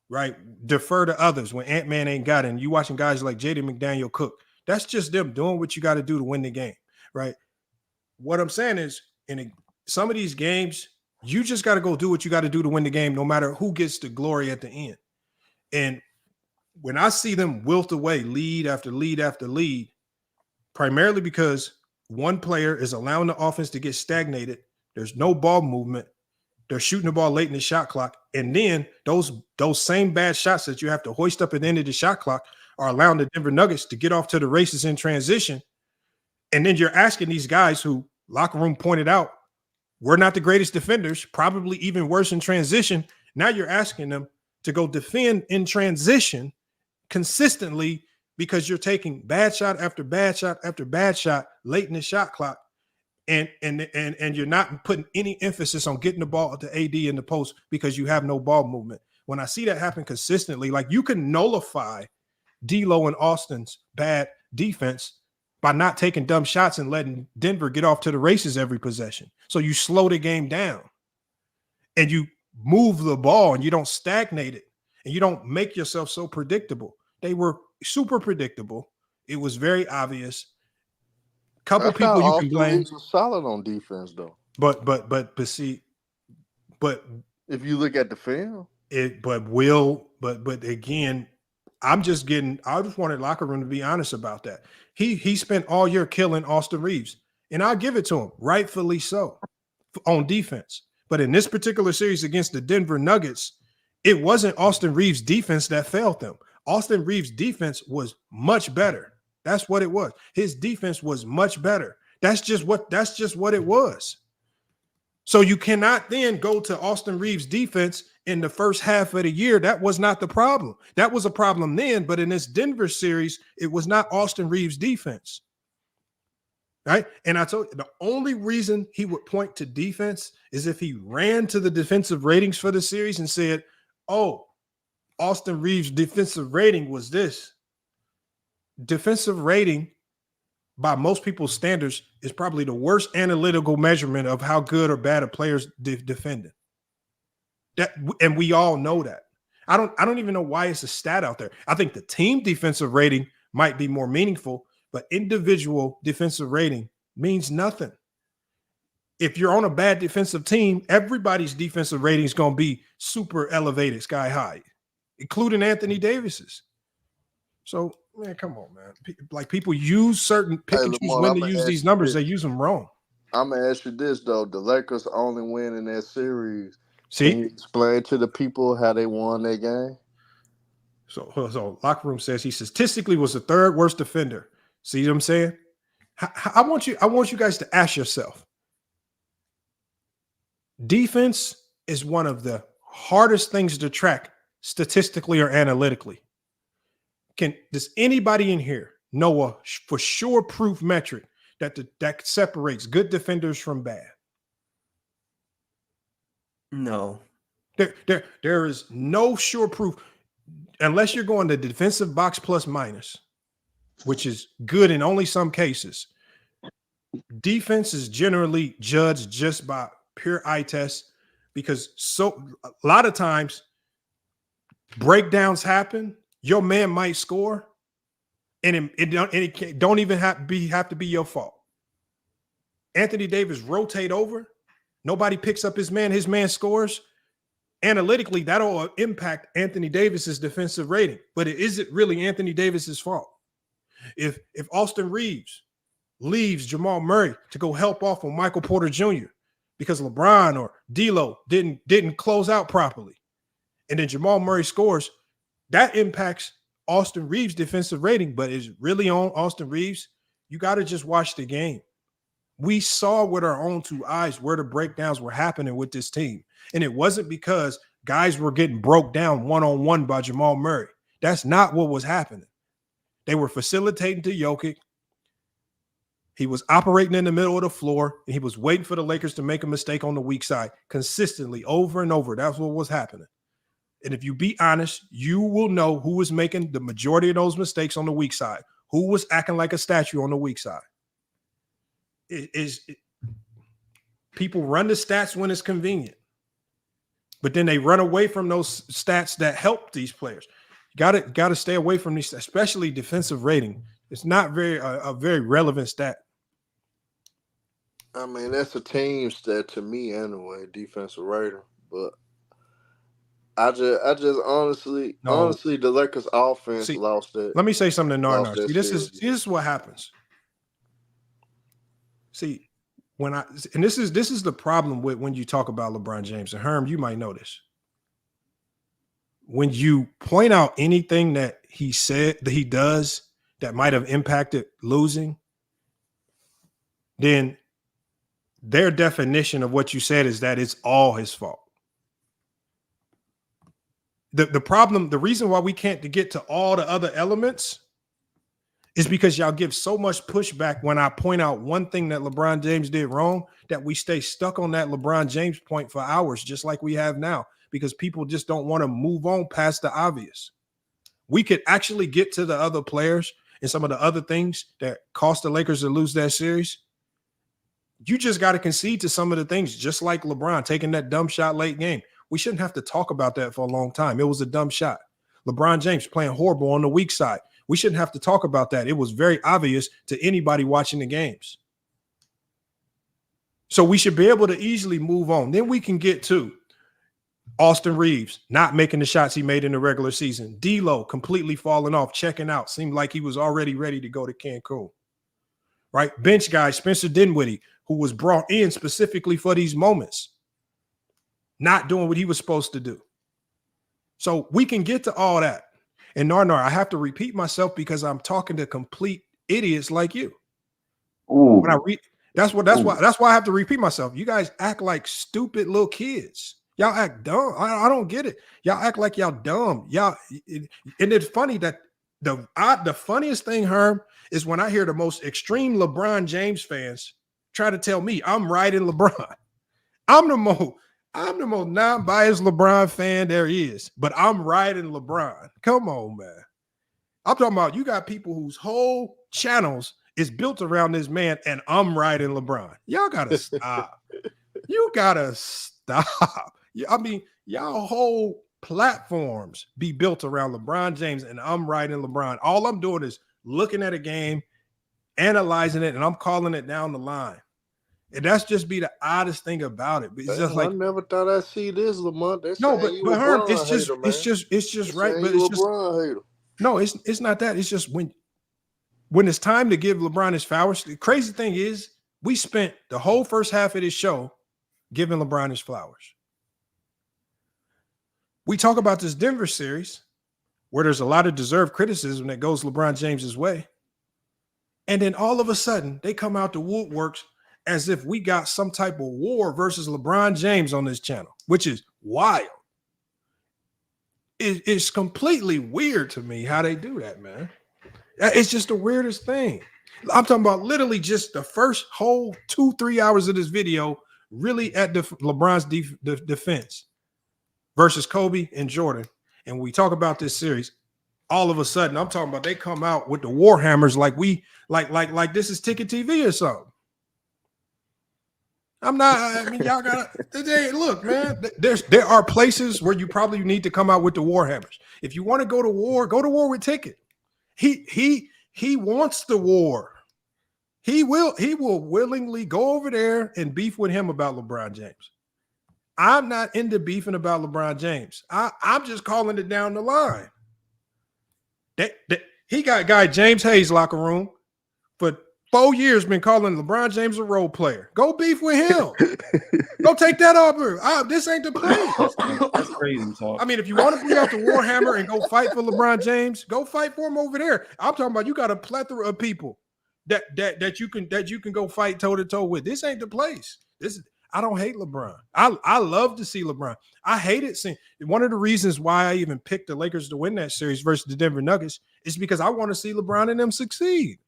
right, defer to others when Ant-Man ain't got it, and you watching guys like Jaden McDaniel cook, that's just them doing what you got to do to win the game, right? What I'm saying is, in some of these games, you just got to go do what you got to do to win the game, no matter who gets the glory at the end. And when I see them wilt away lead after lead after lead, primarily because one player is allowing the offense to get stagnated, there's no ball movement, they're shooting the ball late in the shot clock, and then those same bad shots that you have to hoist up at the end of the shot clock are allowing the Denver Nuggets to get off to the races in transition. And then you're asking these guys who locker room pointed out we're not the greatest defenders, probably even worse in transition. Now you're asking them to go defend in transition consistently because you're taking bad shot after bad shot after bad shot late in the shot clock, and you're not putting any emphasis on getting the ball to AD in the post because you have no ball movement. When I see that happen consistently, like you can nullify D'Lo and Austin's bad defense by not taking dumb shots and letting Denver get off to the races every possession. So you slow the game down and you move the ball and you don't stagnate it and you don't make yourself so predictable. They were super predictable. It was very obvious. Couple people you can blame. Reeves was solid on defense though. But if you look at the film, but again, I just wanted locker room to be honest about that. He spent all year killing Austin Reeves, and I'll give it to him, rightfully so, on defense. But in this particular series against the Denver Nuggets, it wasn't Austin Reeves' defense that failed them. Austin Reeves' defense was much better. That's what it was. His defense was much better. That's just what it was. So you cannot then go to Austin Reeves' defense in the first half of the year. That was not the problem. That was a problem then, but in this Denver series, it was not Austin Reeves' defense. Right? And I told you, the only reason he would point to defense is if he ran to the defensive ratings for the series and said, oh, Austin Reeves' defensive rating was this. Defensive rating, by most people's standards, is probably the worst analytical measurement of how good or bad a player's defending. And we all know that. I don't even know why it's a stat out there. I think the team defensive rating might be more meaningful, but individual defensive rating means nothing. If you're on a bad defensive team, everybody's defensive rating is going to be super elevated, sky high, including Anthony Davis's. So, man, come on, man. Like people use certain pick and choose when to use these numbers. They use them wrong. I'm gonna ask you this though: the Lakers only win in that series. See, can you explain to the people how they won that game? So locker room says he statistically was the third worst defender. See what I'm saying? I want you guys to ask yourself. Defense is one of the hardest things to track statistically or analytically. Does anybody in here know a for sure proof metric that separates good defenders from bad? No. There is no sure proof unless you're going to defensive box plus minus, which is good in only some cases. Defense is generally judged just by pure eye test because a lot of times breakdowns happen. Your man might score, and it don't even have to be your fault. Anthony Davis rotate over. Nobody picks up his man scores. Analytically, that'll impact Anthony Davis's defensive rating, but it isn't really Anthony Davis's fault. If Austin Reeves leaves Jamal Murray to go help off on Michael Porter Jr. because LeBron or D'Lo didn't close out properly, and then Jamal Murray scores, that impacts Austin Reeves' defensive rating, but it's really on Austin Reeves. You got to just watch the game. We saw with our own two eyes where the breakdowns were happening with this team. And it wasn't because guys were getting broke down one-on-one by Jamal Murray. That's not what was happening. They were facilitating to Jokic. He was operating in the middle of the floor, and he was waiting for the Lakers to make a mistake on the weak side consistently over and over. That's what was happening. And if you be honest, you will know who was making the majority of those mistakes on the weak side, who was acting like a statue on the weak side. People run the stats when it's convenient, but then they run away from those stats that help these players. Got to stay away from these, especially defensive rating. It's not a very relevant stat. I mean, that's a team stat to me anyway, defensive rating. But I just honestly, the Lakers offense lost it. Let me say something to Narnar. See, this is what happens. See, this is the problem with when you talk about LeBron James, and Herm, you might know this. When you point out anything that he said that he does that might have impacted losing, then their definition of what you said is that it's all his fault. The problem, the reason why we can't get to all the other elements is because y'all give so much pushback when I point out one thing that LeBron James did wrong that we stay stuck on that LeBron James point for hours, just like we have now, because people just don't want to move on past the obvious. We could actually get to the other players and some of the other things that cost the Lakers to lose that series. You just got to concede to some of the things, just like LeBron taking that dumb shot late game. We shouldn't have to talk about that for a long time. It was a dumb shot. LeBron James playing horrible on the weak side. We shouldn't have to talk about that. It was very obvious to anybody watching the games. So we should be able to easily move on. Then we can get to Austin Reeves not making the shots he made in the regular season. D'Lo completely falling off, checking out. Seemed like he was already ready to go to Cancun. Right? Bench guy Spencer Dinwiddie, who was brought in specifically for these moments, not doing what he was supposed to do. So we can get to all that. And Narnar, I have to repeat myself because I'm talking to complete idiots like you. Ooh. When I read, that's why I have to repeat myself. You guys act like stupid little kids. Y'all act dumb. I don't get it. Y'all act like y'all dumb. And it's funny that the funniest thing, Herm, is when I hear the most extreme LeBron James fans try to tell me I'm right in LeBron. I'm the most non-biased LeBron fan there is, but I'm riding LeBron. Come on, man. I'm talking about you got people whose whole channels is built around this man, and I'm riding LeBron. Y'all gotta stop. You gotta stop. I mean, y'all whole platforms be built around LeBron James, and I'm riding LeBron. All I'm doing is looking at a game, analyzing it, and I'm calling it down the line. And that's just be the oddest thing about it. But it's just like I never thought I'd see this, Lamont. No, but Herm, it's just right. But it's just hater. No, it's not that. It's just when it's time to give LeBron his flowers. The crazy thing is, we spent the whole first half of this show giving LeBron his flowers. We talk about this Denver series where there's a lot of deserved criticism that goes LeBron James's way, and then all of a sudden they come out the woodworks as if we got some type of war versus LeBron James on this channel, which is wild. It's completely weird to me how they do that, man. It's just the weirdest thing. I'm talking about literally just the first whole 2-3 hours of this video really at LeBron's defense versus Kobe and Jordan. And we talk about this series, all of a sudden, I'm talking about they come out with the war hammers like like this is Ticket TV or something. Y'all gotta look, man. There are places where you probably need to come out with the war hammers. If you want to go to war with Ticket. He He wants the war. He will willingly go over there and beef with him about LeBron James. I'm not into beefing about LeBron James. I'm just calling it down the line. He got guy James Hayes locker room for 4 years been calling LeBron James a role player. Go beef with him. Go take that up. This ain't the place. That's crazy talk. I mean, if you want to bring out the Warhammer and go fight for LeBron James, go fight for him over there. I'm talking about you got a plethora of people that you can go fight toe to toe with. This ain't the place. I don't hate LeBron. I love to see LeBron. I hated seeing one of the reasons why I even picked the Lakers to win that series versus the Denver Nuggets is because I want to see LeBron and them succeed.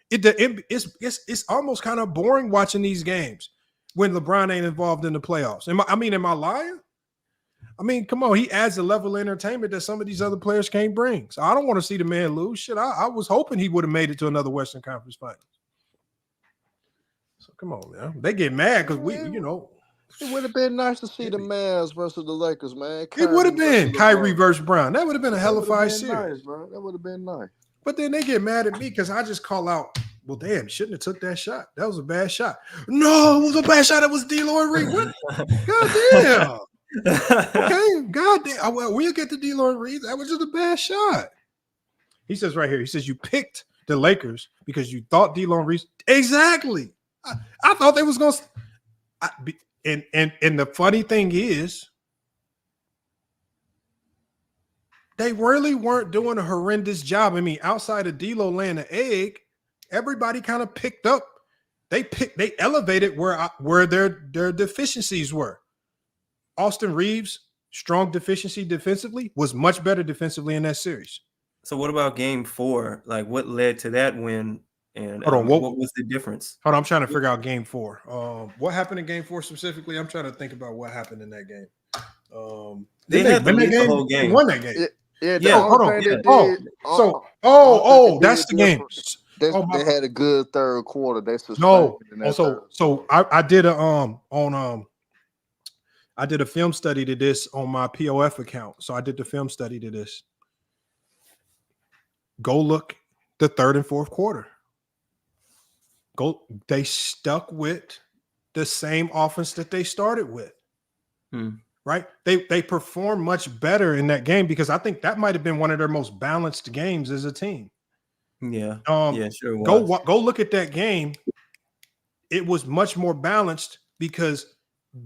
It's almost kind of boring watching these games when LeBron ain't involved in the playoffs. Am I lying? I mean, come on, he adds a level of entertainment that some of these other players can't bring. So I don't want to see the man lose. Shit, I was hoping he would have made it to another Western Conference Finals. So come on, man. They get mad because it would have been nice to see the Mavs versus the Lakers, man. It would have been Kyrie versus Brown. That would have been a hell of a fight series. Nice, bro. That would have been nice. But then they get mad at me because I just call out, well, damn, shouldn't have took that shot. That was a bad shot. No, it was a bad shot. It was D-Lloyd Reed. What? God damn. Okay, God damn. We'll get to D-Lloyd Reed. That was just a bad shot. He says right here, he says you picked the Lakers because you thought D-Lloyd Reed. Exactly. I thought they was going to. And the funny thing is, they really weren't doing a horrendous job. I mean, outside of D'Lo laying an egg, everybody kind of picked up. They elevated where their deficiencies were. Austin Reeves, strong deficiency defensively, was much better defensively in that series. So what about game 4? Like what led to that win? And hold on, what was the difference? Hold on, I'm trying to figure out game 4. What happened in game 4 specifically? I'm trying to think about what happened in that game. They had to lead the whole game. They won that game. Yeah. Hold on. That's the game. They had a good third quarter. They I did I did a film study to this on my POF account. So I did the film study to this. Go look the third and fourth quarter. They stuck with the same offense that they started with. Right? They performed much better in that game because I think that might have been one of their most balanced games as a team. Yeah. Sure was. Go look at that game. It was much more balanced because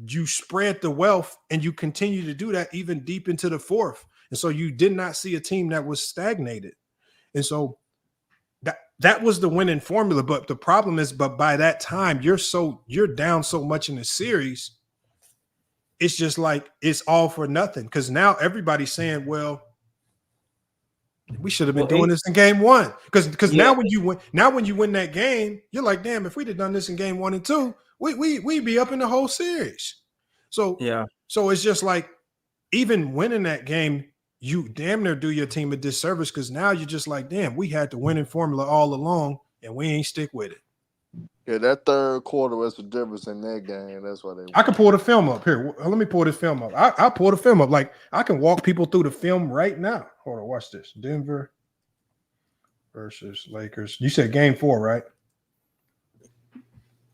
you spread the wealth and you continue to do that even deep into the fourth. And so you did not see a team that was stagnated. And so that was the winning formula. But the problem is, by that time, you're down so much in the series. It's just like it's all for nothing. Because now everybody's saying, well, we should have been doing this in game 1. Because now when you win that game, you're like, damn, if we'd have done this in game 1 and 2, we'd be up in the whole series. So it's just like even winning that game, you damn near do your team a disservice because now you're just like, damn, we had the winning formula all along and we ain't stick with it. Yeah, that third quarter was the difference in that game. That's why they won. I can pull the film up here. Let me pull this film up. I pull the film up. Like I can walk people through the film right now. Hold on, watch this. Denver versus Lakers. You said game 4, right?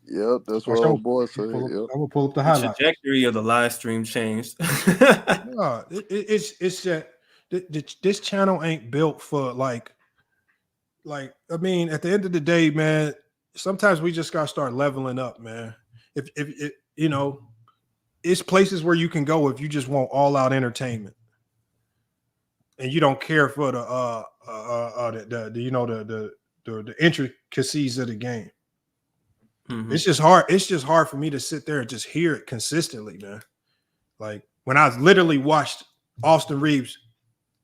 Yep, that's what old boy said. I'm gonna pull up the highlight. The trajectory of the live stream changed. It's that this channel ain't built for like I mean, at the end of the day, man, sometimes we just gotta start leveling up, man. If it's places where you can go if you just want all out entertainment and you don't care for the intricacies of the game. Mm-hmm. It's just hard. It's just hard for me to sit there and just hear it consistently, man. Like when I literally watched Austin Reeves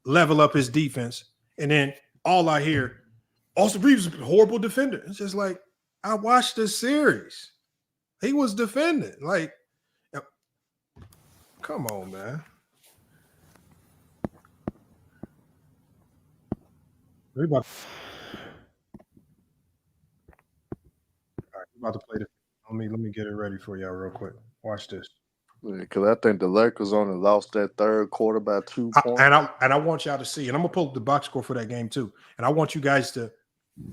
level up his defense, and then all I hear, Austin Reeves is a horrible defender. It's just like I watched the series. He was defending. Like, come on, man. We're about to play the. Let me get it ready for y'all real quick. Watch this. Because I think the Lakers only lost that third quarter by 2 points. And I want y'all to see, and I'm gonna pull up the box score for that game too. And I want you guys to,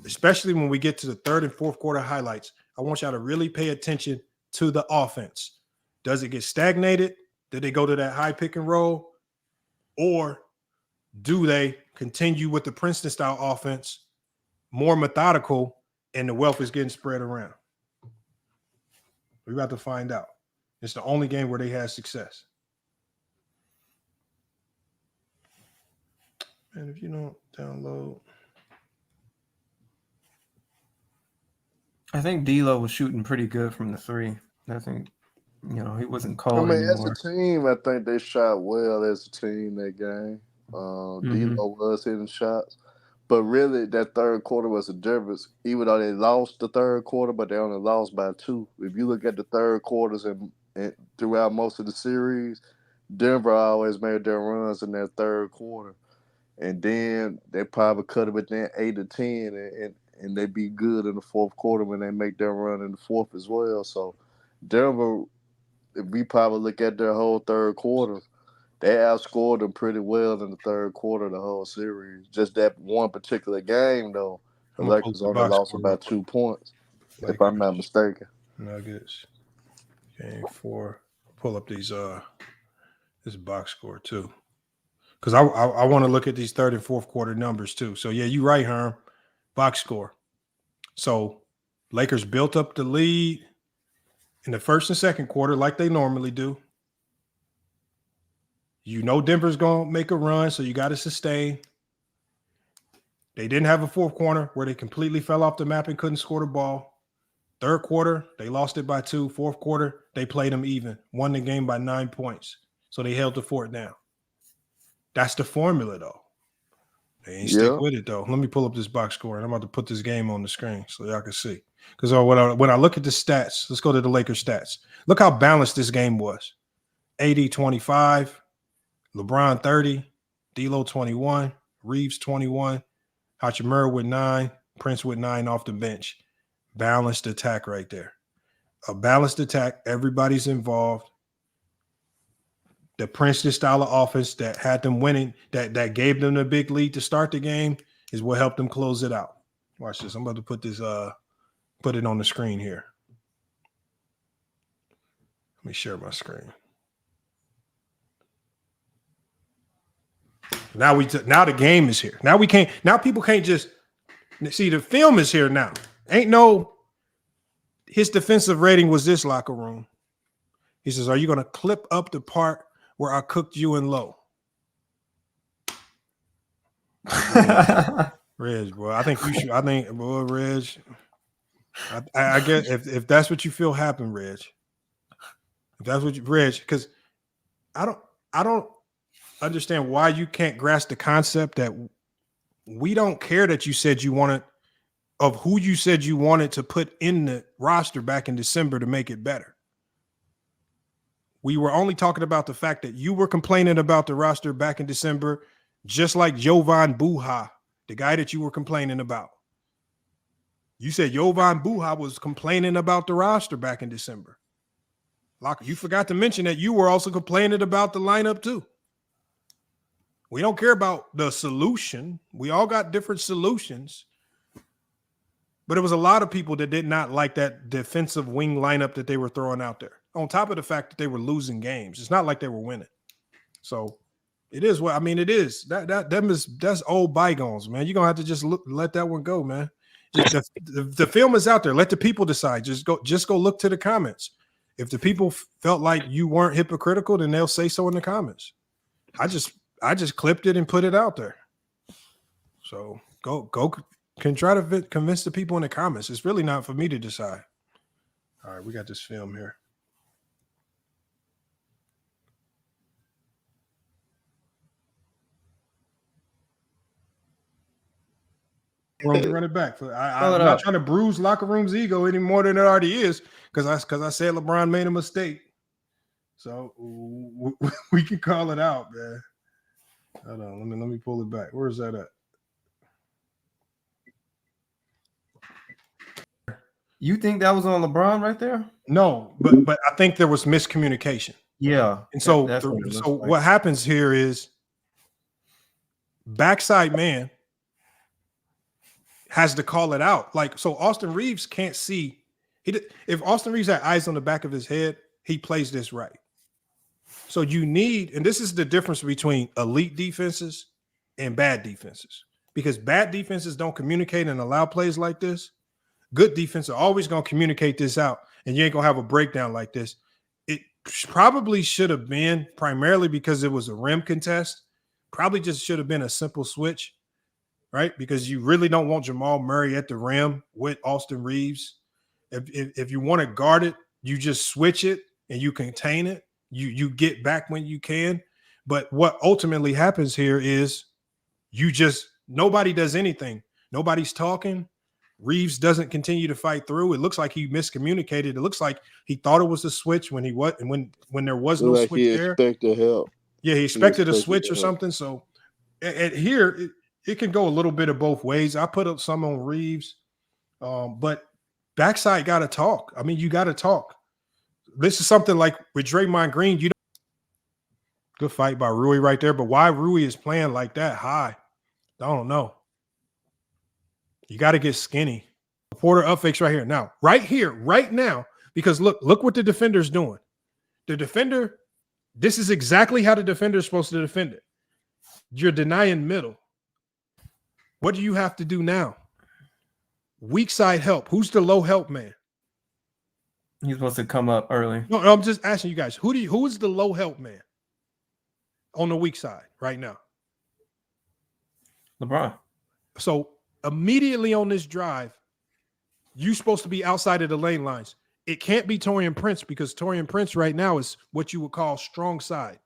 especially when we get to the third and fourth quarter highlights, I want y'all to really pay attention to the offense. Does it get stagnated? Did they go to that high pick and roll? Or do they continue with the Princeton style offense, more methodical, and the wealth is getting spread around? We're about to find out. It's the only game where they had success. And if you don't download, I think D'Lo was shooting pretty good from the three. I think, he wasn't cold anymore. As a team, I think they shot well as a team that game. D'Lo was hitting shots. But really, that third quarter was a difference. Even though they lost the third quarter, but they only lost by 2. If you look at the third quarters and throughout most of the series, Denver always made their runs in that third quarter. And then they probably cut it within 8 or 10, and they be good in the fourth quarter when they make their run in the fourth as well. So Denver, if we probably look at their whole third quarter, they outscored them pretty well in the third quarter of the whole series. Just that one particular game, though, the Lakers only lost about 2 points, if I'm not mistaken. Nuggets, game 4. Pull up these this box score too, because I want to look at these third and fourth quarter numbers too. So yeah, you're right, Herm. Box score. So Lakers built up the lead in the first and second quarter like they normally do. Denver's going to make a run, so you got to sustain. They didn't have a fourth quarter where they completely fell off the map and couldn't score the ball. Third quarter, they lost it by 2. Fourth quarter, they played them even. Won the game by 9 points. So they held the fort down. That's the formula, though. They ain't stick with it, though. Let me pull up this box score, and I'm about to put this game on the screen so y'all can see. Because when I look at the stats, let's go to the Lakers stats. Look how balanced this game was. AD 25, LeBron 30, D'Lo 21, Reeves 21, Hachimura with 9, Prince with 9 off the bench. Balanced attack right there. A balanced attack. Everybody's involved. The Princeton style of offense that had them winning, that gave them the big lead to start the game, is what helped them close it out. Watch this. I'm about to put this, put it on the screen here. Let me share my screen. Now the game is here. Now people can't just see the film is here now. His defensive rating was this, locker room. He says, are you going to clip up the part where I cooked you in low? Reg, bro. I think you should. Boy, Reg. I guess if that's what you feel happened, Reg. If that's what Reg, because I don't understand why you can't grasp the concept that we don't care that you said you wanted, of who you said you wanted to put in the roster back in December to make it better. We were only talking about the fact that you were complaining about the roster back in December, just like Jovan Buha, the guy that you were complaining about. You said Jovan Buha was complaining about the roster back in December. You forgot to mention that you were also complaining about the lineup too. We don't care about the solution. We all got different solutions. But it was a lot of people that did not like that defensive wing lineup that they were throwing out there. On top of the fact that they were losing games. It's not like they were winning. So it is what, it is. That's old bygones, man. You're going to have to just let that one go, man. The film is out there. Let the people decide. Just go look to the comments. If the people felt like you weren't hypocritical, then they'll say so in the comments. I just clipped it and put it out there. So go can try to convince the people in the comments. It's really not for me to decide. All right, we got this film here. Run it back. I'm not trying to bruise locker room's ego any more than it already is, because I said LeBron made a mistake. So we can call it out, man. Hold on, let me pull it back. Where's that at? You think that was on LeBron right there? No, but I think there was miscommunication. Yeah. And so, that's what it looks so like. what happens here is backside man has to call it out. Like, so Austin Reeves can't see. If Austin Reeves had eyes on the back of his head, he plays this right. So you need, and this is the difference between elite defenses and bad defenses, because bad defenses don't communicate and allow plays like this. Good defense are always going to communicate this out, and you ain't going to have a breakdown like this. It probably should have been, primarily because it was a rim contest, probably just should have been a simple switch, right? Because you really don't want Jamal Murray at the rim with Austin Reeves. If you want to guard it, you just switch it and you contain it. You get back when you can. But what ultimately happens here is nobody does anything. Nobody's talking. Reeves doesn't continue to fight through. It looks like he miscommunicated. It looks like he thought it was a switch when there was no switch there. Expected help. Yeah, he expected a switch or something. So here it can go a little bit of both ways. I put up some on Reeves, but backside got to talk. I mean, you got to talk. This is something like with Draymond Green. Good fight by Rui right there, but why Rui is playing like that high, I don't know. You got to get skinny. Porter up fakes right here. Now, right now, because look what the defender's doing. The defender, this is exactly how the defender is supposed to defend it. You're denying middle. What do you have to do now? Weak side help. Who's the low help man? He's supposed to come up early. No, I'm just asking you guys. Who is the low help man on the weak side right now? LeBron. So immediately on this drive, you're supposed to be outside of the lane lines. It can't be Taurean Prince, because Taurean Prince right now is what you would call strong side.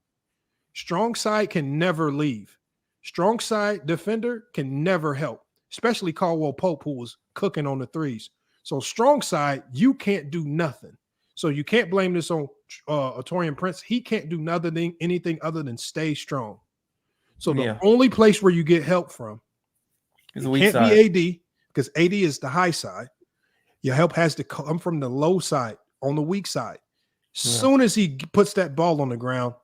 Strong side can never leave. Strong side defender can never help, especially Caldwell Pope, who was cooking on the threes. So strong side, you can't do nothing. So you can't blame this on Taurean Prince. He can't do anything other than stay strong. So the only place where you get help from can't be AD, because AD is the high side. Your help has to come from the low side, on the weak side. Soon as he puts that ball on the ground,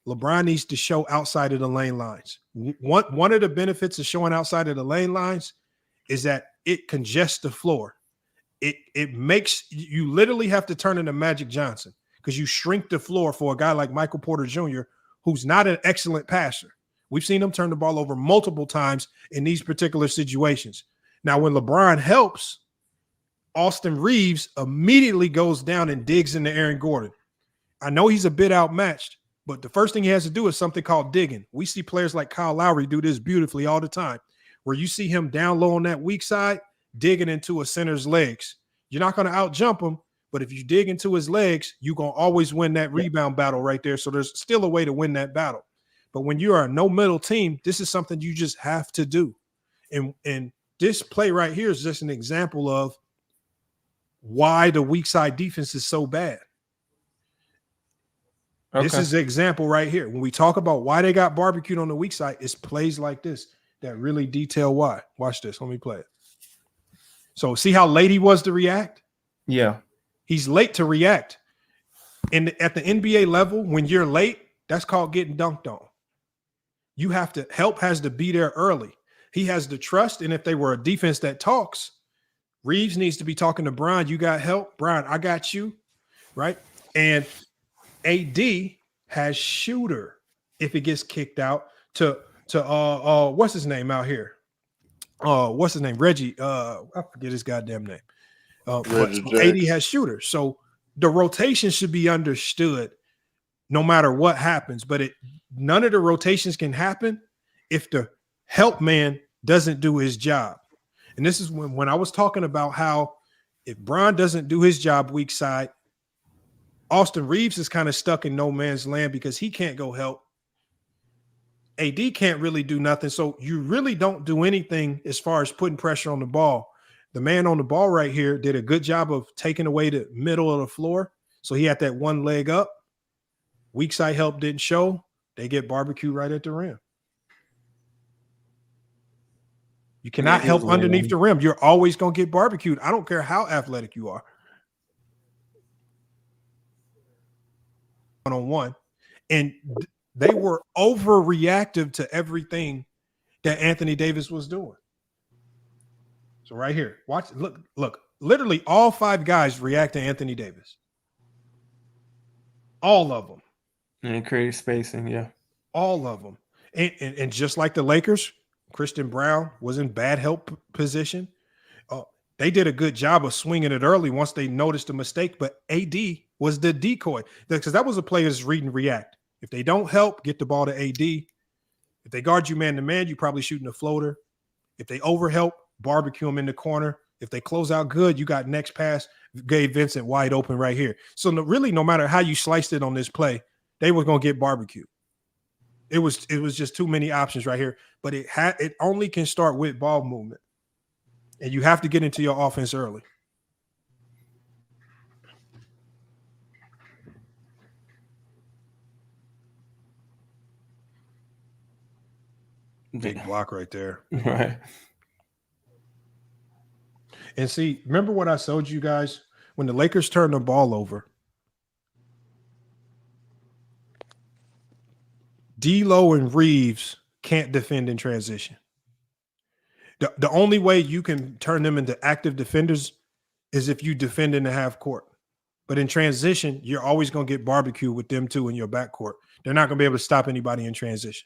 LeBron needs to show outside of the lane lines. One of the benefits of showing outside of the lane lines is that it congests the floor. It makes you literally have to turn into Magic Johnson, because you shrink the floor for a guy like Michael Porter Jr., who's not an excellent passer. We've seen him turn the ball over multiple times in these particular situations. Now, when LeBron helps, Austin Reeves immediately goes down and digs into Aaron Gordon. I know he's a bit outmatched, but the first thing he has to do is something called digging. We see players like Kyle Lowry do this beautifully all the time, where you see him down low on that weak side, digging into a center's legs. You're not going to out jump him, but if you dig into his legs, you're going to always win that rebound battle right there. So there's still a way to win that battle. But when you are a no middle team, this is something you just have to do. And this play right here is just an example of why the weak side defense is so bad. Okay. This is the example right here. When we talk about why they got barbecued on the weak side, it's plays like this that really detail why. Watch this. Let me play it. So see how late he was to react? Yeah. He's late to react. And at the NBA level, when you're late, that's called getting dunked on. You have to, help has to be there early. He has the trust. And if they were a defense that talks, Reeves needs to be talking to Bryant. You got help? Bryant, I got you. Right? And AD has shooter if it gets kicked out to what's his name out here? What's his name? Reggie. I forget his goddamn name. AD has shooter. So the rotation should be understood no matter what happens, but none of the rotations can happen if the help man doesn't do his job. And this is when I was talking about how if Bron doesn't do his job weak side, Austin Reeves is kind of stuck in no man's land because he can't go help. AD can't really do nothing. So you really don't do anything as far as putting pressure on the ball. The man on the ball right here did a good job of taking away the middle of the floor. So he had that one leg up. Weak side help didn't show. They get barbecued right at the rim. You cannot help underneath the rim. You're always going to get barbecued. I don't care how athletic you are. one-on-one, and they were overreactive to everything that Anthony Davis was doing. So right here, watch, look, literally all 5 guys react to Anthony Davis. All of them. And create spacing, yeah. All of them. And just like the Lakers, Christian Brown was in bad help position. They did a good job of swinging it early once they noticed a mistake, but AD was the decoy. Because that was a player's read and react. If they don't help, get the ball to AD. If they guard you man-to-man, you're probably shooting a floater. If they overhelp, barbecue them in the corner. If they close out good, you got next pass, Gabe Vincent wide open right here. So really, no matter how you sliced it on this play, they were going to get barbecued. It was just too many options right here. But it only can start with ball movement. And you have to get into your offense early. Big block right there. Right. And see, remember what I told you guys? When the Lakers turned the ball over, D'Lo and Reeves can't defend in transition. The only way you can turn them into active defenders is if you defend in the half court. But in transition, you're always going to get barbecued with them two in your backcourt. They're not going to be able to stop anybody in transition.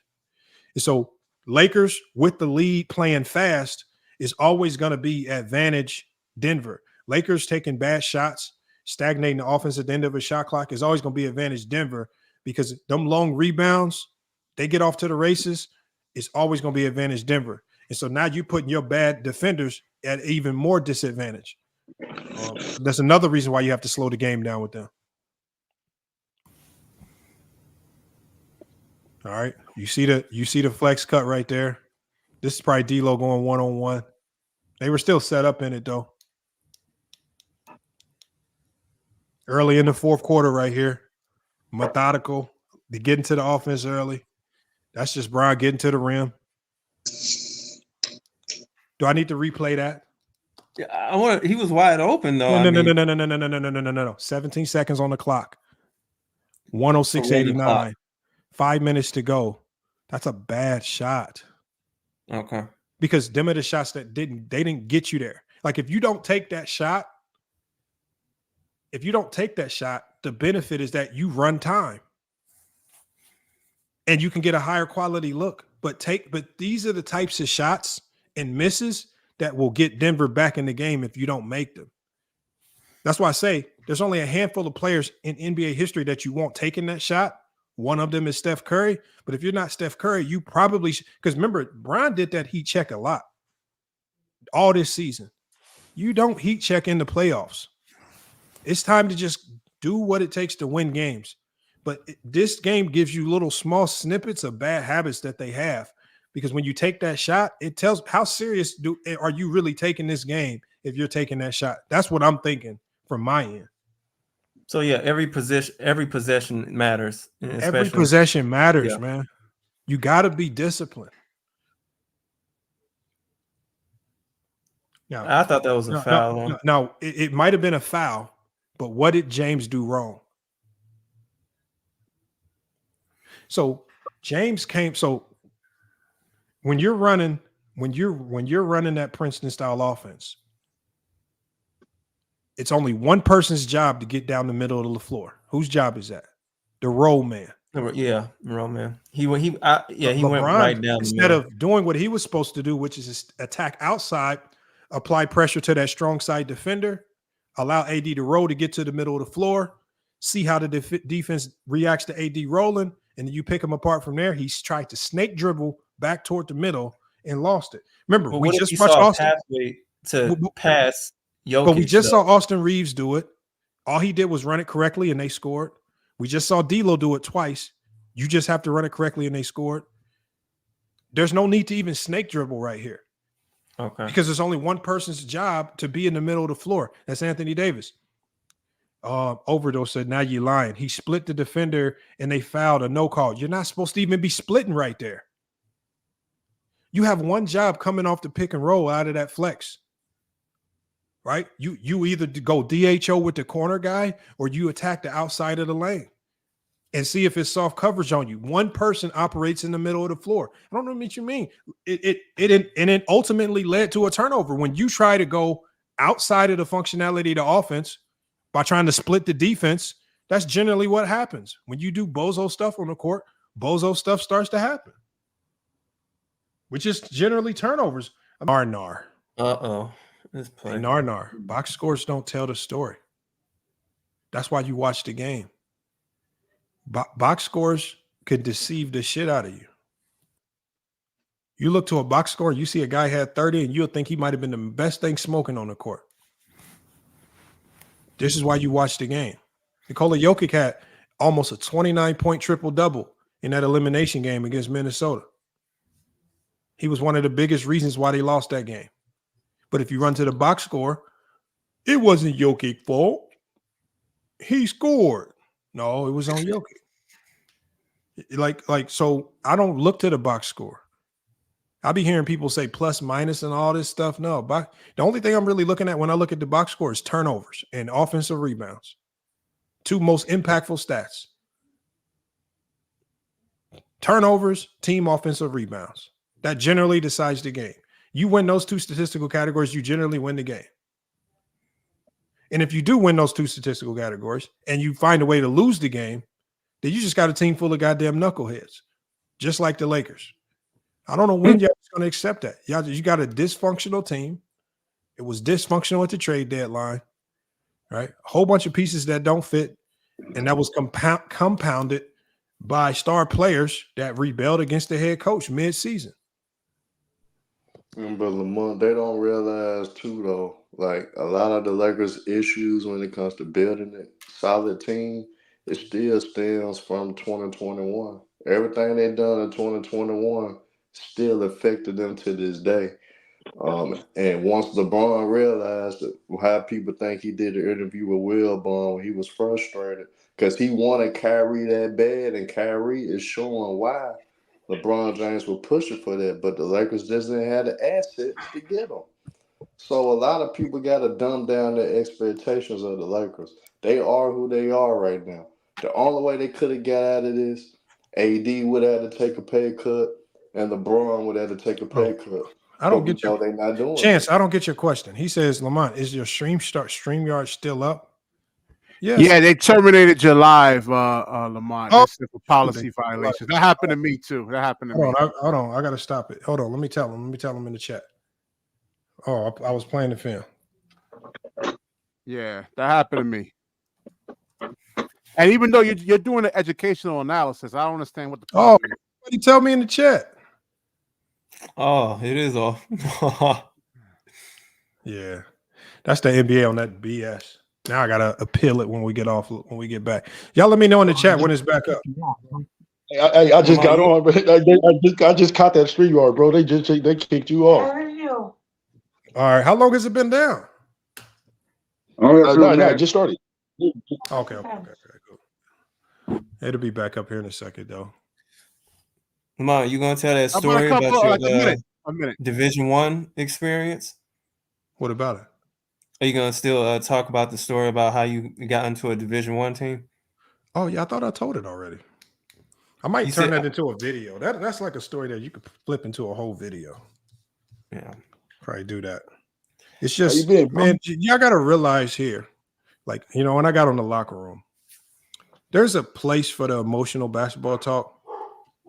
And so Lakers with the lead playing fast is always going to be advantage Denver. Lakers taking bad shots, stagnating the offense at the end of a shot clock is always going to be advantage Denver because them long rebounds, they get off to the races, it's always going to be advantage Denver. And so now you're putting your bad defenders at even more disadvantage. That's another reason why you have to slow the game down with them. All right. You see the flex cut right there. This is probably D'Lo going one-on-one. They were still set up in it, though. Early in the fourth quarter right here. Methodical. They get into the offense early. That's just Bryant getting to the rim. Do I need to replay that? Yeah, he was wide open though. No. 17 seconds on the clock. 106.89. 5 minutes to go. That's a bad shot. Okay. Because them are the shots that didn't get you there. Like if you don't take that shot, the benefit is that you run time. And you can get a higher quality look. But these are the types of shots and misses that will get Denver back in the game if you don't make them. That's why I say there's only a handful of players in NBA history that you won't take in that shot. One of them is Steph Curry. But if you're not Steph Curry, you probably because remember, Bryant did that heat check a lot all this season. You don't heat check in the playoffs. It's time to just do what it takes to win games. But this game gives you little small snippets of bad habits that they have. Because when you take that shot, it tells how serious are you really taking this game if you're taking that shot. That's what I'm thinking from my end. So yeah, every possession matters. Every possession matters, man. You got to be disciplined. Now, I thought that was a foul. No, it might have been a foul, but what did James do wrong? So James came. So when you're running that Princeton style offense, it's only one person's job to get down the middle of the floor. Whose job is that? The roll man. Yeah, roll man. He went right down. Instead of doing what he was supposed to do, which is attack outside, apply pressure to that strong side defender, allow AD to roll to get to the middle of the floor, see how the defense reacts to AD rolling, and then you pick him apart from there. He's tried to snake dribble back toward the middle and lost it. Remember, we just watched Austin to pass. Jokic, but we just saw Austin Reeves do it. All he did was run it correctly, and they scored. We just saw D'Lo do it twice. You just have to run it correctly, and they scored. There's no need to even snake dribble right here. Okay. Because there's only one person's job to be in the middle of the floor. That's Anthony Davis. Overdose said, now you're lying. He split the defender, and they fouled a no call. You're not supposed to even be splitting right there. You have one job coming off the pick and roll out of that flex. Right? You either go DHO with the corner guy or you attack the outside of the lane. and see if it's soft coverage on you. One person operates in the middle of the floor. I don't know what you mean. It ultimately led to a turnover. When you try to go outside of the functionality of the offense by trying to split the defense, that's generally what happens. When you do bozo stuff on the court, bozo stuff starts to happen, which is generally turnovers. Nar. Uh-oh. Nar. Box scores don't tell the story. That's why you watch the game. Box scores could deceive the shit out of you. You look to a box score, you see a guy had 30, and you'll think he might have been the best thing smoking on the court. This is why you watch the game. Nikola Jokic had almost a 29-point triple-double in that elimination game against Minnesota. He was one of the biggest reasons why they lost that game. But if you run to the box score, it wasn't Jokic's fault. He scored. No, it was on Jokic. So I don't look to the box score. I'll be hearing people say plus, minus, and all this stuff. No, the only thing I'm really looking at when I look at the box score is turnovers and offensive rebounds. Two most impactful stats. Turnovers, team offensive rebounds. That generally decides the game. You win those two statistical categories, you generally win the game. And if you do win those two statistical categories and you find a way to lose the game, then you just got a team full of goddamn knuckleheads, just like the Lakers. I don't know when y'all going to accept that. You got a dysfunctional team. It was dysfunctional at the trade deadline, right? A whole bunch of pieces that don't fit, and that was compounded by star players that rebelled against the head coach mid-season. But Lamont, they don't realize too, though, like a lot of the Lakers' issues when it comes to building a solid team, it still stems from 2021. Everything they done in 2021 still affected them to this day. And once LeBron realized how people think he did an interview with Wilbon, he was frustrated because he wanted Kyrie that bad, and Kyrie is showing why LeBron James was pushing for that, but the Lakers just didn't have the assets to get him. So a lot of people got to dumb down their expectations of the Lakers. They are who they are right now. The only way they could have got out of this, AD would have had to take a pay cut, and LeBron would have to take a pay cut. I don't get your they not doing Chance. it. I don't get your question. He says, Lamont, is your StreamYard still up? Yes. Yeah, they terminated your live, Lamont. That's for policy violations. That happened to me too. That happened to me. Hold on. I got to stop it. Hold on. Let me tell him. Let me tell him in the chat. Oh, I was playing the film. Yeah, that happened to me. And even though you're doing an educational analysis, I don't understand what the problem is. What you tell me in the chat? Oh, it is off. Yeah, that's the NBA on that BS. Now I gotta appeal it when we get back. Y'all let me know in the chat when it's back up. I just got on. I just caught that StreamYard, bro. They kicked you off. All right, how long has it been down? No, it just started. Okay, cool. It'll be back up here in a second, though. Come on, you gonna tell that story about your Division I experience? What about it? Are you gonna still talk about the story about how you got into a Division I team? Oh yeah, I thought I told it already. I might turn that into a video. That's like a story that you could flip into a whole video. Yeah, probably do that. It's just, man, y'all got to realize here, like, when I got on the locker room, there's a place for the emotional basketball talk,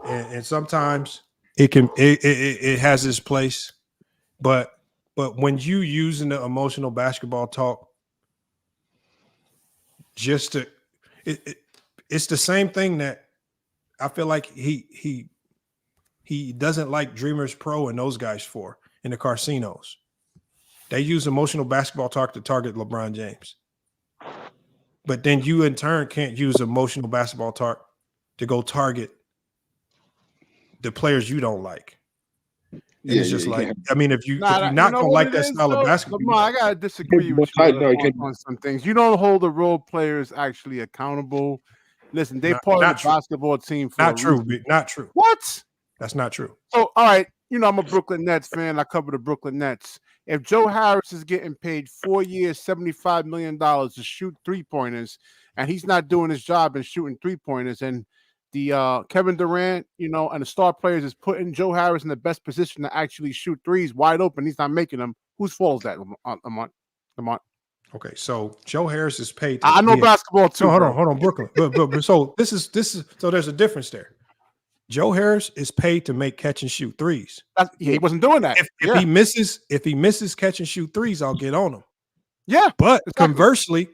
and sometimes it has its place, but when you using the emotional basketball talk, it's the same thing that I feel like he doesn't like Dreamers Pro and those guys for in the casinos. They use emotional basketball talk to target LeBron James. But then you in turn can't use emotional basketball talk to go target the players you don't like. And it's just I mean, if you're not gonna like that style of basketball, Lamont, I gotta disagree with you on some things. You don't hold the role players actually accountable. Listen, they part of the basketball team. Not true. Not true. What? That's not true. So, all right, I'm a Brooklyn Nets fan. I cover the Brooklyn Nets. if Joe Harris is getting paid 4 years, $75 million to shoot 3-pointers, and he's not doing his job and shooting 3-pointers, and the Kevin Durant, and the star players is putting Joe Harris in the best position to actually shoot threes wide open, he's not making them. Whose fault is that, Lamont? Okay, so Joe Harris is paid. I know basketball too. No, hold on, Brooklyn. But so this is so there's a difference there. Joe Harris is paid to make catch and shoot threes. He wasn't doing that. If he misses catch and shoot threes, I'll get on him. Yeah. But conversely,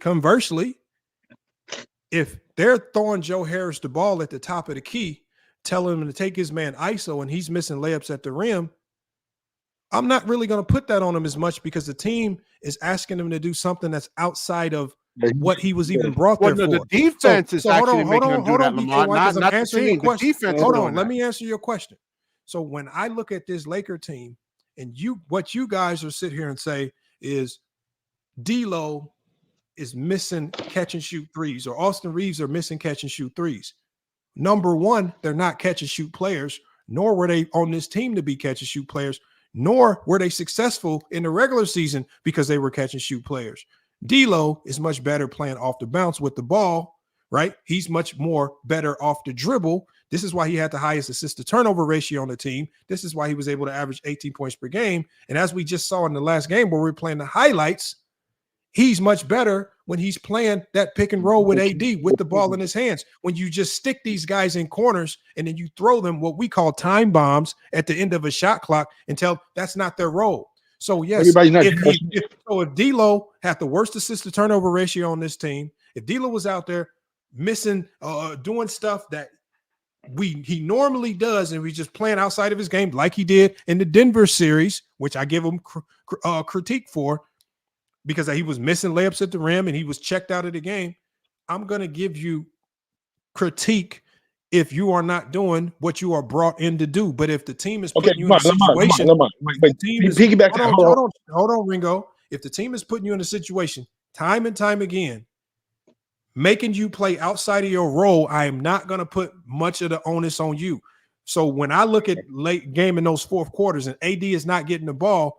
if they're throwing Joe Harris the ball at the top of the key, telling him to take his man ISO and he's missing layups at the rim, I'm not really going to put that on him as much because the team is asking him to do something that's outside of what he was even brought there for. The defense is actually making him do that, Lamont, not the team. The defense. Hold on, let me answer your question. So when I look at this Laker team, and what you guys are sit here and say is D'Lo is missing catch and shoot threes, or Austin Reeves are missing catch and shoot threes. Number one, they're not catch and shoot players, nor were they on this team to be catch and shoot players, nor were they successful in the regular season because they were catch and shoot players. D'Lo is much better playing off the bounce with the ball, right? He's much more better off the dribble. This is why he had the highest assist to turnover ratio on the team. This is why he was able to average 18 points per game. And as we just saw in the last game where we were playing the highlights, he's much better when he's playing that pick and roll with AD with the ball in his hands. When you just stick these guys in corners and then you throw them what we call time bombs at the end of a shot clock until that's not their role. So yes, if D'Lo had the worst assist to turnover ratio on this team, if D'Lo was out there missing, doing stuff that he normally does, and he's just playing outside of his game like he did in the Denver series, which I give him critique for, because he was missing layups at the rim and he was checked out of the game. I'm going to give you critique if you are not doing what you are brought in to do. But if the team is putting you in a situation, hold on, Ringo. If the team is putting you in a situation time and time again, making you play outside of your role, I am not going to put much of the onus on you. So when I look at late game in those fourth quarters and AD is not getting the ball,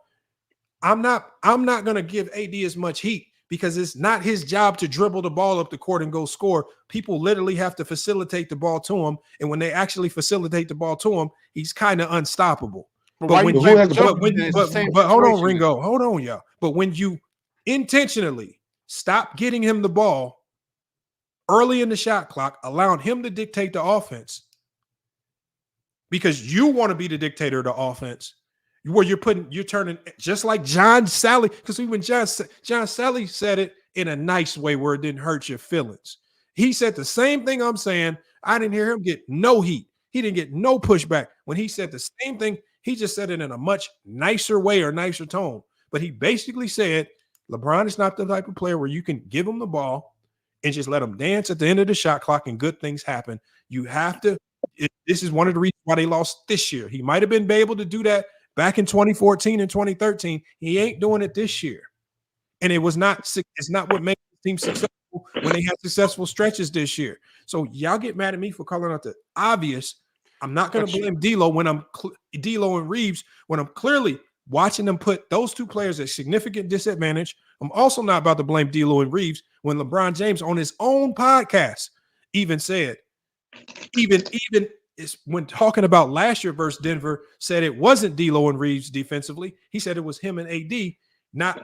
I'm not going to give AD as much heat because it's not his job to dribble the ball up the court and go score. People literally have to facilitate the ball to him. And when they actually facilitate the ball to him, he's kind of unstoppable. But hold on, Ringo. Hold on, y'all. But when you intentionally stop getting him the ball early in the shot clock, allowing him to dictate the offense because you want to be the dictator of the offense, where you're turning just like John Salley, because even John Salley said it in a nice way where it didn't hurt your feelings. He said the same thing I'm saying. I didn't hear him get no heat. He didn't get no pushback. When he said the same thing, he just said it in a much nicer way or nicer tone. But he basically said, LeBron is not the type of player where you can give him the ball and just let him dance at the end of the shot clock and good things happen. You have to. This is one of the reasons why they lost this year. He might have been able to do that back in 2014 and 2013. He ain't doing it this year. And it's not what makes the team successful when they have successful stretches this year. So y'all get mad at me for calling out the obvious. I'm not going to blame D'Lo D'Lo and Reeves when I'm clearly watching them put those two players at significant disadvantage. I'm also not about to blame D'Lo and Reeves when LeBron James on his own podcast even said, even is when talking about last year versus Denver, said it wasn't D'Lo and Reeves defensively. He said it was him and AD, not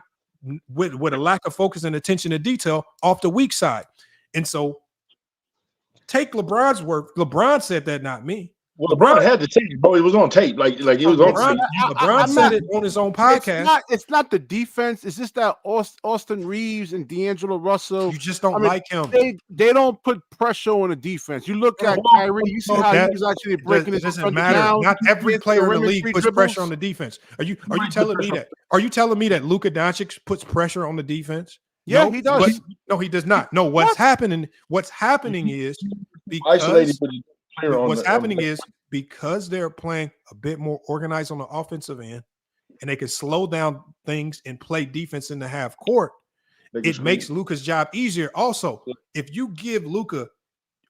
with a lack of focus and attention to detail off the weak side. And so take LeBron's word. LeBron said that, not me. Well, LeBron had the tape, bro. It was on tape. Like it was on tape. LeBron said it on his own podcast. It's not the defense. It's just that Austin Reeves and D'Angelo Russell. You just don't like him. They don't put pressure on the defense. You look at Kyrie. You see how he's actually breaking it. Doesn't matter. Not every player in the league puts pressure on the defense. Are you telling me that? Are you telling me that Luka Doncic puts pressure on the defense? Yeah, he does. No, he does not. No, what's happening is isolated. Because they're playing a bit more organized on the offensive end and they can slow down things and play defense in the half court, it makes Luka's job easier. Also, if you give Luka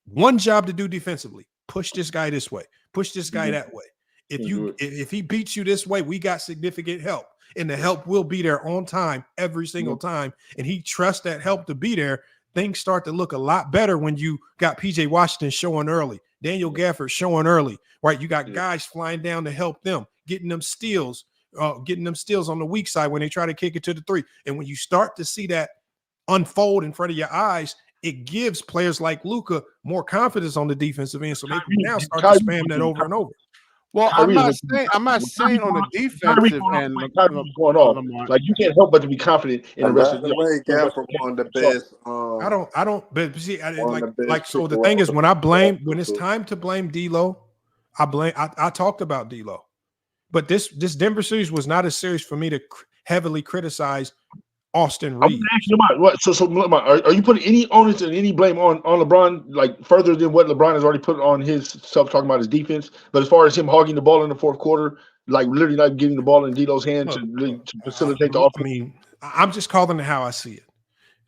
one job to do defensively, push this guy this way, push this guy that way. If he beats you this way, we got significant help. and the help will be there on time every single time, and he trusts that help to be there, things start to look a lot better when you got PJ Washington showing early, Daniel Gafford showing early, right? You got guys flying down to help them, getting them steals on the weak side when they try to kick it to the three. And when you start to see that unfold in front of your eyes, it gives players like Luka more confidence on the defensive end, so they can now start to spam that over and over. Well, I'm not saying on the defensive end going off. Like you can't help but to be confident in the rest of the Gafford one of the best. I don't. But see, so the thing is, when it's time to blame D-Lo, I talked about D-Lo, but this Denver series was not a series for me to heavily criticize Austin Reeves. Are you putting any onus and any blame on LeBron, like further than what LeBron has already put on his self, talking about his defense? But as far as him hogging the ball in the fourth quarter, like literally not getting the ball in D-Lo's hands to facilitate the offense. I mean, I'm just calling it how I see it.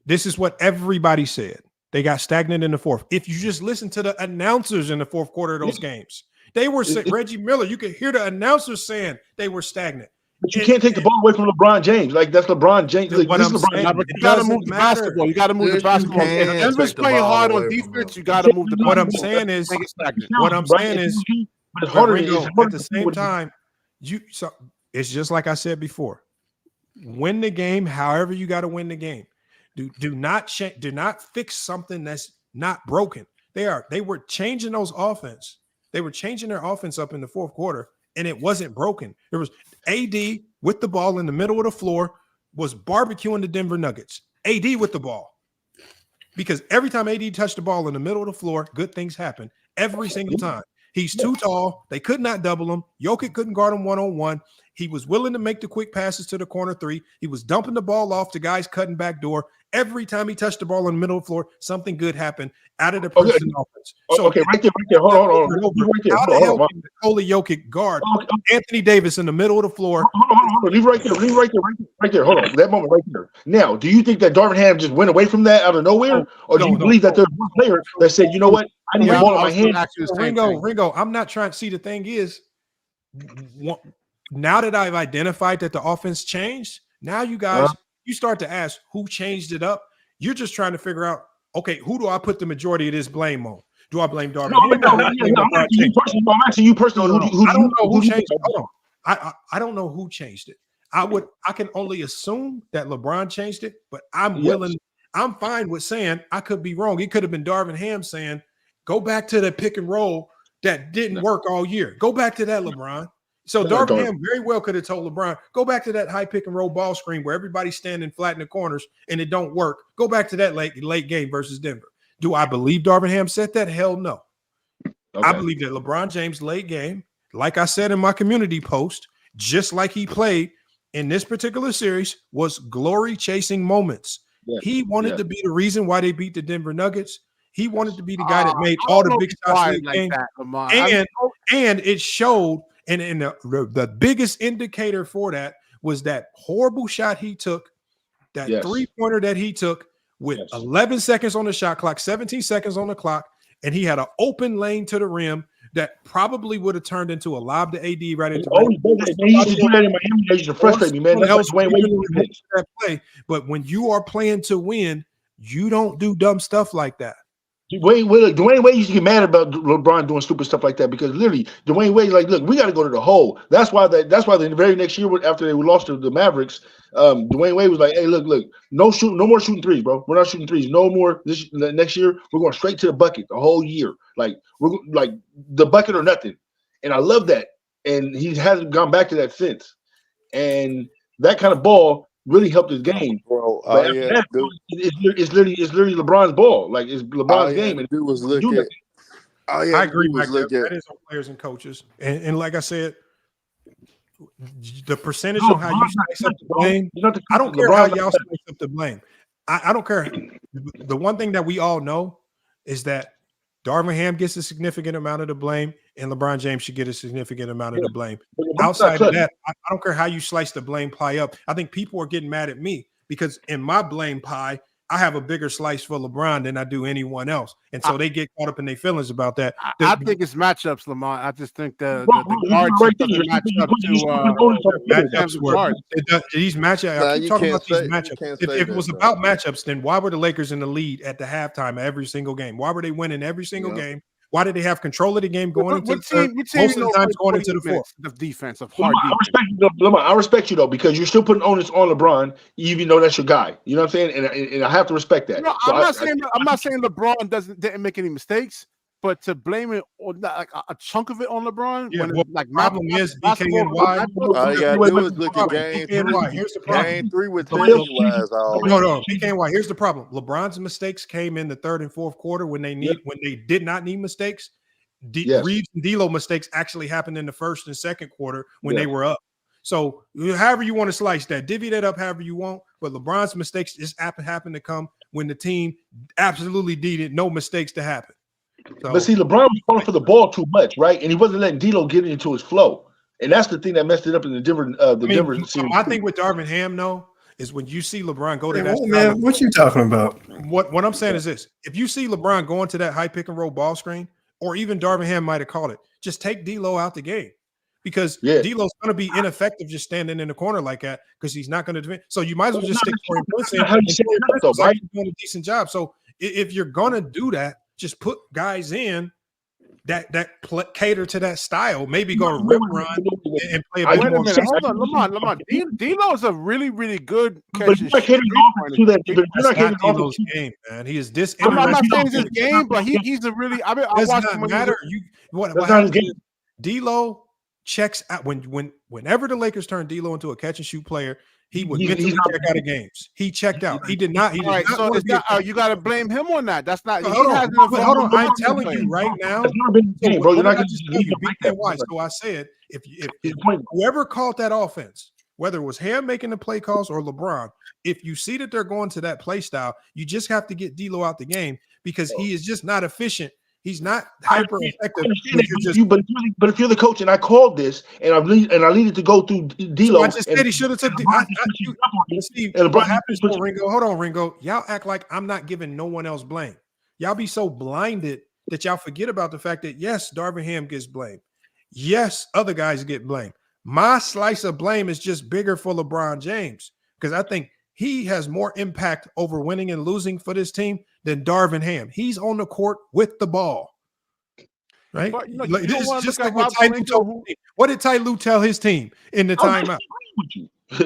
This is what everybody said. They got stagnant in the fourth. If you just listen to the announcers in the fourth quarter of those games, they were Reggie Miller. You could hear the announcers saying they were stagnant. But you can't take the ball away from LeBron James. Like that's LeBron James. Like, what I'm saying, you got to move the basketball. You got to move the basketball. If Denver's playing hard on defense, you got to move the basketball. What I'm saying is, but it's harder. At the same time, it's just like I said before. Win the game, however you got to win the game. Do not fix something that's not broken. They were changing those offense. They were changing their offense up in the fourth quarter, and it wasn't broken. It was AD with the ball in the middle of the floor was barbecuing the Denver Nuggets. AD with the ball. Because every time AD touched the ball in the middle of the floor, good things happen. Every single time. He's too tall. They could not double him. Jokic couldn't guard him one-on-one. He was willing to make the quick passes to the corner three. He was dumping the ball off to guys cutting back door. Every time he touched the ball in the middle of the floor, something good happened out of the person offense. So right there. Hold on. How the hell can Nikola Jokic guard Anthony Davis in the middle of the floor? Hold on. Leave right there. Hold on. That moment right there. Now, do you think that Darvin Ham just went away from that out of nowhere? Or do you believe that there's one player that said, you know what? I need the ball in my hand. Ringo, I'm not trying to see. The thing is, now that I've identified that the offense changed, now you guys, you start to ask who changed it up. You're just trying to figure out, okay, who do I put the majority of this blame on? Do I blame Darvin? I'm asking you personally. I don't know who changed it. Hold on. I don't know who changed it. I can only assume that LeBron changed it, but I'm fine with saying I could be wrong. It could have been Darvin Ham saying, go back to the pick and roll that didn't work all year. Go back to that, LeBron. So Darvin Ham very well could have told LeBron, go back to that high pick and roll ball screen where everybody's standing flat in the corners and it don't work. Go back to that late game versus Denver. Do I believe Darvin Ham said that? Hell no. I believe that LeBron James late game, like I said in my community post, just like he played in this particular series, was glory chasing moments. He wanted to be the reason why they beat the Denver Nuggets. He wanted to be the guy that made all the big shots in the game. And it showed. And the biggest indicator for that was that horrible shot he took, that three-pointer that he took with 11 seconds on the shot clock, 17 seconds on the clock, and he had an open lane to the rim that probably would have turned into a lob to AD right into he used to do that in Miami. They used to frustrate me, man. That's like that play. But when you are playing to win, you don't do dumb stuff like that. Dwayne Wade used to get mad about LeBron doing stupid stuff like that because literally Dwayne Wade like, look, we got to go to the hole. That's why the very next year after they lost to the Mavericks, Dwayne Wade was like, hey, look, no more shooting threes, bro. We're not shooting threes. No more next year. We're going straight to the bucket the whole year. Like we're like the bucket or nothing. And I love that. And he hasn't gone back to that since. And that kind of ball really helped his game, bro. It's literally LeBron's ball. Like it's LeBron's game. And was look at. I agree with that. Is on players and coaches. And like I said, the percentage on how you slice up the blame. I don't care how y'all slice up the blame. I don't care. The one thing that we all know is that Darvin Ham gets a significant amount of the blame, and LeBron James should get a significant amount of the blame. Outside of that, I don't care how you slice the blame pie up. I think people are getting mad at me because in my blame pie, I have a bigger slice for LeBron than I do anyone else. And so they get caught up in their feelings about that. I think it's matchups, Lamont. I just think the guard doesn't match up to matchups were these matchups. Nah, I keep you talking can't about these say- you matchups. can't If say it that, was though. about matchups, then why were the Lakers in the lead at the halftime of every single game? Why were they winning every single game? Why did they have control of the game going into the third? Most of the times going into the fourth. Of defense, of Lamar, hard defense. I respect you though, because you're still putting onus on LeBron, even though that's your guy. You know what I'm saying? And I have to respect that. No, So I'm not saying LeBron didn't make any mistakes, but to blame it on like a chunk of it on LeBron. Yeah, when well, it's like problem is basketball, BKNY. All you gotta do is look at game BKNY. three. Here's the problem. Game three would tell you why it's all. No, BKNY. Here's the problem. LeBron's mistakes came in the third and fourth quarter when they did not need mistakes. Reeves and D'Lo mistakes actually happened in the first and second quarter when they were up. So however you want to slice that, divvy that up however you want. But LeBron's mistakes just happened to come when the team absolutely needed no mistakes to happen. So, but see, LeBron was calling for the ball too much, right? And he wasn't letting D'Lo get into his flow, and that's the thing that messed it up in the Denver. Denver series. My thing with Darvin Ham, though, is when you see LeBron go to that. Man, what you talking about? What I'm saying is this: if you see LeBron going to that high pick and roll ball screen, or even Darvin Ham might have called it, just take D'Lo out the game. Because D'Lo's going to be ineffective just standing in the corner like that because he's not going to defend. So you might as well just stick for him. Doing a decent job. So if you're going to do that, just put guys in that cater to that style. Maybe go to rim run and play a bit more. Wait a minute, hold on, Lamont. D'Lo is a really, really good catch. But you're not That's not D'Lo's game, man. He is this. I'm not saying his game, but he's a really. I mean, I watched him when matter. What happens? D'Lo checks out whenever the Lakers turned D'Lo into a catch and shoot player, he would mentally check out of games. He checked out. He did not. All right, so you got to blame him on that. That's not. Hold on. I'm telling you right now. So I said, if whoever called that offense, whether it was him making the play calls or LeBron, if you see that they're going to that play style, you just have to get D'Lo out the game because he is just not efficient. He's not hyper effective. But if you're the coach and I called this and I needed to go through D'Lo, I just said he should have took. What happens to Ringo? Hold on, Ringo. Y'all act like I'm not giving no one else blame. Y'all be so blinded that y'all forget about the fact that yes, Darvin Ham gets blamed. Yes, other guys get blamed. My slice of blame is just bigger for LeBron James because I think he has more impact over winning and losing for this team than Darvin Ham. He's on the court with the ball, right? But, this is just like what Ty Lue told me. What did Ty Lue tell his team in the timeout?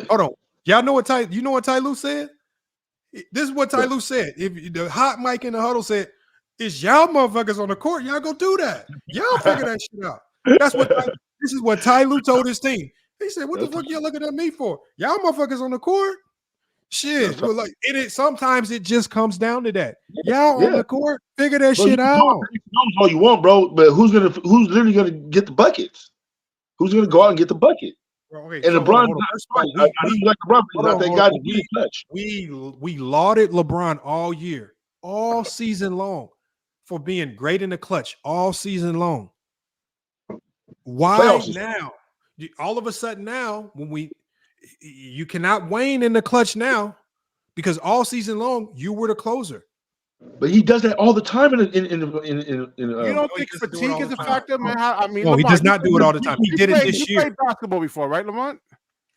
Hold on, y'all know what Ty Lue said? This is what Ty Lue said. If the hot mic in the huddle said, "It's y'all motherfuckers on the court, y'all go do that. Y'all figure that shit out." That's what. This is what Ty Lue told his team. He said, "What the fuck y'all looking at me for? Y'all motherfuckers on the court." Shit, well, like sometimes it just comes down to that. Y'all on the court, figure that shit out. All you want, bro, but who's literally gonna get the buckets? Who's gonna go out and get the bucket? Okay, and LeBron, we lauded LeBron all year, all season long, for being great in the clutch all season long. Why now? All of a sudden now, when you cannot wane in the clutch now because all season long you were the closer. But he does that all the time. You don't think fatigue is a factor, man? I mean, no, he does not do it all the time. He did it this year. You played basketball before, right, Lamont?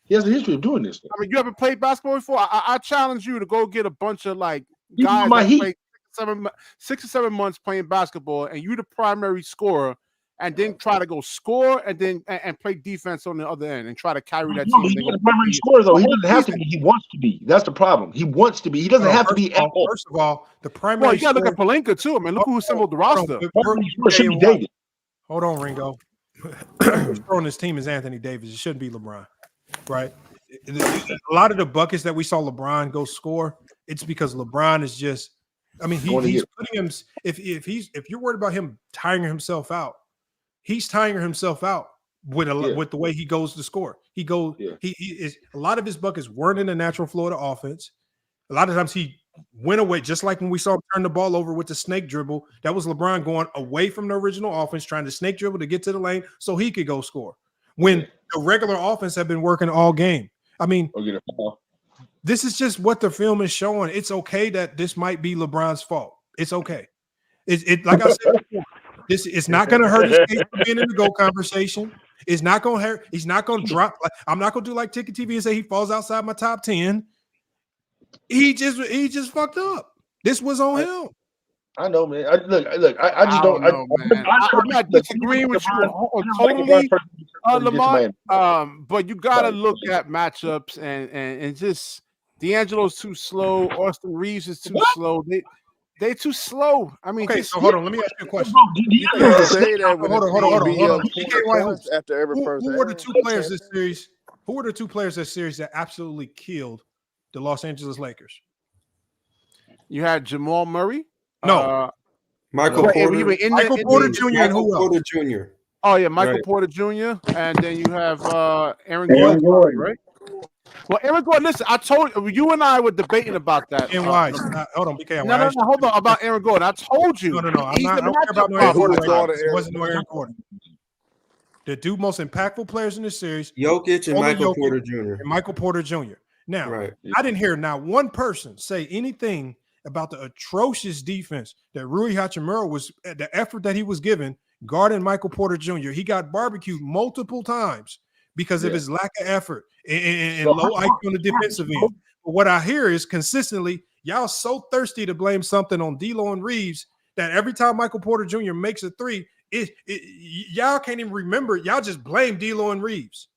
He has a history of doing this. I mean, you haven't played basketball before. I challenge you to go get a bunch of like guys that played 6 or 7 months playing basketball, and you're the primary scorer. And then try to go score and then and play defense on the other end and try to carry that team. He's not a primary scorer, though. He doesn't have to be. He wants to be. That's the problem. He wants to be. He doesn't have to be at all. First of all, the primary. Well, you got to look at Pelinka too. I mean, look who assembled the roster. Hold on, Ringo. Who's throwing this team is Anthony Davis. It shouldn't be LeBron, right? A lot of the buckets that we saw LeBron go score, it's because LeBron is just. I mean, he's putting him. If you're worried about him tiring himself out. He's tiring himself out with the way he goes to score. He is a lot of his buckets weren't in the natural flow of the offense. A lot of times he went away, just like when we saw him turn the ball over with the snake dribble. That was LeBron going away from the original offense, trying to snake dribble to get to the lane so he could go score. When the regular offense had been working all game. I mean, this is just what the film is showing. It's okay that this might be LeBron's fault. It's okay. It like I said before, it's not going to hurt his case for being in the GOAT conversation. It's not going to hurt. He's not going to drop. I'm not going to do like Ticket TV and say he falls outside my top 10. He just fucked up. This was on him. I know, man. I just don't know, man. I'm not disagreeing with you totally, Lamont. But you got to look at matchups and just D'Angelo's too slow. Austin Reeves is too slow. They too slow. I mean, okay. So hold on. Let me ask you a question. Hold on. After every first, who were the two players this series? Who were the two players this series that absolutely killed the Los Angeles Lakers? You had Jamal Murray. No, Michael Porter. Michael Porter Jr. and who else? Porter Jr. Oh yeah, Michael Porter Jr. And then you have Aaron Gordon, right? Well, Aaron Gordon, listen, I told you and I were debating about that. And why? Hold on, BK. No, hold on about Aaron Gordon. I told you. No. I don't care about no Aaron Gordon. It wasn't no Aaron Gordon. The two most impactful players in this series, Jokic and Michael Porter Jr. And Michael Porter Jr. Now, I didn't hear not one person say anything about the atrocious defense that Rui Hachimura was, the effort that he was given guarding Michael Porter Jr. He got barbecued multiple times because of his lack of effort and low IQ on the defensive end. But what I hear is consistently, y'all so thirsty to blame something on D'Lo and Reeves that every time Michael Porter Jr. makes a three, y'all can't even remember. Y'all just blame D'Lo and Reeves.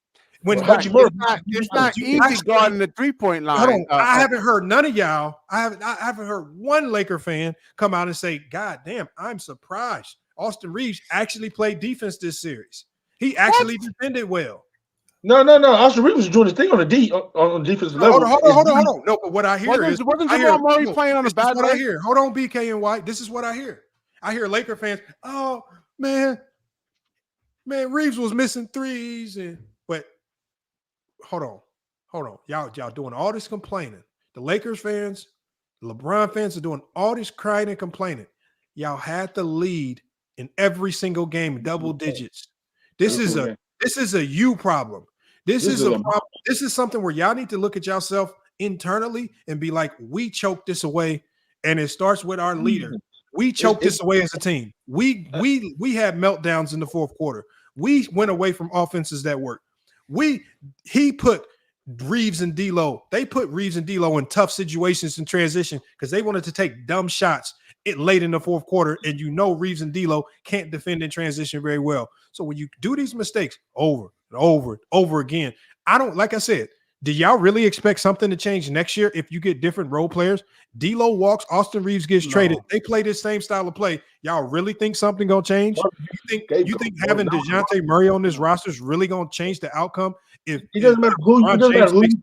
It's not easy guarding the 3-point line. Hold on. I haven't heard none of y'all. I haven't heard one Laker fan come out and say, God damn, I'm surprised. Austin Reeves actually played defense this series. He actually defended well. No. Austin Reeves was doing his thing on the defensive level. Hold on. No, but what I hear wasn't Jamal Murray playing on the bad leg? I hear. Hold on, BK and White. This is what I hear. I hear Laker fans, oh man, Reeves was missing threes but hold on. Y'all doing all this complaining. The Lakers fans, the LeBron fans are doing all this crying and complaining. Y'all had the lead in every single game, double digits. This is a you problem. This is a problem. This is something where y'all need to look at yourself internally and be like, we choked this away, and it starts with our leader. We choked this away as a team. We had meltdowns in the fourth quarter. We went away from offenses that worked. He put Reeves and D'Lo. They put Reeves and D'Lo in tough situations in transition because they wanted to take dumb shots late in the fourth quarter, and Reeves and D'Lo can't defend in transition very well. So when you do these mistakes over and over again, like I said, do y'all really expect something to change next year if you get different role players? D'Lo walks, Austin Reeves gets traded. They play this same style of play. Y'all really think something gonna change? You think having DeJounte Murray on this roster is really gonna change the outcome? It doesn't matter who you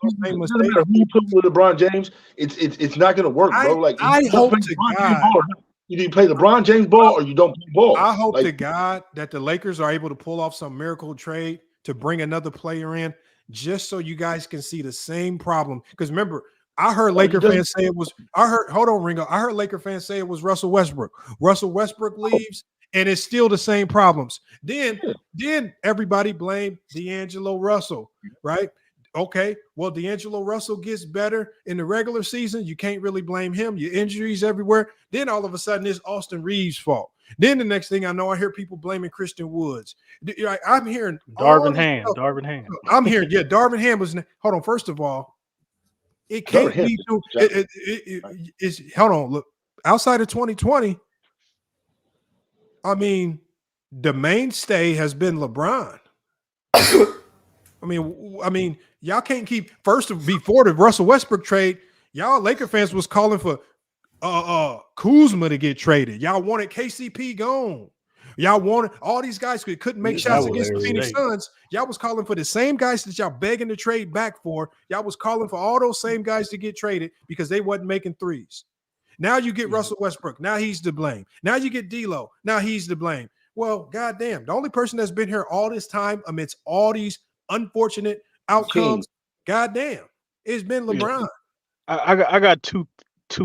put with LeBron James. It's not gonna work, bro. Like I hope to God. You play LeBron James ball or you don't play ball. I hope to God that the Lakers are able to pull off some miracle trade to bring another player in, just so you guys can see the same problem. Because remember, I heard Laker fans say it was. Hold on, Ringo. I heard Laker fans say it was Russell Westbrook. Russell Westbrook leaves, and it's still the same problems. Then everybody blamed D'Angelo Russell, right? Okay, well, D'Angelo Russell gets better in the regular season. You can't really blame him. Your injuries everywhere. Then all of a sudden, it's Austin Reeves' fault. Then the next thing I know, I hear people blaming Christian Woods. I'm hearing Darvin Ham. I'm hearing, Darvin Ham was. Hold on, first of all, it can't be. Hold on, look. Outside of 2020, I mean, the mainstay has been LeBron. I mean, y'all can't keep before the Russell Westbrook trade. Y'all Laker fans was calling for Kuzma to get traded. Y'all wanted KCP gone. Y'all wanted all these guys who couldn't make shots against the Phoenix Suns. Y'all was calling for the same guys that y'all begging to trade back for. Y'all was calling for all those same guys to get traded because they wasn't making threes. Now you get Russell Westbrook. Now he's to blame. Now you get D'Lo. Now he's to blame. Well, goddamn, the only person that's been here all this time amidst all these unfortunate outcomes, goddamn, it's been LeBron. I got two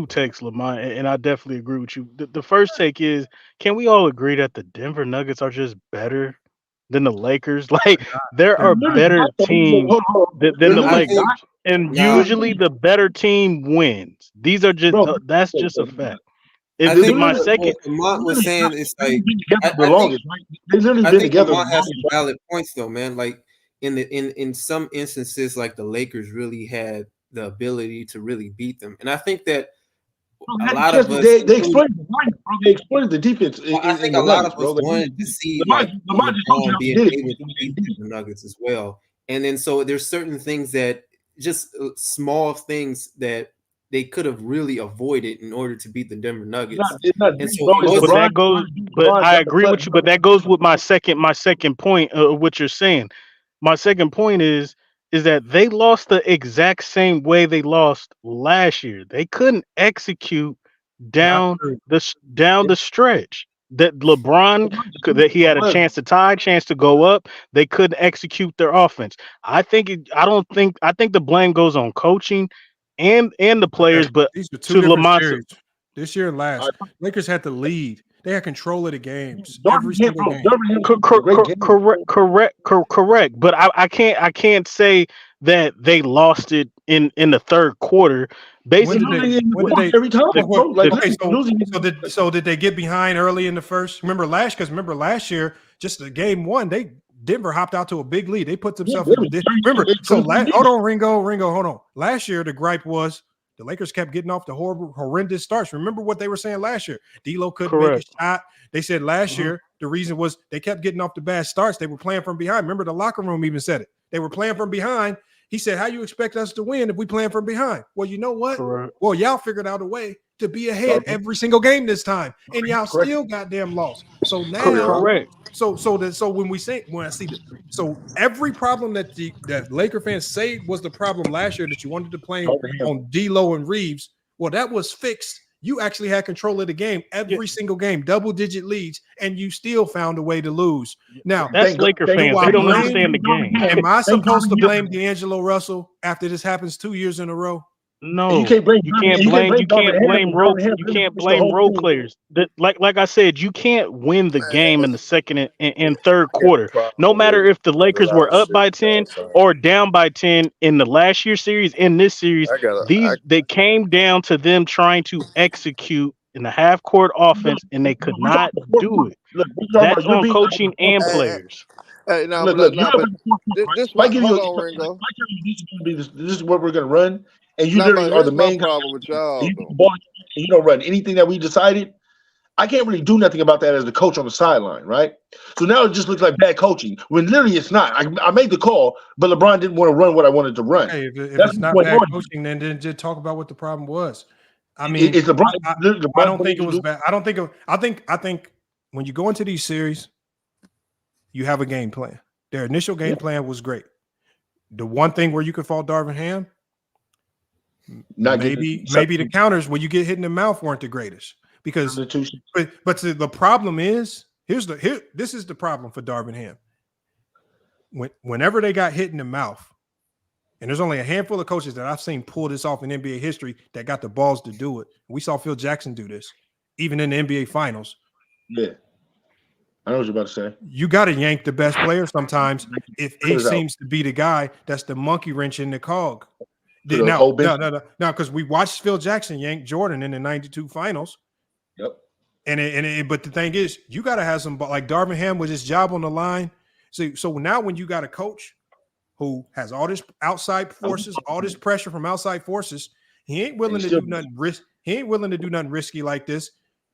takes, Lamont, and I definitely agree with you. The first take is, can we all agree that the Denver Nuggets are just better than the Lakers? Like, there are better teams than the Lakers. And usually the better team wins. These are just that's just a fact. I think what Lamont was saying is like I think They've literally I been think together. Lamont has some valid points though, man. Like in some instances, like the Lakers really had the ability to really beat them, and I think that a lot of us they exploited the line, bro. They exploited the defense. I think a lot of us wanted to see like LeBron being able to beat the Nuggets as well, and then so there's certain things that just small things that they could have really avoided in order to beat the Denver Nuggets. And so but that goes. But I agree with you. But that goes with my second point of what you're saying. My second point is that they lost the exact same way they lost last year. They couldn't execute down the stretch. That LeBron that he had a chance to tie, chance to go up. They couldn't execute their offense. I think the blame goes on coaching and the players, but these are two different Lamont's series. This year and last, Lakers had the lead. They had control of the games every single game. Correct. But I can't say that they lost it in the third quarter. Basically, every time. So did they get behind early in the first? Remember last year, just the game one, Denver hopped out to a big lead. They put themselves in the remember. So hold on, Ringo, hold on. Last year, the gripe was the Lakers kept getting off the horrendous starts. Remember what they were saying last year? D'Lo couldn't make a shot. They said last year the reason was they kept getting off the bad starts. They were playing from behind. Remember the locker room even said it. They were playing from behind. He said, "How you expect us to win if we playing from behind?" Well, you know what? Well, y'all figured out a way to be ahead every single game this time, and y'all still goddamn lost. So now, So when I see that, so every problem that Laker fans say was the problem last year that you wanted to play on D'Lo and Reeves, well, that was fixed. You actually had control of the game every single game, double-digit leads, and you still found a way to lose. Now that's Laker fans. They don't understand the game. Am I supposed to blame D'Angelo Russell after this happens 2 years in a row? No, you can't blame role players. Like I said, you can't win the game in the second and third quarter. No matter if the Lakers were up by 10 or down by 10 in the last year's series, in this series, they came down to them trying to execute in the half court offense, and they could not do it. That's on coaching and players. Hey, now, this is what we're gonna run, and you literally are the main problem with y'all. You don't run anything that we decided. I can't really do nothing about that as the coach on the sideline, right? So now it just looks like bad coaching when literally it's not. I made the call, but LeBron didn't want to run what I wanted to run. Hey, if it's not bad coaching, then just talk about what the problem was. I mean, it's LeBron. I don't think it was bad. I think when you go into these series, you have a game plan. Their initial game plan was great. The one thing where you could fault Darvin Ham, maybe the counters when you get hit in the mouth weren't the greatest. Because the problem is this is the problem for Darvin Ham. Whenever they got hit in the mouth, and there's only a handful of coaches that I've seen pull this off in NBA history that got the balls to do it. We saw Phil Jackson do this, even in the NBA Finals. Yeah. I know what you're about to say. You got to yank the best player sometimes if he seems to be the guy that's the monkey wrench in the cog. No, because we watched Phil Jackson yank Jordan in the 92 Finals. Yep. But the thing is, you got to have some, like Darvin Ham with his job on the line. So now when you got a coach who has all this outside forces, all this pressure from outside forces, he ain't willing to do nothing risky like this.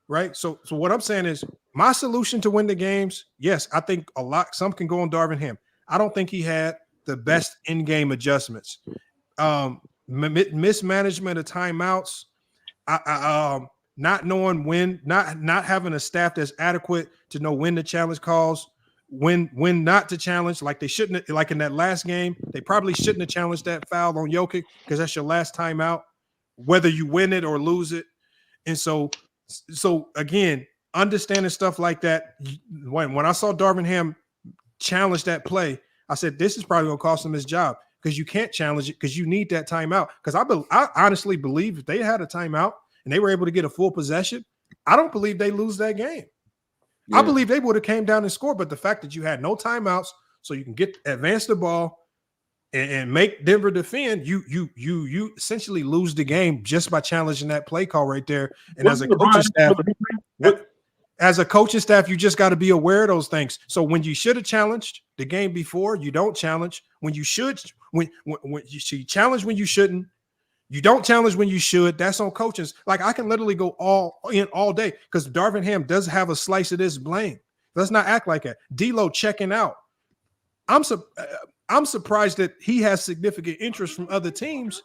Right. So what I'm saying is my solution to win the games. Yes, I think some can go on Darvin Ham. I don't think he had the best in-game adjustments. Mismanagement of timeouts. Not knowing when, not having a staff that's adequate to know when to challenge calls, when not to challenge. Like they shouldn't, like in that last game, they probably shouldn't have challenged that foul on Jokic because that's your last timeout, whether you win it or lose it. And so again, understanding stuff like that. When I saw Darvin Ham challenge that play, I said, this is probably going to cost him his job because you can't challenge it because you need that timeout. Because I honestly believe if they had a timeout and they were able to get a full possession, I don't believe they lose that game. Yeah. I believe they would have came down and scored. But the fact that you had no timeouts so you can advance the ball and make Denver defend, you essentially lose the game just by challenging that play call right there. And as a coaching staff, you just got to be aware of those things. So when you should have challenged the game before, you don't challenge. When you should, when you challenge when you shouldn't, you don't challenge when you should. That's on coaches. Like I can literally go all day because Darvin Ham does have a slice of this blame. Let's not act like that. D'Lo checking out. I'm surprised that he has significant interest from other teams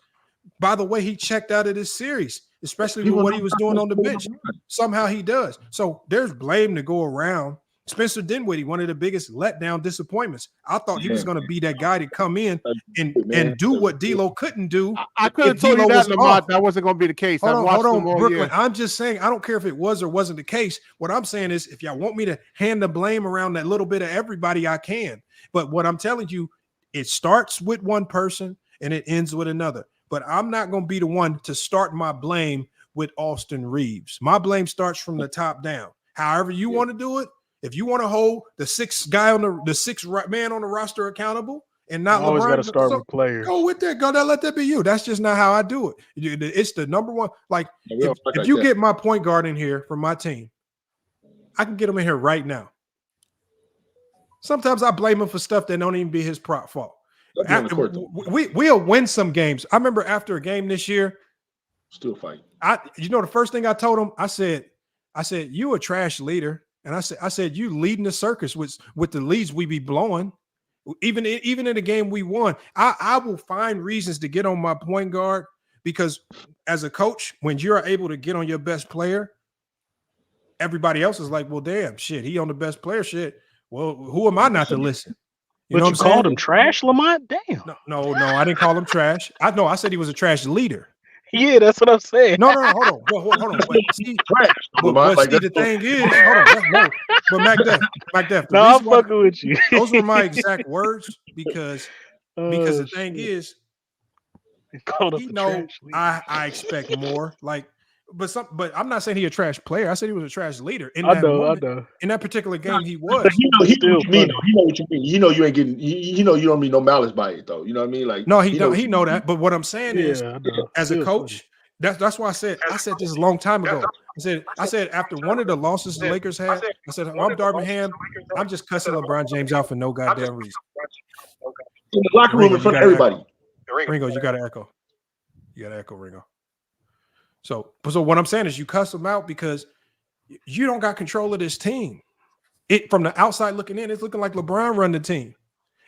by the way he checked out of this series, especially with what he was doing on the bench. Somehow he does. So there's blame to go around. Spencer Dinwiddie, one of the biggest letdown disappointments. I thought he was going to be that guy to come in and do what D'Lo couldn't do. I could have told you that, Lamont. That wasn't going to be the case. Hold on, Brooklyn. I'm just saying, I don't care if it was or wasn't the case. What I'm saying is, if y'all want me to hand the blame around that little bit of everybody, I can. But what I'm telling you, it starts with one person and it ends with another. But I'm not going to be the one to start my blame with Austin Reeves. My blame starts from the top down. However you want to do it. If you want to hold the sixth man on the roster accountable and not always LeBron, got to start with players. Go with that. Let that be you. That's just not how I do it. It's the number one. Like if you get my point guard in here from my team, I can get him in here right now. Sometimes I blame him for stuff that don't even be his fault. We'll win some games. I remember after a game this year, still fight. The first thing I told him, I said, you a trash leader. And I said, you leading the circus with the leads we be blowing. Even in the game we won, I will find reasons to get on my point guard because as a coach, when you're able to get on your best player, everybody else is like, well, damn, shit, he on the best player shit. Well, who am I not to listen? You called him trash, Lamont? Damn. No, I didn't call him trash. I said he was a trash leader. Yeah, that's what I'm saying. No, hold on. The thing is, hold on. But MacDeff, I'm fucking with you. Those were my exact words because the thing is, I expect more. But I'm not saying he a trash player. I said he was a trash leader. In that particular game, he was. He know what you mean. He know what you mean. You ain't getting. You don't mean no malice by it though. You know what I mean? Like no, he don't. He know that. But what I'm saying is, as a coach, that's why I said this a long time ago. I said after one of the losses the Lakers had, I said I'm Darvin Ham. I'm just cussing LeBron James out for no goddamn reason. In the locker room in front of everybody. Ringo, you got to echo. Ringo. So what I'm saying is you cuss them out because you don't got control of this team. It from the outside looking in, it's looking like LeBron run the team.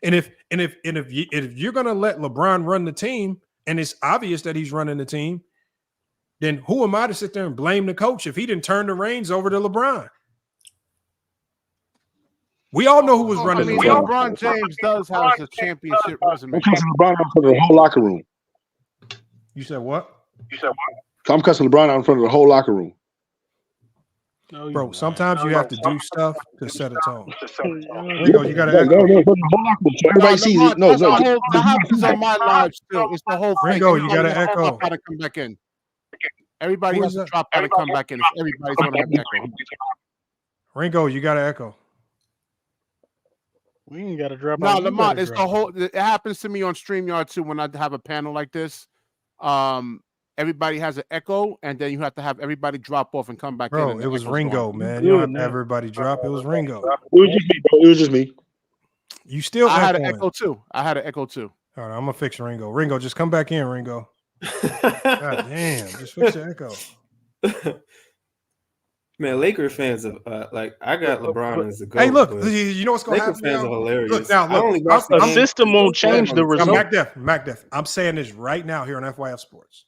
And if you're gonna let LeBron run the team, and it's obvious that he's running the team, then who am I to sit there and blame the coach if he didn't turn the reins over to LeBron? We all know who was running the team. LeBron James does have a championship resume. I'm cussing LeBron out in front of the whole locker room. You said what? I'm cussing LeBron out in front of the whole locker room. Bro, sometimes you have to do stuff to set a tone. Ringo, you got to echo. No, so everybody sees it. No. That happens on my live too. It's the whole thing. Ringo, you got to echo. How to come back in. Everybody has to drop out and come back in. Everybody's going to have echo. Ringo, you got to echo. We ain't got to drop out. No, Lamont, it's the whole. It happens to me on StreamYard too when I have a panel like this. Everybody has an echo, and then you have to have everybody drop off and come back in. Bro, it was Ringo, man. You don't have everybody drop. It was Ringo. It was just me, bro. It was just me. You still I had an echo too. All right, I'm gonna fix Ringo. Ringo, just come back in, Ringo. God damn, just fix the echo. Man, Laker fans are I got LeBron as a goal. Hey, look, you know what's gonna happen? Fans are hilarious. Look, the system won't change the result. MacDeff, I'm saying this right now here on FYF Sports.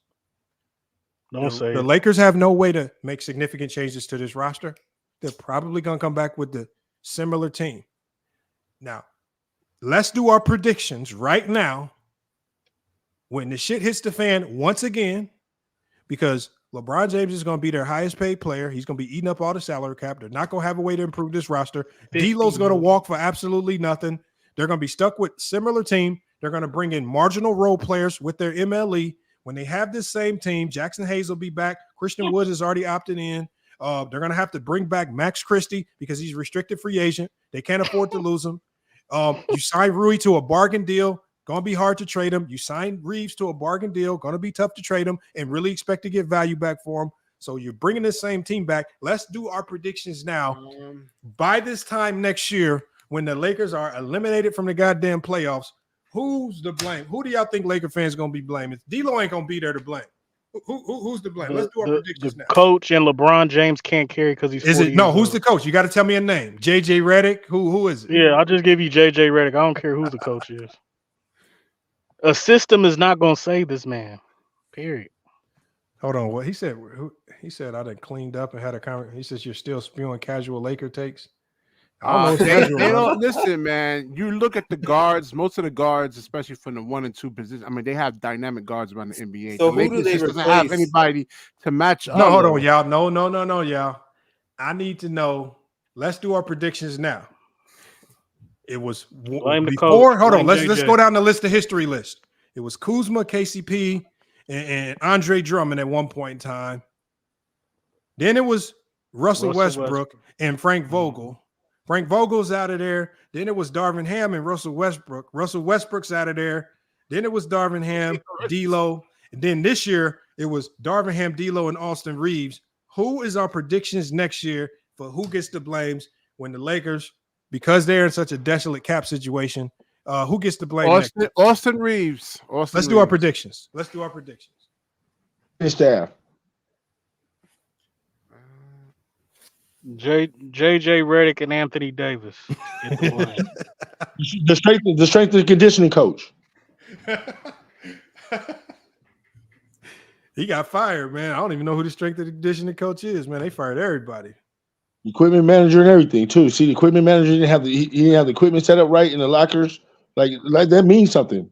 Don't say the Lakers have no way to make significant changes to this roster. They're probably gonna come back with the similar team. Now, let's do our predictions right now. When the shit hits the fan once again, because LeBron James is going to be their highest paid player. He's going to be eating up all the salary cap. They're not going to have a way to improve this roster. D'Lo's going to walk for absolutely nothing. They're going to be stuck with similar team. They're going to bring in marginal role players with their MLE. When they have this same team, Jackson Hayes will be back. Christian Woods is already opted in. They're going to have to bring back Max Christie because he's restricted free agent. They can't afford to lose him. You sign Rui to a bargain deal. Going to be hard to trade him. You signed Reeves to a bargain deal. Going to be tough to trade him and really expect to get value back for him. So you're bringing this same team back. Let's do our predictions now. By this time next year, when the Lakers are eliminated from the goddamn playoffs, who's to blame? Who do y'all think Laker fans going to be blaming? D-Lo ain't going to be there to blame. Who's to blame? Let's do our predictions now. Coach and LeBron James can't carry because he's 40 years who's old. the coach? You got to tell me a name. JJ Redick? Who is it? Yeah, I'll just give you JJ Redick. I don't care who the coach is. A system is not going to save this man. Period. Hold on. What he said? He said I done cleaned up and had a conversation. He says you're still spewing casual Laker takes. I don't know. They don't listen, man. You look at the guards. Most of the guards, especially from the 1 and 2 position, I mean, they have dynamic guards around the NBA. So the who do they just doesn't have replace? anybody to match up. No, hold on, y'all. No, y'all. I need to know. Let's do our predictions now. It was Blame the before. coach. Hold on. Blame Let's JJ. go down the list, the history list. It was Kuzma, KCP, and Andre Drummond at one point in time. Then it was Russell Westbrook and Frank Vogel. Frank Vogel's out of there. Then it was Darvin Ham and Russell Westbrook. Russell Westbrook's out of there. Then it was Darvin Ham, D'Lo. And then this year it was Darvin Ham, D'Lo, and Austin Reeves. Who is our predictions next year for who gets the blames when the Lakers, because they're in such a desolate cap situation, who gets the blame next year? Austin Reeves. Let's do our predictions. Staff. JJ Redick and Anthony Davis. Get the blame. The strength and conditioning coach. He got fired, man. I don't even know who the strength and conditioning coach is, man. They fired everybody. Equipment manager and everything too. See, the equipment manager didn't have he didn't have the equipment set up right in the lockers. Like that means something.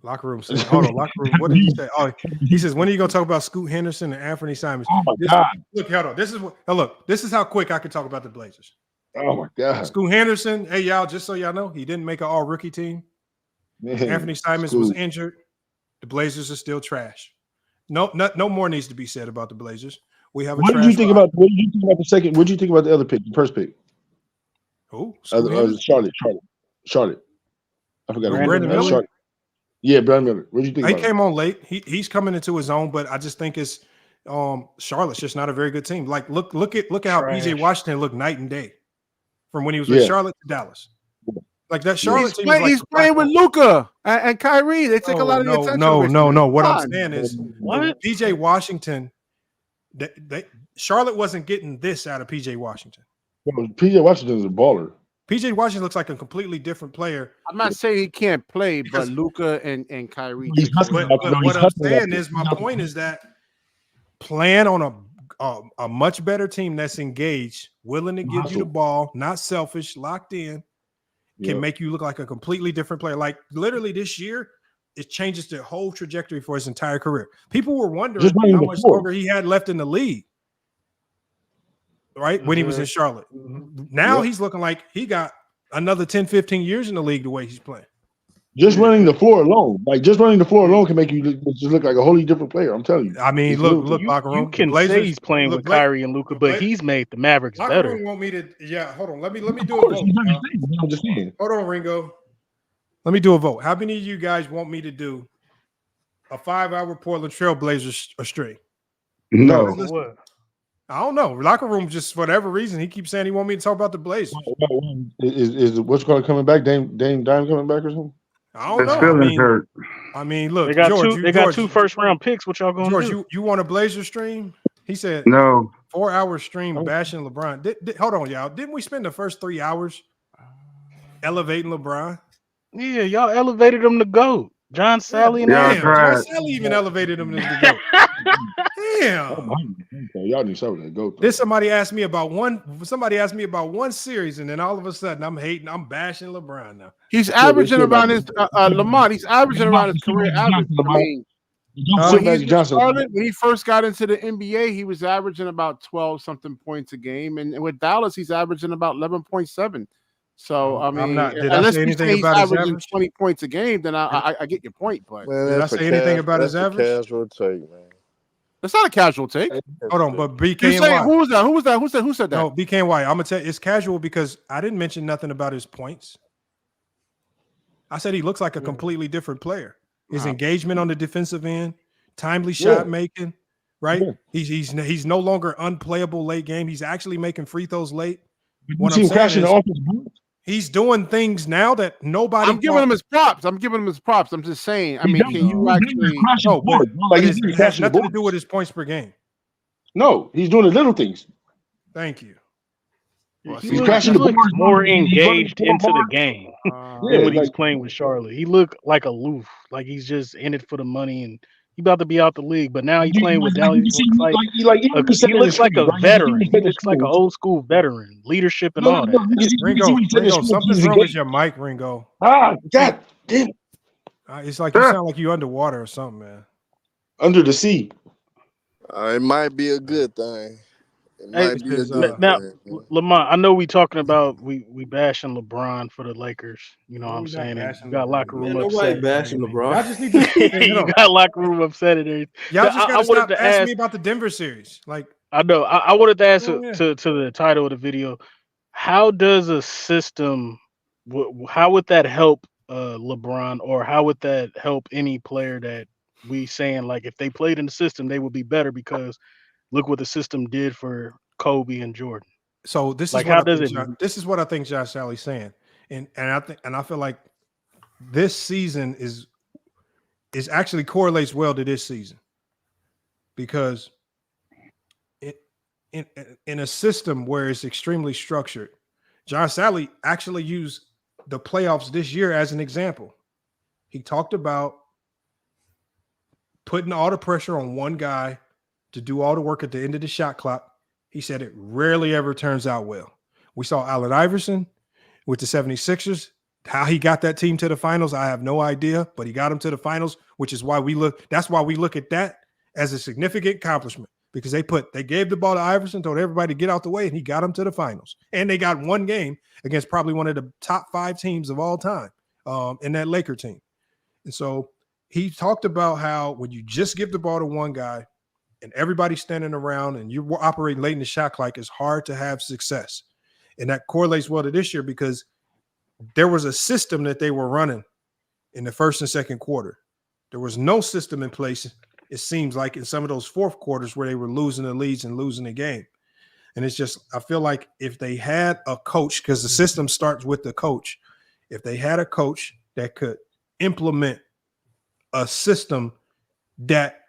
Locker room. Hold on, locker room. What did he say? Oh, he says, when are you gonna talk about Scoot Henderson and Anthony Simons? Oh my God. Look, hold on. This is how quick I can talk about the Blazers. Oh my God. Scoot Henderson. Hey, y'all, just so y'all know, he didn't make an all rookie team. Man, Anthony Simons was injured. The Blazers are still trash. No more needs to be said about the Blazers. We have a What did you think about the second? What did you think about the other pick, the first pick? Who? Charlotte. I forgot. Brandon Miller? Charlotte. Yeah, Brandon Miller. What did you think? He about came on late. He's coming into his own, but I just think it's Charlotte's just not a very good team. Like look at how PJ Washington looked night and day from when he was with Charlotte to Dallas. Like that Charlotte team. He's playing with Luka and Kyrie. They take a lot of the attention. No. What I'm saying is, PJ Washington. Charlotte wasn't getting this out of PJ Washington. Well, PJ Washington is a baller. PJ Washington looks like a completely different player. I'm not saying he can't play, but Luka and Kyrie. But what I'm saying is, my point is that playing on a much better team that's engaged, willing to give you the ball, not selfish, locked in, can make you look like a completely different player. Like literally this year, it changes the whole trajectory for his entire career. People were wondering how much longer he had left in the league, right? When he was in Charlotte. Now he's looking like he got another 10, 15 years in the league the way he's playing. Just running the floor alone, can make you just look like a wholly different player. I'm telling you. I mean, look, locker room. You can say he's playing with Kyrie and Luka, but he's made the Mavericks locker better. Room want me to? Yeah, hold on. Let me do a vote. I'm just saying. Hold on, Ringo. Let me do a vote. How many of you guys want me to do a 5-hour Portland Trail Blazers stream? No. What? I don't know. Locker room, just for whatever reason, he keeps saying he want me to talk about the Blazers. Is what's called coming back? Dame coming back or something? I don't know. I mean, look, they got George, two first-round picks. What y'all gonna George, do? you want a Blazer stream? He said no. 4-hour stream bashing LeBron. Hold on, y'all. Didn't we spend the first 3 hours elevating LeBron? Yeah, y'all elevated him to GOAT. John Salley and John Salley even elevated him to GOAT. Damn. Y'all need something to go through. Then somebody asked me about one series, and then all of a sudden I'm bashing LeBron now. He's averaging around his Lamont. He's averaging around his career average. When he first got into the NBA, he was averaging about 12-something points a game, and with Dallas, he's averaging about 11.7. So I mean, unless you say he's averaging 20 points a game, then I get your point. But did I say anything about his average? Casual take, man. That's not a casual take. Hold on, but BK and Y. Who was that? Who said that? No, BK and Y. I'm gonna tell you, it's casual because I didn't mention nothing about his points. I said he looks like a completely different player. His Wow. engagement on the defensive end, timely shot making, right? He's no longer unplayable late game. He's actually making free throws late. What I'm saying is he's doing things now that nobody. I'm giving him his props. I'm just saying. I mean, can you actually? No, but it has nothing to do with his points per game. No, he's doing the little things. Thank you. He's crashing the board. More engaged into the game than when he's playing with Charlotte. He looked like aloof, like he's just in it for the money and he about to be out the league. But now he's playing with Dallas. He looks like a veteran. He looks like an old school veteran, leadership and all that. Ringo, something's wrong with your mic, Ringo. God damn. It's like you sound like you underwater or something, man. Under the sea. It might be a good thing. Now, Lamont, I know we talking about we bashing LeBron for the Lakers. You know what I'm saying? You got locker room upset. Nobody bashing LeBron. I just need to you got locker room upset and everything. Y'all just gotta stop asking me about the Denver series. Like I know. I wanted to ask to the title of the video. How does a system? How would that help LeBron, or how would that help any player that we saying like if they played in the system they would be better because look what the system did for Kobe and Jordan. So this is like what how I does think it? this is what I think John Salley's saying, and I feel like this season is actually correlates well to this season because in a system where it's extremely structured, John Salley actually used the playoffs this year as an example. He talked about putting all the pressure on one guy to do all the work at the end of the shot clock. He said it rarely ever turns out well. We saw Allen Iverson with the 76ers. How he got that team to the finals, I have no idea, but he got them to the finals, which is why that's why we look at that as a significant accomplishment because they gave the ball to Iverson, told everybody to get out the way, and he got them to the finals. And they got one game against probably one of the top 5 teams of all time in that Laker team. And so he talked about how when you just give the ball to one guy, and everybody's standing around and you're operating late in the shot clock, it's hard to have success. And that correlates well to this year because there was a system that they were running in the first and second quarter. There was no system in place, it seems like, in some of those fourth quarters where they were losing the leads and losing the game. And it's just, I feel like if they had a coach, because the system starts with the coach, if they had a coach that could implement a system that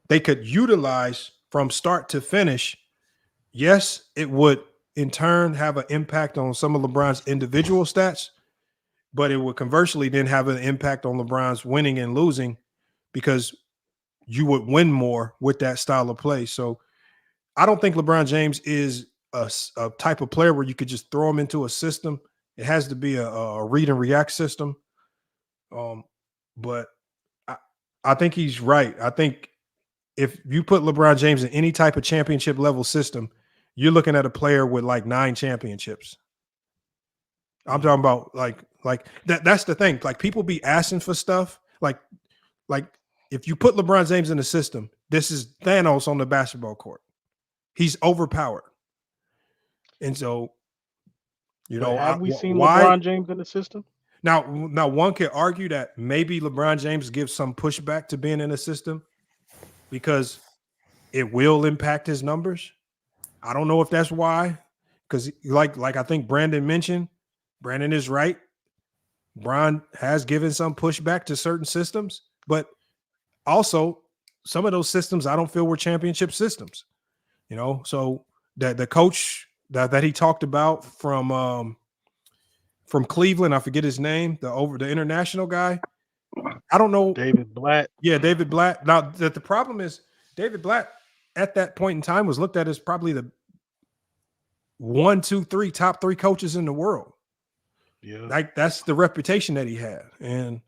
they could utilize from start to finish, yes, it would in turn have an impact on some of LeBron's individual stats, but it would conversely then have an impact on LeBron's winning and losing because you would win more with that style of play. So I don't think LeBron James is a type of player where you could just throw him into a system. It has to be a read and react system. But I think he's right. I think if you put LeBron James in any type of championship level system, you're looking at a player with like 9 championships. I'm talking about like that. That's the thing. Like people be asking for stuff. Like if you put LeBron James in the system, this is Thanos on the basketball court. He's overpowered. And so, have we seen LeBron James in the system? Now one could argue that maybe LeBron James gives some pushback to being in a system because it will impact his numbers. I don't know if that's why, because like I think Brandon mentioned, Brandon is right. Bron has given some pushback to certain systems, but also some of those systems I don't feel were championship systems. So that the coach that he talked about from Cleveland, I forget his name, the international guy. I don't know. David Blatt. Yeah, David Blatt. Now, the problem is David Blatt at that point in time was looked at as probably the 1, 2, 3 top 3 coaches in the world. Yeah, like that's the reputation that he had. And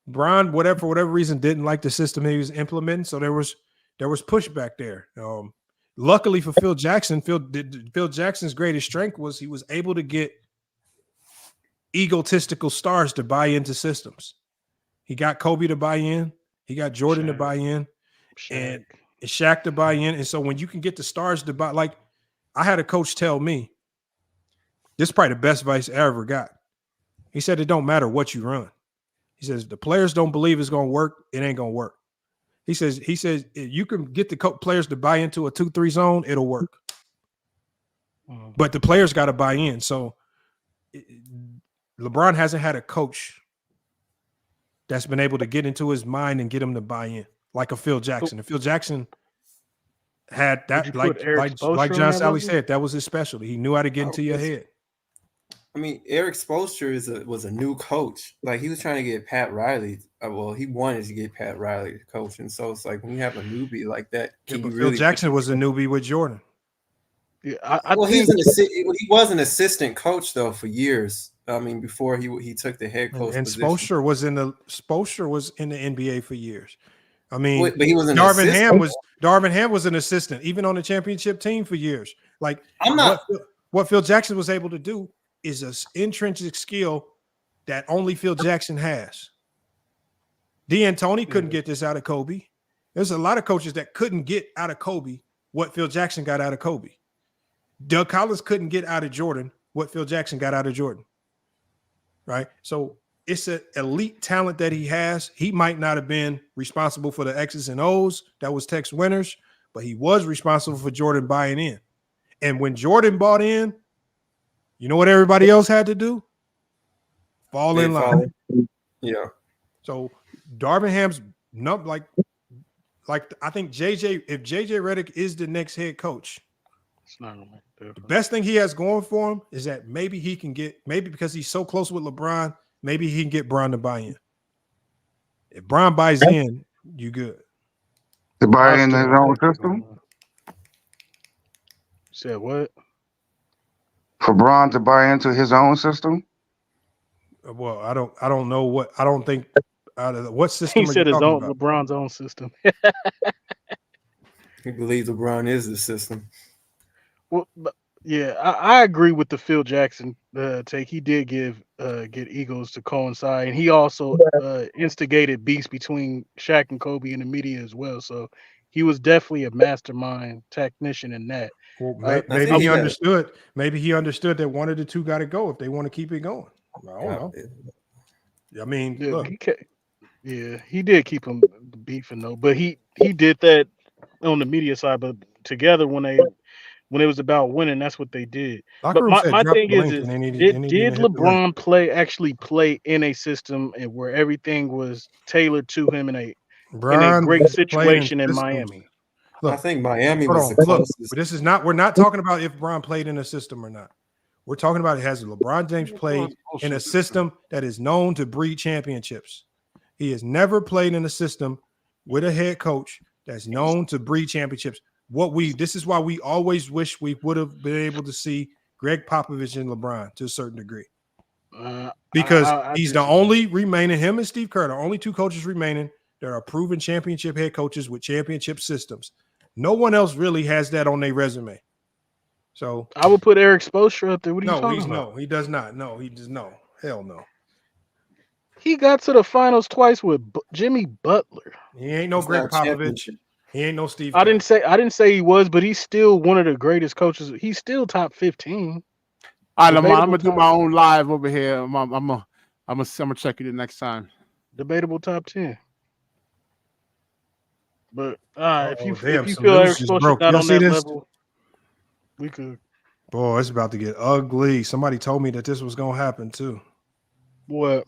Bron, for whatever reason, didn't like the system he was implementing. So there was pushback there. Luckily for Phil Jackson, Phil Jackson's greatest strength was he was able to get egotistical stars to buy into systems. He got Kobe to buy in. He got Jordan to buy in. And Shaq to buy in. And so when you can get the stars to buy, like I had a coach tell me, this is probably the best advice I ever got. He said, it don't matter what you run. He says the players don't believe it's going to work. It ain't going to work. He says if you can get the players to buy into a 2-3 zone, it'll work. But the players got to buy in. So LeBron hasn't had a coach that's been able to get into his mind and get him to buy in, like a Phil Jackson. And Phil Jackson had that, like John Salley said, that was his specialty. He knew how to get into your head. I mean, Eric Spoelstra was a new coach. Like, he was trying to get Pat Riley. Well, he wanted to get Pat Riley to coach, and so it's like when you have a newbie like that, but Phil Jackson was a newbie with Jordan. Yeah, he was an assistant coach though for years. I mean, before he took the head coach and position. Spoelstra was in the NBA for years. I mean, but he was an Darvin assistant. Ham was an assistant, even on the championship team for years. Like, what Phil Jackson was able to do is an intrinsic skill that only Phil Jackson has. D'Antoni couldn't get this out of Kobe. There's a lot of coaches that couldn't get out of Kobe what Phil Jackson got out of Kobe. Doug Collins couldn't get out of Jordan what Phil Jackson got out of Jordan. Right? So it's an elite talent that he has. He might not have been responsible for the X's and O's that was Tech's winners, but he was responsible for Jordan buying in. And when Jordan bought in, you know what everybody else had to do? Fall in line. Yeah. So Darvin Ham's not like I think if JJ Redick is the next head coach, it's not gonna make a difference. The best thing he has going for him is that maybe because he's so close with LeBron, maybe he can get Bron to buy in. If Bron buys in, you good. To buy in his own system? Said what? For Bron to buy into his own system? Well, I don't know what system. He said his own about? LeBron's own system. He believes LeBron is the system. Well, yeah, I agree with the Phil Jackson take. He did get egos to coincide, and he also instigated beefs between Shaq and Kobe in the media as well. So he was definitely a mastermind technician in that. Well, maybe he understood. Maybe he understood that one of the two got to go if they want to keep it going. I don't know. I mean, look. He did keep him beefing though, but he did that on the media side. But together, when it was about winning, that's what they did. But my thing is did LeBron actually play in a system and where everything was tailored to him in a great situation in Miami? Look, I think Miami was the closest. But we're not talking about if Bron played in a system or not. We're talking about has LeBron James played in a system that is known to breed championships. He has never played in a system with a head coach that's known to breed championships. This is why we always wish we would have been able to see Greg Popovich and LeBron to a certain degree. Because he's the only remaining, him and Steve Kerr, the only two coaches remaining that are proven championship head coaches with championship systems. No one else really has that on their resume. So I would put Eric Spoelstra up there. What are you talking about? No, he does not. No, he does no. Hell no. He got to the finals twice with Jimmy Butler. He ain't no Greg Popovich. He ain't no Steve. I didn't say he was, but he's still one of the greatest coaches. He's still top 15. All right, I'm gonna do my own live over here. I'm gonna check you the next time. Debatable top 10. But if you feel Eric Spoelstra not on that level, we could. Boy, it's about to get ugly. Somebody told me that this was gonna happen too. What?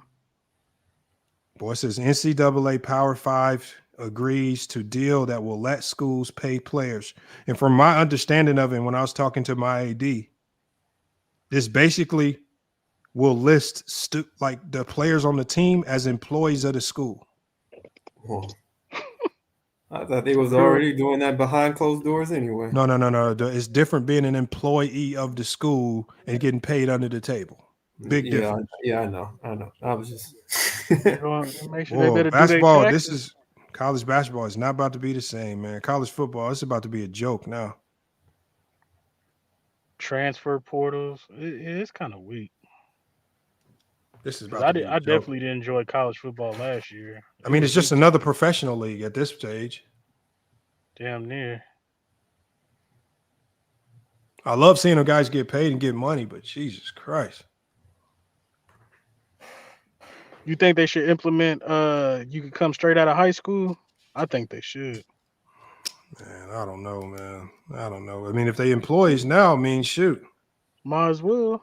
Boy, it says NCAA Power 5 agrees to deal that will let schools pay players. And from my understanding of it, when I was talking to my AD, this basically will list like the players on the team as employees of the school. Oh. I thought they was already doing that behind closed doors anyway. No. It's different being an employee of the school and getting paid under the table. Big difference. Yeah, I know. I was just make sure they better basketball. Do this is college basketball. It's not about to be the same, man. College football, it's about to be a joke now. Transfer portals, it's kind of weak. This is about I definitely did enjoy college football last year. I mean, it's just another professional league at this stage. Damn near. I love seeing them guys get paid and get money, but Jesus Christ. You think they should implement you can come straight out of high school? I think they should. Man, I don't know, man. I don't know. I mean, if they employees now, I mean, shoot. Might as well.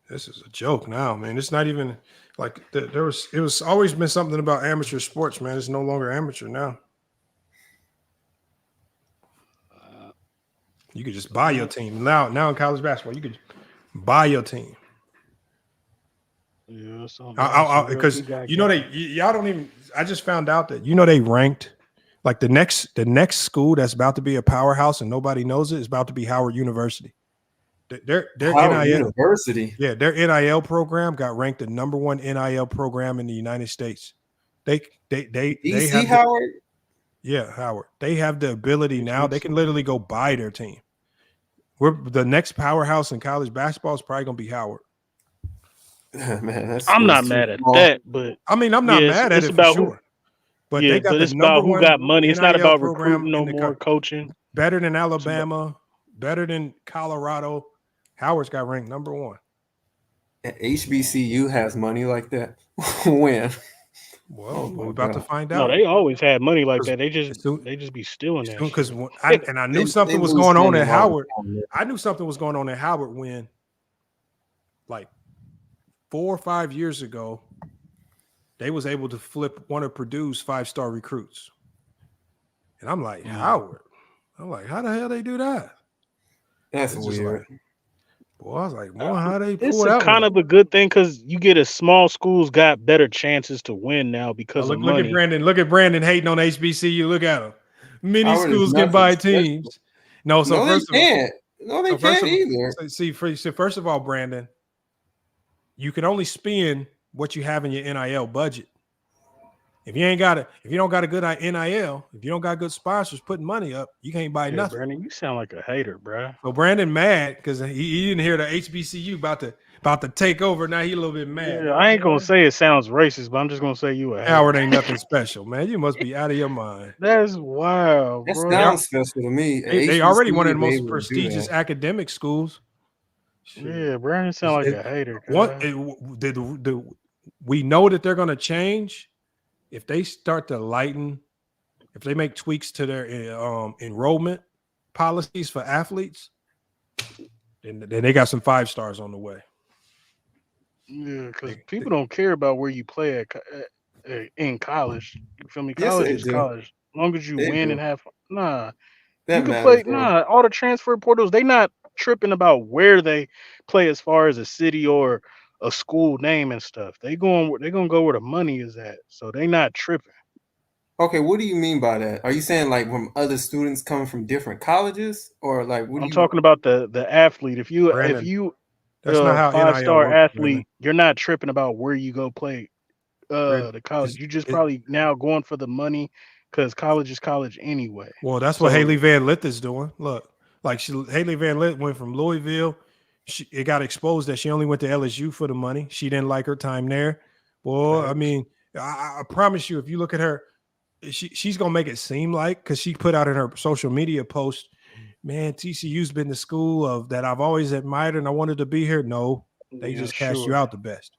This is a joke now, man. It's not even like it was always been something about amateur sports, man. It's no longer amateur now. You could just buy your team. Now in college basketball, you could buy your team. Yeah, because y'all don't even. I just found out that they ranked like the next school that's about to be a powerhouse and nobody knows it is about to be Howard University. Their Howard NIL University. Yeah, their NIL program got ranked the #1 NIL program in the United States. They have Howard. Yeah, Howard. They have the ability now. They can literally go buy their team. The next powerhouse in college basketball is probably going to be Howard. Man, I'm not mad at that, but I mean, I'm not mad at it for sure. But they got it's about who got money. It's not about recruiting no more, coaching. Better than Alabama, better than Colorado. Howard's got ranked #1. HBCU has money like that. When? Well, we're about to find No, out. they always had money like that. They just be stealing that. Because I knew something was going on at Howard. I knew something was going on at Howard when, like, 4 or 5 years ago, they was able to flip one of Purdue's 5-star recruits. And I'm like, Howard. I'm like, how the hell they do that? That's weird. Boy, I was like, boy, how they pull It's that kind one? of a good thing because you get a small schools got better chances to win now because of money. Look at Brandon. Look at Brandon hating on HBCU. Look at him. Many Howard is schools can nothing buy special. teams. No, so No, first they of all, can't. No, they can't either. See, first of all, Brandon, you can only spend what you have in your NIL budget. If you don't got a good NIL, if you don't got good sponsors putting money up, you can't buy nothing. Brandon, you sound like a hater, bro. So Brandon mad because he didn't hear the HBCU about to take over. Now he a little bit mad. Yeah, I ain't gonna say it sounds racist, but I'm just gonna say you a hater. Howard ain't nothing special, man. You must be out of your mind. That's wild, That bro. sounds special to me. They already one of the HBCU most able to do prestigious that. academic schools. Yeah, Brandon sound like a hater. We know that they're going to change if they start to lighten, if they make tweaks to their enrollment policies for athletes. Then they got some 5 stars on the way. Yeah, because people don't care about where you play in college. You feel me? Yes, College they is do. college. As long as you They win do. and have That you can matters, play bro. all the transfer portals, they not tripping about where they play as far as a city or a school name and stuff. They're gonna go where the money is at. So they not tripping. Okay, what do you mean by that? Are you saying like from other students coming from different colleges, or like what? I'm talking about the athlete. If you That's not how 5-star NIL works, athlete, Brandon. you're not tripping about where you go play Brandon, the college. You just probably now going for the money because college is college anyway. Well, that's what Haley Van Lith is doing. Look, like Haley Van Lith went from Louisville. It got exposed that she only went to LSU for the money. She didn't like her time there. Well, I mean, I promise you, if you look at her, she's gonna make it seem like, because she put out in her social media post, man, TCU's been the school of that I've always admired and I wanted to be here. No, they just cashed you out the best.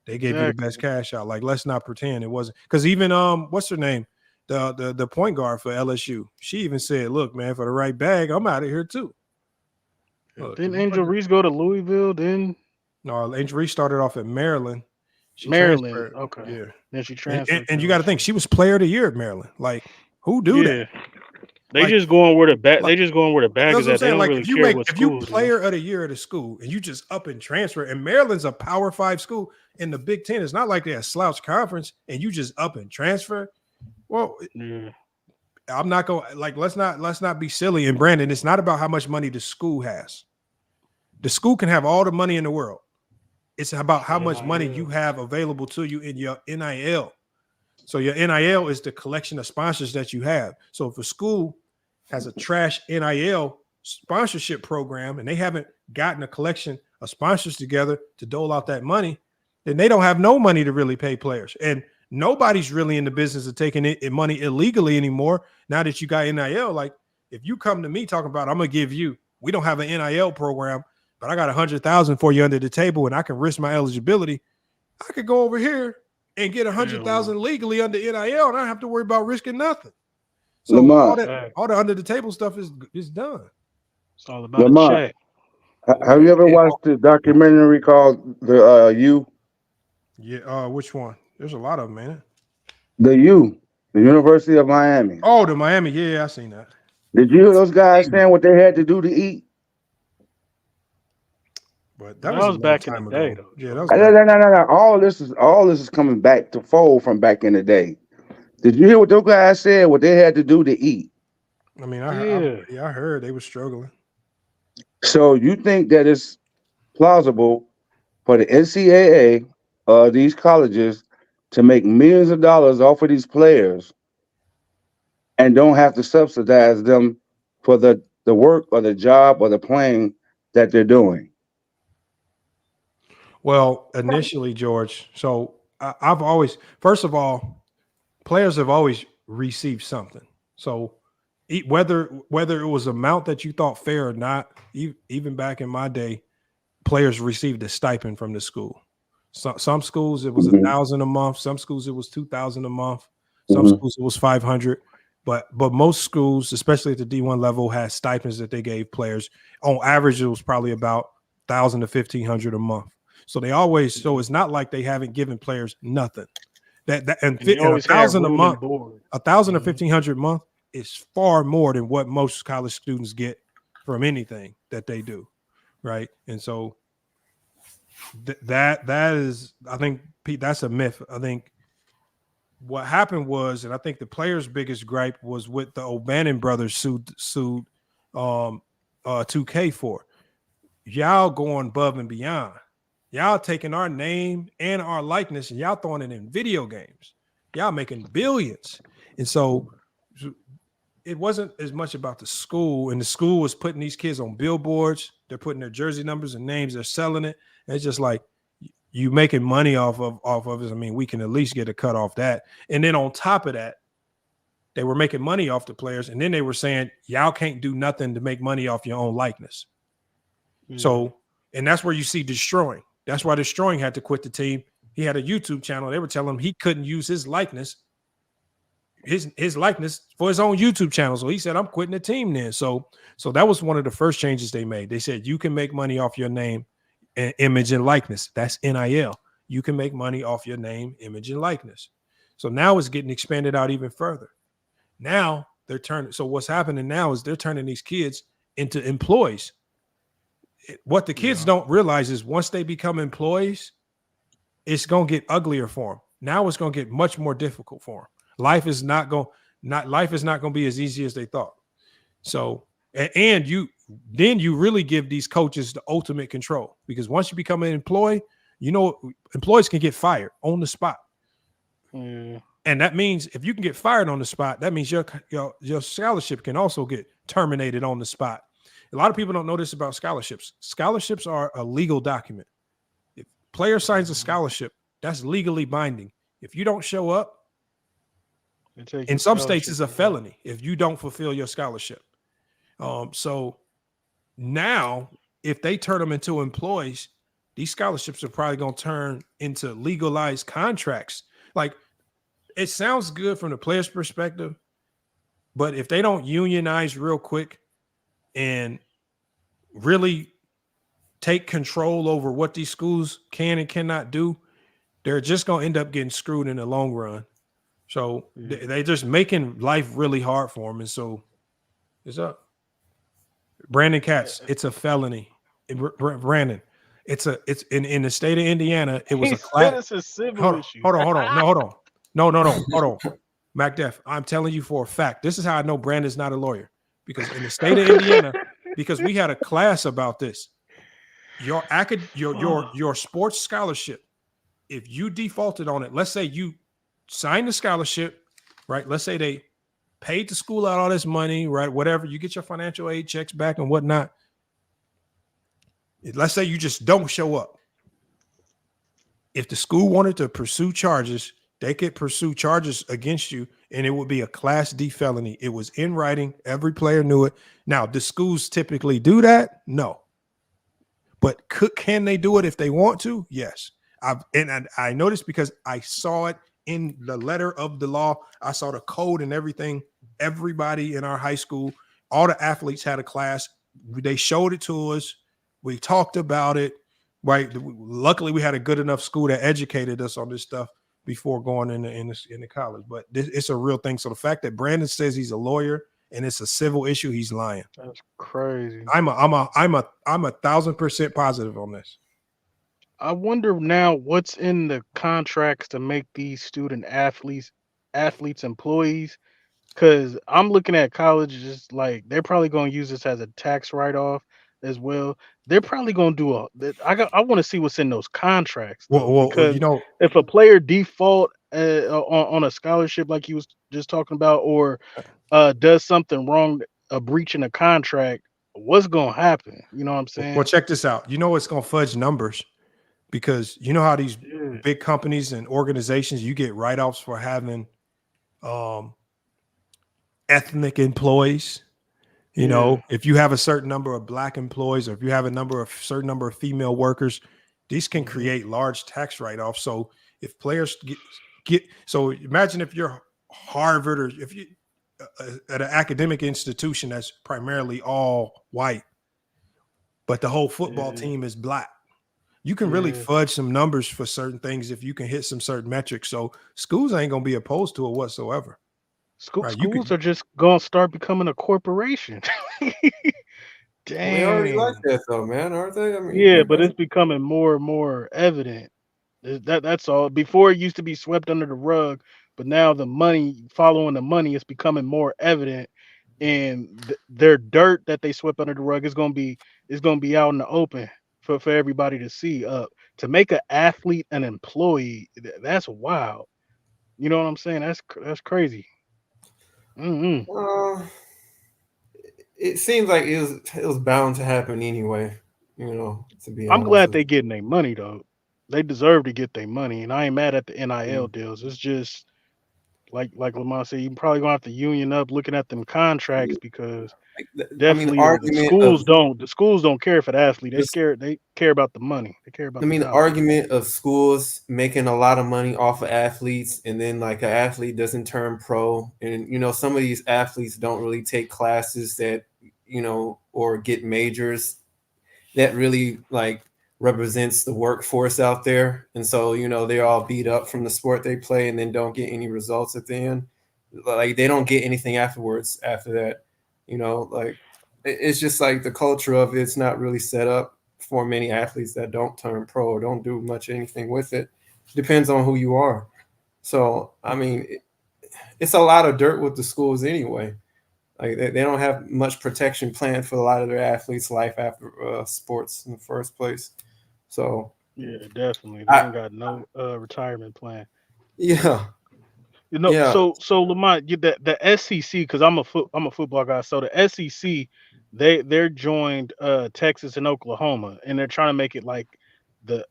They gave you the best cash out. Like, let's not pretend it wasn't, because even what's her name? The point guard for LSU. She even said, look, man, for the right bag, I'm out of here too. Look, Didn't Angel Reese go to Louisville? No, Angel Reese started off at Maryland. She Maryland, transferred. okay. Yeah. Then she transferred. And you got to think, she was player of the year at Maryland. Like, who do that? They Like- just going where the bag. They just going where the bag That's is what I'm at. They saying. don't Like, really if you care what if you school it is. player of the year at a school and you just up and transfer, and Maryland's a Power 5 school in the Big Ten, it's not like they're a slouch conference and you just up and transfer. Well, I'm not going, like, let's not be silly. And Brandon, it's not about how much money the school has. The school can have all the money in the world. It's about how much money you have available to you in your NIL. So your NIL is the collection of sponsors that you have. So if a school has a trash NIL sponsorship program and they haven't gotten a collection of sponsors together to dole out that money, then they don't have no money to really pay players. And nobody's really in the business of taking money illegally anymore. Now that you got NIL, like, if you come to me talking about, I'm going to give you, we don't have an NIL program, but I got 100,000 for you under the table and I can risk my eligibility. I could go over here and get 100,000 legally under NIL, and I don't have to worry about risking nothing. So all the under the table stuff is done. It's all about a check. Have you ever watched the documentary called The U? Yeah, which one? There's a lot of them, man. The U, the University of Miami. Oh, the Miami. Yeah, I seen that. Did you hear those guys saying what they had to do to eat? But that was back in the day, though. Yeah, that was no. All this is coming back to fold from back in the day. Did you hear what those guys said? What they had to do to eat? I mean, I heard they were struggling. So you think that it's plausible for the NCAA, these colleges, to make millions of dollars off of these players and don't have to subsidize them for the work or the job or the playing that they're doing? Well, initially, George, so I've always, first of all, players have always received something. So whether it was amount that you thought fair or not, even back in my day, players received a stipend from the school. Some schools it was $1,000 a month. Some schools it was $2,000 a month. Some schools it was $500. But most schools, especially at the D1 level, had stipends that they gave players. On average, it was probably about $1,000 to $1,500 a month. So they always, so it's not like they haven't given players nothing. And $1,000 a month, $1,000 or $1,500 a month is far more than what most college students get from anything that they do, right? And so that is, I think, Pete, that's a myth. I think what happened was, and I think the players' biggest gripe was what the O'Bannon brothers sued 2K for. Y'all going above and beyond. Y'all taking our name and our likeness and y'all throwing it in video games. Y'all making billions. And so it wasn't as much about the school, and the school was putting these kids on billboards. They're putting their jersey numbers and names. They're selling it. And it's just like, you making money off of it. I mean, we can at least get a cut off that. And then on top of that, they were making money off the players. And then they were saying, y'all can't do nothing to make money off your own likeness. So, and that's where you see Destroying. That's why Destroying had to quit the team. He had a YouTube channel. They were telling him he couldn't use his likeness, his likeness for his own YouTube channel. So he said, I'm quitting the team then. So that was one of the first changes they made. They said, you can make money off your name, and image, and likeness. That's NIL. You can make money off your name, image, and likeness. So now it's getting expanded out even further. Now they're turning. So what's happening now is they're turning these kids into employees. What the kids don't realize is once they become employees, it's going to get uglier for them. Now it's going to get much more difficult for them. Life is not going to be as easy as they thought. So, and you really give these coaches the ultimate control, because once you become an employee, employees can get fired on the spot. And that means if you can get fired on the spot, that means your scholarship can also get terminated on the spot. A lot of people don't know this about scholarships. Scholarships are a legal document. If a player signs a scholarship, that's legally binding. If you don't show up, in some states it's a felony if you don't fulfill your scholarship. So now if they turn them into employees, these scholarships are probably going to turn into legalized contracts. Like, it sounds good from the player's perspective, but if they don't unionize real quick and really take control over what these schools can and cannot do, they're just going to end up getting screwed in the long run. So they're just making life really hard for them. And so it's up. Brandon Katz, it's a felony. Brandon, it's in the state of Indiana. It was a class. Hold on. No. MacDef, I'm telling you for a fact. This is how I know Brandon's not a lawyer, because in the state of Indiana, because we had a class about this. Your sports scholarship, if you defaulted on it, let's say you signed the scholarship, right? Let's say they paid the school out all this money, right? Whatever, you get your financial aid checks back and whatnot. Let's say you just don't show up. If the school wanted to pursue charges, they could pursue charges against you, and it would be a Class D felony. It was in writing. Every player knew it. Now, do schools typically do that? No. But can they do it if they want to? Yes. I noticed because I saw it in the letter of the law. I saw the code and everything. Everybody in our high school, all the athletes had a class. They showed it to us. We talked about it. Right. Luckily, we had a good enough school that educated us on this stuff before going in the college. But it's a real thing. So the fact that Brandon says he's a lawyer and it's a civil issue, he's lying. That's crazy. I'm 1,000% positive on this. I wonder now what's in the contracts to make these student athletes employees. Because I'm looking at colleges like they're probably going to use this as a tax write-off as well. They're probably going to do I want to see what's in those contracts though, Well, because if a player default on a scholarship like you was just talking about, or does something wrong, a breach in a contract, what's going to happen? You know what I'm saying? Well, check this out. You know what's going to fudge numbers, because you know how these big companies and organizations, you get write-offs for having ethnic employees. You know, if you have a certain number of black employees, or if you have a certain number of female workers, these can create large tax write-offs. So if players so imagine if you're Harvard, or if you at an academic institution that's primarily all white, but the whole football team is black. You can really fudge some numbers for certain things if you can hit some certain metrics. So schools ain't going to be opposed to it whatsoever. Schools are just going to start becoming a corporation. Damn. They already like that though, man, aren't they? I mean, Yeah, but it's becoming more and more evident. That's all. Before it used to be swept under the rug, but now the money, following the money, is becoming more evident, and their dirt that they swept under the rug is going to be out in the open for everybody to see. To make an athlete an employee, that's wild. You know what I'm saying? That's crazy. It seems like it was bound to happen anyway. You know, to be I'm honest. glad they getting their money though. They deserve to get their money, and I ain't mad at the NIL deals. It's just like Lamont said, you probably gonna have to union up looking at them contracts, because definitely the schools don't care for the athlete. They care about the money. They care about the argument of schools making a lot of money off of athletes, and then like an athlete doesn't turn pro, and you know, some of these athletes don't really take classes that, you know, or get majors that really like represents the workforce out there. And so, you know, they're all beat up from the sport they play and then don't get any results at the end. Like they don't get anything afterwards after that. You know, like it's just like the culture of it's not really set up for many athletes that don't turn pro or don't do much anything with it. Depends on who you are. So, I mean, it's a lot of dirt with the schools anyway. Like they don't have much protection planned for a lot of their athletes' life after sports in the first place. So yeah, definitely. They ain't got no retirement plan. Yeah. You know, so Lamont, the SEC, because I'm a football guy. So the SEC, they're joined Texas and Oklahoma, and they're trying to make it like the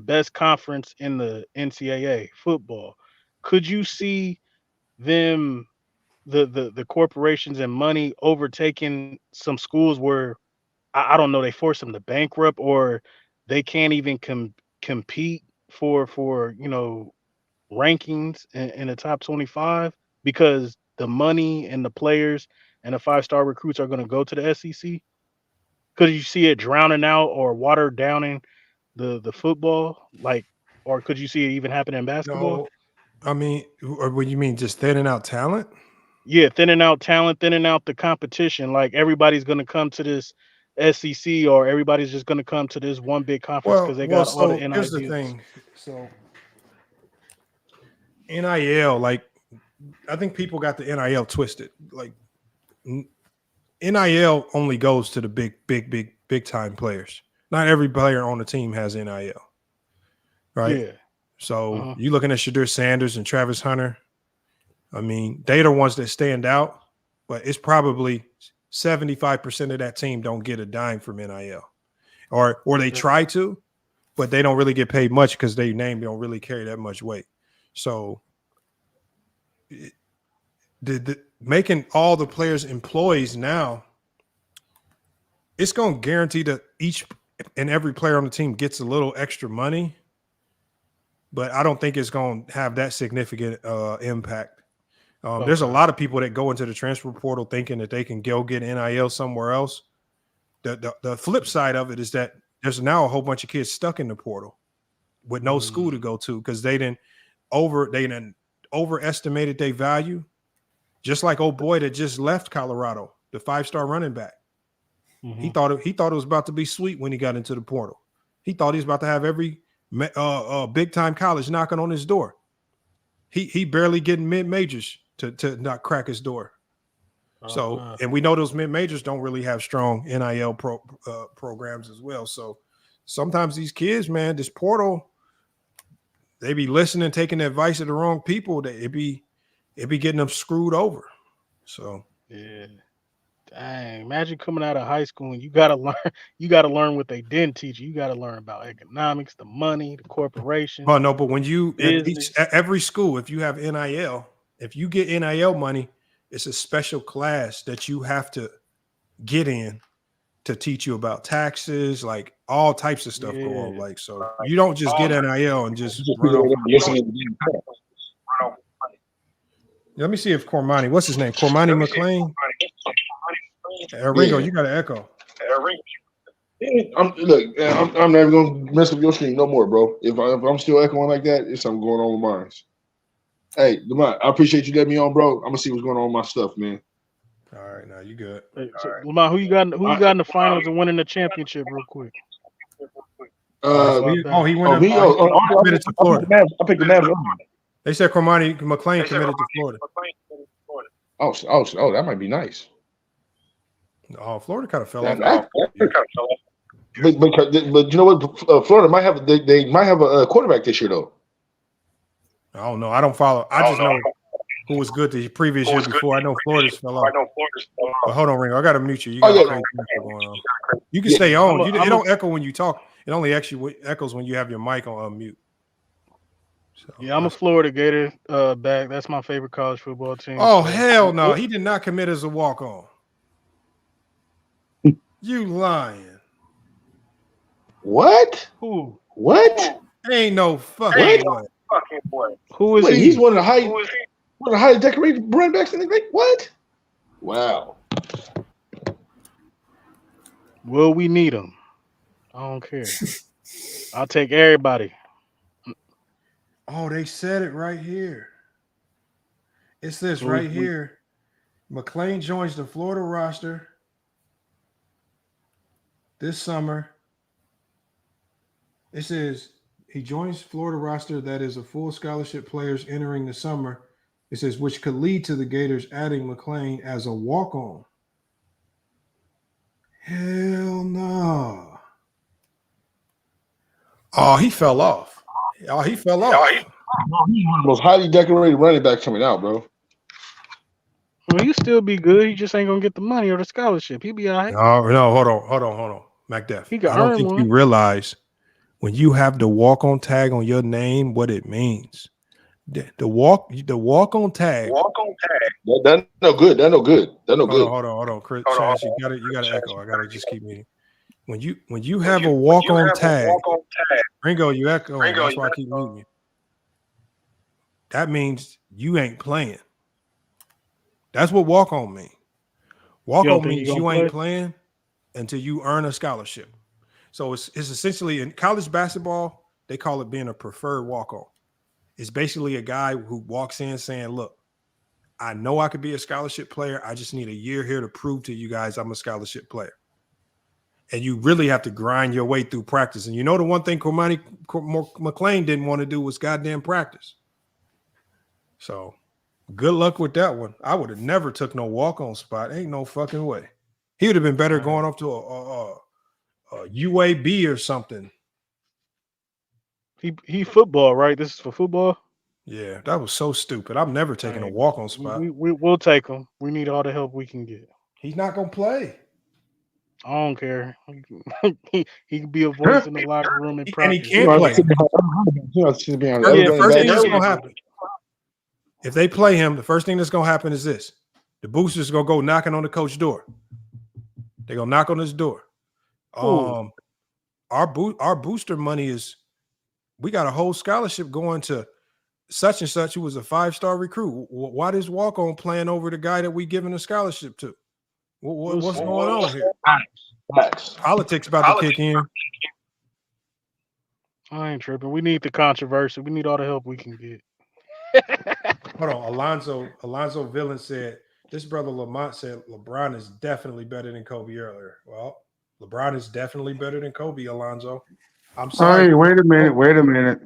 best conference in the NCAA football. Could you see them, the corporations and money, overtaking some schools where I don't know, they force them to bankrupt, or they can't even compete for you know, rankings in the top 25, because the money and the players and the 5-star recruits are going to go to the SEC? Could you see it drowning out or water downing the football, like, or could you see it even happen in basketball? No, I mean, or what you mean, just thinning out talent? Yeah, thinning out talent, thinning out the competition. Like everybody's going to come to this SEC, or everybody's just going to come to this one big conference because they got all the NIL here's the deals. thing. So NIL, like, I think people got the NIL twisted. Like, NIL only goes to the big time players. Not every player on the team has NIL, right? Yeah. So you looking at Shadur Sanders and Travis Hunter. I mean, they're the ones that stand out, but it's probably 75% of that team don't get a dime from NIL, or they try to, but they don't really get paid much because their name don't really carry that much weight. So making all the players employees now, it's going to guarantee that each and every player on the team gets a little extra money, but I don't think it's going to have that significant impact. There's a lot of people that go into the transfer portal thinking that they can go get NIL somewhere else. The flip side of it is that there's now a whole bunch of kids stuck in the portal with no school to go to because they didn't overestimated their value. Just like old boy that just left Colorado, the 5-star running back. He thought it was about to be sweet when he got into the portal. He thought he was about to have every big time college knocking on his door. He barely getting mid majors to not crack his door. And we know those mid majors don't really have strong NIL programs as well. So sometimes these kids, man, this portal, they be listening, taking the advice of the wrong people. It be getting them screwed over. So yeah. Dang, imagine coming out of high school and you gotta learn what they didn't teach you. You gotta learn about economics, the money, the corporation. Oh no, but when you at every school, if you have NIL, if you get NIL money, it's a special class that you have to get in to teach you about taxes, like all types of stuff go on. Like, so you don't just get NIL and just run off. Let me see if Cormani, what's his name? Cormani McLean. Ringo, you got an echo. I'm never gonna mess with your stream no more, bro. If I'm still echoing like that, it's something going on with mine. Hey, Lamont, I appreciate you letting me on, bro. I'm gonna see what's going on with my stuff, man. All right, now you good. Hey, so, Lamont, who you got in the finals and winning the championship, real quick? He committed to Florida. I picked the Mavs. They said Cormani McLean committed to Florida. Oh, that might be nice. Oh, Florida kind of fell off. But you know what? Florida might have they might have a quarterback this year though. I don't know. I don't follow. I just know who was good the previous year before. I know Florida's fell off. But hold on, Ringo. I got to mute you. You got crazy stuff going on. You can stay on. It don't echo when you talk. It only actually echoes when you have your mic on mute. So, yeah, I'm a Florida Gator back. That's my favorite college football team. Oh, hell no. He did not commit as a walk-on. You lying. What? Who? What? Ain't no fucking way. Who is he? He's one of the highly decorated running backs in the league. What? Wow. Will we need him? I don't care. I'll take everybody. Oh, they said it right here. It says right here, McLean joins the Florida roster this summer. It says he joins Florida roster that is a full scholarship players entering the summer. It says which could lead to the Gators adding McLean as a walk-on. Hell no. Oh, he fell off. Oh, he fell off. He's one of the most highly decorated running backs coming out, bro. Well, he'll still be good. He just ain't gonna get the money or the scholarship. He'll be all right. No, hold on. MacDef. He I don't think you realize when you have the walk-on tag on your name, what it means. The walk-on tag. That's no good. Hold on. Chris, Chance, you gotta echo. I gotta just keep meeting. When you have a walk-on tag, Ringo, you echo. That's why I keep muting you. That means you ain't playing. That's what walk-on means. Walk-on means you ain't playing until you earn a scholarship. So it's essentially in college basketball, they call it being a preferred walk-on. It's basically a guy who walks in saying, look, I know I could be a scholarship player. I just need a year here to prove to you guys I'm a scholarship player. And you really have to grind your way through practice. And you know the one thing Cormani McLean didn't want to do was goddamn practice. So good luck with that one. I would have never took no walk-on spot. Ain't no fucking way. He would have been better going up to a UAB or something. He football, right? This is for football? Yeah, that was so stupid. I'm never taking a walk-on spot. We'll take him. We need all the help we can get. He's not going to play. I don't care. He can be a voice in the locker room and practice. And he can't play. The first thing that's going to happen, if they play him, the first thing that's going to happen is this. The boosters going to go knocking on the coach's door. They're going to knock on his door. our booster money is, we got a whole scholarship going to such and such who was a 5-star recruit. Why does walk-on playing over the guy that we giving a scholarship to? What's going on here? Politics about to kick in. I ain't tripping. We need the controversy. We need all the help we can get. Hold on. Alonzo Villain said, this brother Lamont said LeBron is definitely better than Kobe earlier. Well, LeBron is definitely better than Kobe, Alonzo. I'm sorry. Hey, wait a minute.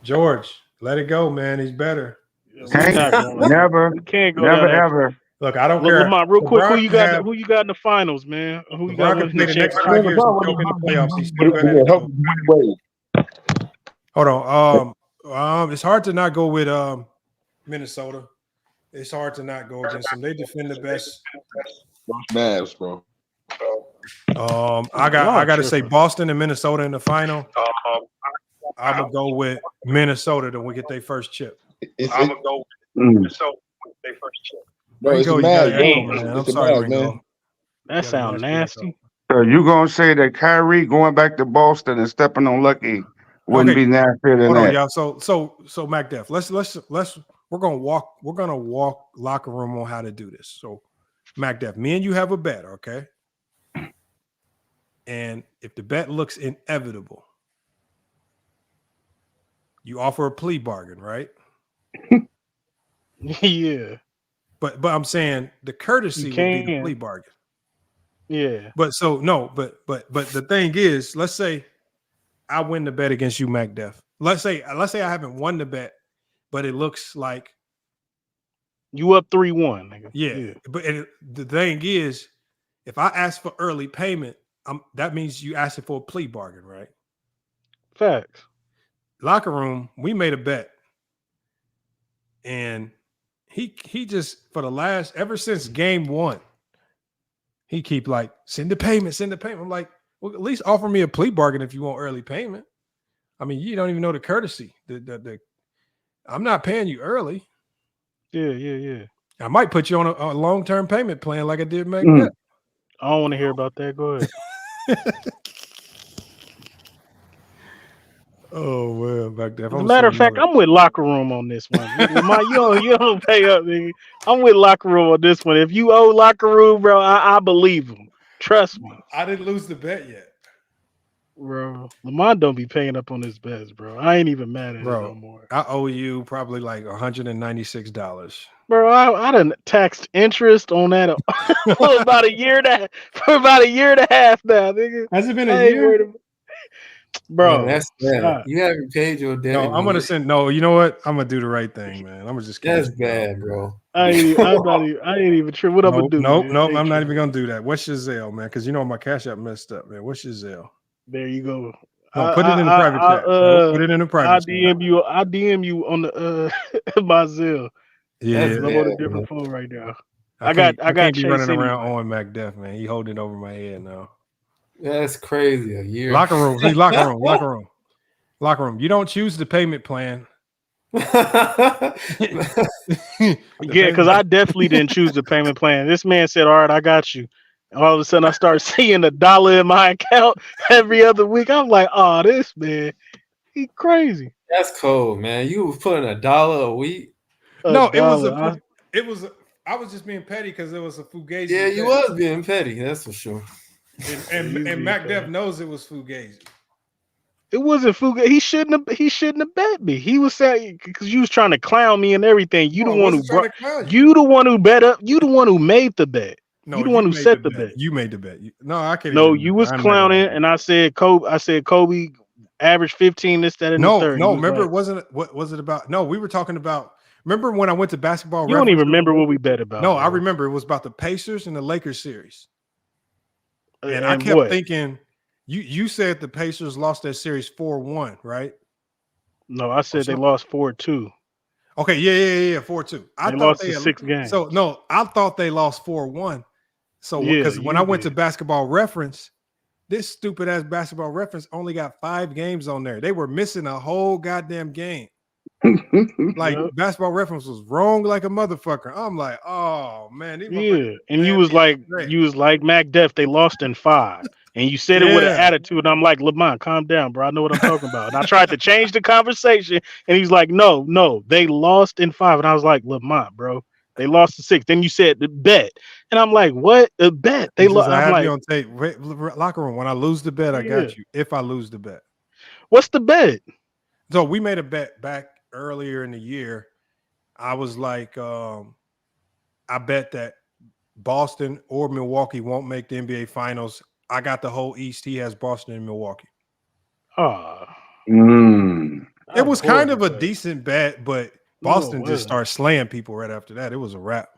George, let it go, man. He's better. Never. We can't go Never, down that. ever. Look, I don't care. Lamont, real quick, LeBron who you got? Who you got in the finals, man? Who you got LeBron winning can play the the next championship? 5 years and choke in the playoffs. He's still better than Kobe. Hold on. It's hard to not go with Minnesota. It's hard to not go against them. They defend the best. Mavs, bro. I got to say Boston and Minnesota in the final. I'm gonna go with Minnesota to get their first chip. I'm gonna go with Minnesota with their first chip. Bro, it's the Mavs, I'm sorry, man. That sounds nasty. So you gonna say that Kyrie going back to Boston and stepping on Lucky wouldn't be nastier than Hold that? on, y'all. So Mac Def, let's we're gonna walk locker room on how to do this. So Mac Def, me and you have a bet, okay? And if the bet looks inevitable, you offer a plea bargain, right? Yeah. But I'm saying the courtesy would be the plea bargain. Yeah. But the thing is, let's say I win the bet against you, Mac Def. Let's say I haven't won the bet, but it looks like you up 3-1. Yeah. But the thing is, if I ask for early payment, that means you asking for a plea bargain, right? Facts. Locker room, we made a bet. And he just, for the last, ever since game 1, he keep like, send the payment. I'm like, well, at least offer me a plea bargain if you want early payment. I mean, you don't even know the courtesy. I'm not paying you early. Yeah. I might put you on a long-term payment plan like I did Mac Def. I don't want to hear about that. Go ahead. Oh well, back there. As a matter of fact, I'm with locker room on this one. you don't pay up, nigga. I'm with locker room on this one. If you owe locker room, bro, I believe him. Trust me. I didn't lose the bet yet, bro. Lamont don't be paying up on his bets, bro. I ain't even mad at him no more. I owe you probably like $196. Bro, I done taxed interest on that for about a year and a half now, nigga. Has it been a year? Bro, man, that's bad. You haven't paid your debt. No, I'm gonna send. No, you know what? I'm gonna do the right thing, man. I'm gonna just. That's bad, bro. I ain't even sure what I'm gonna do. Nope. I'm not even gonna do that. What's your Zelle, man? Because you know my Cash App messed up, man. What's your Zelle? There you go. No, put it in the private chat. Put it in the private chat. I DM you on the my Zelle. Yeah, I'm on a different phone right now. I can't be running around on Mac Def, man. He holding it over my head now. That's crazy. A year. Locker room. You don't choose the payment plan. Yeah, because I definitely didn't choose the payment plan. This man said, "All right, I got you." All of a sudden, I start seeing $1 in my account every other week. I'm like, "Oh, this man, he crazy." That's cold, man. You was putting $1 a week. It was. I was just being petty because it was a fugazi. Yeah, you was being petty. That's for sure. And Mac Def knows it was fugazi. It wasn't fugazi. He shouldn't have bet me. He was saying because you was trying to clown me and everything. You the one who bet up. You the one who made the bet. No, you the one who set the bet. You made the bet. I can't. No, you was clowning, and I said Kobe averaged 15. This, that, and the third. No, remember it wasn't. What was it about? No, we were talking about. Remember when I went to basketball? You don't even remember what we bet about. No, I remember it was about the Pacers and the Lakers series. And I kept thinking, you said the Pacers lost that series 4-1, right? No, I said they lost 4-2. Okay, yeah, 4-2. I thought lost the 6 games. So no, I thought they lost 4-1. So because when I went to Basketball Reference, this stupid ass Basketball Reference only got 5 games on there. They were missing a whole goddamn game. Like Basketball Reference was wrong like a motherfucker. I'm like, oh man, and you was like Mac Def, they lost in 5, And you said it with an attitude. And I'm like, Lamont, calm down, bro. I know what I'm talking about. And I tried to change the conversation. And he's like, no, they lost in 5. And I was like, Lamont, bro, they lost in 6. Then you said the bet. And I'm like, what? A bet? They lost. I I'm have like, you on tape. Locker room. When I lose the bet, I got you. If I lose the bet. What's the bet? So we made a bet back earlier in the year. I was like, I bet that Boston or Milwaukee won't make the NBA Finals. I got the whole East. He has Boston and Milwaukee. It was kind of a decent bet, but Boston just started slaying people right after that. It was a wrap.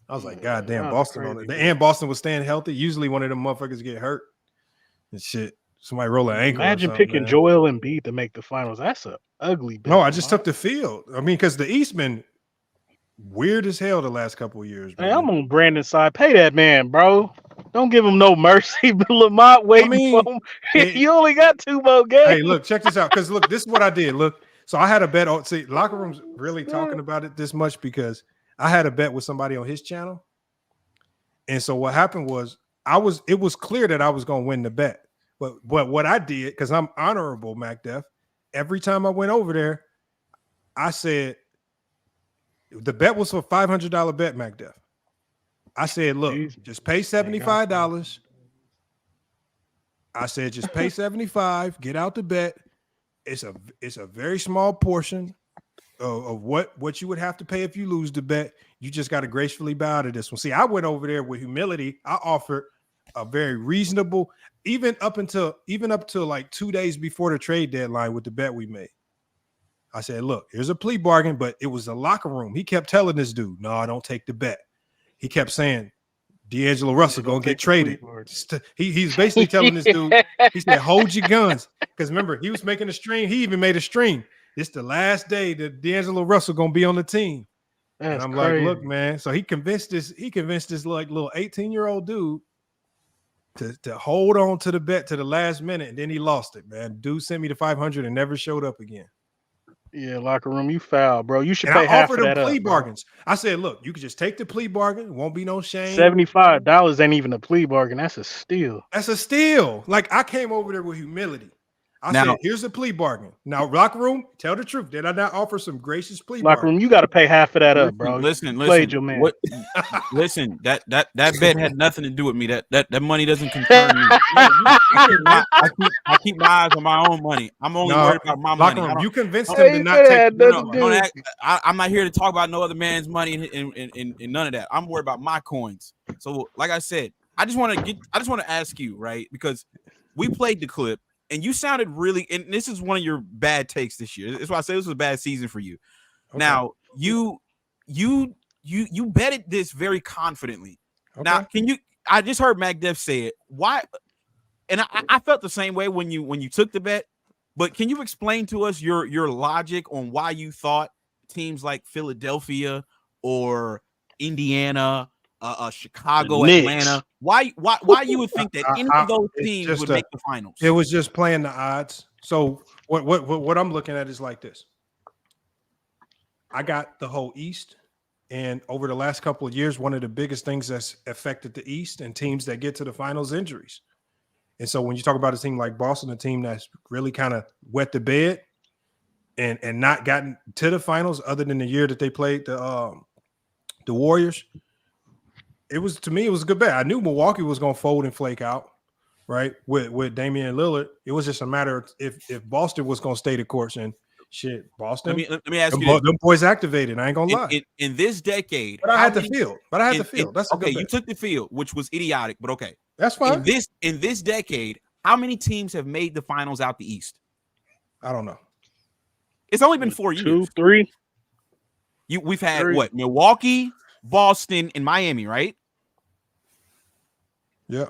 I was like, God damn, Boston on it. And Boston was staying healthy. Usually one of them motherfuckers get hurt and shit. Somebody roll an ankle. Imagine picking Joel Embiid to make the finals. That's a ugly bet. No, I just took the field. I mean, because the East been weird as hell the last couple of years. Hey, I'm on Brandon's side. Pay that man, bro. Don't give him no mercy. But Lamont waiting for him. You only got 2 more games. Hey, look, check this out. Because look, this is what I did. Look, so I had a bet on. See, locker room's really talking about it this much because I had a bet with somebody on his channel, and so what happened was it was clear that I was going to win the bet. But what I did, because I'm honorable, MacDef, every time I went over there, I said the bet was for $500 bet, MacDef. I said, look, just pay $75. I said, just pay $75, get out the bet. It's a very small portion of what you would have to pay if you lose the bet. You just got to gracefully bow to this one. See, I went over there with humility. I offered a very reasonable, even up until like 2 days before the trade deadline with the bet we made. I said, look, here's a plea bargain, but it was a locker room. He kept telling this dude, no, I don't take the bet. He kept saying, D'Angelo Russell gonna get traded. He's basically telling this dude, he said, hold your guns. Because remember, he was making a stream. He even made a stream. It's the last day that D'Angelo Russell gonna be on the team. And I'm like, look, man. So he convinced this like little 18-year-old dude to hold on to the bet to the last minute, and then he lost it, man. Dude sent me the 500 and never showed up again. Yeah, locker room, you foul, bro. You should pay half of that plea up, bargains. I said, look, you could just take the plea bargain. Won't be no shame. $75 ain't even a plea bargain. That's a steal. That's a steal. Like, I came over there with humility. I said, here's a plea bargain. Now, locker room, tell the truth. Did I not offer some gracious plea locker bargain? room, you got to pay half of that up, bro. Listen. Played your man. Listen, that bet had nothing to do with me. That money doesn't concern me. I keep my eyes on my own money. I'm only worried about my money. Room, you convinced him to not take. I'm not here to talk about no other man's money and none of that. I'm worried about my coins. So, like I said, I just want to ask you, right? Because we played the clip. And you sounded really, and this is one of your bad takes this year. That's why I say this was a bad season for you. Okay. Now, you betted this very confidently. Okay. Now, I just heard MacDef say it. Why? And I felt the same way when you took the bet. But can you explain to us your logic on why you thought teams like Philadelphia or Indiana, Chicago, Atlanta, why you would think that any of those teams would make the finals? It was just playing the odds. So what I'm looking at is like this. I got the whole East, and over the last couple of years, one of the biggest things that's affected the East and teams that get to the finals, injuries. And so when you talk about a team like Boston, a team that's really kind of wet the bed and not gotten to the finals other than the year that they played the Warriors, it was a good bet. I knew Milwaukee was going to fold and flake out, right? With Damian Lillard, it was just a matter of if Boston was going to stay the course. And shit, Boston. Let me ask you, them boys activated. I ain't gonna lie. In this decade, but I had the field. That's okay. You took the field, which was idiotic, but okay, that's fine. In this decade, how many teams have made the finals out the East? I don't know. It's only been 4 years. 2, 3. We've had what? Milwaukee, Boston, and Miami, right? Yeah.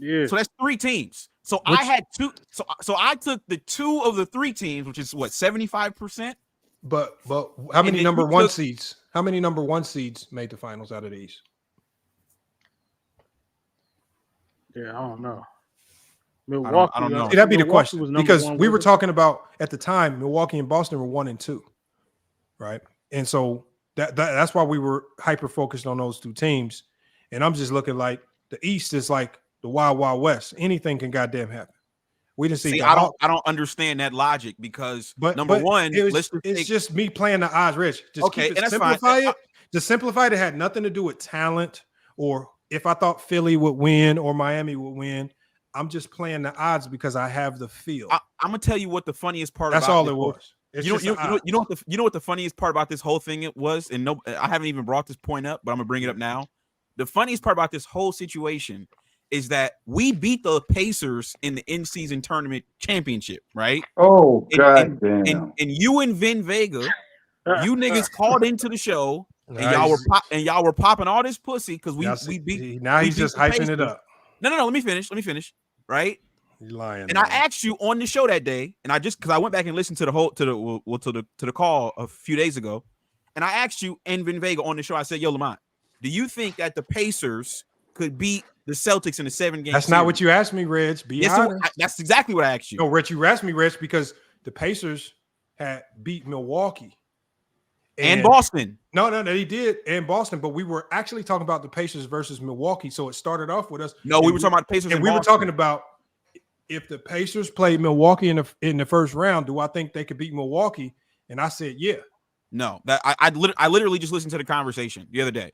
So that's 3 teams. So I had 2. So I took the 2 of the 3 teams, which is what, 75%. But how many number 1 seeds? How many number 1 seeds made the finals out of the East? Yeah, I don't know. Milwaukee. I don't know. See, that'd be the question, because we were talking about at the time Milwaukee and Boston were 1 and 2, right? And so that's why we were hyper focused on those 2 teams. And I'm just looking like the East is like the Wild Wild West. Anything can goddamn happen. We didn't see. I don't understand that logic because number one, it's just me playing the odds, Rich. Just okay, keep it, and that's simplify fine. it. Just simplify it. It had nothing to do with talent or if I thought Philly would win or Miami would win. I'm just playing the odds because I have the feel. I'm gonna tell you what the funniest part. That's about all this it was. You know what the funniest part about this whole thing it was, and no, I haven't even brought this point up, but I'm gonna bring it up now. The funniest part about this whole situation is that we beat the Pacers in the in-season tournament championship, right? Oh, God damn. And you and Vin Vega, you niggas called into the show, and y'all were popping all this pussy because we beat. Now he's just hyping it up. No. Let me finish. Right? You're lying. And I asked you on the show that day, and I just because I went back and listened to the call a few days ago, and I asked you and Vin Vega on the show. I said, "Yo, Lamont, do you think that the Pacers could beat the Celtics in the 7-game?" That's not what you asked me, Reg. Be honest. That's exactly what I asked you. No, Rich, you asked me, Rich, because the Pacers had beat Milwaukee and Boston. No, he did, and Boston. But we were actually talking about the Pacers versus Milwaukee. So it started off with us. No, we were talking about the Pacers, and we were talking about if the Pacers played Milwaukee in the first round, do I think they could beat Milwaukee? And I said, yeah. No, that I literally just listened to the conversation the other day.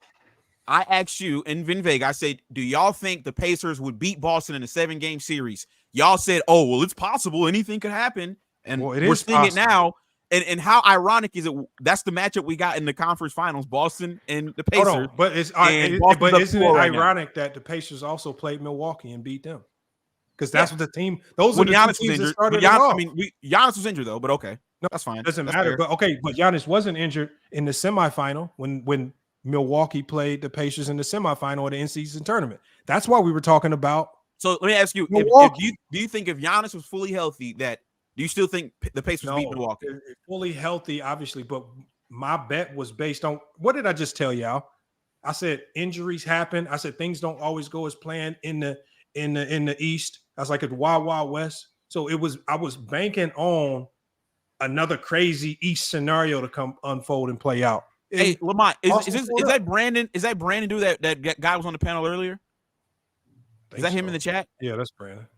I asked you and Vin Vega, I said, do y'all think the Pacers would beat Boston in a 7-game series? Y'all said, oh, well, it's possible. Anything could happen. And we're seeing it now. And how ironic is it? That's the matchup we got in the conference finals, Boston and the Pacers. Hold on, but isn't it ironic that the Pacers also played Milwaukee and beat them? Because that's what the team. Those are the Giannis two teams was that started Giannis, it off. I mean, Giannis was injured though, but okay, no, that's fine. Doesn't That's matter. fair. But okay, but Giannis wasn't injured in the semifinal when Milwaukee played the Pacers in the semifinal of the in-season tournament. That's why we were talking about. So let me ask you: do you think if Giannis was fully healthy, do you still think the Pacers beat Milwaukee? Fully healthy, obviously, but my bet was based on what did I just tell y'all? I said injuries happen. I said things don't always go as planned in the East. I was like at Wild Wild West. So I was banking on another crazy East scenario to come unfold and play out. Hey, Lamont, is that Brandon? Is that Brandon dude that guy was on the panel earlier? Is that him in the chat? Yeah, that's Brandon.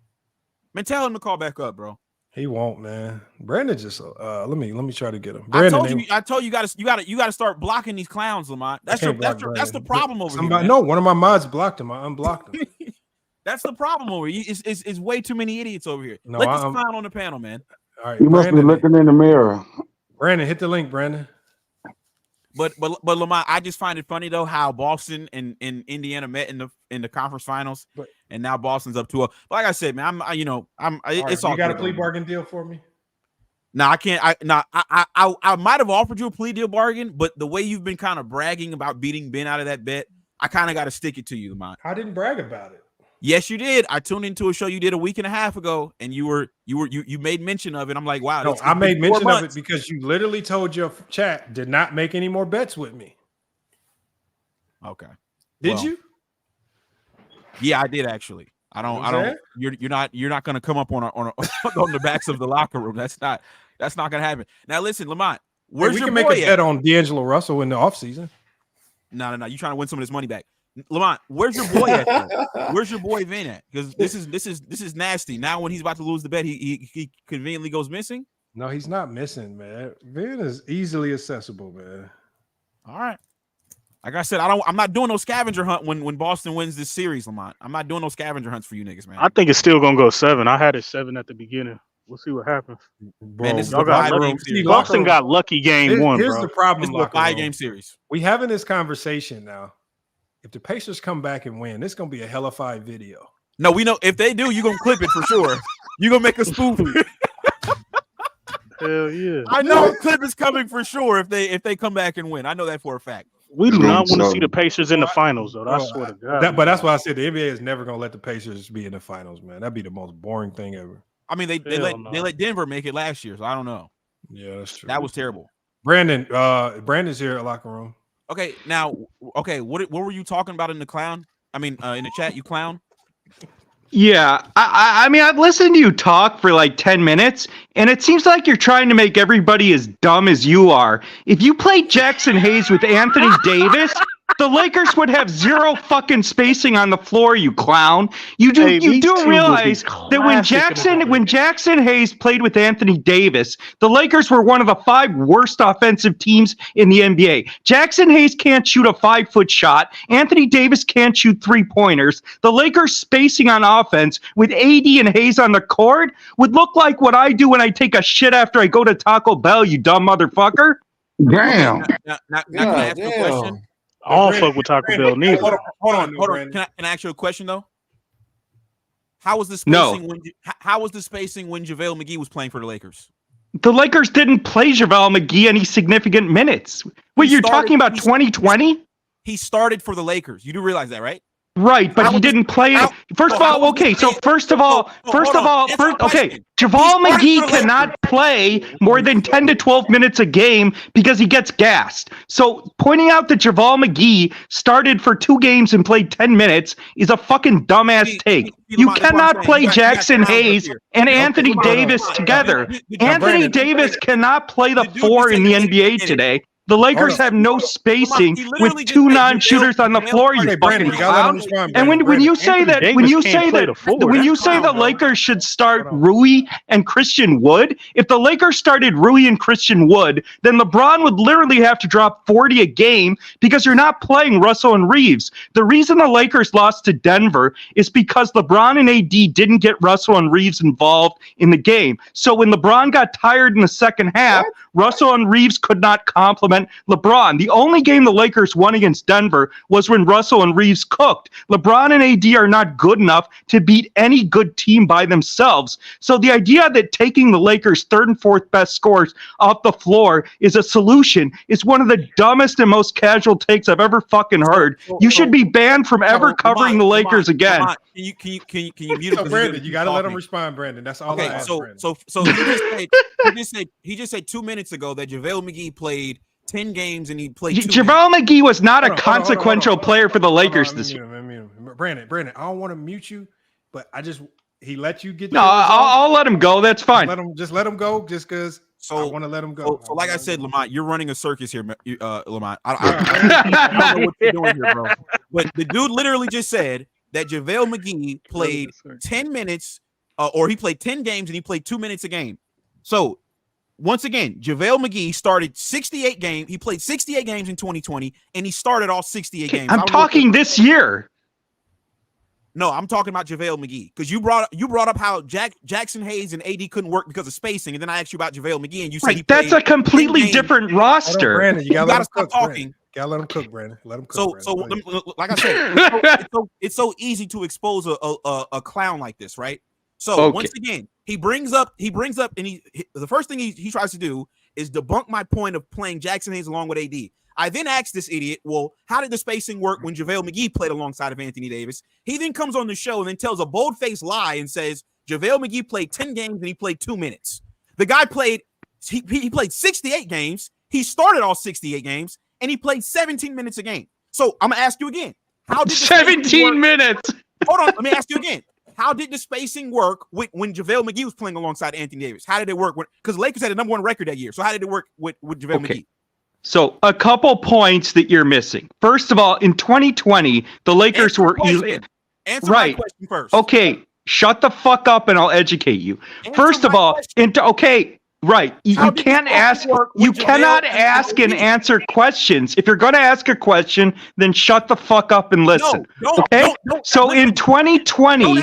Man, tell him to call back up, bro. He won't, man. Brandon just let me try to get him. Brandon, I told you you gotta start blocking these clowns, Lamont. That's the problem over here. No, one of my mods blocked him. I unblocked him. That's the problem over here. It's way too many idiots over here. No, Let this clown on the panel, man. All right, You must be looking in the mirror. Brandon, hit the link, Brandon. But Lamont, I just find it funny though how Boston and Indiana met in the conference finals, and now Boston's up 2-0. Like I said, man, it's all. You got a plea bargain deal for me? No, I can't. I might have offered you a plea deal bargain, but the way you've been kind of bragging about beating Ben out of that bet, I kind of got to stick it to you, Lamont. I didn't brag about it. Yes, you did. I tuned into a show you did a week and a half ago, and you made mention of it. I'm like, wow. No, I made mention of it because you literally told your chat did not make any more bets with me. Okay. Did you? Yeah, I did actually. I don't. You're not going to come up on the backs of the locker room. That's not going to happen. Now listen, Lamont. Where's your boy make a bet on D'Angelo Russell in the offseason. No. You trying to win some of this money back? Lamont, where's your boy at? Where's your boy Vin at? Because this is nasty. Now when he's about to lose the bet, he conveniently goes missing. No, he's not missing, man. Vin is easily accessible, man. All right. Like I said, I'm not doing no scavenger hunt when Boston wins this series, Lamont. I'm not doing no scavenger hunts for you niggas, man. I think it's still gonna go 7. I had it 7 at the beginning. We'll see what happens. Man, this is a Boston got lucky game 1. Here's the problem. This is a 5-game series. We having this conversation now. If the Pacers come back and win, it's gonna be a hellified video. No, we know if they do, you're gonna clip it for sure. You're gonna make a spoof. Hell yeah! I know a clip is coming for sure if they come back and win. I know that for a fact. We do not want to see the Pacers in the finals, though. I swear to God. But that's why I said the NBA is never gonna let the Pacers be in the finals, man. That'd be the most boring thing ever. I mean, they let Denver make it last year, so I don't know. Yeah, that's true. That was terrible. Brandon's here at locker room. Okay, what were you talking about in the clown? I mean, in the chat, you clown. Yeah, I mean, I've listened to you talk for like 10 minutes, and it seems like you're trying to make everybody as dumb as you are. If you play Jackson Hayes with Anthony Davis, The Lakers would have zero fucking spacing on the floor, you clown. You do realize that when Jackson Hayes played with Anthony Davis, the Lakers were one of the 5 worst offensive teams in the NBA. Jackson Hayes can't shoot a 5-foot shot. Anthony Davis can't shoot 3-pointers. The Lakers spacing on offense with AD and Hayes on the court would look like what I do when I take a shit after I go to Taco Bell, you dumb motherfucker. Damn. Now, can I ask you a question? I don't fuck with Taco Bell neither. Hold on. Can I ask you a question though? How was the spacing when JaVale McGee was playing for the Lakers? The Lakers didn't play JaVale McGee any significant minutes. Wait, you're talking about 2020? He started for the Lakers. You do realize that, right? Right, but he didn't play. First of all, JaVale McGee cannot play more than 10 to 12 minutes a game because he gets gassed. So pointing out that JaVale McGee started for 2 games and played 10 minutes is a fucking dumbass take. You cannot play Jackson Hayes and Anthony Davis together. Anthony Davis cannot play the 4 in the NBA today. The Lakers have no spacing with 2 non-shooters on the floor. You fucking clown. And when you say the Lakers should start Rui and Christian Wood, if the Lakers started Rui and Christian Wood, then LeBron would literally have to drop 40 a game because you're not playing Russell and Reeves. The reason the Lakers lost to Denver is because LeBron and AD didn't get Russell and Reeves involved in the game. So when LeBron got tired in the second half, Russell and Reeves could not complement LeBron. The only game the Lakers won against Denver was when Russell and Reeves cooked. LeBron and AD are not good enough to beat any good team by themselves. So the idea that taking the Lakers' 3rd and 4th best scorers off the floor is a solution is one of the dumbest and most casual takes I've ever fucking heard. You should be banned from ever covering the Lakers again. Can you mute him? Brandon, you gotta let him respond, Brandon. That's all. Okay, I ask, so he just said 2 minutes ago that JaVale McGee played 10 games and he played. JaVale McGee was not a consequential player for the Lakers this year. Brandon, I don't want to mute you, but he let you get. No, I'll let him go. That's fine. Just let him go, just because. I want to let him go. So like I said, Lamont, you're running a circus here, Lamont. I don't know what you're doing here, bro. But the dude literally just said that JaVale McGee played 10 minutes, or he played 10 games and he played 2 minutes a game. So once again, JaVale McGee started 68 games. He played 68 games in 2020, and he started all 68 games. I'm talking this year. No, I'm talking about JaVale McGee because you brought up how Jackson Hayes and AD couldn't work because of spacing, and then I asked you about JaVale McGee, and you said that's a completely different roster. Brandon, you gotta stop talking. Gotta let him cook, Brandon. Let him cook. So like I said, it's so easy to expose a clown like this, right? So once again, he brings up, and the first thing he tries to do is debunk my point of playing Jackson Hayes along with AD. I then asked this idiot, well, how did the spacing work when JaVale McGee played alongside of Anthony Davis? He then comes on the show and then tells a bold-faced lie and says JaVale McGee played 10 games and he played 2 minutes. The guy played 68 games. He started all 68 games and he played 17 minutes a game. So I'm gonna ask you again. How did 17 minutes? Hold on, let me ask you again. How did the spacing work when JaVale McGee was playing alongside Anthony Davis? How did it work? Because Lakers had a #1 record that year. So how did it work with JaVale McGee? So a couple points that you're missing. First of all, in 2020, the Lakers were Answer my question first. Okay, shut the fuck up and I'll educate you. First of all, you can't ask. You cannot ask and answer questions. If you're going to ask a question, then shut the fuck up and listen. So in 2020,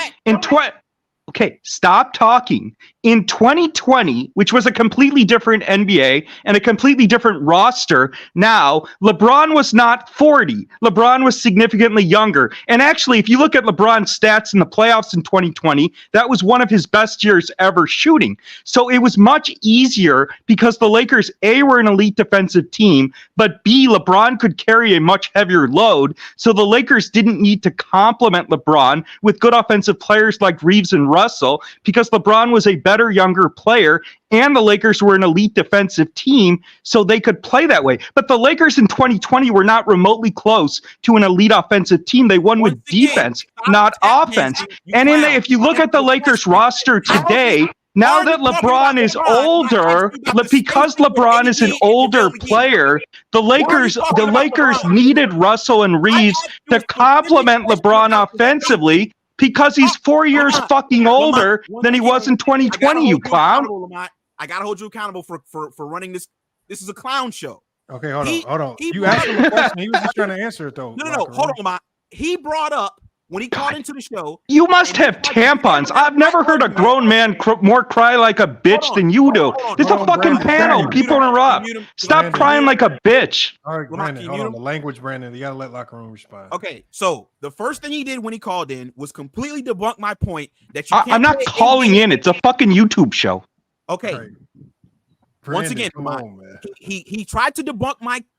stop talking. In 2020, which was a completely different NBA and a completely different roster, now LeBron was not 40. LeBron was significantly younger. And actually, if you look at LeBron's stats in the playoffs in 2020, that was one of his best years ever shooting. So it was much easier because the Lakers, A, were an elite defensive team, but B, LeBron could carry a much heavier load. So the Lakers didn't need to complement LeBron with good offensive players like Reeves and Russell because LeBron was a better younger player and the Lakers were an elite defensive team, so they could play that way. But the Lakers in 2020 were not remotely close to an elite offensive team. They won with defense, not offense. And if you look at the Lakers roster today, Are that you talking LeBron about is LeBron? I'm older, asking you about the because spacing with LeBron is AD an and older JaVale McGee. player, the Why are you Lakers talking about LeBron? needed Russell and Reeves asked you to a specific complement question LeBron about the offensively because he's 4 years fucking older than he was in 2020, you clown. Lamont. I gotta hold you accountable for running this. This is a clown show. Okay, hold on. You asked him a question. He was just trying to answer it though. No. Hold on, Lamont. He brought up when he called into the show. You must have tampons. I've never heard a grown man more cry like a bitch than you do. This is a fucking panel. People interrupt. Stop crying like a bitch. All right, Brandon, hold on. The language, Brandon. You got to let locker room respond. Okay, so the first thing he did when he called in was completely debunk my point that you can't. I'm not calling in. It's a fucking YouTube show. Okay. Right. Once again, he tried to debunk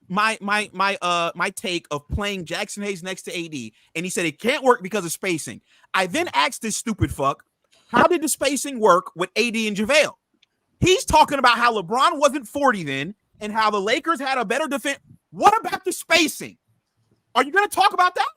my take of playing Jackson Hayes next to AD, and he said it can't work because of spacing. I then asked this stupid fuck, how did the spacing work with AD and JaVale? He's talking about how LeBron wasn't 40 then, and how the Lakers had a better defense. What about the spacing? Are you going to talk about that?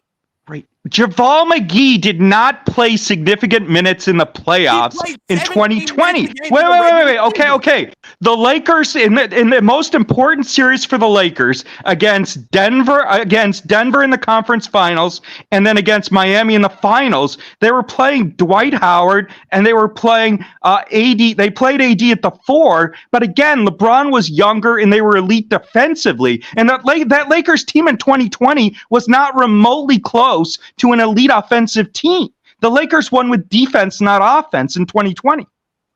Right. JaVale McGee did not play significant minutes in the playoffs in 2020. Wait. Okay. The Lakers in the most important series for the Lakers against Denver in the conference finals, and then against Miami in the finals, they were playing Dwight Howard and they were playing AD. They played AD at the 4, but again, LeBron was younger and they were elite defensively. And that Lakers team in 2020 was not remotely close to an elite offensive team. The Lakers won with defense, not offense, in 2020.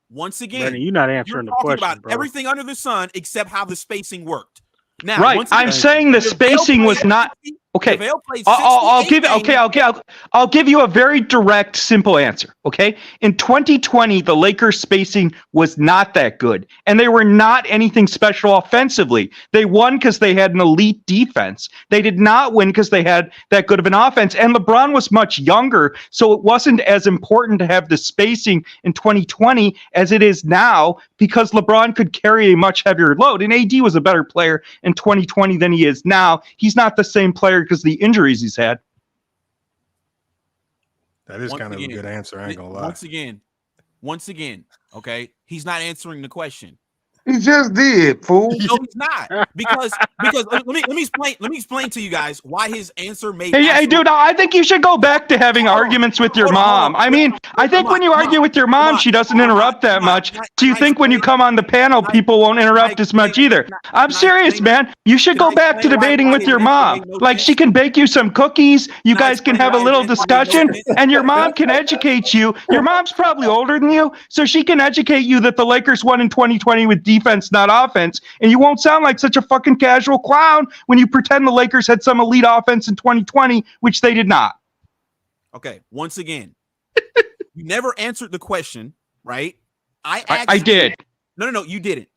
Once again, Brandon, you're not answering the question, about bro. everything under the sun except how the spacing worked. Now, Right, once again, I'm saying the spacing was not okay. I'll give you a very direct, simple answer. Okay, in 2020, the Lakers' spacing was not that good, and they were not anything special offensively. They won because they had an elite defense. They did not win because they had that good of an offense. And LeBron was much younger, so it wasn't as important to have the spacing in 2020 as it is now, because LeBron could carry a much heavier load. And AD was a better player in 2020 than he is now. He's not the same player because of the injuries he's had. That is kind of a good answer. I ain't gonna lie. Once again, okay, he's not answering the question. He just did, fool. No, he's not. Because let me explain to you guys why his answer made. Hey, dude, I think you should go back to having arguments with your mom. I mean, I think when you argue with your mom, she doesn't interrupt that much. Do you think when you come on the panel, people won't interrupt as much either? I'm serious, man. You should go back to debating with your mom. Like, she can bake you some cookies. You guys can have a little discussion, and your mom can educate you. Your mom's probably older than you, so she can educate you that the Lakers won in 2020 with defense, not offense, and you won't sound like such a fucking casual clown when you pretend the Lakers had some elite offense in 2020, which they did not. Okay, once again, you never answered the question, right? I did. No, you didn't.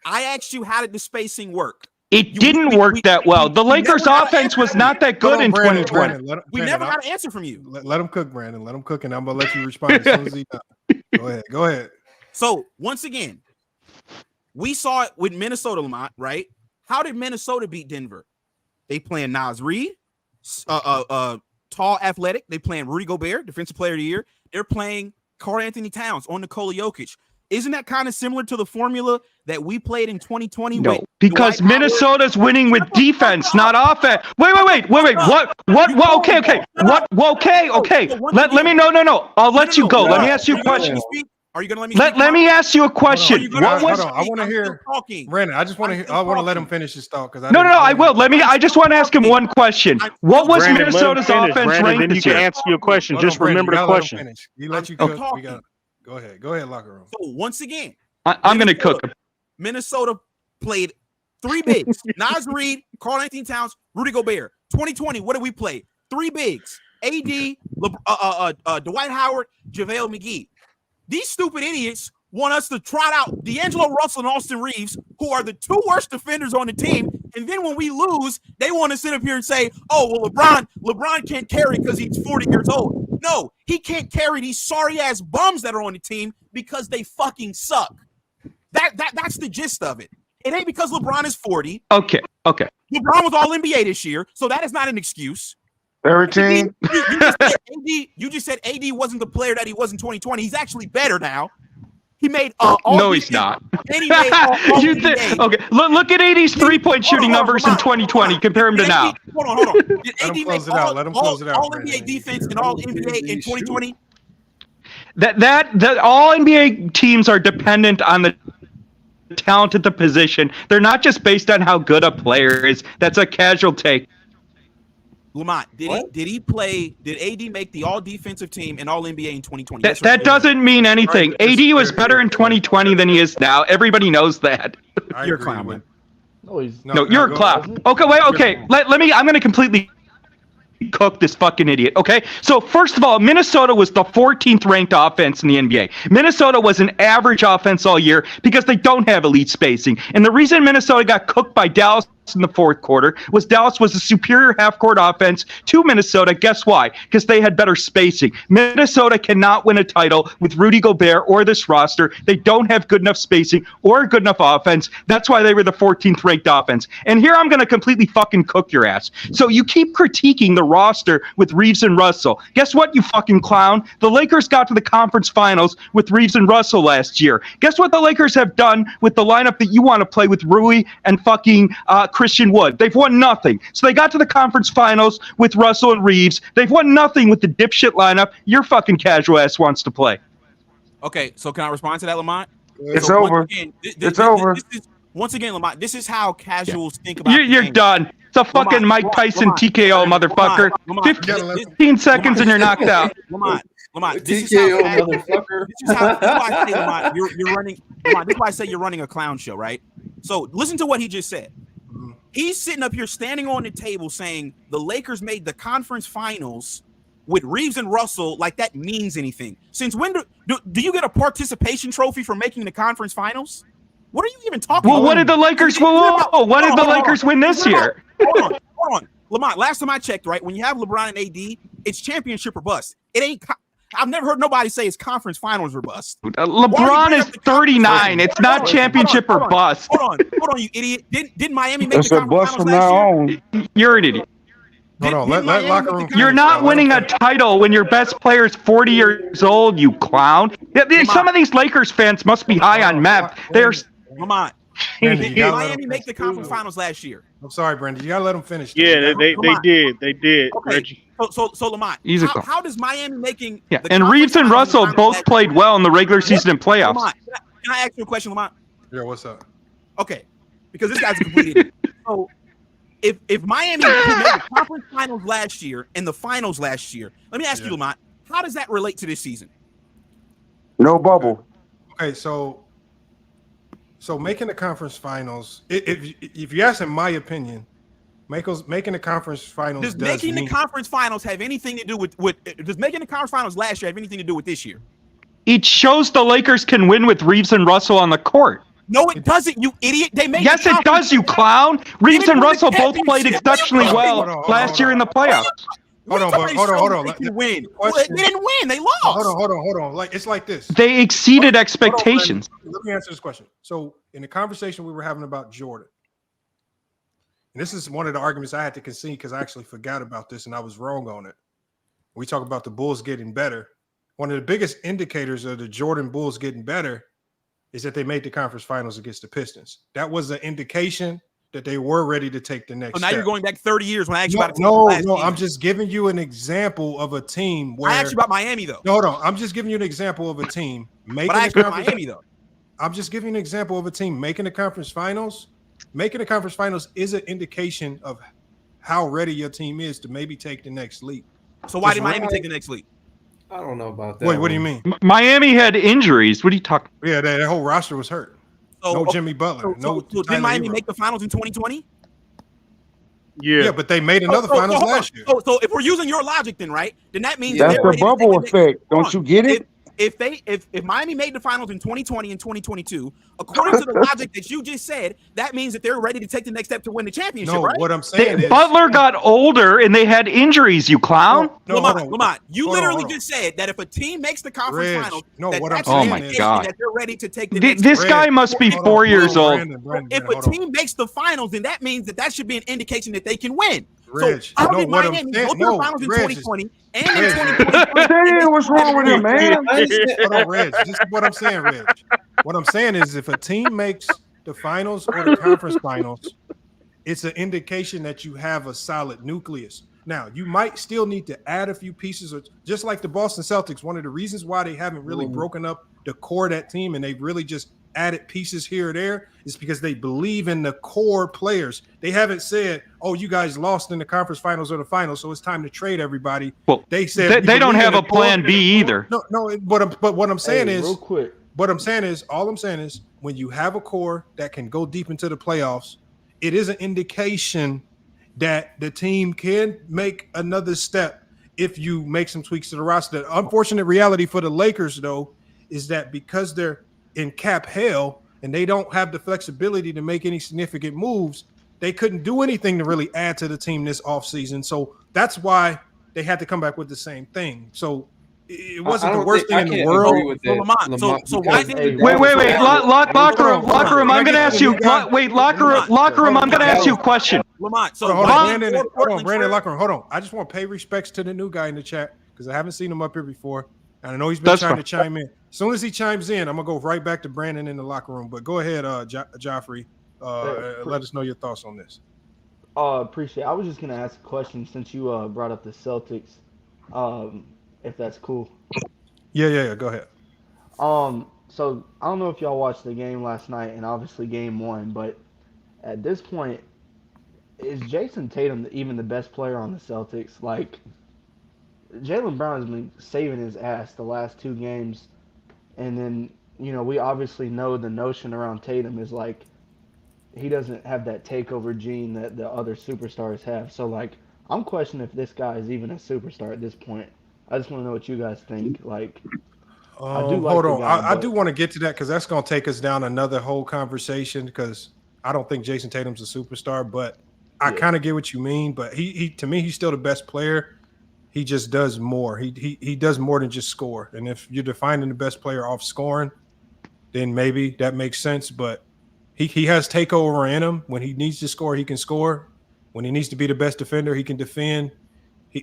I asked you, how did the spacing work? It didn't work that well. The Lakers' offense was not that good in 2020. We never got an answer from you. Let him cook, Brandon. Let him cook, and I'm gonna let you respond as soon as he does. Go ahead. So once again, we saw it with Minnesota, Lamont, right? How did Minnesota beat Denver? They playing Naz Reid, tall, athletic. They playing Rudy Gobert, defensive player of the year. They're playing Karl Anthony Towns on Nikola Jokic. Isn't that kind of similar to the formula that we played in 2020? No, because Minnesota's winning with defense, not offense. Wait. What? Okay. Let me. No. I'll let you go. Let me ask you a question. Are you gonna let me? Let me ask you a question. Hold on. I want to hear. Brandon, I just want to hear. I want to let him finish his thought because I will. I just want to ask him one question. What was Minnesota's offense ranked? Then you can answer your question. Just remember the question. You let you cook. Go ahead, locker room. So once again, I'm going to cook him. Minnesota played 3 bigs: Naz Reid, Karl Anthony Towns, Rudy Gobert. 2020, what did we play? 3 bigs: AD, Dwight Howard, JaVale McGee. These stupid idiots want us to trot out D'Angelo Russell and Austin Reeves, who are the 2 worst defenders on the team. And then when we lose, they want to sit up here and say, "Oh, well, LeBron can't carry because he's 40 years old." No, he can't carry these sorry ass bums that are on the team because they fucking suck. That's the gist of it. It ain't because LeBron is 40. Okay. LeBron was all NBA this year, so that is not an excuse. 13. You just said AD wasn't the player that he was in 2020. He's actually better now. He made no, he's not. And he made all NBA. Okay, look at AD's 3-point shooting numbers in 2020. Compare him to now. Hold on. Did Let AD him close make it out. Let him close it out. all NBA defense and all NBA in 2020? That all NBA teams are dependent on the talent at the position. They're not just based on how good a player is. That's a casual take. Lamont, did AD make the all defensive team and all NBA in 2020? That doesn't mean anything. AD was better in 2020 than he is now. Everybody knows that. You're a clown, man. No, you're a clown. Okay, wait, okay. Let me, I'm going to completely cook this fucking idiot, okay? So, first of all, Minnesota was the 14th ranked offense in the NBA. Minnesota was an average offense all year because they don't have elite spacing. And the reason Minnesota got cooked by Dallas in the fourth quarter was Dallas was a superior half-court offense to Minnesota. Guess why? Because they had better spacing. Minnesota cannot win a title with Rudy Gobert or this roster. They don't have good enough spacing or good enough offense. That's why they were the 14th ranked offense. And here I'm going to completely fucking cook your ass. So you keep critiquing the roster with Reeves and Russell. Guess what, you fucking clown? The Lakers got to the conference finals with Reeves and Russell last year. Guess what the Lakers have done with the lineup that you want to play with Rui and fucking Christian Wood? They've won nothing. So they got to the conference finals with Russell and Reeves. They've won nothing with the dipshit lineup your fucking casual ass wants to play. Okay, so can I respond to that, Lamont? It's over. It's over. Once again, Lamont, this is how casuals think about You're done. It's a fucking Mike Tyson TKO, motherfucker. 15 seconds and you're knocked out. Lamont, this is how motherfucker. This is why I say, Lamont, you're running. Lamont, this is why I say you're running a clown show, right? So listen to what he just said. He's sitting up here standing on the table saying the Lakers made the conference finals with Reeves and Russell like that means anything. Since when do you get a participation trophy for making the conference finals? What are you even talking about? What did the Lakers what did the Lakers win this year? Hold on. Lamont, last time I checked, right, when you have LeBron and AD, it's championship or bust. It ain't I've never heard nobody say it's conference finals or bust. LeBron is 39. It's not championship or bust. Hold on, you idiot. Didn't Miami make the conference finals last year? You're an idiot. Hold on, let locker room. You're not winning a title when your best player is 40 years old, you clown. Some of these Lakers fans must be high on meth. They're Lamont. Did Miami make the conference finals last year? I'm sorry, Brandon. You gotta let them finish. Yeah, they did. They did. Okay. Reggie. So Lamont, how does Miami making and Reeves and Russell both played well in the regular season and playoffs. Lamont, can I ask you a question, Lamont? Yeah, what's up? Okay, because this guy's a complete idiot. So if Miami made the conference finals last year and the finals last year, let me ask you, Lamont, how does that relate to this season? No bubble. Okay, so making the conference finals, if you ask in my opinion, making the conference finals does making the conference finals have anything to do with does making the conference finals last year have anything to do with this year? It shows the Lakers can win with Reeves and Russell on the court. No, it doesn't, you idiot. They made Yes, it does, you clown. Reeves and Russell both played exceptionally well last year in the playoffs. Hold on. They didn't win. They lost. Hold on. Like it's like this. They exceeded expectations. Let me answer this question. So, in the conversation we were having about Jordan, and this is one of the arguments I had to concede because I actually forgot about this and I was wrong on it. We talk about the Bulls getting better. One of the biggest indicators of the Jordan Bulls getting better is that they made the conference finals against the Pistons. That was an indication that they were ready to take the next So now step. you're going back 30 years when I asked you about it. No, I'm just giving you an example of a team where I asked you about Miami though. No, hold on. I'm just giving you an example of a team making but I asked the you about conference. Miami though. I'm just giving you an example of a team making the conference finals. Making the conference finals is an indication of how ready your team is to maybe take the next leap. So why did Miami take the next leap? I don't know about that. Wait, what do you mean? Miami had injuries. What are you talking? Yeah, that whole roster was hurt. No Jimmy Butler. No. So did Miami make the finals in 2020? Yeah, but they made another finals last year. So if we're using your logic, then right, then that means that's the bubble effect. Don't you get it? If Miami made the finals in 2020 and 2022, according to the logic that you just said, that means that they're ready to take the next step to win the championship. No, right? what I'm saying is Butler got older and they had injuries. You clown. Lamont, you literally just said that if a team makes the conference finals, oh my god, that they're ready to take the next this step. guy must be 4 years old. If a team makes the finals, then that means that should be an indication that they can win. Rich, so how did Miami go to the finals in 2020 and in 2021 understand what's wrong with him, man. Hold on, Reg. This is what I'm saying, Reg. What I'm saying is if a team makes the finals or the conference finals, it's an indication that you have a solid nucleus. Now, you might still need to add a few pieces, or just like the Boston Celtics, one of the reasons why they haven't really broken up the core of that team and they've really just added pieces here or there is because they believe in the core players. They haven't said, oh, you guys lost in the conference finals or the finals, so it's time to trade everybody. Well, they said they don't have a plan B either. No, but what I'm saying is, real quick. What I'm saying is, all I'm saying is when you have a core that can go deep into the playoffs, it is an indication that the team can make another step if you make some tweaks to the roster. The unfortunate reality for the Lakers, though, is that because they're in cap hell and they don't have the flexibility to make any significant moves, they couldn't do anything to really add to the team this offseason. So that's why they had to come back with the same thing. So it wasn't the worst thing in the world. So why didn't wait, locker room. I'm going to ask you. Locker room. I'm going to ask you a question. Lamont, so hold on, Brandon, locker room. Hold on. I just want to pay respects to the new guy in the chat because I haven't seen him up here before, and I know he's been trying to chime in. As soon as he chimes in, I'm gonna go right back to Brandon in the locker room. But go ahead, Joffrey. Let us know your thoughts on this. Appreciate it. I was just gonna ask a question since you brought up the Celtics. If that's cool. Yeah. Go ahead. So I don't know if y'all watched the game last night, and obviously game 1, but at this point, is Jason Tatum even the best player on the Celtics? Like, Jaylen Brown has been saving his ass the last 2 games, and then, we obviously know the notion around Tatum is, like, he doesn't have that takeover gene that the other superstars have. So, like, I'm questioning if this guy is even a superstar at this point. I just want to know what you guys think. Like, I do like hold on. guy, I do want to get to that because that's going to take us down another whole conversation because I don't think Jason Tatum's a superstar, but I kind of get what you mean. But he to me, he's still the best player. He just does more. He does more than just score. And if you're defining the best player off scoring, then maybe that makes sense. But he has takeover in him. When he needs to score, he can score. When he needs to be the best defender, he can defend.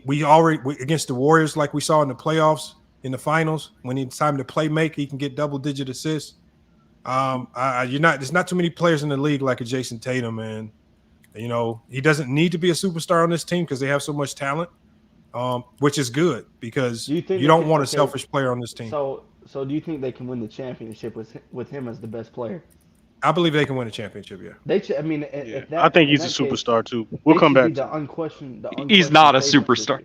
We against the Warriors, like we saw in the playoffs, in the finals, when it's time to play make, he can get double-digit assists. There's not too many players in the league like a Jason Tatum, and he doesn't need to be a superstar on this team because they have so much talent. Which is good because you don't want a selfish player on this team. So do you think they can win the championship with him as the best player? I believe they can win a championship. Yeah. I think he's a superstar too. We'll come back. He's not a superstar.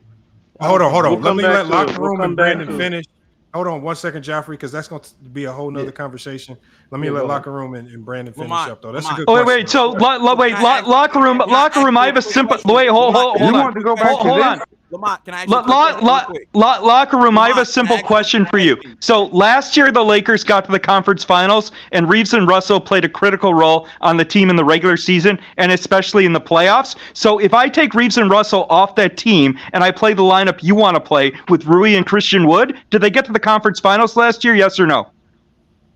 Hold on. Let me let locker room and Brandon finish. Hold on 1 second, Joffrey, because that's going to be a whole nother conversation. Let me let locker room and Brandon finish up though. That's a good question. Wait. So locker room. I have a simple. Wait, hold on. Lamont, can I ask you a question? Locker room, I have a simple question for you. So last year, the Lakers got to the conference finals, and Reeves and Russell played a critical role on the team in the regular season, and especially in the playoffs. So if I take Reeves and Russell off that team, and I play the lineup you want to play with Rui and Christian Wood, did they get to the conference finals last year, yes or no?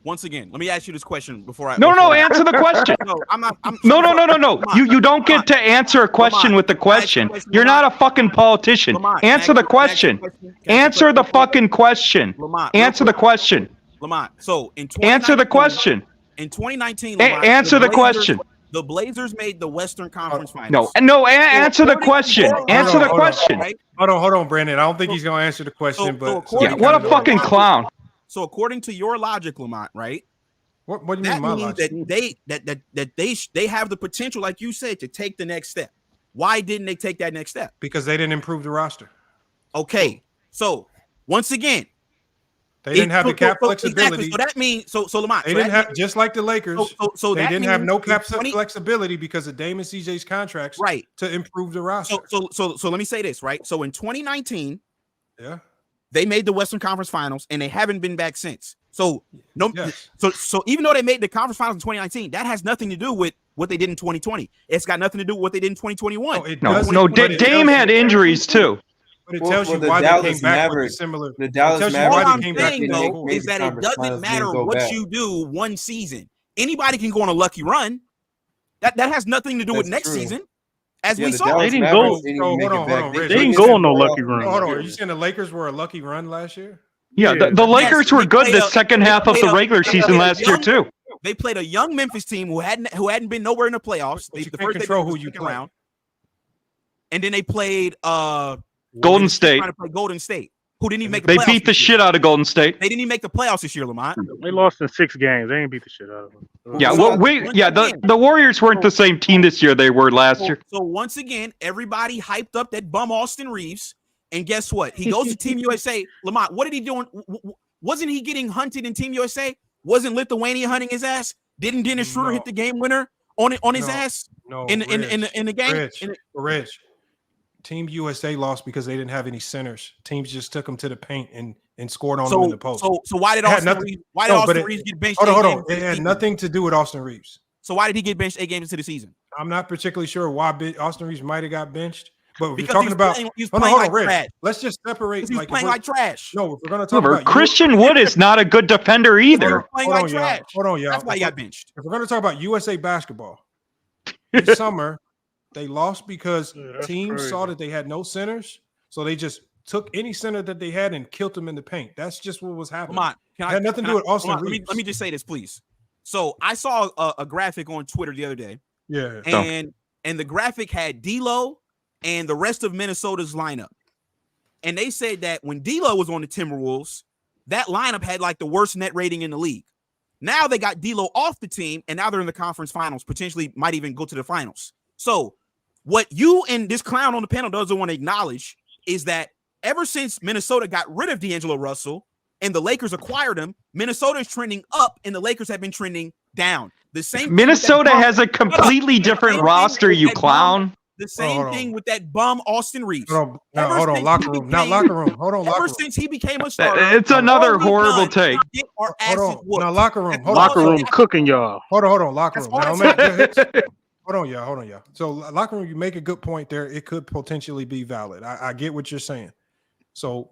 Once again, let me ask you this question before I. No, answer the question. No, I'm not. No. You don't get to answer a question with the question. You're not a fucking politician. Answer the question. Answer the fucking question. Answer the question. Lamont, so in answer the question. In 2019, answer the question. The Blazers made the Western Conference Finals. No. Answer the question. Answer the question. Hold on, Brandon. I don't think he's going to answer the question. But what a fucking clown. So according to your logic, Lamont, right? What do you mean my logic? That they have the potential, like you said, to take the next step. Why didn't they take that next step? Because they didn't improve the roster. Okay, so once again, they didn't have the cap flexibility. Exactly. So that means so Lamont. They didn't have just like the Lakers. So they didn't have no cap flexibility because of Dame and CJ's contracts, right? To improve the roster. So let me say this, right? So in 2019, yeah. They made the Western Conference Finals, and they haven't been back since. So so even though they made the conference finals in 2019, that has nothing to do with what they did in 2020. It's got nothing to do with what they did in 2021. No, Dame had injuries too. But it tells you why they came back with similar. The Dallas Mavericks. All I'm saying though is that it doesn't matter what you do one season. Anybody can go on a lucky run. That has nothing to do with next season. as we saw. They didn't go. Hold on, They didn't go on no lucky run. Hold on. Are you saying the Lakers were a lucky run last year? Yeah, the Lakers were good the second half of the regular season last year too. They played a young Memphis team who hadn't been nowhere in the playoffs. You can't control who you play. Round. And then they played Golden State. Trying to play Golden State, who didn't even make the playoffs. They beat the shit out of Golden State. They didn't even make the playoffs this year, Lamont. They lost in 6 games. They ain't beat the shit out of them. Yeah, well, the Warriors weren't the same team this year they were last year. So once again, everybody hyped up that bum Austin Reeves, and guess what? He goes to Team USA. Lamont, what did he do? Wasn't he getting hunted in Team USA? Wasn't Lithuania hunting his ass? Didn't Dennis Schroeder hit the game winner on his ass? No, in the game. Rich. Team USA lost because they didn't have any centers. Teams just took them to the paint and scored on them in the post. So why did Austin Reeves get benched? Hold on. It had nothing to do with Austin Reeves. So why did he get benched 8 games into the season? I'm not particularly sure why Austin Reeves might have got benched. But if because you're talking about, hold on, Rich. Trash. Let's just separate. He's playing like trash. No, if we're going to talk about Christian Wood is not a good defender either. Playing like trash. Hold on, y'all. That's why he got benched. If we're going to talk about USA basketball, this summer they lost because teams saw that they had no centers, so they just took any center that they had and killed them in the paint. That's just what was happening. It had nothing to do with Austin Reeves. Let me just say this, please. So I saw a graphic on Twitter the other day. Yeah. And the graphic had D'Lo and the rest of Minnesota's lineup. And they said that when D'Lo was on the Timberwolves, that lineup had like the worst net rating in the league. Now they got D'Lo off the team, and now they're in the conference finals, potentially might even go to the finals. So what you and this clown on the panel doesn't want to acknowledge is that ever since Minnesota got rid of D'Angelo Russell and the Lakers acquired him, Minnesota is trending up and the Lakers have been trending down. The same. Minnesota has a completely different roster, you clown. The same thing with that bum Austin Reeves. Hold on, locker room. Not locker room. Hold on, locker room. Ever since he became a starter, it's another horrible take. Hold on. Now, locker room. Locker room cooking y'all. Hold on, locker room. Hold on, y'all. So, locker room, you make a good point there. It could potentially be valid. I get what you're saying. So,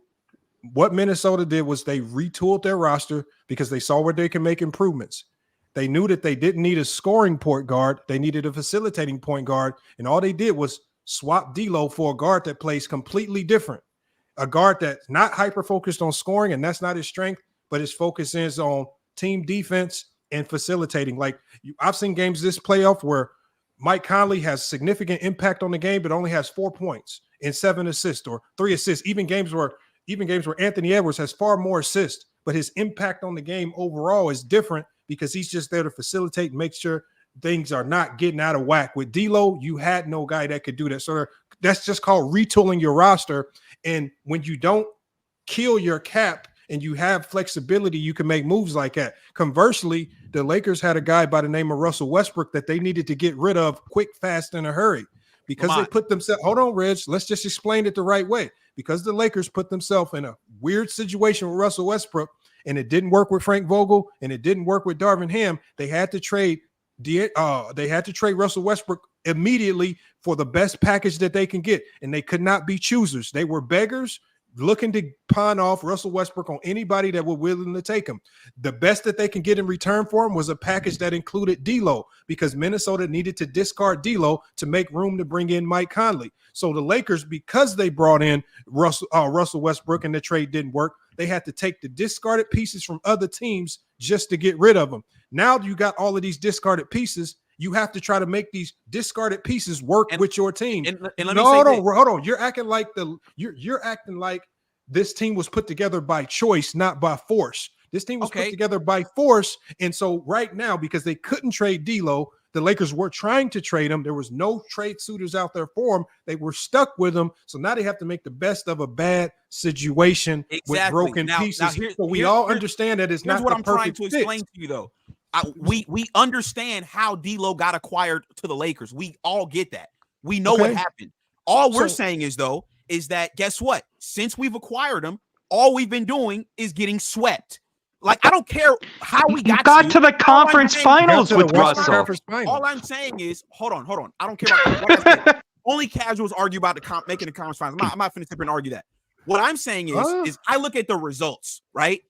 what Minnesota did was they retooled their roster because they saw where they can make improvements. They knew that they didn't need a scoring point guard. They needed a facilitating point guard. And all they did was swap D'Lo for a guard that plays completely different. A guard that's not hyper-focused on scoring, and that's not his strength, but his focus is on team defense and facilitating. Like, I've seen games this playoff where Mike Conley has significant impact on the game, but only has 4 points and 7 assists or 3 assists. Even games where Anthony Edwards has far more assists, but his impact on the game overall is different because he's just there to facilitate and make sure things are not getting out of whack. With D'Lo, you had no guy that could do that. So that's just called retooling your roster. And when you don't kill your cap and you have flexibility, you can make moves like that. Conversely, the Lakers had a guy by the name of Russell Westbrook that they needed to get rid of quick, fast, in a hurry because they put themselves – hold on, Reg. Let's just explain it the right way. Because the Lakers put themselves in a weird situation with Russell Westbrook, and it didn't work with Frank Vogel, and it didn't work with Darvin Ham. They had to trade Russell Westbrook immediately for the best package that they can get, and they could not be choosers. They were beggars looking to pawn off Russell Westbrook on anybody that were willing to take him. The best that they can get in return for him was a package that included D'Lo because Minnesota needed to discard D'Lo to make room to bring in Mike Conley. So the Lakers, because they brought in Russell Westbrook and the trade didn't work, they had to take the discarded pieces from other teams just to get rid of them. Now you got all of these discarded pieces. You have to try to make these discarded pieces work with your team. Hold on. You're acting like you're acting like this team was put together by choice, not by force. This team was put together by force. And so right now, because they couldn't trade D'Lo, the Lakers were trying to trade him. There was no trade suitors out there for him. They were stuck with him. So now they have to make the best of a bad situation with broken pieces. So we all understand that it's not what the I'm trying perfect to fit. explain to you, though. We understand how D'Lo got acquired to the Lakers. We all get that. We know what happened. All we're saying is, though, is that guess what? Since we've acquired him, all we've been doing is getting swept. Like, I don't care how we got to the conference finals with Russell. All I'm saying is, hold on. I don't care about what I said. Only casuals argue about making the conference finals. I'm not finna sit here and argue that. What I'm saying is I look at the results, right?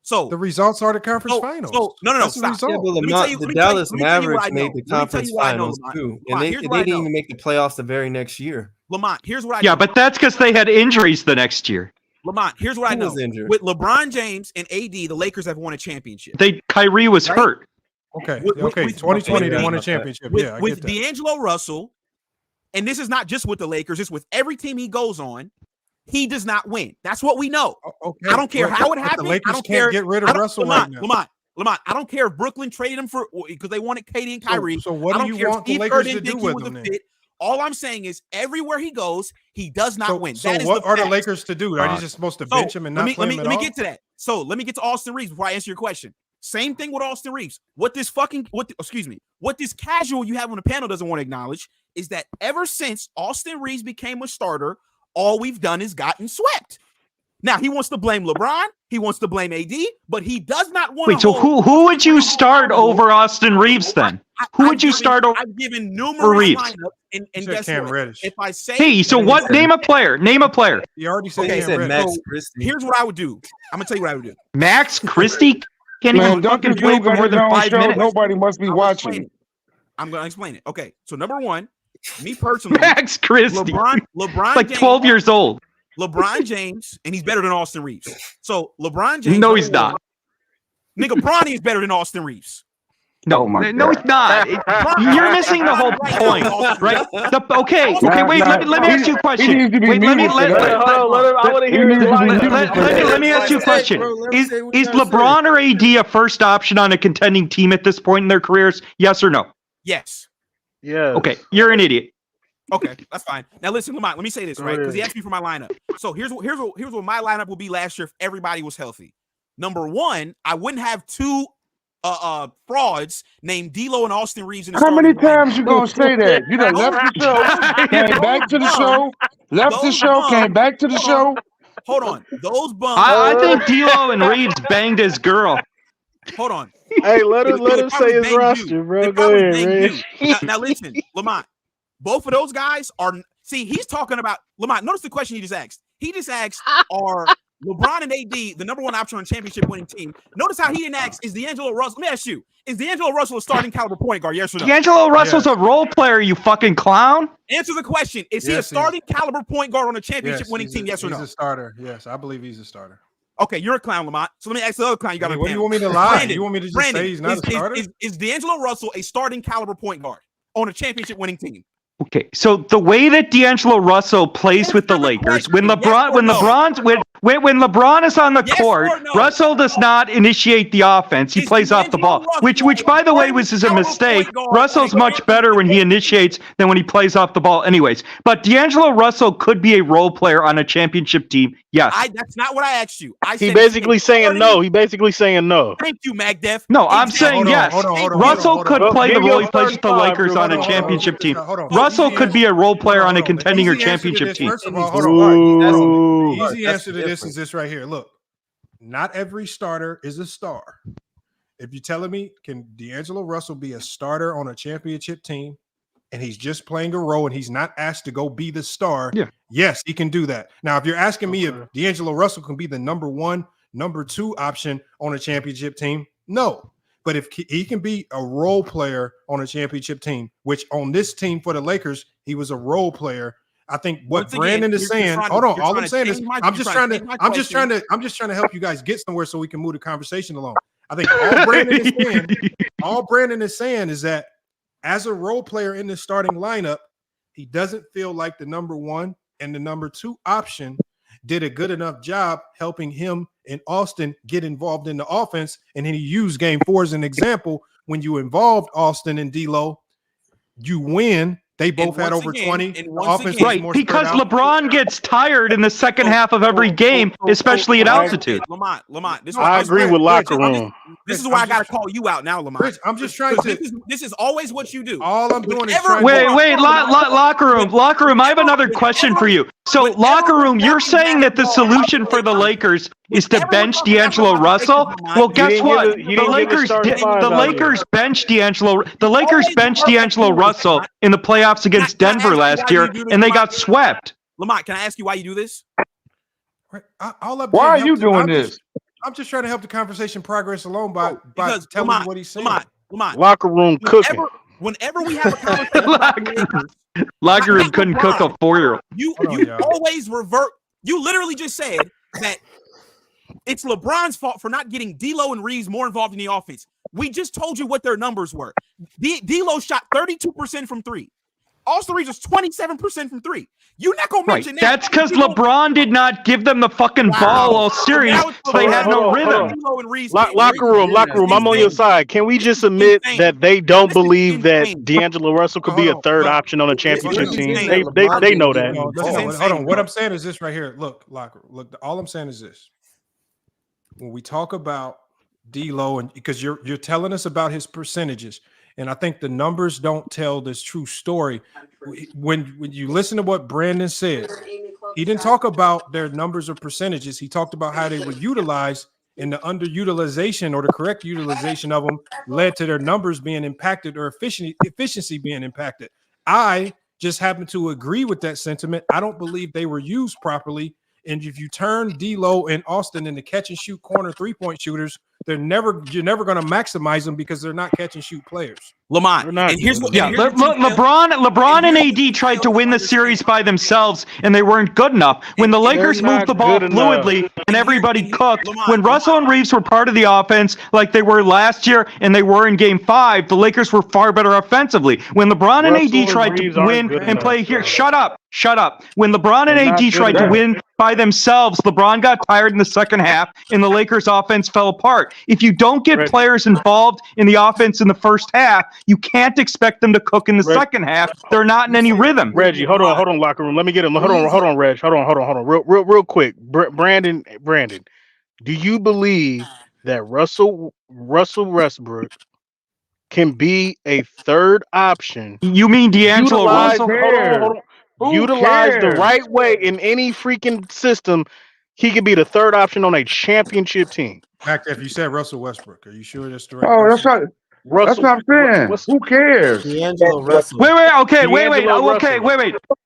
So the results are the conference finals. No. That's Stop. Yeah, but the Dallas Mavericks made the conference finals too, and they didn't even make the playoffs the very next year. Lamont, here's what I Yeah, know. but that's because they had injuries the next year. Lamont, here's what I Who know. was injured? With LeBron James and AD, the Lakers have won a championship. Kyrie was hurt. Okay, With 2020 they won a championship. With, Yeah, I with get that. D'Angelo Russell, and this is not just with the Lakers, it's with every team he goes on. He does not win. That's what we know. Okay, I don't care how it but happened. The Lakers I don't can't care. get rid of Russell right now. Lamont, I don't care if Brooklyn traded him because they wanted KD and Kyrie. So what I do don't you care want if the Steve Lakers Kerr to didn't do think he with was them a then? fit. All I'm saying is everywhere he goes, he does not win. So That is what the are the fact. Lakers to do? Are they just supposed to bench him and not play him at all? Let me get to that. So let me get to Austin Reeves before I answer your question. Same thing with Austin Reeves. What this casual you have on the panel doesn't want to acknowledge is that ever since Austin Reeves became a starter, all we've done is gotten swept. Now he wants to blame LeBron, he wants to blame AD, but he does not want Wait, so who would you start over Austin Reeves then? Who would you start over? I've given numerous Reeves? lineups, and guess Cam what? Reddish. If I say Hey, so what? Name a player. Name a player. You already said Okay, Cam Reddish. Max Christie. Here's what I would do. I'm gonna tell you what I would do. Max Christie can't Man, even fucking Duncan play for more than 5 minutes. Nobody must be watching. I'm gonna explain it. Okay, so number one, me personally, Max Christie, LeBron like James, 12 years old. LeBron James, and he's better than Austin Reeves. So LeBron James, No, he's not. Nigga, Bronny is better than Austin Reeves. No, no, he's not. You're missing the whole point, right? Okay, wait. Let me ask you a question. Wait, let me ask you a question. Is LeBron or AD a first option on a contending team at this point in their careers? Yes or no? Yes. Yeah. Okay, you're an idiot. Okay, that's fine. Now listen, Lamont, let me say this, right? Because he asked me for my lineup. So here's what my lineup will be last year if everybody was healthy. Number one, I wouldn't have two frauds named D'Lo and Austin Reeves in the How many starting lineup. times you gonna say that? You done left the show, came back to the show, left the show, came back to the show. Hold on. Those bums. I think D'Lo and Reeves banged his girl. Hold on. Hey, let him say his roster, bro. Go ahead, man. Now listen, Lamont. Both of those guys are. See, he's talking about Lamont. Notice the question he just asked. He just asked, are LeBron and AD the number one option on a championship winning team? Notice how he didn't ask, is D'Angelo Russell? Let me ask you, is D'Angelo Russell a starting caliber point guard? Yes or no? D'Angelo Russell's a role player, you fucking clown. Answer the question. Is he a starting caliber point guard on a championship winning team? Yes or no? He's a starter. Yes, I believe he's a starter. Okay, you're a clown, Lamont. So let me ask the other clown you got on the What do you panel. want me to lie? Brandon, You want me to just Brandon, say he's not a starter? Is D'Angelo Russell a starting caliber point guard on a championship winning team? Okay, so the way that D'Angelo Russell plays with the Lakers, when LeBron is on the court, Russell does not initiate the offense. He plays off the ball, which by the way is a mistake. Russell's much better when he initiates than when he plays off the ball anyways. But D'Angelo Russell could be a role player on a championship team. Yes. That's not what I asked you. He basically saying no. He basically saying no. Thank you, MagDef. No, I'm saying yes. Russell could play the role he plays with the Lakers on a championship team. Russell could be a role player on a contending or championship team. First of all, hold on. The easy answer to this is this right here. Look, not every starter is a star. If you're telling me, can D'Angelo Russell be a starter on a championship team and he's just playing a role and he's not asked to go be the star, yes, he can do that. Now, if you're asking me if D'Angelo Russell can be the number one, number two option on a championship team, no. But if he can be a role player on a championship team, which on this team for the Lakers, he was a role player. I think what Brandon is saying. Hold on, all I'm saying is I'm just trying to help you guys get somewhere so we can move the conversation along. I think all Brandon is saying is that as a role player in the starting lineup, he doesn't feel like the number one and the number two option did a good enough job helping him and Austin get involved in the offense. And then he used game 4 as an example. When you involved Austin and D'Lo, you win. They both had over 20. Right, because LeBron gets tired in the second half of every game, especially at altitude. Lamont, I agree with locker room. This is why I got to call you out now, Lamont. Rich, I'm just trying to. This is always what you do. All I'm doing is wait, locker room. I have another question for you. So, locker room, you're saying that the solution for the Lakers is to bench D'Angelo Russell? Well, guess what? The Lakers benched D'Angelo Russell in the playoffs against Denver last year, and they got swept. Lamont, can I ask you why you do this? Why are you doing this? I'm just trying to help the conversation progress along by telling Lamont, you what he's saying. Lamont, locker room cooking. Whenever we have a conversation, locker room couldn't cook a 4-year-old. You always revert. You literally just said that it's LeBron's fault for not getting D'Lo and Reeves more involved in the offense. We just told you what their numbers were. D'Lo shot 32% from three. Austin Reeves was 27% from three. You're not gonna mention that. That's because LeBron did not give them the fucking ball all series, so they had no rhythm. Locker room. I'm on your side. Can we just admit that they don't believe that D'Angelo Russell could be a third option on a championship team? They know that. Hold on. What I'm saying is this right here. Look, all I'm saying is this. When we talk about D'Lo, and because you're telling us about his percentages, and I think the numbers don't tell this true story. When you listen to what Brandon said, he didn't talk about their numbers or percentages. He talked about how they were utilized, and the underutilization or the correct utilization of them led to their numbers being impacted or efficiency being impacted. I just happen to agree with that sentiment. I don't believe they were used properly. And if you turn D'Lo and Austin into catch and shoot corner 3-point shooters, you're never going to maximize them because they're not catch and shoot players. Lamont, and here's what LeBron and AD tried to win the series by themselves, and they weren't good enough. When the Lakers moved the ball fluidly and everybody cooked, when Russell and Reeves were part of the offense like they were last year and they were in Game 5, the Lakers were far better offensively. When LeBron and AD tried to win and play here, shut up. When LeBron and AD tried to win by themselves, LeBron got tired in the second half, and the Lakers' offense fell apart. If you don't get players involved in the offense in the first half, you can't expect them to cook in the second half. They're not in any rhythm. Reggie, hold on, locker room. Let me get him. Hold on, Reg. Hold on. Real quick. Brandon, do you believe that Russell Westbrook can be a third option? You mean D'Angelo Russell? Hold on. Utilized the right way in any freaking system, he could be the third option on a championship team. Fact, if you said Russell Westbrook, are you sure that's the right? Oh, that's not. That's what I'm saying. Who cares? D'Angelo Russell. Wait.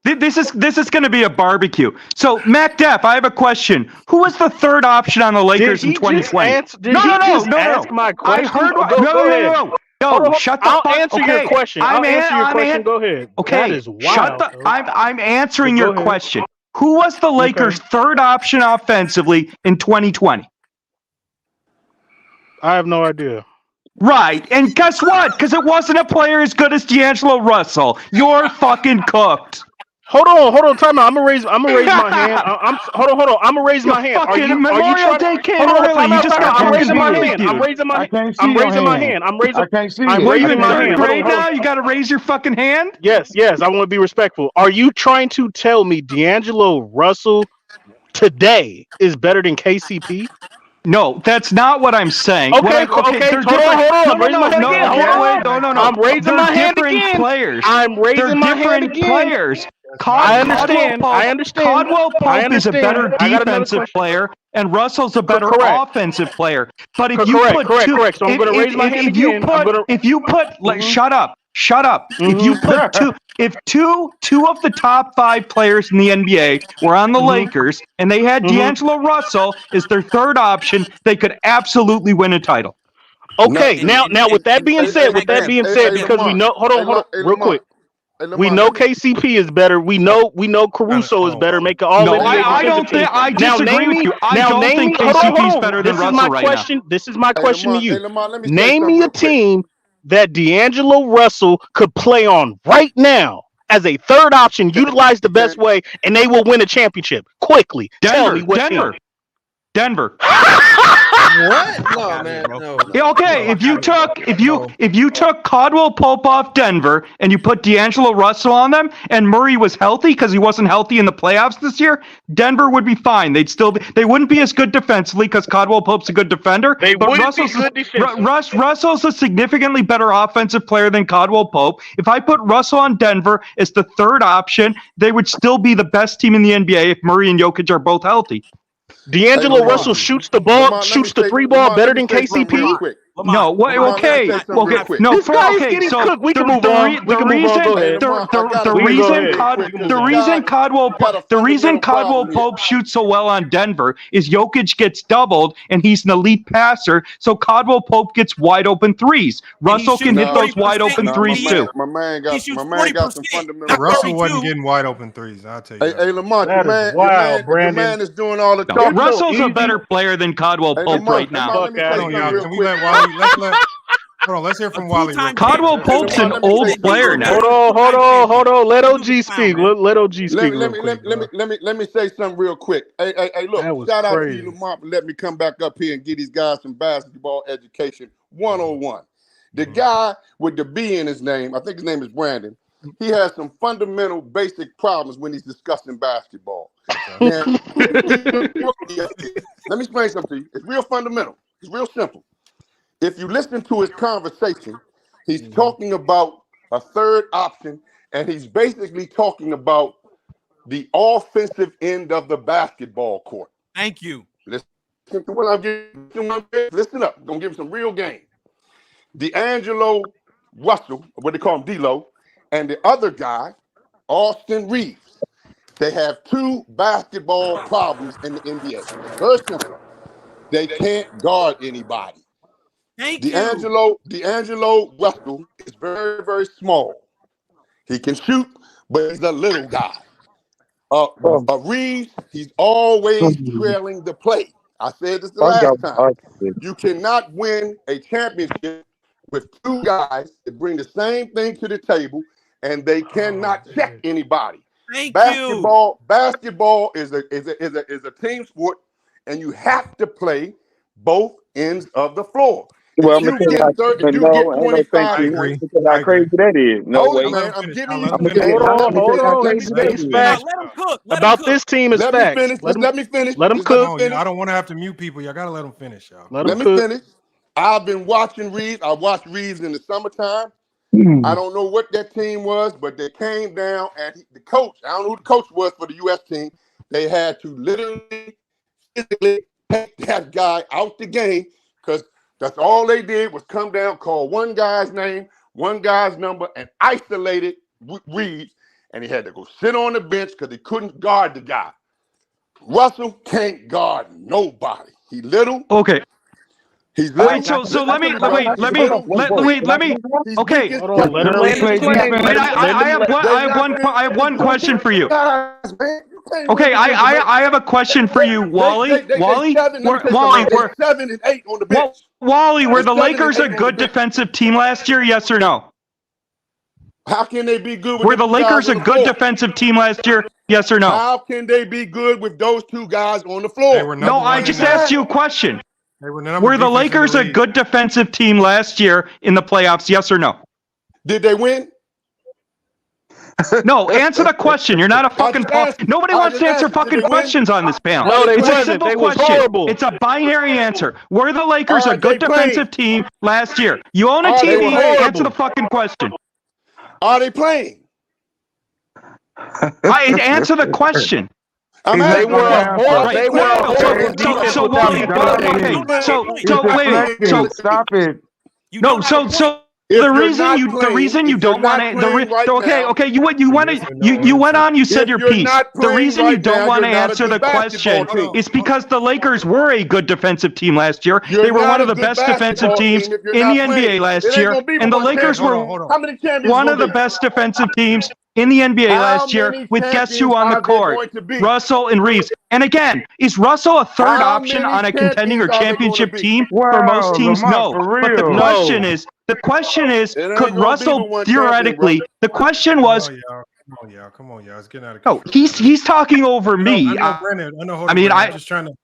This is going to be a barbecue. So, Mac Depp, I have a question. Who was the third option on the Lakers in 2020? No. My question. I heard. No, shut the fuck up. I'll answer your question. I'll answer your question. Go ahead. Okay, that is wild. I'm answering your question. Who was the Lakers' third option offensively in 2020? I have no idea. Right, and guess what? Because it wasn't a player as good as D'Angelo Russell. You're fucking cooked. Hold on, time out. I'm gonna raise my hand. Hold on. I'm gonna raise my hand. Are you Memorial Day came early? You just got I'm raising my hand. I'm raising my hand. I'm raising my hand. I'm raising my hand. Right now, you got to raise your fucking hand. Yes. I want to be respectful. Are you trying to tell me D'Angelo Russell today is better than KCP? No, that's not what I'm saying. Okay. Hold on. I'm raising my hand again. No. I'm raising my hand again. Players. I'm raising my hand again. Players. I understand. Caldwell Pope is a better defensive player, and Russell's a better offensive player. But if you put correct. So I'm going to raise my hand again. If you put, shut up. If you put two of the top 5 players in the NBA were on the Lakers, and they had D'Angelo Russell as their third option, they could absolutely win a title. Okay, now with that being said, because we know, hold on, real quick. We know KCP is better. We know Caruso is better. Make it all. No, I don't think. I disagree with you. I don't think KCP is better than Russell right now. This is my question to you. Name me a team that D'Angelo Russell could play on right now as a third option, utilize the best way, and they will win a championship quickly. Tell me what team. Denver. What? No, man. No. Okay, if you took Caldwell Pope off Denver and you put D'Angelo Russell on them, and Murray was healthy because he wasn't healthy in the playoffs this year, Denver would be fine. They wouldn't be as good defensively because Caldwell Pope's a good defender. Russell's a significantly better offensive player than Caldwell Pope. If I put Russell on Denver as the third option, they would still be the best team in the NBA if Murray and Jokic are both healthy. D'Angelo Russell shoots the ball, shoots the 3 ball better than KCP. No, what? Okay, okay. No, this guy is okay. getting So cooked. We can move on. We can move on. Go ahead. The reason Caldwell Pope shoots so well on Denver is Jokic gets doubled and he's an elite passer. So Caldwell Pope gets wide open threes. Russell can hit those wide open threes too. My man got some fundamental. Russell wasn't getting wide open threes. I'll tell you. Hey, Lamont, your man is doing all the No, talking. Russell's a better player than Caldwell Pope right now. Can we let Wally? Hold on. Let's hear from Wally. Caldwell Pope's an old player now. Hold on. Let OG speak. Let OG speak. Let me say something real quick. Hey, look, shout out to you, Lamont, for letting me come back up here and give these guys some basketball education 101. The guy with the B in his name, I think his name is Brandon, he has some fundamental basic problems when he's discussing basketball. Now, let me explain something to you. It's real fundamental. It's real simple. If you listen to his conversation, he's talking about a third option, and he's basically talking about the offensive end of the basketball court. Thank you. Listen to what I'm giving. Listen up. I'm going to give him some real game. D'Angelo Russell, what they call him, D-Lo, and the other guy, Austin Reeves, they have two basketball problems in the NBA. Very simple. They can't guard anybody. D'Angelo Russell is very, very small. He can shoot, but he's a little guy. Reeves, he's always trailing the play. I said this the last time. You cannot win a championship with two guys that bring the same thing to the table, and they cannot check anybody. Basketball is a team sport, and you have to play both ends of the floor. Well, I'm gonna tell you, no, I don't think you. Because how crazy that is. No way. Man, I'm giving you. Hold on. He's facts. About this team is facts. Let me finish. Let him cook. I don't want to have to mute people. Y'all gotta let them finish, y'all. Let me finish. I've been watching Reeves. I watched Reeves in the summertime. I don't know what that team was, but they came down and the coach, I don't know who the coach was for the U.S. team. They had to literally physically take that guy out the game because that's all they did was come down, call one guy's name, one guy's number, and isolated Reeves, and he had to go sit on the bench because he couldn't guard the guy. Russell can't guard nobody. He little. Okay. He's little. Wait, so let me. Okay. I have one question for you. Okay, I have a question for you, Wally. Wally, were the Lakers a good defensive team last year? Yes or no? How can they be good? Were the Lakers a good defensive team last year? Yes or no? How can they be good with those two guys on the floor? No, I just asked you a question. Were the Lakers a good defensive team last year in the playoffs? Yes or no? Did they win? No, answer the question. You're not a fucking. Nobody wants to answer fucking questions on this panel. No, they it's wasn't. a simple They was question. horrible. It's a binary answer. Were the Lakers a good defensive team last year? You own a TV. Answer the fucking question. Are they playing? Answer the question. They were Stop it. No, so the reason you don't want to you went on, you said your piece. The reason you don't want to answer the question is because the Lakers were a good defensive team last year. They were one of the best defensive teams in the NBA last year, and the Lakers were one of the best defensive teams in the NBA last year with guess who on the court? Russell and Reeves. And again, is Russell a third option on a contending or championship team? For most teams, no. But the question is, could Russell theoretically? The question was. Come on, y'all. It's getting out of control. No, he's talking over me. I'm just trying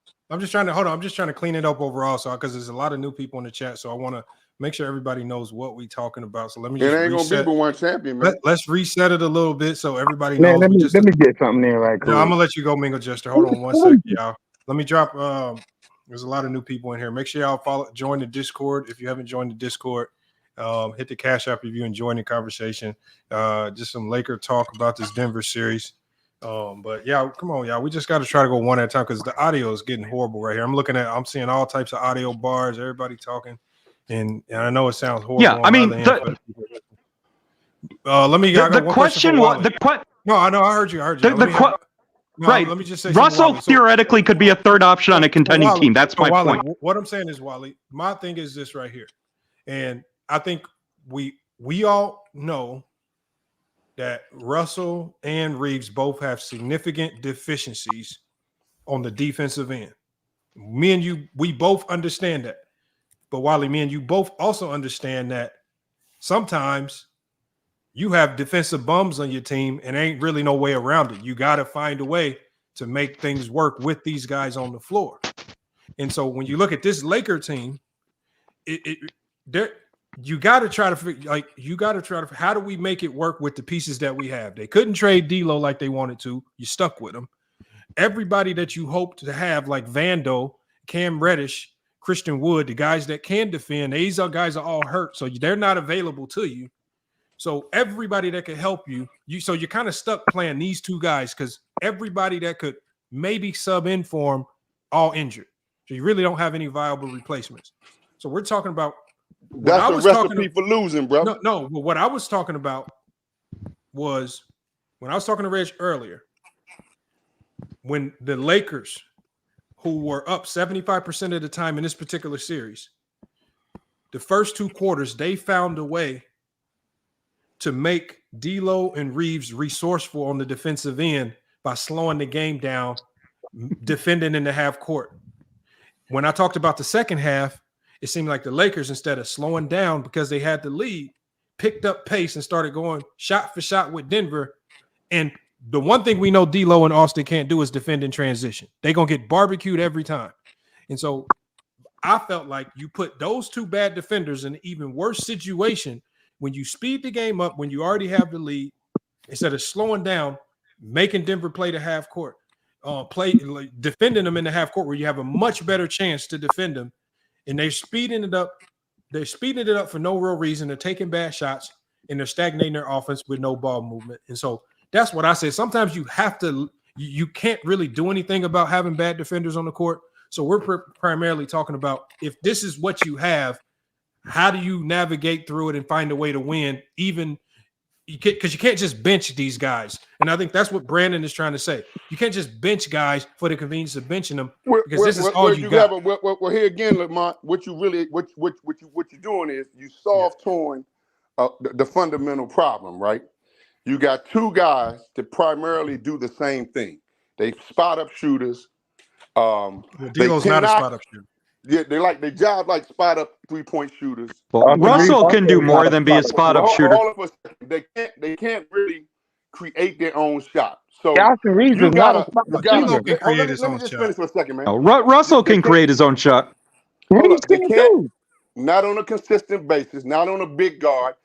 to clean it up overall, so because there's a lot of new people in the chat, so I want to make sure everybody knows what we're talking about. So let me just it ain't gonna be but one champion, man. Let's reset it a little bit so everybody knows. Man, let me get something in right quick. No, I'm gonna let you go, Mingo Jester. Hold on one second, y'all. Let me drop. There's a lot of new people in here. Make sure y'all join the Discord if you haven't joined the Discord. Hit the Cash App if you're enjoying the conversation. Just some Laker talk about this Denver series. But yeah, come on, y'all. We just got to try to go one at a time because the audio is getting horrible right here. I'm seeing all types of audio bars. Everybody talking. And I know it sounds horrible. Yeah, I mean, let me. The question was No, I know. I heard you. Right. Let me just say Russell theoretically could be a third option on a contending team. That's my point. What I'm saying is, Wally, my thing is this right here. And I think we all know that Russell and Reeves both have significant deficiencies on the defensive end. Me and you, we both understand that. But Wally, me and you both also understand that sometimes you have defensive bums on your team and ain't really no way around it. You got to find a way to make things work with these guys on the floor. And so when you look at this Laker team, you got to try to figure, how do we make it work with the pieces that we have? They couldn't trade D'Lo like they wanted to. You stuck with them. Everybody that you hoped to have, like Vando, Cam Reddish, Christian Wood, the guys that can defend, these guys are all hurt, so they're not available to you. So everybody that could help you, so you're kind of stuck playing these two guys because everybody that could maybe sub in for them all injured. So you really don't have any viable replacements. So we're talking about that's the recipe for losing, bro. No, but what I was talking about was when I was talking to Reg earlier, when the Lakers, who were up 75% of the time in this particular series, the first two quarters, they found a way to make D'Lo and Reeves resourceful on the defensive end by slowing the game down, defending in the half court. When I talked about the second half, it seemed like the Lakers, instead of slowing down because they had the lead, picked up pace and started going shot for shot with Denver. And the one thing we know D'Lo and Austin can't do is defend in transition. They're going to get barbecued every time. And so I felt like you put those two bad defenders in an even worse situation when you speed the game up, when you already have the lead, instead of slowing down, making Denver play the half court, defending them in the half court where you have a much better chance to defend them. And they're speeding it up. They're speeding it up for no real reason. They're taking bad shots and they're stagnating their offense with no ball movement. And so that's what I said. Sometimes you have to, you can't really do anything about having bad defenders on the court. So we're primarily talking about if this is what you have, how do you navigate through it and find a way to win, even because you can't just bench these guys. And I think that's what Brandon is trying to say. You can't just bench guys for the convenience of benching them because this is all you got. Well, here again, Lamont, what you're doing is you soft-toying the fundamental problem, right? You got two guys that primarily do the same thing. They spot up shooters. D'Lo's not a spot up shooter. Yeah, they job like spot up 3-point shooters. Well, Russell can do more than be a spot up shooter. All of us, they can't really create their own shot. So Reeves is not a spot up shooter. Let me just finish for a second, man. No, Russell can create his own shot. They can't, not on a consistent basis, not on a big guard.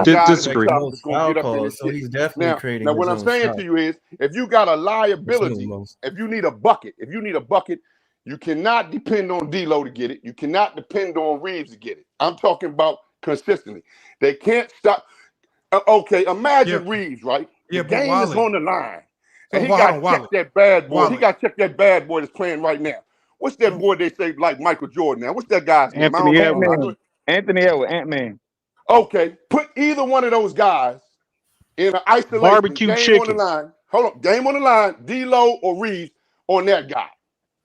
Disagree. So he's definitely creating. Now, what I'm saying to you is, if you got a liability, if you need a bucket, you cannot depend on D'Lo to get it. You cannot depend on Reeves to get it. I'm talking about consistently. They can't stop. Okay, imagine Reeves, right? The game is on the line, and he got to check that bad boy. He got to check that bad boy that's playing right now. What's that boy they say like Michael Jordan now? What's that guy's name? Anthony Edwards. Ant-Man. Okay, put either one of those guys in an isolation. Barbecue game chicken. On the line. Hold on, game on the line. D'Lo or Reeves on that guy.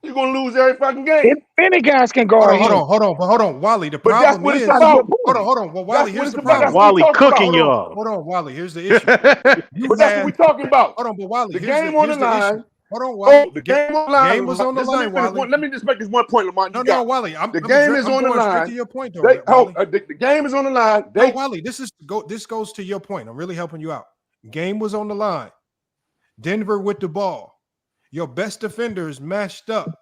You're gonna lose every fucking game. If any guys can guard him. Hold on, Wally. The But problem that's what is, it's about. Hold on. Well, Wally, here's the problem. Wally cooking y'all. Hold on, Wally. Here's the issue. But that's what we're talking about. Hold on, but Wally, the game on the line. Hold on, Wally. The game on the line. Game was on the line, Wally. Let me just make this one point, Lamont. No, Wally. The game is on the line. To your point, though, the game is on the line. Wally, this goes to your point. I'm really helping you out. Game was on the line. Denver with the ball. Your best defender is matched up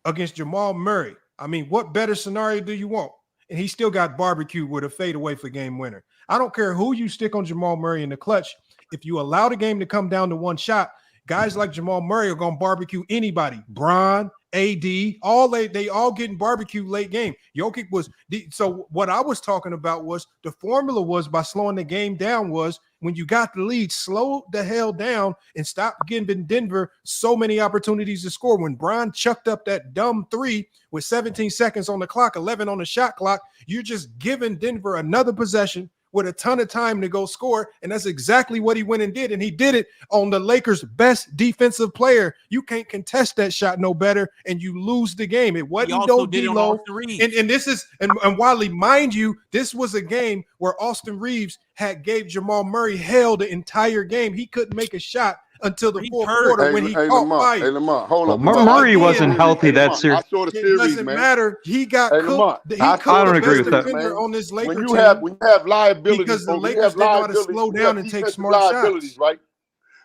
against Jamal Murray. I mean, what better scenario do you want? And he still got barbecued with a fadeaway for game winner. I don't care who you stick on Jamal Murray in the clutch. If you allow the game to come down to one shot, guys like Jamal Murray are going to barbecue anybody. Bron, AD, they all getting barbecued late game. Jokic was so what I was talking about was the formula was by slowing the game down was when you got the lead, slow the hell down and stop giving Denver so many opportunities to score. When Bron chucked up that dumb 3 with 17 seconds on the clock, 11 on the shot clock, you're just giving Denver another possession with a ton of time to go score, and that's exactly what he went and did, and he did it on the Lakers' best defensive player. You can't contest that shot no better, and you lose the game. It wasn't no D-Lo, and this is and Wiley, mind you, this was a game where Austin Reeves gave Jamal Murray hell the entire game. He couldn't make a shot until the fourth quarter when he caught fire. Hey, Lamar, hold up. Murray wasn't healthy that series. I saw the It series, doesn't man. matter. He got cooked. He I cooked don't the agree best with that, defender man. on this Laker When team. you have liabilities, because the Lakers didn't know how to slow down and take smart shots. Right?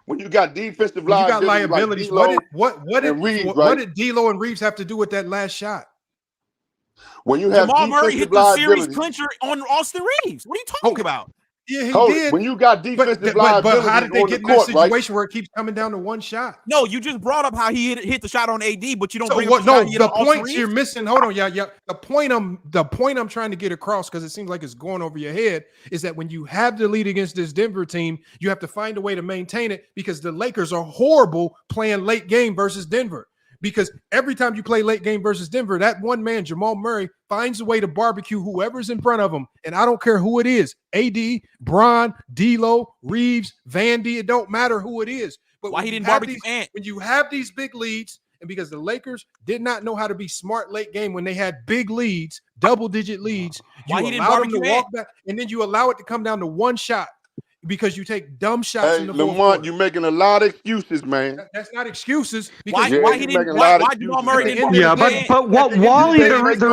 When you got defensive When you got liabilities, liabilities. like What did D'Lo and Reeves have to do with that last shot? When you have Jamal Murray hit the series clincher on Austin Reeves. What are you talking about? Yeah, he did. When you got defensive but liabilities how did they on get the in that court, situation where it keeps coming down to one shot? No, you just brought up how he hit the shot on AD, but you don't bring what? up No, the the points you're missing. Hold on, yeah. The point I'm trying to get across, because it seems like it's going over your head, is that when you have the lead against this Denver team, you have to find a way to maintain it, because the Lakers are horrible playing late game versus Denver. Because every time you play late game versus Denver, that one man, Jamal Murray, finds a way to barbecue whoever's in front of him. And I don't care who it is, AD, Bron, D'Lo, Reeves, Vandy, it don't matter who it is. But why he didn't barbecue Ant? When you have these big leads, and because the Lakers did not know how to be smart late game when they had big leads, double-digit leads, you allow them to walk back, and then you allow it to come down to one shot. Because you take dumb shots in the fourth Lamont, you're making a lot of excuses, man. That's not excuses. Why Jamal Murray didn't? Yeah, but what Wally? The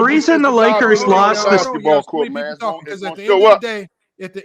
reason the Lakers lost this. Because at the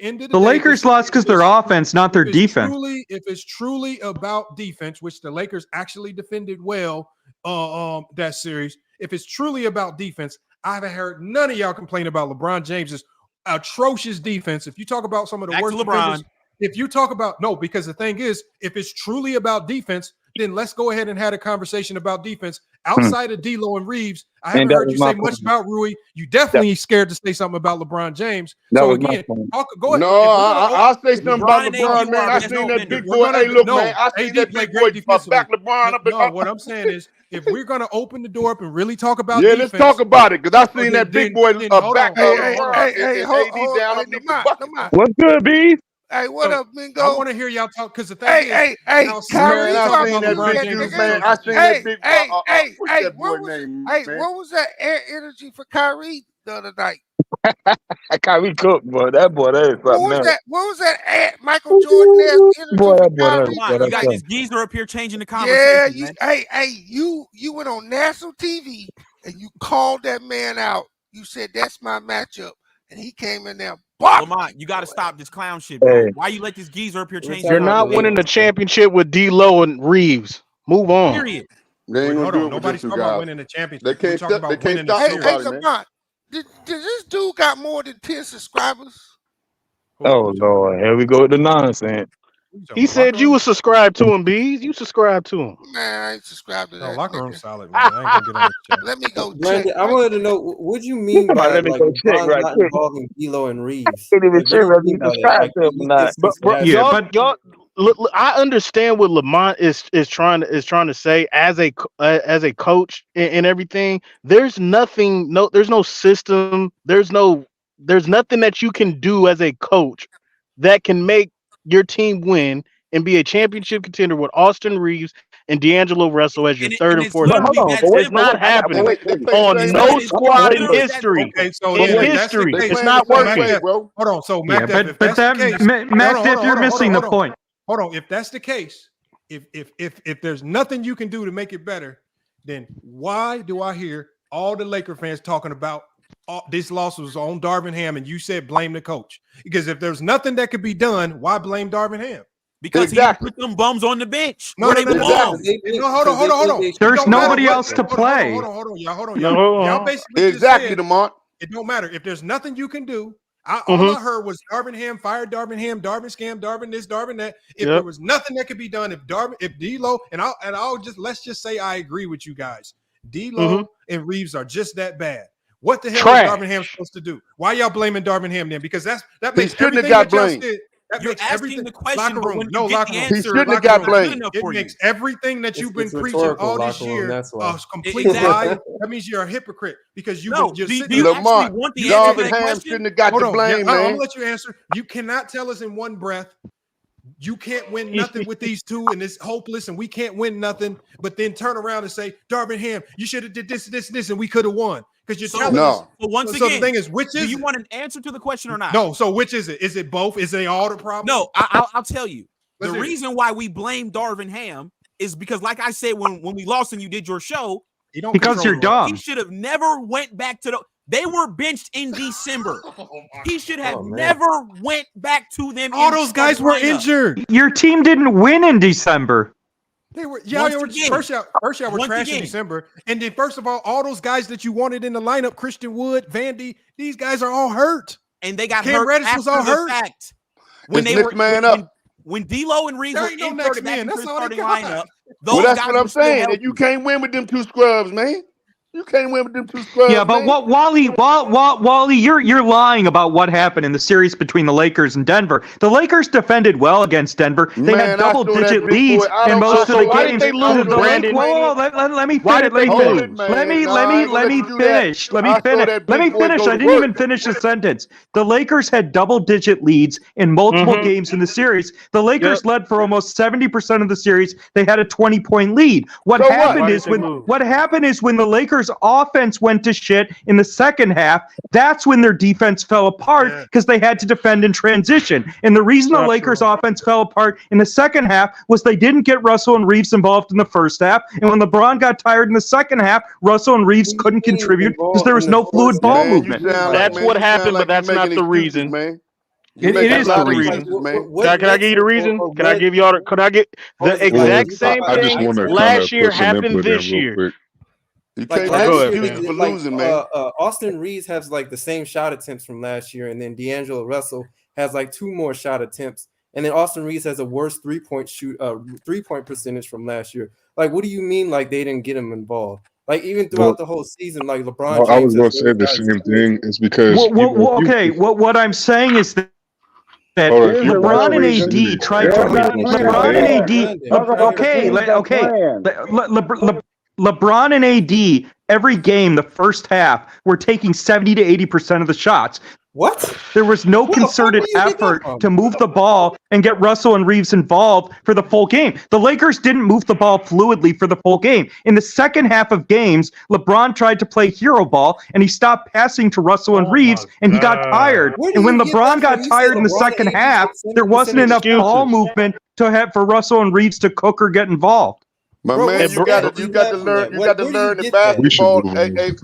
end of the day, the Lakers lost because their offense, not their defense. If it's truly about defense, which the Lakers actually defended well, that series. If it's truly about defense, I haven't heard none of y'all complain about LeBron James's atrocious defense. If you talk about some of the worst defenders, if you talk about because the thing is, if it's truly about defense, then let's go ahead and have a conversation about defense outside of D'Lo and Reeves. I haven't heard you say much about Rui. You definitely scared to say something about LeBron James. So again, go ahead. No, I'll say something about LeBron, man. I seen that big boy. Hey, look, man, I seen that big boy back LeBron up. No, what I'm saying is, if we're gonna open the door up and really talk about let's talk about it, because I seen that big boy back. Hey, what's good, B? Hey, what up, Mingo? I want to hear y'all talk, because the thing is, Kyrie, I seen that big man. I seen that big. What's that boy name? What was that air energy for Kyrie the other night? Kyrie cooked, boy. That boy, that is something else. What was that Michael Jordan energy? Boy, that boy, you got this geezer up here changing the conversation. Yeah, you went on national TV and you called that man out. You said that's my matchup, and he came in there. Lamont, you got to stop this clown shit, bro. Hey. Why you let this geezer up here change? You're not winning the championship with D'Lo and Reeves. Move on. Period. Nobody's talking about winning the championship. They can't stop. They can't stop nobody, man. Did this dude got more than 10 subscribers? Oh Lord, here we go with the nonsense. He said you were subscribed to him, Bees. You subscribed to him. Man, I ain't subscribed to that. Locker room solid, man. I ain't gonna get on the chat. Let me go check. I wanted to know, what do you mean by like not involving D'Lo and Reeves? Look, I understand what Lamont is trying to say as a coach and everything. There's nothing, there's no system, there's nothing that you can do as a coach that can make your team win and be a championship contender with Austin Reeves and D'Angelo Russell as your third and fourth. It's not happening on no squad in history. Okay, so in history, it's not working. Hold on, so Mac, you're missing the point. Hold on, if that's the case, if there's nothing you can do to make it better, then why do I hear all the Laker fans talking about this loss was on Darvin Ham, and you said blame the coach? Because if there's nothing that could be done, why blame Darvin Ham? Because he put them bums on the bench. No, hold on. There's nobody else to play. Hold on, y'all. Y'all basically exactly, Lamont. It don't matter. If there's nothing you can do, All I heard was Darvin Ham fired Darvin Ham, Darvin scam, Darvin this, Darvin that. If there was nothing that could be done, if D'Lo let's just say I agree with you guys. D'Lo and Reeves are just that bad. What the hell is Darvin Ham supposed to do? Why y'all blaming Darvin Ham then? Because that makes everything that y'all said. You're asking the question, locker room. no locker room. He shouldn't have got blamed. It makes everything that you've been preaching all this year a complete lie. That means you're a hypocrite because you're sitting Lamont, Darvin Ham shouldn't have got the blame, man. I'm gonna let you answer. You cannot tell us in one breath you can't win nothing with these two and it's hopeless and we can't win nothing, but then turn around and say, Darvin Ham, you should have did this, and we could have won. Because you're telling us. But once again, so the thing is, which is do you want an answer to the question or not? No. So which is it? Is it both? Is they all the problem? No, I'll tell you. The reason why we blame Darvin Ham is because, like I said, when we lost and you did your show, because you're dumb. He should have never went back to they were benched in December. He should have never went back to them. All those guys were injured. Your team didn't win in December. They were first year we're trash in December. And then first of all those guys that you wanted in the lineup, Christian Wood, Vandy, these guys are all hurt. And they got Cam hurt Reddish after was all the hurt. fact. When It's they next man up. When D'Lo and Reeves were inserted back into the starting lineup, Well, that's what I'm saying. And you can't win with them two scrubs, man. You can't win with them two scrubs. Yeah, but man. Wally, you're lying about what happened in the series between the Lakers and Denver. The Lakers defended well against Denver. They had double-digit leads in most of the games. Let me finish. I didn't even finish the sentence. The Lakers had double-digit leads in multiple games in the series. The Lakers led for almost 70% of the series. They had a 20-point lead. What happened is when the Lakers offense went to shit in the second half, that's when their defense fell apart because they had to defend in transition. And the reason the Lakers offense fell apart in the second half was they didn't get Russell and Reeves involved in the first half. And when LeBron got tired in the second half, Russell and Reeves couldn't contribute because there was no fluid ball movement. That's what happened, but that's not the reason. Man. It is the reason. Can I give you the reason? Can I give y'all? Could I get the exact same thing last year happened this year? Austin Reeves has like the same shot attempts from last year, and then D'Angelo Russell has like 2 more shot attempts, and then Austin Reeves has a worse 3-point percentage from last year. Like, what do you mean? Like they didn't get him involved? Like even throughout the whole season, like LeBron James. I was going to say the same thing. Is because what I'm saying is that LeBron and AD tried to. LeBron and AD. LeBron and AD every game, the first half, were taking 70 to 80% of the shots. What? There was no concerted effort to move the ball and get Russell and Reeves involved for the full game. The Lakers didn't move the ball fluidly for the full game. In the second half of games, LeBron tried to play hero ball, and he stopped passing to Russell and Reeves, and he got tired. And when LeBron got tired in the second half, there wasn't enough ball movement for Russell and Reeves to cook or get involved. My man, you got to learn that basketball. Brandon,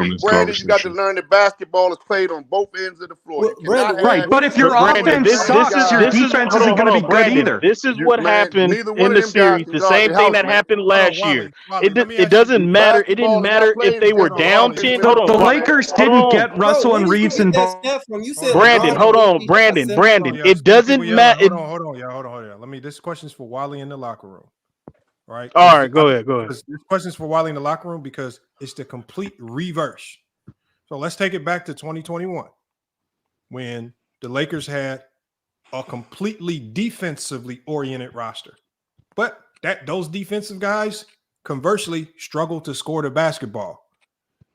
you got to learn that basketball is played on both ends of the floor. Right, but if your offense sucks, your defense isn't going to be good either. This is what happened in the series. The same thing that happened last year. It doesn't matter. It didn't matter if they were down 10. Hold on. The Lakers didn't get Russell and Reeves involved. Brandon, hold on. Brandon. It doesn't matter. Hold on. This question's for Wally in the locker room. Right. All right. Go ahead. This question's for Wally in the locker room because it's the complete reverse. So let's take it back to 2021 when the Lakers had a completely defensively oriented roster, but those defensive guys conversely struggled to score the basketball.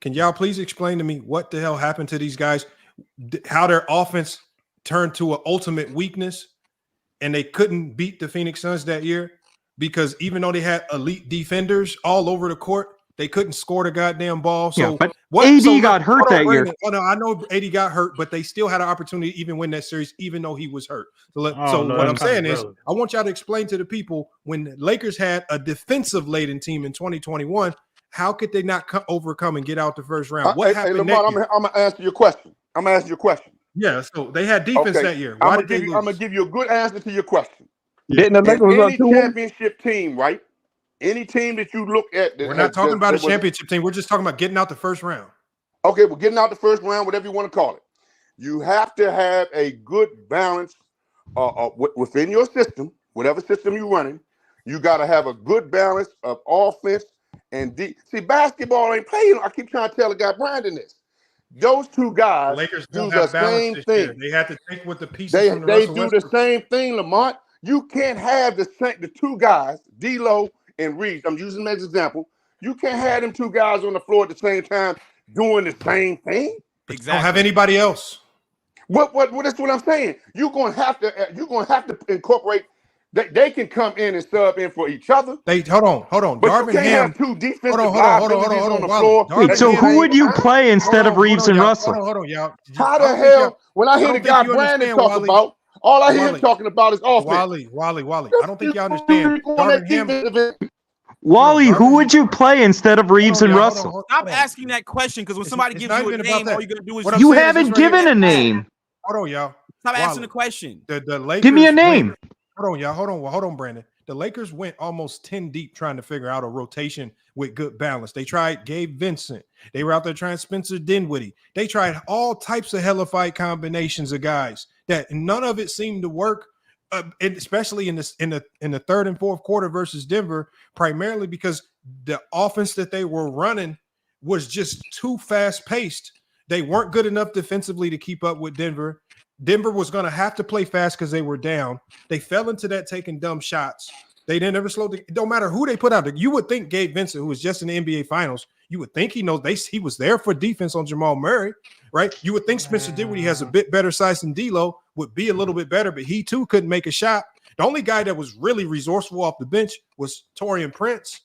Can y'all please explain to me what the hell happened to these guys? How their offense turned to an ultimate weakness, and they couldn't beat the Phoenix Suns that year? Because even though they had elite defenders all over the court, they couldn't score the goddamn ball. So but AD got hurt that year. Oh, no, I know AD got hurt, but they still had an opportunity to even win that series, even though he was hurt. What I'm saying is, I want y'all to explain to the people when the Lakers had a defensive-laden team in 2021, how could they not overcome and get out the first round? What happened? Lamar, I'm gonna answer your question. Yeah, so they had defense that year. Why did they lose? I'm gonna give you a good answer to your question. Didn't the Lakers any championship team, right? Any team that you look at, we're not talking about a championship team. We're just talking about getting out the first round. Okay, well, getting out the first round, whatever you want to call it. You have to have a good balance within your system, whatever system you're running. You got to have a good balance of offense and See, basketball ain't playing. I keep trying to tell the guy Brandon this. Those two guys Lakers do don't the have balance same this thing. year. They have to take with the pieces They from the Russell do Westbrook. the same thing, Lamont. You can't have the two guys, D'Lo and Reeves. I'm using them as an example. You can't have them two guys on the floor at the same time doing the same thing. Exactly. Don't have anybody else. What? That's what I'm saying. You're gonna have to incorporate. They can come in and sub in for each other. Hold on. But Darvin you can't Ham. have two defensive Hold liabilities on the floor. Wait, so who would you play instead of Reeves and Russell? Hold on, y'all. How the hell? When I hear the guy Brandon talk about, all I hear him talking about is offense. Wally. I don't think y'all understand. Darvin Ham. Wally, who would you play instead of Reeves and Russell? Stop asking that question, because when somebody gives you a name, all you're gonna do is you haven't given a name. Hold on, y'all. Stop asking the question. The Lakers give me a name. Hold on, y'all. Hold on, Brandon. The Lakers went almost 10 deep trying to figure out a rotation with good balance. They tried Gabe Vincent. They were out there trying Spencer Dinwiddie. They tried all types of hellified combinations of guys that none of it seemed to work. Especially in the third and fourth quarter versus Denver, primarily because the offense that they were running was just too fast paced. They weren't good enough defensively to keep up with Denver. Denver was going to have to play fast because they were down. They fell into that taking dumb shots. They didn't ever slow. It don't matter who they put out there. You would think Gabe Vincent, who was just in the NBA Finals, you would think he knows. He was there for defense on Jamal Murray, right? You would think Spencer Dinwiddie has a bit better size than D'Lo, would be a little bit better, but he too couldn't make a shot. The only guy that was really resourceful off the bench was Taurean Prince,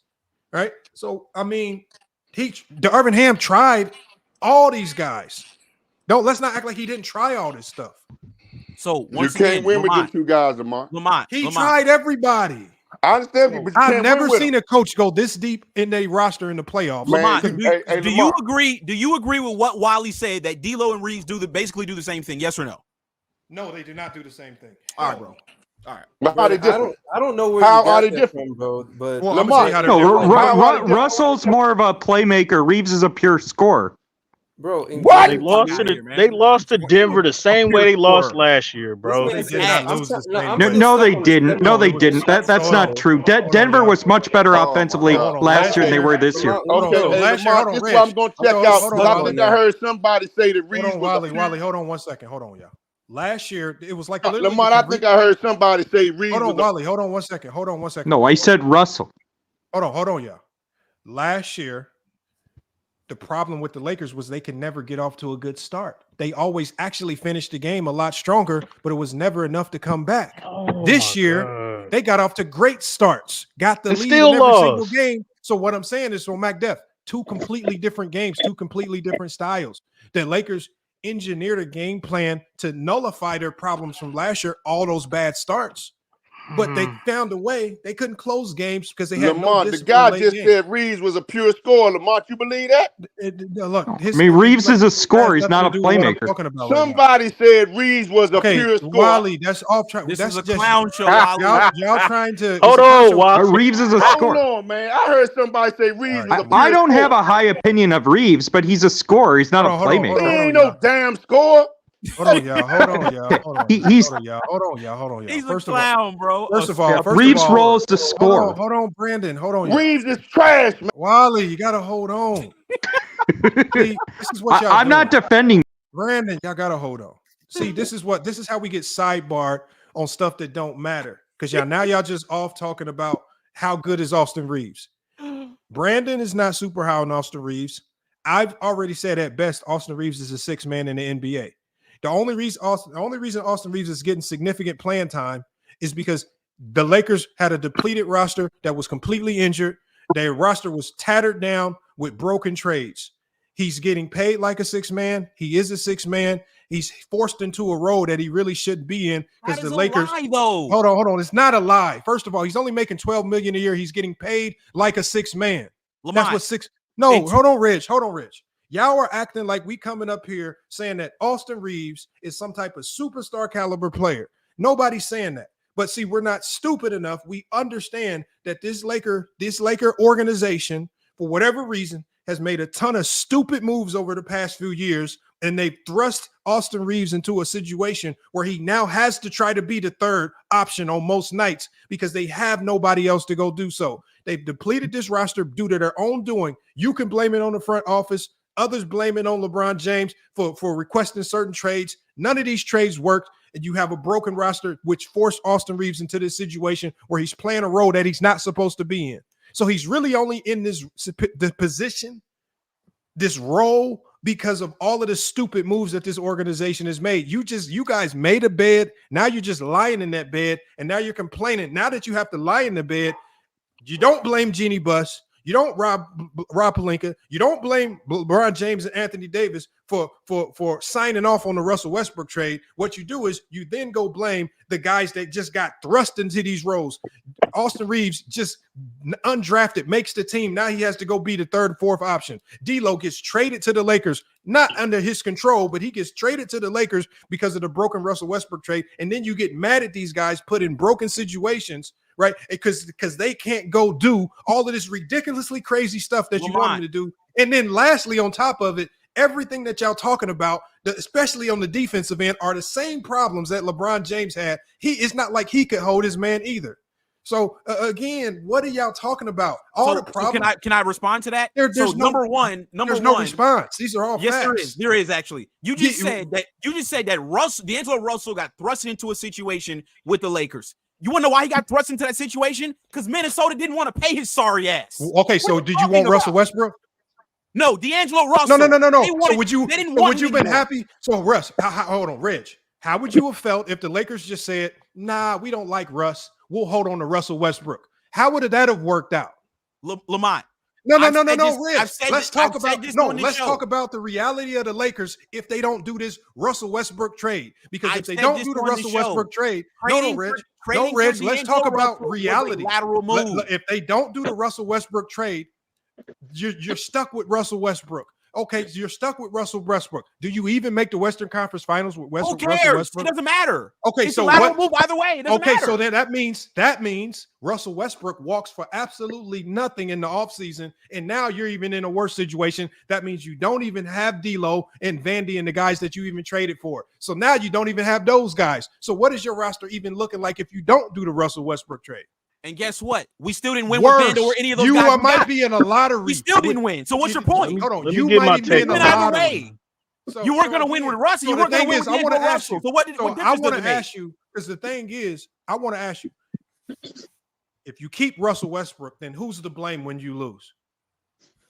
right? So I mean, Darvin Ham tried all these guys. Let's not act like he didn't try all this stuff. So you can't win with them two guys, Lamont. He tried everybody. I understand. I've never seen a coach go this deep in their roster in the playoffs. Lamont, do you agree? Do you agree with what Wiley said, that D'Lo and Reeves basically do the same thing? Yes or no? No, they do not do the same thing. All right, bro. All right. But how they different? I don't know where how you got are they that different, from, bro. But well, I'm gonna tell you how they're Russell's more of a playmaker. Reeves is a pure scorer. Bro, what? They lost to Denver the same way they lost last year, bro. No, they didn't. No, they didn't. That's not true. Denver was much better offensively last year than they were this year. Okay, last year, this is what I'm going to check out. I think I heard somebody say that Reeves was Wally, hold on 1 second. Hold on, y'all. Last year, it was like Lamont, I think I heard somebody say Reeves. Hold on, Wally. Hold on 1 second. Hold on 1 second. No, I said Russell. Hold on, y'all. Last year, the problem with the Lakers was they could never get off to a good start. They always actually finished the game a lot stronger, but it was never enough to come back. This year, they got off to great starts, got the lead in every single game. So what I'm saying is, so MacDef, two completely different games, two completely different styles. The Lakers engineered a game plan to nullify their problems from last year, all those bad starts. But they found a way. They couldn't close games because they had Lamont, the guy just said Reeves was a pure scorer. Lamont, you believe that? Look, Reeves is a scorer. He's not a playmaker. Somebody said Reeves was a pure scorer. Wally, that's off track. This is a clown show. Y'all trying to hold on. Reeves is a scorer. Hold on, man. I heard somebody say Reeves was a pure I don't scorer. have a high opinion of Reeves, but he's a scorer. He's not a playmaker. He ain't no damn scorer. Hold on, y'all. He's hold on, y'all. He's a clown, bro. First of all, Reeves rolls to score. Hold on, Brandon. Hold on. Reeves is trash, man. Wally, you gotta hold on. See, this is what y'all I'm not defending Brandon. Y'all gotta hold on. See, this is how we get sidebarred on stuff that don't matter. Because y'all just off talking about how good is Austin Reeves. Brandon is not super high on Austin Reeves. I've already said at best Austin Reeves is a sixth man in the NBA. The only reason Austin Reeves is getting significant playing time is because the Lakers had a depleted roster that was completely injured. Their roster was tattered down with broken trades. He's getting paid like a six man. He is a six man. He's forced into a role that he really shouldn't be in because the Lakers. Hold on. It's not a lie. First of all, he's only making $12 million a year. He's getting paid like a six man. That's what six. No, hold on, Rich. Y'all are acting like we coming up here saying that Austin Reeves is some type of superstar caliber player. Nobody's saying that. But see, we're not stupid enough. We understand that this Laker organization, for whatever reason, has made a ton of stupid moves over the past few years and they thrust Austin Reeves into a situation where he now has to try to be the third option on most nights because they have nobody else to go do so. They've depleted this roster due to their own doing. You can blame it on the front office. Others blame it on LeBron James for requesting certain trades. None of these trades worked, and you have a broken roster, which forced Austin Reeves into this situation where he's playing a role that he's not supposed to be in. So he's really only in the position, this role, because of all of the stupid moves that this organization has made. You guys made a bed. Now you're just lying in that bed, and now you're complaining. Now that you have to lie in the bed, you don't blame Jeannie Buss. You don't Rob Pelinka. You don't blame LeBron James and Anthony Davis for signing off on the Russell Westbrook trade. What you do is you then go blame the guys that just got thrust into these roles. Austin Reeves just undrafted, makes the team. Now he has to go be the third, fourth option. D'Lo gets traded to the Lakers, not under his control, but he gets traded to the Lakers because of the broken Russell Westbrook trade. And then you get mad at these guys put in broken situations, right? Because they can't go do all of this ridiculously crazy stuff that you want them to do. And then lastly, on top of it, everything that y'all talking about, especially on the defensive end, are the same problems that LeBron James had. It's not like he could hold his man either. So again, what are y'all talking about? All the problems. Can I respond to that? There's no response. These are all facts. There is actually. You just said that D'Angelo Russell got thrust into a situation with the Lakers. You want to know why he got thrust into that situation? Because Minnesota didn't want to pay his sorry ass. Okay, so did you want Russell Westbrook? No, D'Angelo Russell. No. Wanted, so would you have been happy? So Russ, hold on, Reg. How would you have felt if the Lakers just said, "Nah, we don't like Russ. We'll hold on to Russell Westbrook"? How would that have worked out? Lamont. No, Reg. Let's talk about the reality of the Lakers if they don't do this Russell Westbrook trade. Because if they don't do the Russell Westbrook trade, Reg, let's talk about reality. Lateral move. If they don't do the Russell Westbrook trade, you're stuck with Russell Westbrook. Okay, so you're stuck with Russell Westbrook. Do you even make the Western Conference Finals with Who cares? Russell Westbrook? It doesn't matter. Okay, it's so a lateral move either way. It doesn't matter. So then that means Russell Westbrook walks for absolutely nothing in the offseason, and now you're even in a worse situation. That means you don't even have D'Lo and Vandy and the guys that you even traded for. So now you don't even have those guys. So what is your roster even looking like if you don't do the Russell Westbrook trade? And guess what? We still didn't win with Vandy or any of those guys. You might be in a lottery. We still didn't win. So what's your point? Hold on. You might be in a lottery. You weren't going to win with Russell. You weren't going to win with D'Angelo Russell. So what difference I want to ask you, because the thing is, I want to ask you, if you keep Russell Westbrook, then who's to blame when you lose?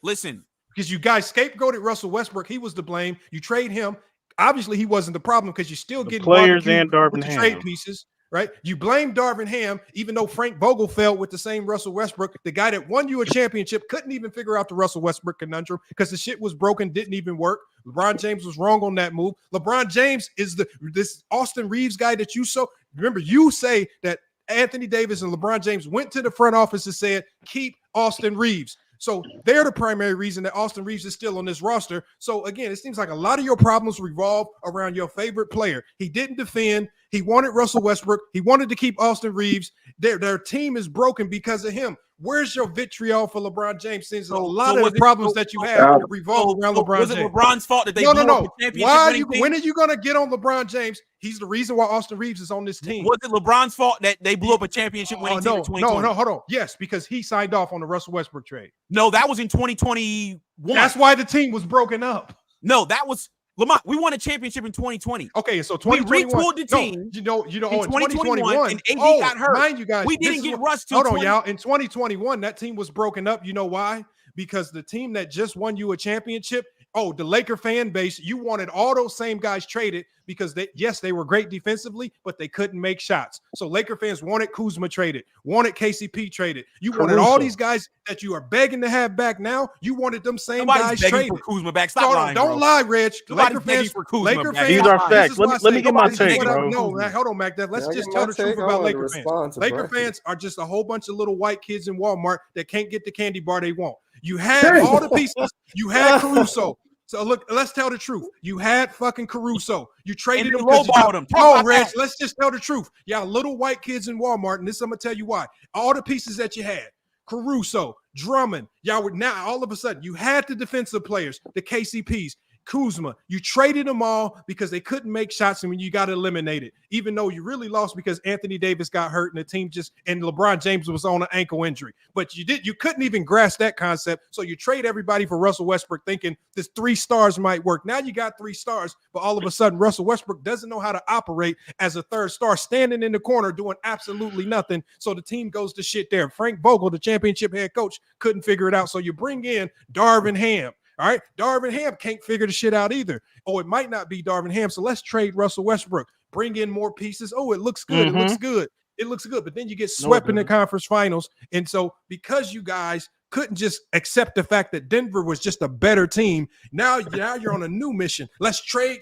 Listen. Because you guys scapegoated Russell Westbrook. He was to blame. You trade him. Obviously, he wasn't the problem because you're still getting players and Darvin Ham. Trade pieces. Right? You blame Darvin Ham, even though Frank Vogel fell with the same Russell Westbrook. The guy that won you a championship couldn't even figure out the Russell Westbrook conundrum because the shit was broken, didn't even work. LeBron James was wrong on that move. LeBron James is this Austin Reeves guy that you so remember. You say that Anthony Davis and LeBron James went to the front office and said, "Keep Austin Reeves." So they're the primary reason that Austin Reeves is still on this roster. So again, it seems like a lot of your problems revolve around your favorite player. He didn't defend. He wanted Russell Westbrook. He wanted to keep Austin Reeves. Their team is broken because of him. Where's your vitriol for LeBron James? Since a lot of the problems that you have revolve around LeBron James. Was it LeBron's fault that they blew up the championship? When are you going to get on LeBron James? He's the reason why Austin Reeves is on this team. Was it LeBron's fault that they blew up a championship winning team in 2020? No, hold on. Yes, because he signed off on the Russell Westbrook trade. No, that was in 2021. That's why the team was broken up. No, that was Lamont. We won a championship in 2020. Okay, so 2021. We retooled the team. No, in 2021, and AD got hurt. Mind you guys, we didn't get Russ. Hold on, y'all. In 2021, that team was broken up. You know why? Because the team that just won you a championship, the Laker fan base, you wanted all those same guys traded because they were great defensively, but they couldn't make shots. So Laker fans wanted Kuzma traded, wanted KCP traded. You wanted all these guys that you are begging to have back now. You wanted them same guys traded. For Kuzma back. Stop lying, don't lie, Reg. Laker fans for Kuzma back. These are facts. Let me get my take, bro. No, hold on, Mac. Let's just tell the truth about Laker fans. Laker fans are just a whole bunch of little white kids in Walmart that can't get the candy bar they want. You had all the pieces. You had Caruso. So look, let's tell the truth. You had fucking Caruso. You traded him because no, Reg, let's just tell the truth. Y'all little white kids in Walmart, and this I'm gonna tell you why. All the pieces that you had, Caruso, Drummond, y'all were now all of a sudden you had the defensive players, the KCPs. Kuzma. You traded them all because they couldn't make shots, and when you got eliminated, even though you really lost because Anthony Davis got hurt and the team and LeBron James was on an ankle injury. But you couldn't even grasp that concept. So you trade everybody for Russell Westbrook thinking this 3 stars might work. Now you got 3 stars, but all of a sudden Russell Westbrook doesn't know how to operate as a 3rd star, standing in the corner doing absolutely nothing. So the team goes to shit there. Frank Vogel, the championship head coach, couldn't figure it out. So you bring in Darvin Ham. All right, Darvin Ham can't figure the shit out either. Oh, it might not be Darvin Ham, so let's trade Russell Westbrook. Bring in more pieces. Oh, it looks good. It looks good. It looks good. But then you get swept in the conference finals. And so because you guys couldn't just accept the fact that Denver was just a better team, now you're on a new mission. Let's trade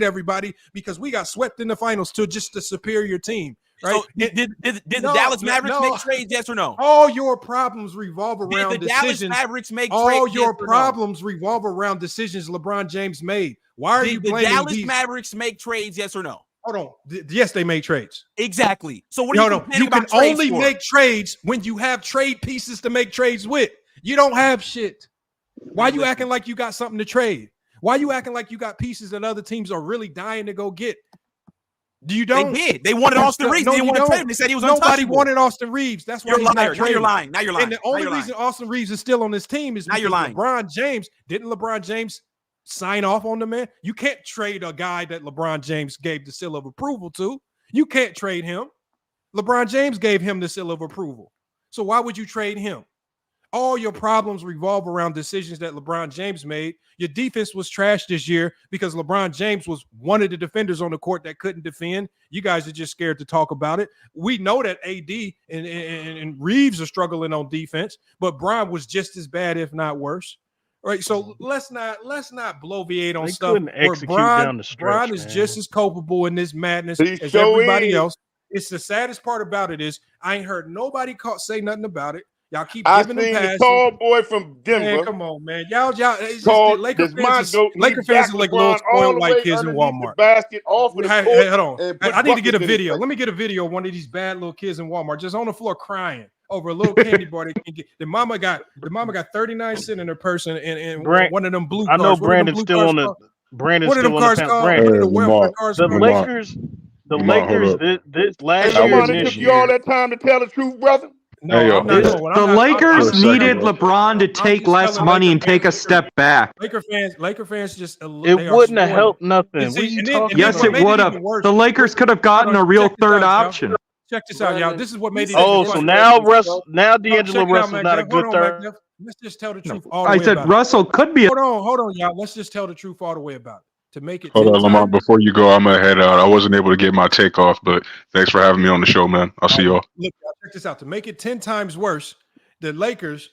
everybody because we got swept in the finals to just a superior team. Right? So did the Dallas Mavericks make trades? Yes or no? All your problems revolve around decisions. Dallas Mavericks make all trades? your problems revolve around decisions LeBron James made. Why are you blaming the Dallas Mavericks make trades? Yes or no? Hold on. Yes, they made trades. Exactly. So what are you complaining about? You can only make trades when you have trade pieces to make trades with. You don't have shit. Why you acting like you got something to trade? Why you acting like you got pieces that other teams are really dying to go get? You don't. They did. They wanted Austin Reeves. They didn't want to trade him. They said he was untouchable. Nobody wanted Austin Reeves. That's why you're lying. Now you're lying. Now you're lying. And the only reason Austin Reeves is still on this team is because LeBron James. Didn't LeBron James sign off on the man? You can't trade a guy that LeBron James gave the seal of approval to. You can't trade him. LeBron James gave him the seal of approval. So why would you trade him? All your problems revolve around decisions that LeBron James made. Your defense was trash this year because LeBron James was one of the defenders on the court that couldn't defend. You guys are just scared to talk about it. We know that AD and Reeves are struggling on defense, but Bron was just as bad, if not worse. All right, so let's not bloviate on stuff where Bron is just as culpable in this madness as everybody else. It's the saddest part about it is I ain't heard nobody say nothing about it. Y'all keep giving them passes. The tall boy from Denver. Man, come on, man. Y'all. It's just Laker fans are like little spoiled white kids in Walmart. Basket off the court. Hey, hold on. I need to get a video. Let me get a video of one of these bad little kids in Walmart just on the floor crying over a little candy bar they can get. The mama got 39 cents in her purse and one of them blue cars. I know Brandon's still on the. Brandon's still on the Lakers. This last year. Took you all that time to tell the truth, brother. No, the Lakers needed LeBron to take less money and take a step back. Laker fans just it wouldn't have helped nothing. Yes, it would have. The Lakers could have gotten a real third option. Check this out, y'all. This is what made it. So now D'Angelo Russell's not a good third. Let's just tell the truth. I said Russell could be. Hold on, y'all. Let's just tell the truth all the way about it. To make it. Hold on, Lamont. Before you go, I'm gonna head out. I wasn't able to get my take off, but thanks for having me on the show, man. I'll see y'all. Look, check this out. To make it 10 times worse, the Lakers,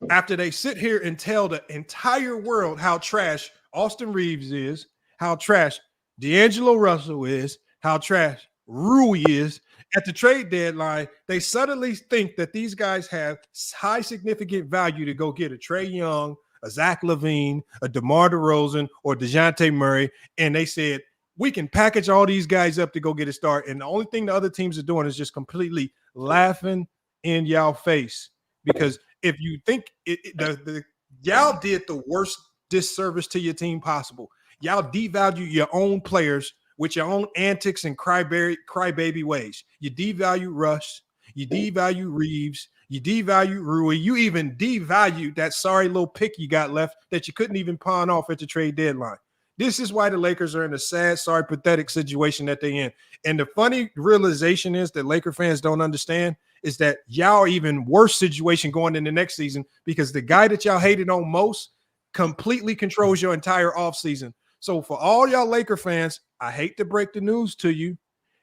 after they sit here and tell the entire world how trash Austin Reeves is, how trash D'Angelo Russell is, how trash Rui is, at the trade deadline, they suddenly think that these guys have high significant value to go get a Trae Young, a Zach LaVine, a DeMar DeRozan, or DeJounte Murray, and they said, we can package all these guys up to go get a start. And the only thing the other teams are doing is just completely laughing in y'all face. Because if you think y'all did the worst disservice to your team possible, y'all devalue your own players with your own antics and crybaby ways. You devalue Russ, you devalue Reeves, you devalue Rui. You even devalued that sorry little pick you got left that you couldn't even pawn off at the trade deadline. This is why the Lakers are in a sad, sorry, pathetic situation that they're in. And the funny realization is that Laker fans don't understand is that y'all are even worse situation going into next season because the guy that y'all hated on most completely controls your entire offseason. So for all y'all Laker fans, I hate to break the news to you.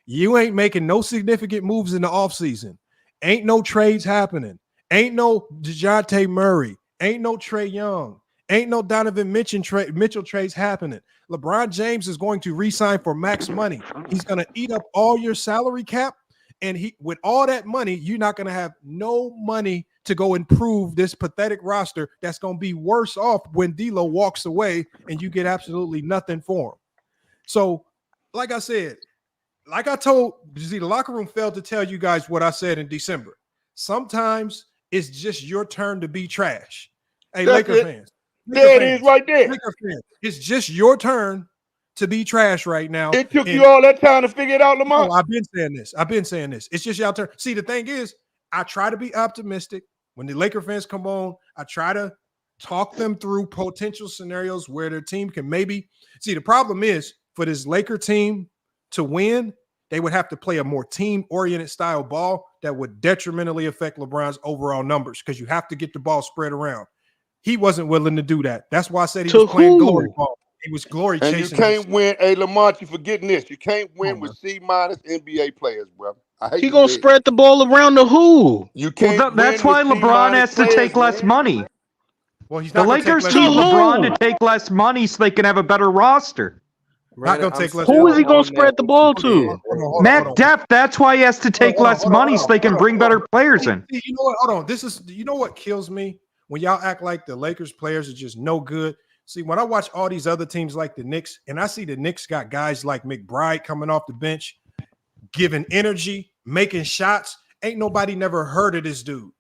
You ain't making no significant moves in the offseason. Ain't no trades happening. Ain't no DeJounte Murray. Ain't no Trae Young. Ain't no Donovan Mitchell trades happening. LeBron James is going to re-sign for max money. He's going to eat up all your salary cap. And with all that money, you're not going to have no money to go improve this pathetic roster that's going to be worse off when D'Lo walks away and you get absolutely nothing for him. So, like I said, like I told, the locker room failed to tell you guys what I said in December. Sometimes it's just your turn to be trash. Hey, Laker fans, There it is right there. It's just your turn to be trash right now. It took you all that time to figure it out, Lamont. No, I've been saying this. It's just y'all turn. See, the thing is, I try to be optimistic. When the Laker fans come on, I try to talk them through potential scenarios where their team can maybe see. The problem is for this Laker team to win, they would have to play a more team-oriented style ball that would detrimentally affect LeBron's overall numbers because you have to get the ball spread around. He wasn't willing to do that. That's why I said he was playing glory ball. He was glory chasing. And you can't win. Hey, Lamont, you forgetting this. You can't win with C- NBA players, bro. He gonna spread the ball around the who? You can't. Well, that's why LeBron has to take less money. Well, he's the not Lakers need LeBron to take less money so they can have a better roster. Not gonna take less. Who is he gonna spread the ball to? Mac Def. That's why he has to take less money so they can bring better players in. You know what? Hold on. You know what kills me when y'all act like the Lakers players are just no good. See, when I watch all these other teams like the Knicks, and I see the Knicks got guys like McBride coming off the bench, giving energy, making shots. Ain't nobody never heard of this dude.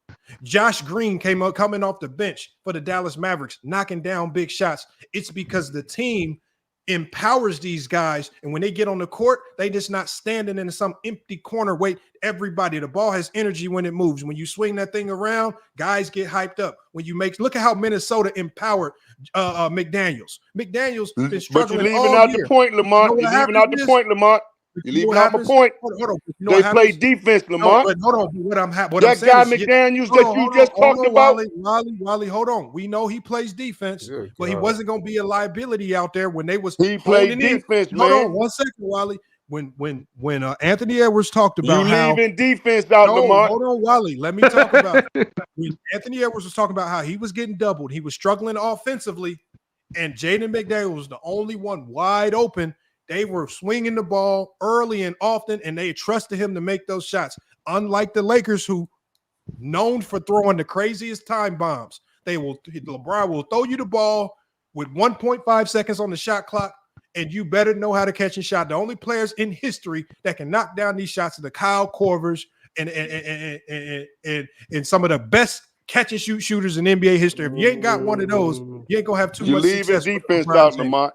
Josh Green coming off the bench for the Dallas Mavericks, knocking down big shots. It's because the team empowers these guys, and when they get on the court, they just not standing in some empty corner. Wait, everybody, the ball has energy when it moves. When you swing that thing around, guys get hyped up. When you look at how Minnesota empowered McDaniels. McDaniels been struggling. But you're leaving out the point, Lamont. You're leaving out the point, Lamont. You're leaving out my point. Hold on. They play defense, Lamont. But hold on. What that I'm guy McDaniels that you just talked about. Wally, hold on. We know he plays defense, but he wasn't going to be a liability out there when they was. He played defense, man. Hold on 1 second, Wally. When Anthony Edwards talked about how leaving defense out, Lamont. Hold on, Wally. Let me talk about it. When Anthony Edwards was talking about how he was getting doubled, he was struggling offensively, and Jaden McDaniels was the only one wide open. They were swinging the ball early and often, and they trusted him to make those shots. Unlike the Lakers, who known for throwing the craziest time bombs, LeBron will throw you the ball with 1.5 seconds on the shot clock, and you better know how to catch a shot. The only players in history that can knock down these shots are the Kyle Korvers and some of the best catch and shoot shooters in NBA history. If you ain't got one of those, you ain't gonna have too much success. You're leaving defense out, Lamont.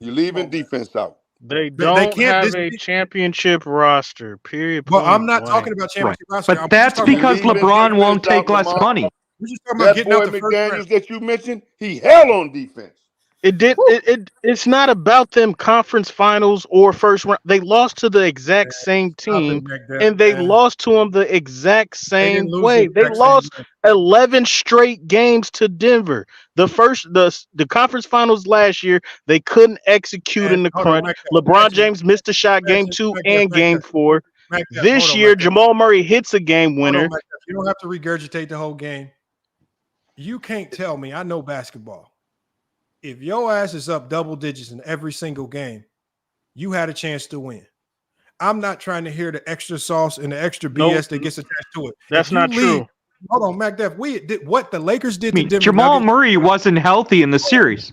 You're leaving defense out. They don't have a championship roster, period. But I'm not talking about championship roster. But that's because LeBron won't take less money. We're just talking about getting out the McDaniels that you mentioned, he held on defense. It's not about them conference finals or first round. They lost to the exact same team, and they lost to them the exact same way. They lost 11 straight games to Denver. The conference finals last year, they couldn't execute in the crunch. LeBron James missed a shot game 2 and game 4. This year, Jamal Murray hits a game winner. You don't have to regurgitate the whole game. You can't tell me. I know basketball. If your ass is up double digits in every single game, you had a chance to win. I'm not trying to hear the extra sauce and the extra BS that gets attached to it. That's not true. Hold on, Mac Def. What the Lakers did to Denver Jamal Murray wasn't healthy in the series.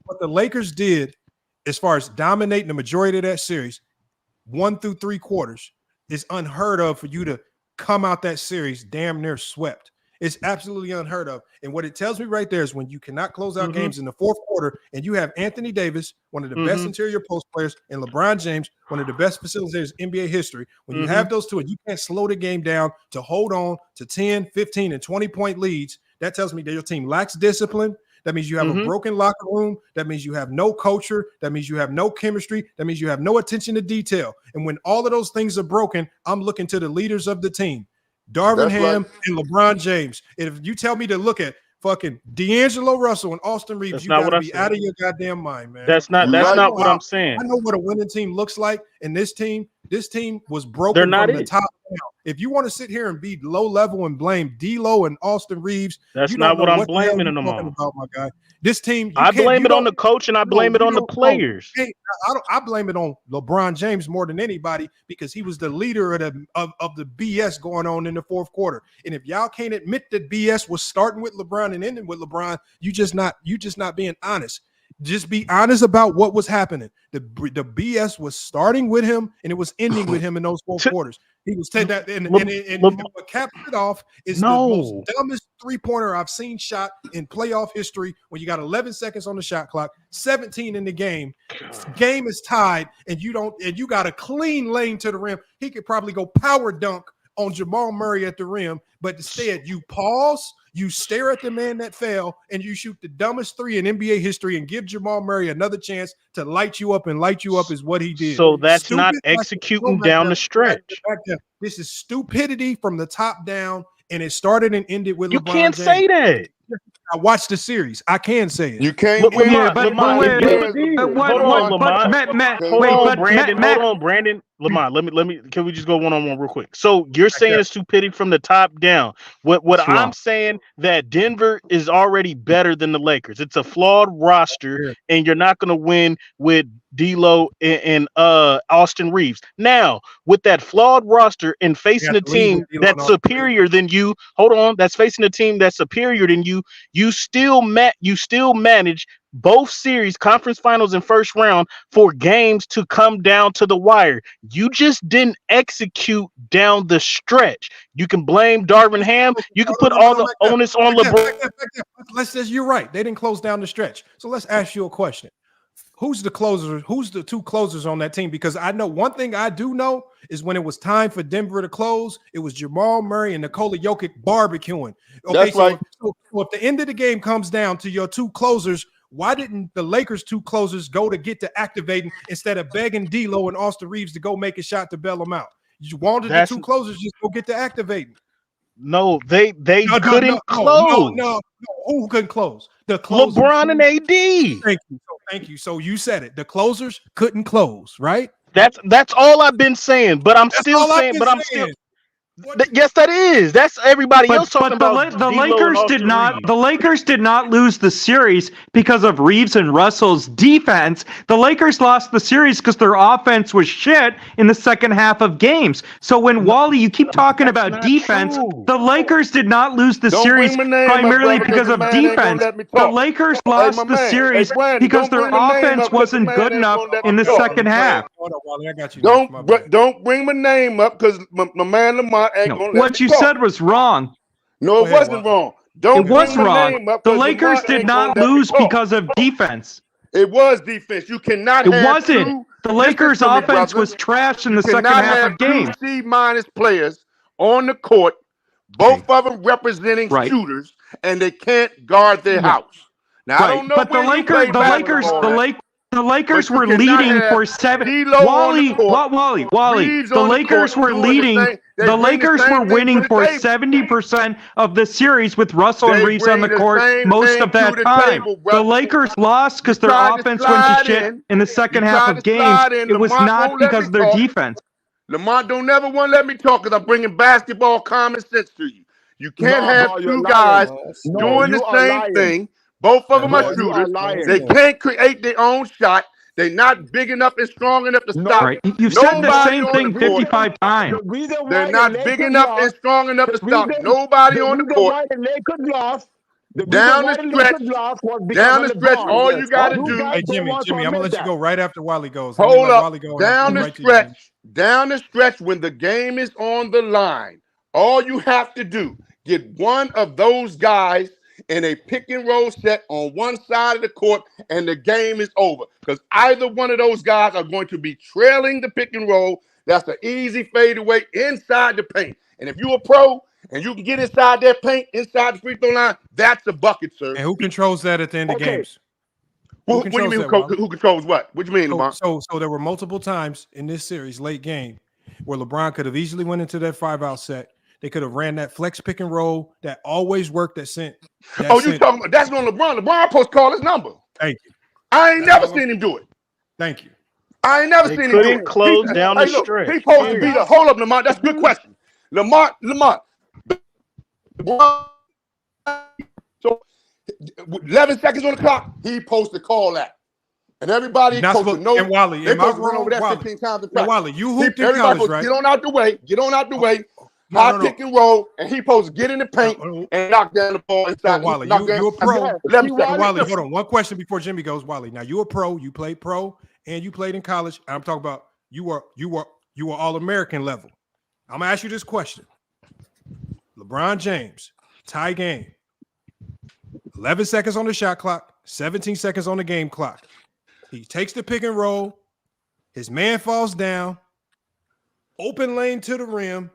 What the Lakers did, as far as dominating the majority of that series, 1 through 3 quarters, is unheard of for you to come out that series damn near swept. It's absolutely unheard of. And what it tells me right there is when you cannot close out games in the fourth quarter and you have Anthony Davis, one of the best interior post players, and LeBron James, one of the best facilitators in NBA history, when you have those two and you can't slow the game down to hold on to 10, 15, and 20-point leads, that tells me that your team lacks discipline. That means you have a broken locker room. That means you have no culture. That means you have no chemistry. That means you have no attention to detail. And when all of those things are broken, I'm looking to the leaders of the team. Darvin Ham and LeBron James. If you tell me to look at fucking D'Angelo Russell and Austin Reeves, you gotta be out of your goddamn mind, man. That's not what I'm saying. I know what a winning team looks like, and this team was broken from the top down. If you want to sit here and be low level and blame D'Lo and Austin Reeves, that's not what I'm blaming them on. About, my guy. This team, I blame it on the coach and I blame it on the players. I blame it on LeBron James more than anybody because he was the leader of the BS going on in the fourth quarter. And if y'all can't admit that BS was starting with LeBron and ending with LeBron, you just not being honest. Just be honest about what was happening. The BS was starting with him and it was ending with him in those four quarters. He was taking that, and what capped it off is the most dumbest three-pointer I've seen shot in playoff history when you got 11 seconds on the shot clock, 17 in the game. Game is tied, and you got a clean lane to the rim. He could probably go power dunk on Jamal Murray at the rim, but instead you pause, you stare at the man that fell, and you shoot the dumbest three in NBA history and give Jamal Murray another chance to light you up, and light you up is what he did. So that's Stupid, not executing down the stretch. This is stupidity from the top down, and it started and ended with You LeBron can't James. say that. I watched the series. I can say it. You can't Hold win. on, Brandon. Lamont, let me. Can we just go one-on-one real quick? So you're saying it's stupidity from the top down. What I'm saying that Denver is already better than the Lakers. It's a flawed roster, and you're not going to win with D'Lo and Austin Reeves. Now, with that flawed roster and facing a team that's superior than you, that's facing a team that's superior than you. You still manage both series, conference finals and first round, for games to come down to the wire. You just didn't execute down the stretch. You can blame Darvin Ham. You can put all the onus on LeBron. You're right. They didn't close down the stretch. So let's ask you a question. Who's the closer? Who's the two closers on that team? Because I know one thing I do know is when it was time for Denver to close, it was Jamal Murray and Nikola Jokic barbecuing. Okay, That's right. So if the end of the game comes down to your two closers, why didn't the Lakers' two closers go to get to activating instead of begging D'Lo and Austin Reeves to go make a shot to bail them out? You wanted the two closers just go get to activating. No, they couldn't close. No. Who couldn't close? The closers. LeBron and AD. Thank you. So you said it. The closers couldn't close, right? That's all I've been saying. But I'm still saying. Yes, that is. That's everybody else talking about. The Lakers did not. The Lakers did not lose the series because of Reeves and Russell's defense. The Lakers lost the series because their offense was shit in the second half of games. So when Wally, you keep talking about defense, the Lakers did not lose the series primarily because of defense. The Lakers lost the series because their offense wasn't good enough in the second half. Hold on, Wally, I got you. Don't bring my name up because my man Lamont ain't gonna let what me you talk. said was wrong. No, it wasn't wrong. Don't it was bring my wrong. name up The 'cause Lakers Lamont did ain't not gonna let me lose talk. because of defense. It was defense. You cannot It have wasn't. two. The Lakers' Listen to me, offense brother. was trash in You the second cannot half have of games. 2 C- players on the court, both of them representing shooters, and they can't guard their house. Now I don't know but the when you Lakers, played the Lakers, basketball the at, Lakers. The Lakers but you were cannot leading have for 7. D'Lo on the court, Wally. Reeves The on the Lakers court were doing leading. They The bring Lakers same were thing to winning the for table. 70% of the series with Russell and They Reeves on the bring the court same most thing of that to the time. table, The brother. Lakers lost because their tried to offense went to slide shit in the second You half tried of to games. slide in. It was Lamont not won't let because me of their talk. defense. Lamont don't never want to let me talk because I'm bringing basketball common sense to you. You can't No, have bro, you're two lying. guys No, doing you the are same lying. thing. Both of them Bro, are you are shooters. lying. They can't create their own shot. They're not big enough and strong enough to stop Right. You've said the nobody same on thing the court. 55 times. The reason They're why not the big Lakers enough and lost, strong enough to the stop reason, nobody the on the reason court. why the Lakers lost, the reason Down why the the stretch, Lakers lost was because down of the stretch, LeBron. all you got to You do. guys Hey, don't Jimmy, want to I'm gonna admit let you that. go right after Wally goes. Let me Hold let up. Wally go. Down the stretch, when the game is on the line, all you have to do, get one of those guys in a pick and roll set on one side of the court, and the game is over. Because either one of those guys are going to be trailing the pick and roll. That's an easy fadeaway inside the paint. And if you're a pro and you can get inside that paint, inside the free throw line, that's a bucket, sir. And who controls that at the end of games? What do you mean? Who controls what? What do you mean, Lamont? So there were multiple times in this series, late game, where LeBron could have easily went into that 5-out set. They could have ran that flex pick and roll that always worked. You talking about that's on LeBron? LeBron supposed to call his number. Thank you. I ain't never seen him do it. Thank you. I ain't never seen him do it. Close down the stretch. He's supposed to be the hold up, Lamont. That's a good question. Lamont. So 11 seconds on the clock, he supposed to call that. And everybody supposed to know. And Wally, they am I supposed to run wrong? over that Wally. 15 times in Yeah, practice. Wally, you hooped in Everybody college, supposed right? to get on out the way. Get on out the way. No, High no. pick and roll, and he supposed to get in the paint and knock down the ball inside. Wally, knock you down- a pro. 11 seconds. Wally, hold on. One question before Jimmy goes. Wally, now you a pro. You played pro, and you played in college. I'm talking about you were All-American level. I'm gonna ask you this question: LeBron James tie game. 11 seconds on the shot clock, 17 seconds on the game clock. He takes the pick and roll. His man falls down. Open lane to the rim.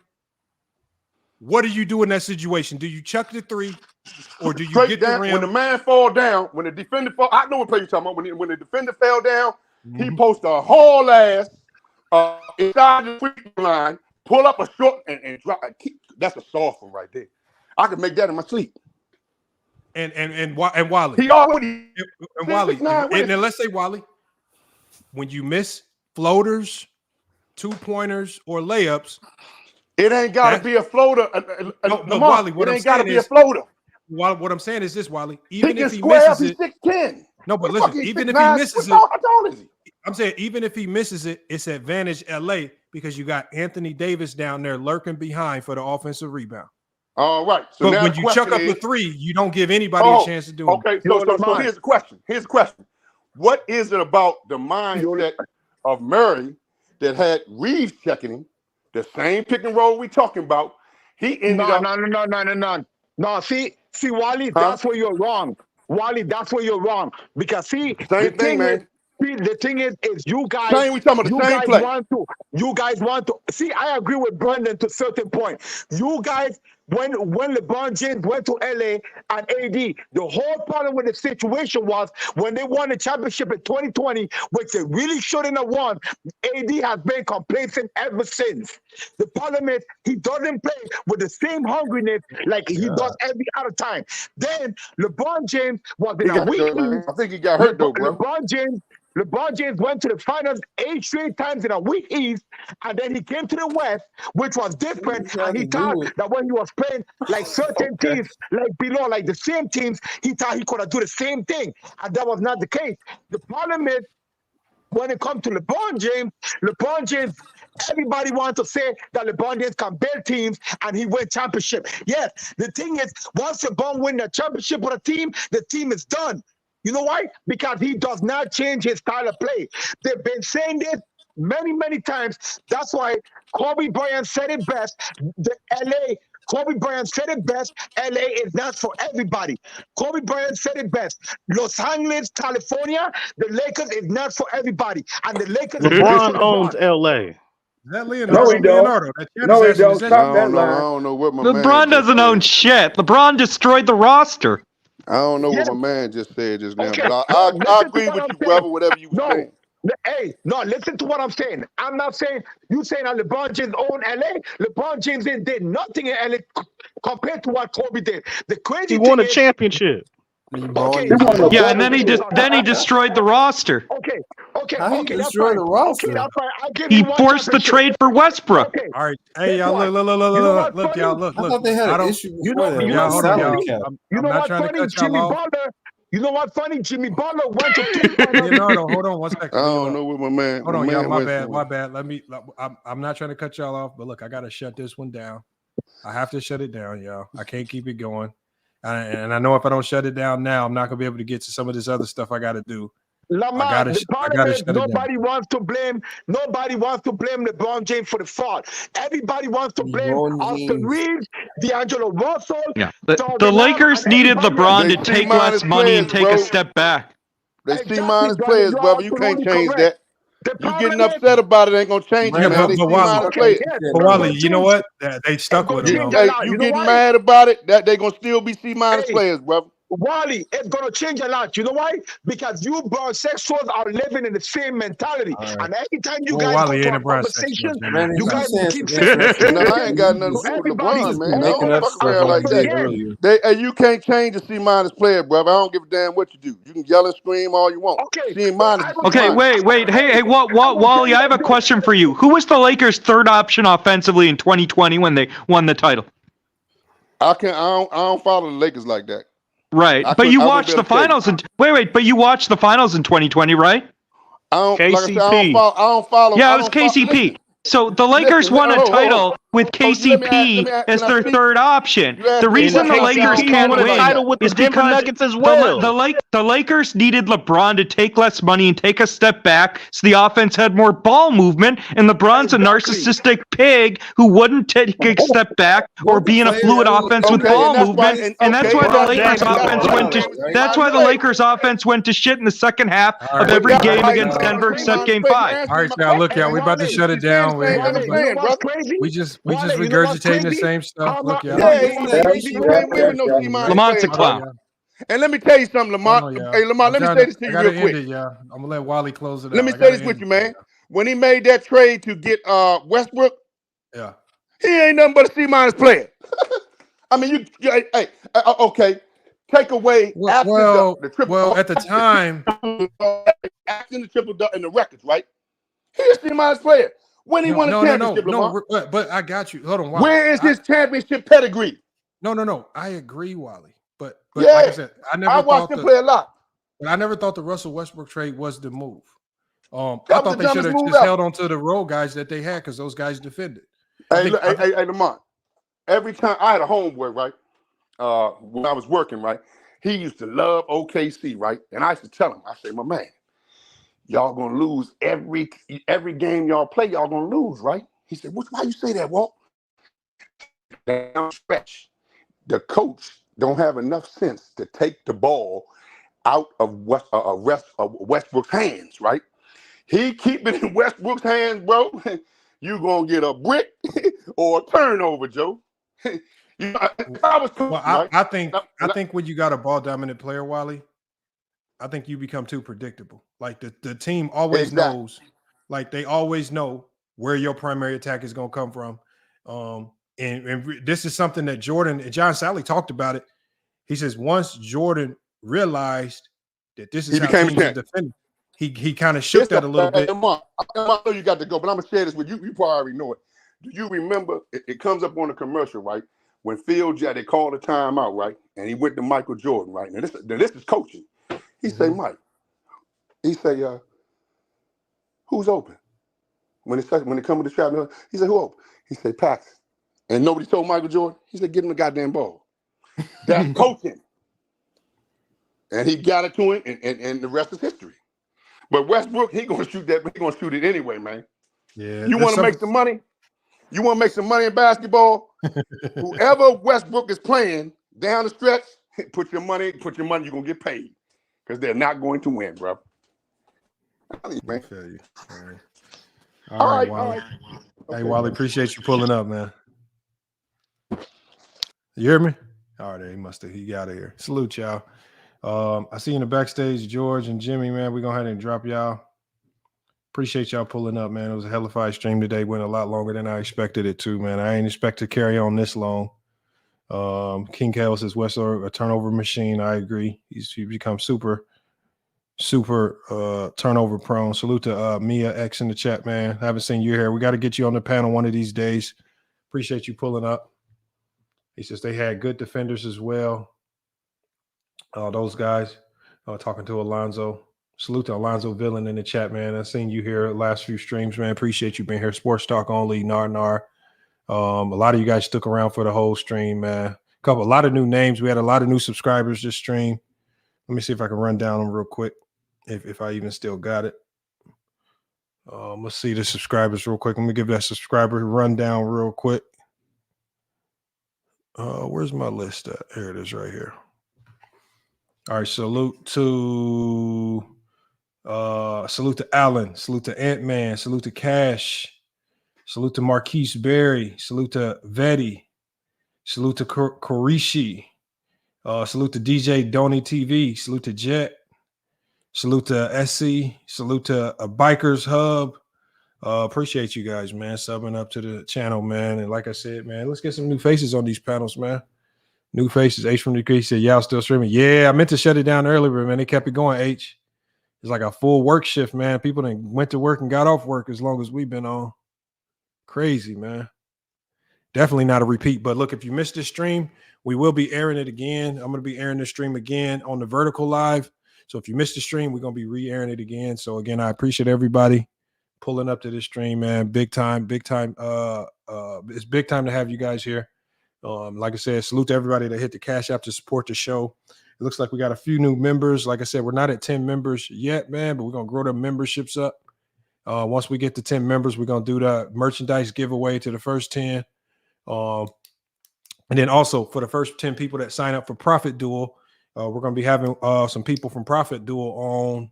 What do you do in that situation? Do you chuck the three, or do you Straight get down, the rim? when the man fall down, when the defender fall, I know what play you're talking about. When the defender fell down, he posts a whole ass inside the free throw line, pull up a short and drop. That's a soft one right there. I could make that in my sleep. And Wally. He already and Wally. And then let's say Wally, when you miss floaters, 2-pointers, or layups, it ain't got to be a floater. No, Wally. What it I'm ain't got to saying be is a floater. What I'm saying is this, Wally. Even if he square up, misses he's it, 6'10". no, but listen. Even if he misses it, how tall is he? I'm saying even if he misses it, it's advantage LA because you got Anthony Davis down there lurking behind for the offensive rebound. All right. So but now when you chuck up the three, you don't give anybody a chance to do it. Okay, so here's the question. What is it about the mindset of Murray that had Reeves checking him, the same pick and roll we talking about? He ended up... No, see, Wally, that's where you're wrong. Wally, that's where you're wrong. Because see, the thing is you guys, we talking about the same play. You guys want to see. I agree with Brendan to a certain point. You guys, when LeBron James went to LA and AD, the whole problem with the situation was when they won the championship in 2020, which they really shouldn't have won. AD has been complacent ever since. The problem is he doesn't play with the same hungriness like he does every other time. Then LeBron James was in a weak East. I think he got hurt though, bro. LeBron James went to the finals 8 straight times in a weak East, and then he came to the West, which was different. And he thought that when he was playing like certain teams, like below, like the same teams, he thought he could have do the same thing, and that was not the case. The problem is when it comes to LeBron James, everybody wants to say that LeBron James can build teams and he win championship. Yes, the thing is, once LeBron win the championship with a team, the team is done. You know why? Because he does not change his style of play. They've been saying this many times. That's why Kobe Bryant said it best. Kobe Bryant said it best. LA is not for everybody. Kobe Bryant said it best. Los Angeles, California, the Lakers is not for everybody. And the Lakers LeBron owns LA. That Leonardo. No, he don't. Stop that line. I don't know what my LeBron doesn't own shit. LeBron destroyed the roster. I don't know what my man just said just now, but I agree with you, brother, whatever you were saying. Hey, listen to what I'm saying. I'm not saying you saying that LeBron James owned LA. LeBron James did nothing in LA compared to what Kobe did. The crazy he won a championship. Okay. Yeah, and then he destroyed the roster. Okay. How he destroyed the roster? Okay, that's fine. I'll give He you one forced the trade for Westbrook. Okay. All right, hey y'all, look, y'all, look. I thought they had an issue before that. Y'all, hold on, y'all. You I'm know not what trying to funny? cut y'all off. You know what funny? Jimmy Butler went to 2 finals. Leonardo, hold on 1 second. I don't know what my man. Hold on, y'all. My bad. I'm not trying to cut y'all off, but look, I gotta shut this one down. I have to shut it down, y'all. I can't keep it going. And I know if I don't shut it down now, I'm not gonna be able to get to some of this other stuff I gotta do. Lamar, the problem is nobody wants to blame LeBron James for the fault. Everybody wants to blame Austin Reeves, D'Angelo Russell. Yeah, the Lakers needed LeBron to take less money and take a step back. They C-minus players, brother. You can't change that. You getting upset about it ain't gonna change it, man. They C-minus players. But Wally, you know what? They stuck with him. You getting mad about it? That they gonna still be C-minus players, brother. Wally, it's gonna change a lot. You know why? Because you bisexuals are living in the same mentality, and every time you guys go to a conversation, you guys keep saying, "No, I ain't got nothing to do with LeBron, man. Don't fuck around like that." You can't change a C-minus player, brother. I don't give a damn what you do. You can yell and scream all you want. C-minus. Okay, wait. Hey, Wally, I have a question for you. Who was the Lakers' third option offensively in 2020 when they won the title? I don't follow the Lakers like that. Right, but you watched the finals and but you watched the finals in 2020, right? I don't follow. Yeah, it was KCP. So the Lakers won a title with KCP as their third option. The reason the Lakers can't win is because the Lakers needed LeBron to take less money and take a step back so the offense had more ball movement, and LeBron's a narcissistic pig who wouldn't take a step back or be in a fluid offense with ball movement, and that's why the Lakers offense went to shit in the second half of every game against Denver except Game 5. All right, y'all. Look, y'all. We about to shut it down. We just regurgitating the same stuff. Look, y'all. Lamont's a clown. And let me tell you something, Lamont. Hey, Lamont, let me say this to you real quick. I'm gonna let Wally close it out. Let me say this with you, man. When he made that trade to get Westbrook, he ain't nothing but a C- player. I mean, okay. Take away the triple. Well, at the time, after the triple in the records, right? He's a C- player. When he won a championship, but I got you. Hold on, Wally. Where is his championship pedigree? No. I agree, Wally. But like I said, I watched him play a lot. But I never thought the Russell Westbrook trade was the move. I thought they should have just held on to the role guys that they had because those guys defended. Hey, Lamont. Every time I had a homeboy, right? When I was working, right? He used to love OKC, right? And I used to tell him, I say, my man, y'all gonna lose every game y'all play, y'all gonna lose, right? He said, why you say that, Walt? Down stretch, the coach don't have enough sense to take the ball out of Westbrook's hands, right? He keep it in Westbrook's hands, bro. You gonna get a brick or a turnover, Joe. I think when you got a ball dominant player, Wally, I think you become too predictable. Like the team always knows, like they always know where your primary attack is gonna come from. And this is something that Jordan and John Salley talked about it. He says once Jordan realized that this is how teams are defending, he kind of shook that a little bit. I know you got to go, but I'm gonna share this with you. You probably already know it. Do you remember? It comes up on the commercial, right? When Phil Jackson, they called a timeout, right? And he went to Michael Jordan, right? Now this is coaching. He say, Mike. He say, who's open? When it come to the trap, he said, who open? He said, Paxson. And nobody told Michael Jordan. He said, give him the goddamn ball. That's coaching. And he got it to him, and the rest is history. But Westbrook, he gonna shoot that. He gonna shoot it anyway, man. Yeah. You want to make some money? You want to make some money in basketball? Whoever Westbrook is playing down the stretch, put your money. You're gonna get paid because they're not going to win, bro. Man. All right, Wally. Hey, Wally, appreciate you pulling up, man. You hear me? All right, he got out of here. Salute, y'all. I see you in the backstage, George and Jimmy, man. We're going to go ahead and drop y'all. Appreciate y'all pulling up, man. It was a hellified stream today. Went a lot longer than I expected it to, man. I ain't expect to carry on this long. King Cal says Westbrook a turnover machine. I agree. He's become super turnover prone. Salute to Mia X in the chat, man. I haven't seen you here. We got to get you on the panel one of these days. Appreciate you pulling up. He says they had good defenders as well. Those guys talking to Alonzo. Salute to Alonzo Villain in the chat, man. I've seen you here last few streams, man. Appreciate you being here. Sports Talk Only, Nar. A lot of you guys stuck around for the whole stream, man. A lot of new names. We had a lot of new subscribers this stream. Let me see if I can run down them real quick, if I even still got it. Let's see the subscribers real quick. Let me give that subscriber rundown real quick. Where's my list at? Here it is right here. All right, salute to Allen, salute to Ant-Man, salute to Cash, salute to Marquise Berry, salute to Vetty, salute to Korishi, salute to DJ Donny TV, salute to Jet, salute to SC, salute to Bikers Hub. Appreciate you guys, man, subbing up to the channel, man. And like I said, man, let's get some new faces on these panels, man. New faces. H from the Creek said, y'all still streaming. Yeah, I meant to shut it down earlier, but man, they kept it going, H. It's like a full work shift, man. People done went to work and got off work as long as we've been on. Crazy, man. Definitely not a repeat. But look, if you missed this stream, we will be airing it again. I'm going to be airing this stream again on the Vertical Live. So if you missed the stream, we're going to be re-airing it again. So again, I appreciate everybody. pulling up to this stream, man. Big time. It's big time to have you guys here. Like I said, salute to everybody that hit the Cash App to support the show. It looks like we got a few new members. Like I said, we're not at 10 members yet, man, but we're going to grow the memberships up. Once we get to 10 members, we're going to do the merchandise giveaway to the first 10. And then also for the first 10 people that sign up for Profit Duel, we're going to be having some people from Profit Duel on.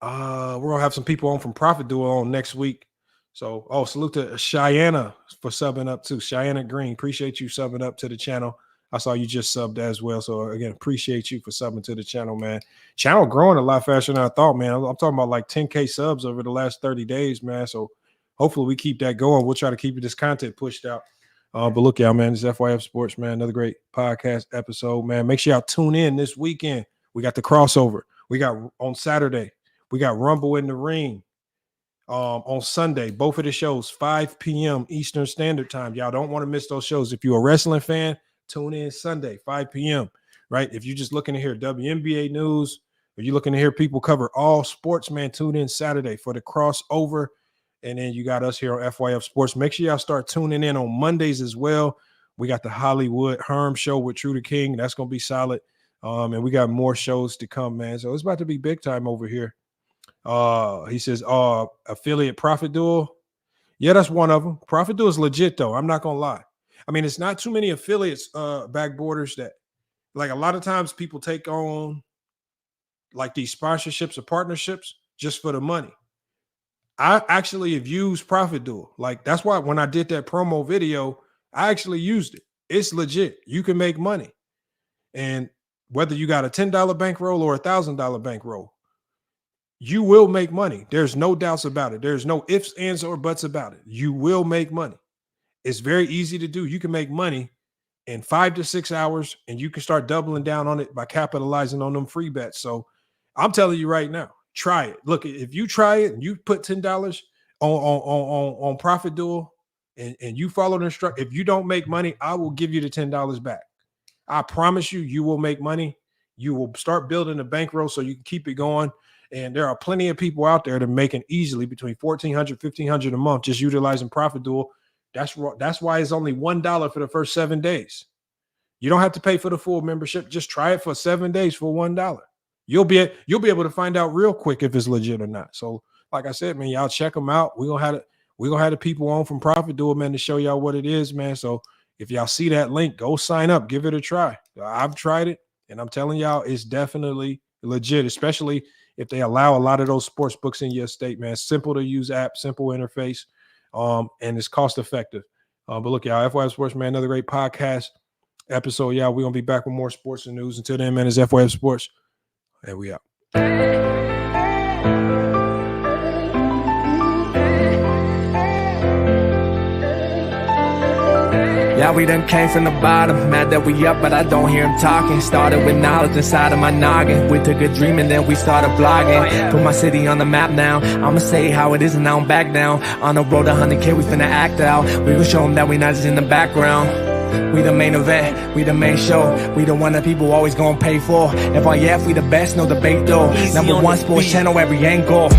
We're going to have some people on from Profit Duel on next week. So, salute to Cheyenne for subbing up too. Cheyenne Green, appreciate you subbing up to the channel. I saw you just subbed as well. So again, appreciate you for subbing to the channel, man. Channel growing a lot faster than I thought, man. I'm talking about like 10K subs over the last 30 days, man. So hopefully we keep that going. We'll try to keep this content pushed out. But look out, man. This is FYF Sports, man. Another great podcast episode, man. Make sure y'all tune in this weekend. We got the crossover. We got on Saturday. We got Rumble in the Ring. On Sunday, both of the shows, 5 p.m. Eastern Standard Time. Y'all don't want to miss those shows. If you're a wrestling fan, tune in Sunday, 5 p.m. Right? If you're just looking to hear WNBA news, if you're looking to hear people cover all sports, man, tune in Saturday for the crossover. And then you got us here on FYF Sports. Make sure y'all start tuning in on Mondays as well. We got the Hollywood Herm show with True the King. That's going to be solid. And we got more shows to come, man. So it's about to be big time over here. He says, affiliate Profit Duel. Yeah, that's one of them. Profit Duel is legit, though. I'm not going to lie. I mean, it's not too many affiliates, backboarders that, like, a lot of times people take on, like, these sponsorships or partnerships just for the money. I actually have used Profit Duel. Like, that's why when I did that promo video, I actually used it. It's legit. You can make money. And whether you got a $10 bankroll or a $1,000 bankroll, you will make money. There's no doubts about it. There's no ifs, ands, or buts about it. You will make money. It's very easy to do. You can make money in 5 to 6 hours, and you can start doubling down on it by capitalizing on them free bets. So I'm telling you right now, try it. Look, if you try it and you put $10 on Profit Duel and you follow the instructions, if you don't make money, I will give you the $10 back. I promise you, you will make money. You will start building a bankroll so you can keep it going. And there are plenty of people out there that are making easily between $1,400, $1,500 a month just utilizing Profit Duel. That's why it's only $1 for the first 7 days. You don't have to pay for the full membership. Just try it for 7 days for $1. You'll be able to find out real quick if it's legit or not. So, like I said, man, y'all check them out. We're gonna have the people on from Profit Duel, man, to show y'all what it is, man. So if y'all see that link, go sign up, give it a try. I've tried it, and I'm telling y'all, it's definitely legit, especially if they allow a lot of those sports books in your state, man. Simple to use app, simple interface, and it's cost effective. But look, y'all, FYF Sports, man, another great podcast episode. Y'all, we're gonna be back with more sports and news. Until then, man, it's FYF Sports, and we out. Yeah, we done came from the bottom, mad that we up, but I don't hear him talking. Started with knowledge inside of my noggin. We took a dream and then we started blogging. Put my city on the map now. I'ma say how it is and I don't back down. On the road to 100K, we finna act out. We gon' show them that we not just in the background. We the main event, we the main show. We the one that people always gonna pay for. FYF, we the best, no debate though. Number one sports channel, every angle.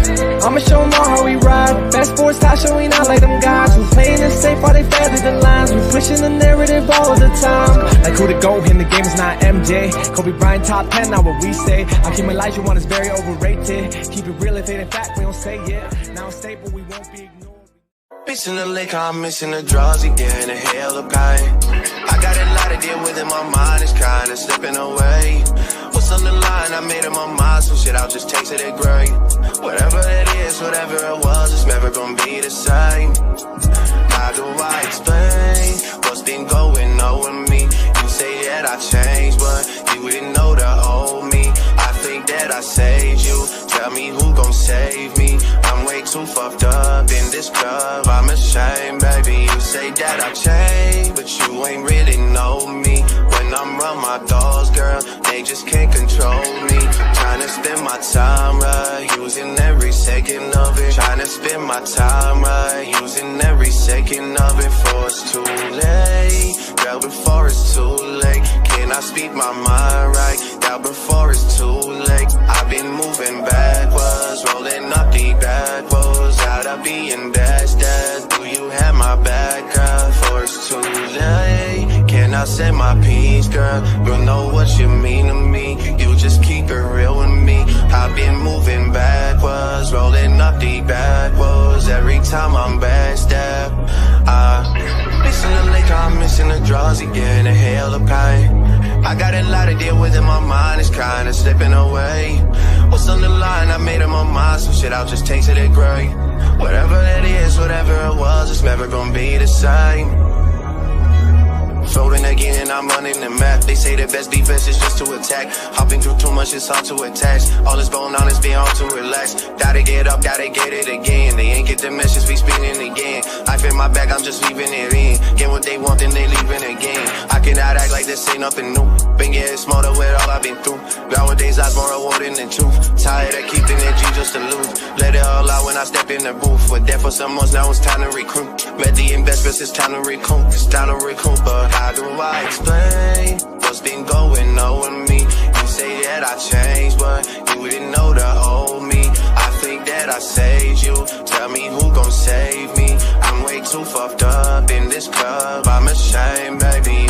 I'ma show them all how we ride. Best sports talk show, we not like them guys. We playing it safe while they feather the lines. We pushing the narrative all the time. Like who to go in the game is not MJ. Kobe Bryant top 10, not what we say. I keep my life, you want is very overrated. Keep it real if it ain't fact, we don't say it. Now it's stable, we won't be ignored. Missing the lake, I'm missing the draws again, a hell of pain. I got a lot to deal with in my mind, it's kinda slipping away. What's on the line, I made in my mind, some shit, I'll just taste it great. Whatever it is, whatever it was, it's never gonna be the same. How do I explain what's been going on with me? You say that I changed, but you didn't know the old me. I think that I saved you, tell me who gon' save me. I'm way too fucked up in this club, I'm ashamed, baby. You say that I changed, but you ain't really know me. When when I'm around my dogs, girl, they just can't control me. Trying to spend my time right, using every second of it. Trying to spend my time right, using every second of it. Before it's too late, girl, before it's too late. Can I speak my mind right, girl, before it's too late. I've been moving backwards, rolling up the backwards. Out of being dashed. Do you have my back, girl, before it's too late? Can I say my piece, girl? You'll know what you mean to me. You just keep it real with me. I've been moving backwards, rolling up the backwards. Every time I'm backstab, missing the lake, I'm missing the draws again. A hell of pain. I got a lot to deal with in my mind, it's kinda slipping away. What's on the line? I made up my mind, some shit I'll just taste it great. Whatever it is, whatever it was, it's never gonna be the same. Floating again, I'm running the map. They say the best defense is just to attack. Hopping through too much, it's hard to attach. All this bone on is being hard to relax. Gotta get up, gotta get it again. They ain't get the message, we spinning again. I feel my back, I'm just leaving it in. Get what they want, then they leaving again. I cannot act like this ain't nothing new. Been getting smarter with all I've been through. Nowadays, I'm more rewarding than truth. Tired of keeping energy just to lose. Let it all out when I step in the booth. We're dead for some months, now it's time to recruit. Met the investments, it's time to recoup. It's time to recoup, but how do I explain what's been going on with me? You say that I changed, but you didn't know the old me. I think that I saved you. Tell me who gon' save me? I'm way too fucked up in this club. I'm ashamed, baby.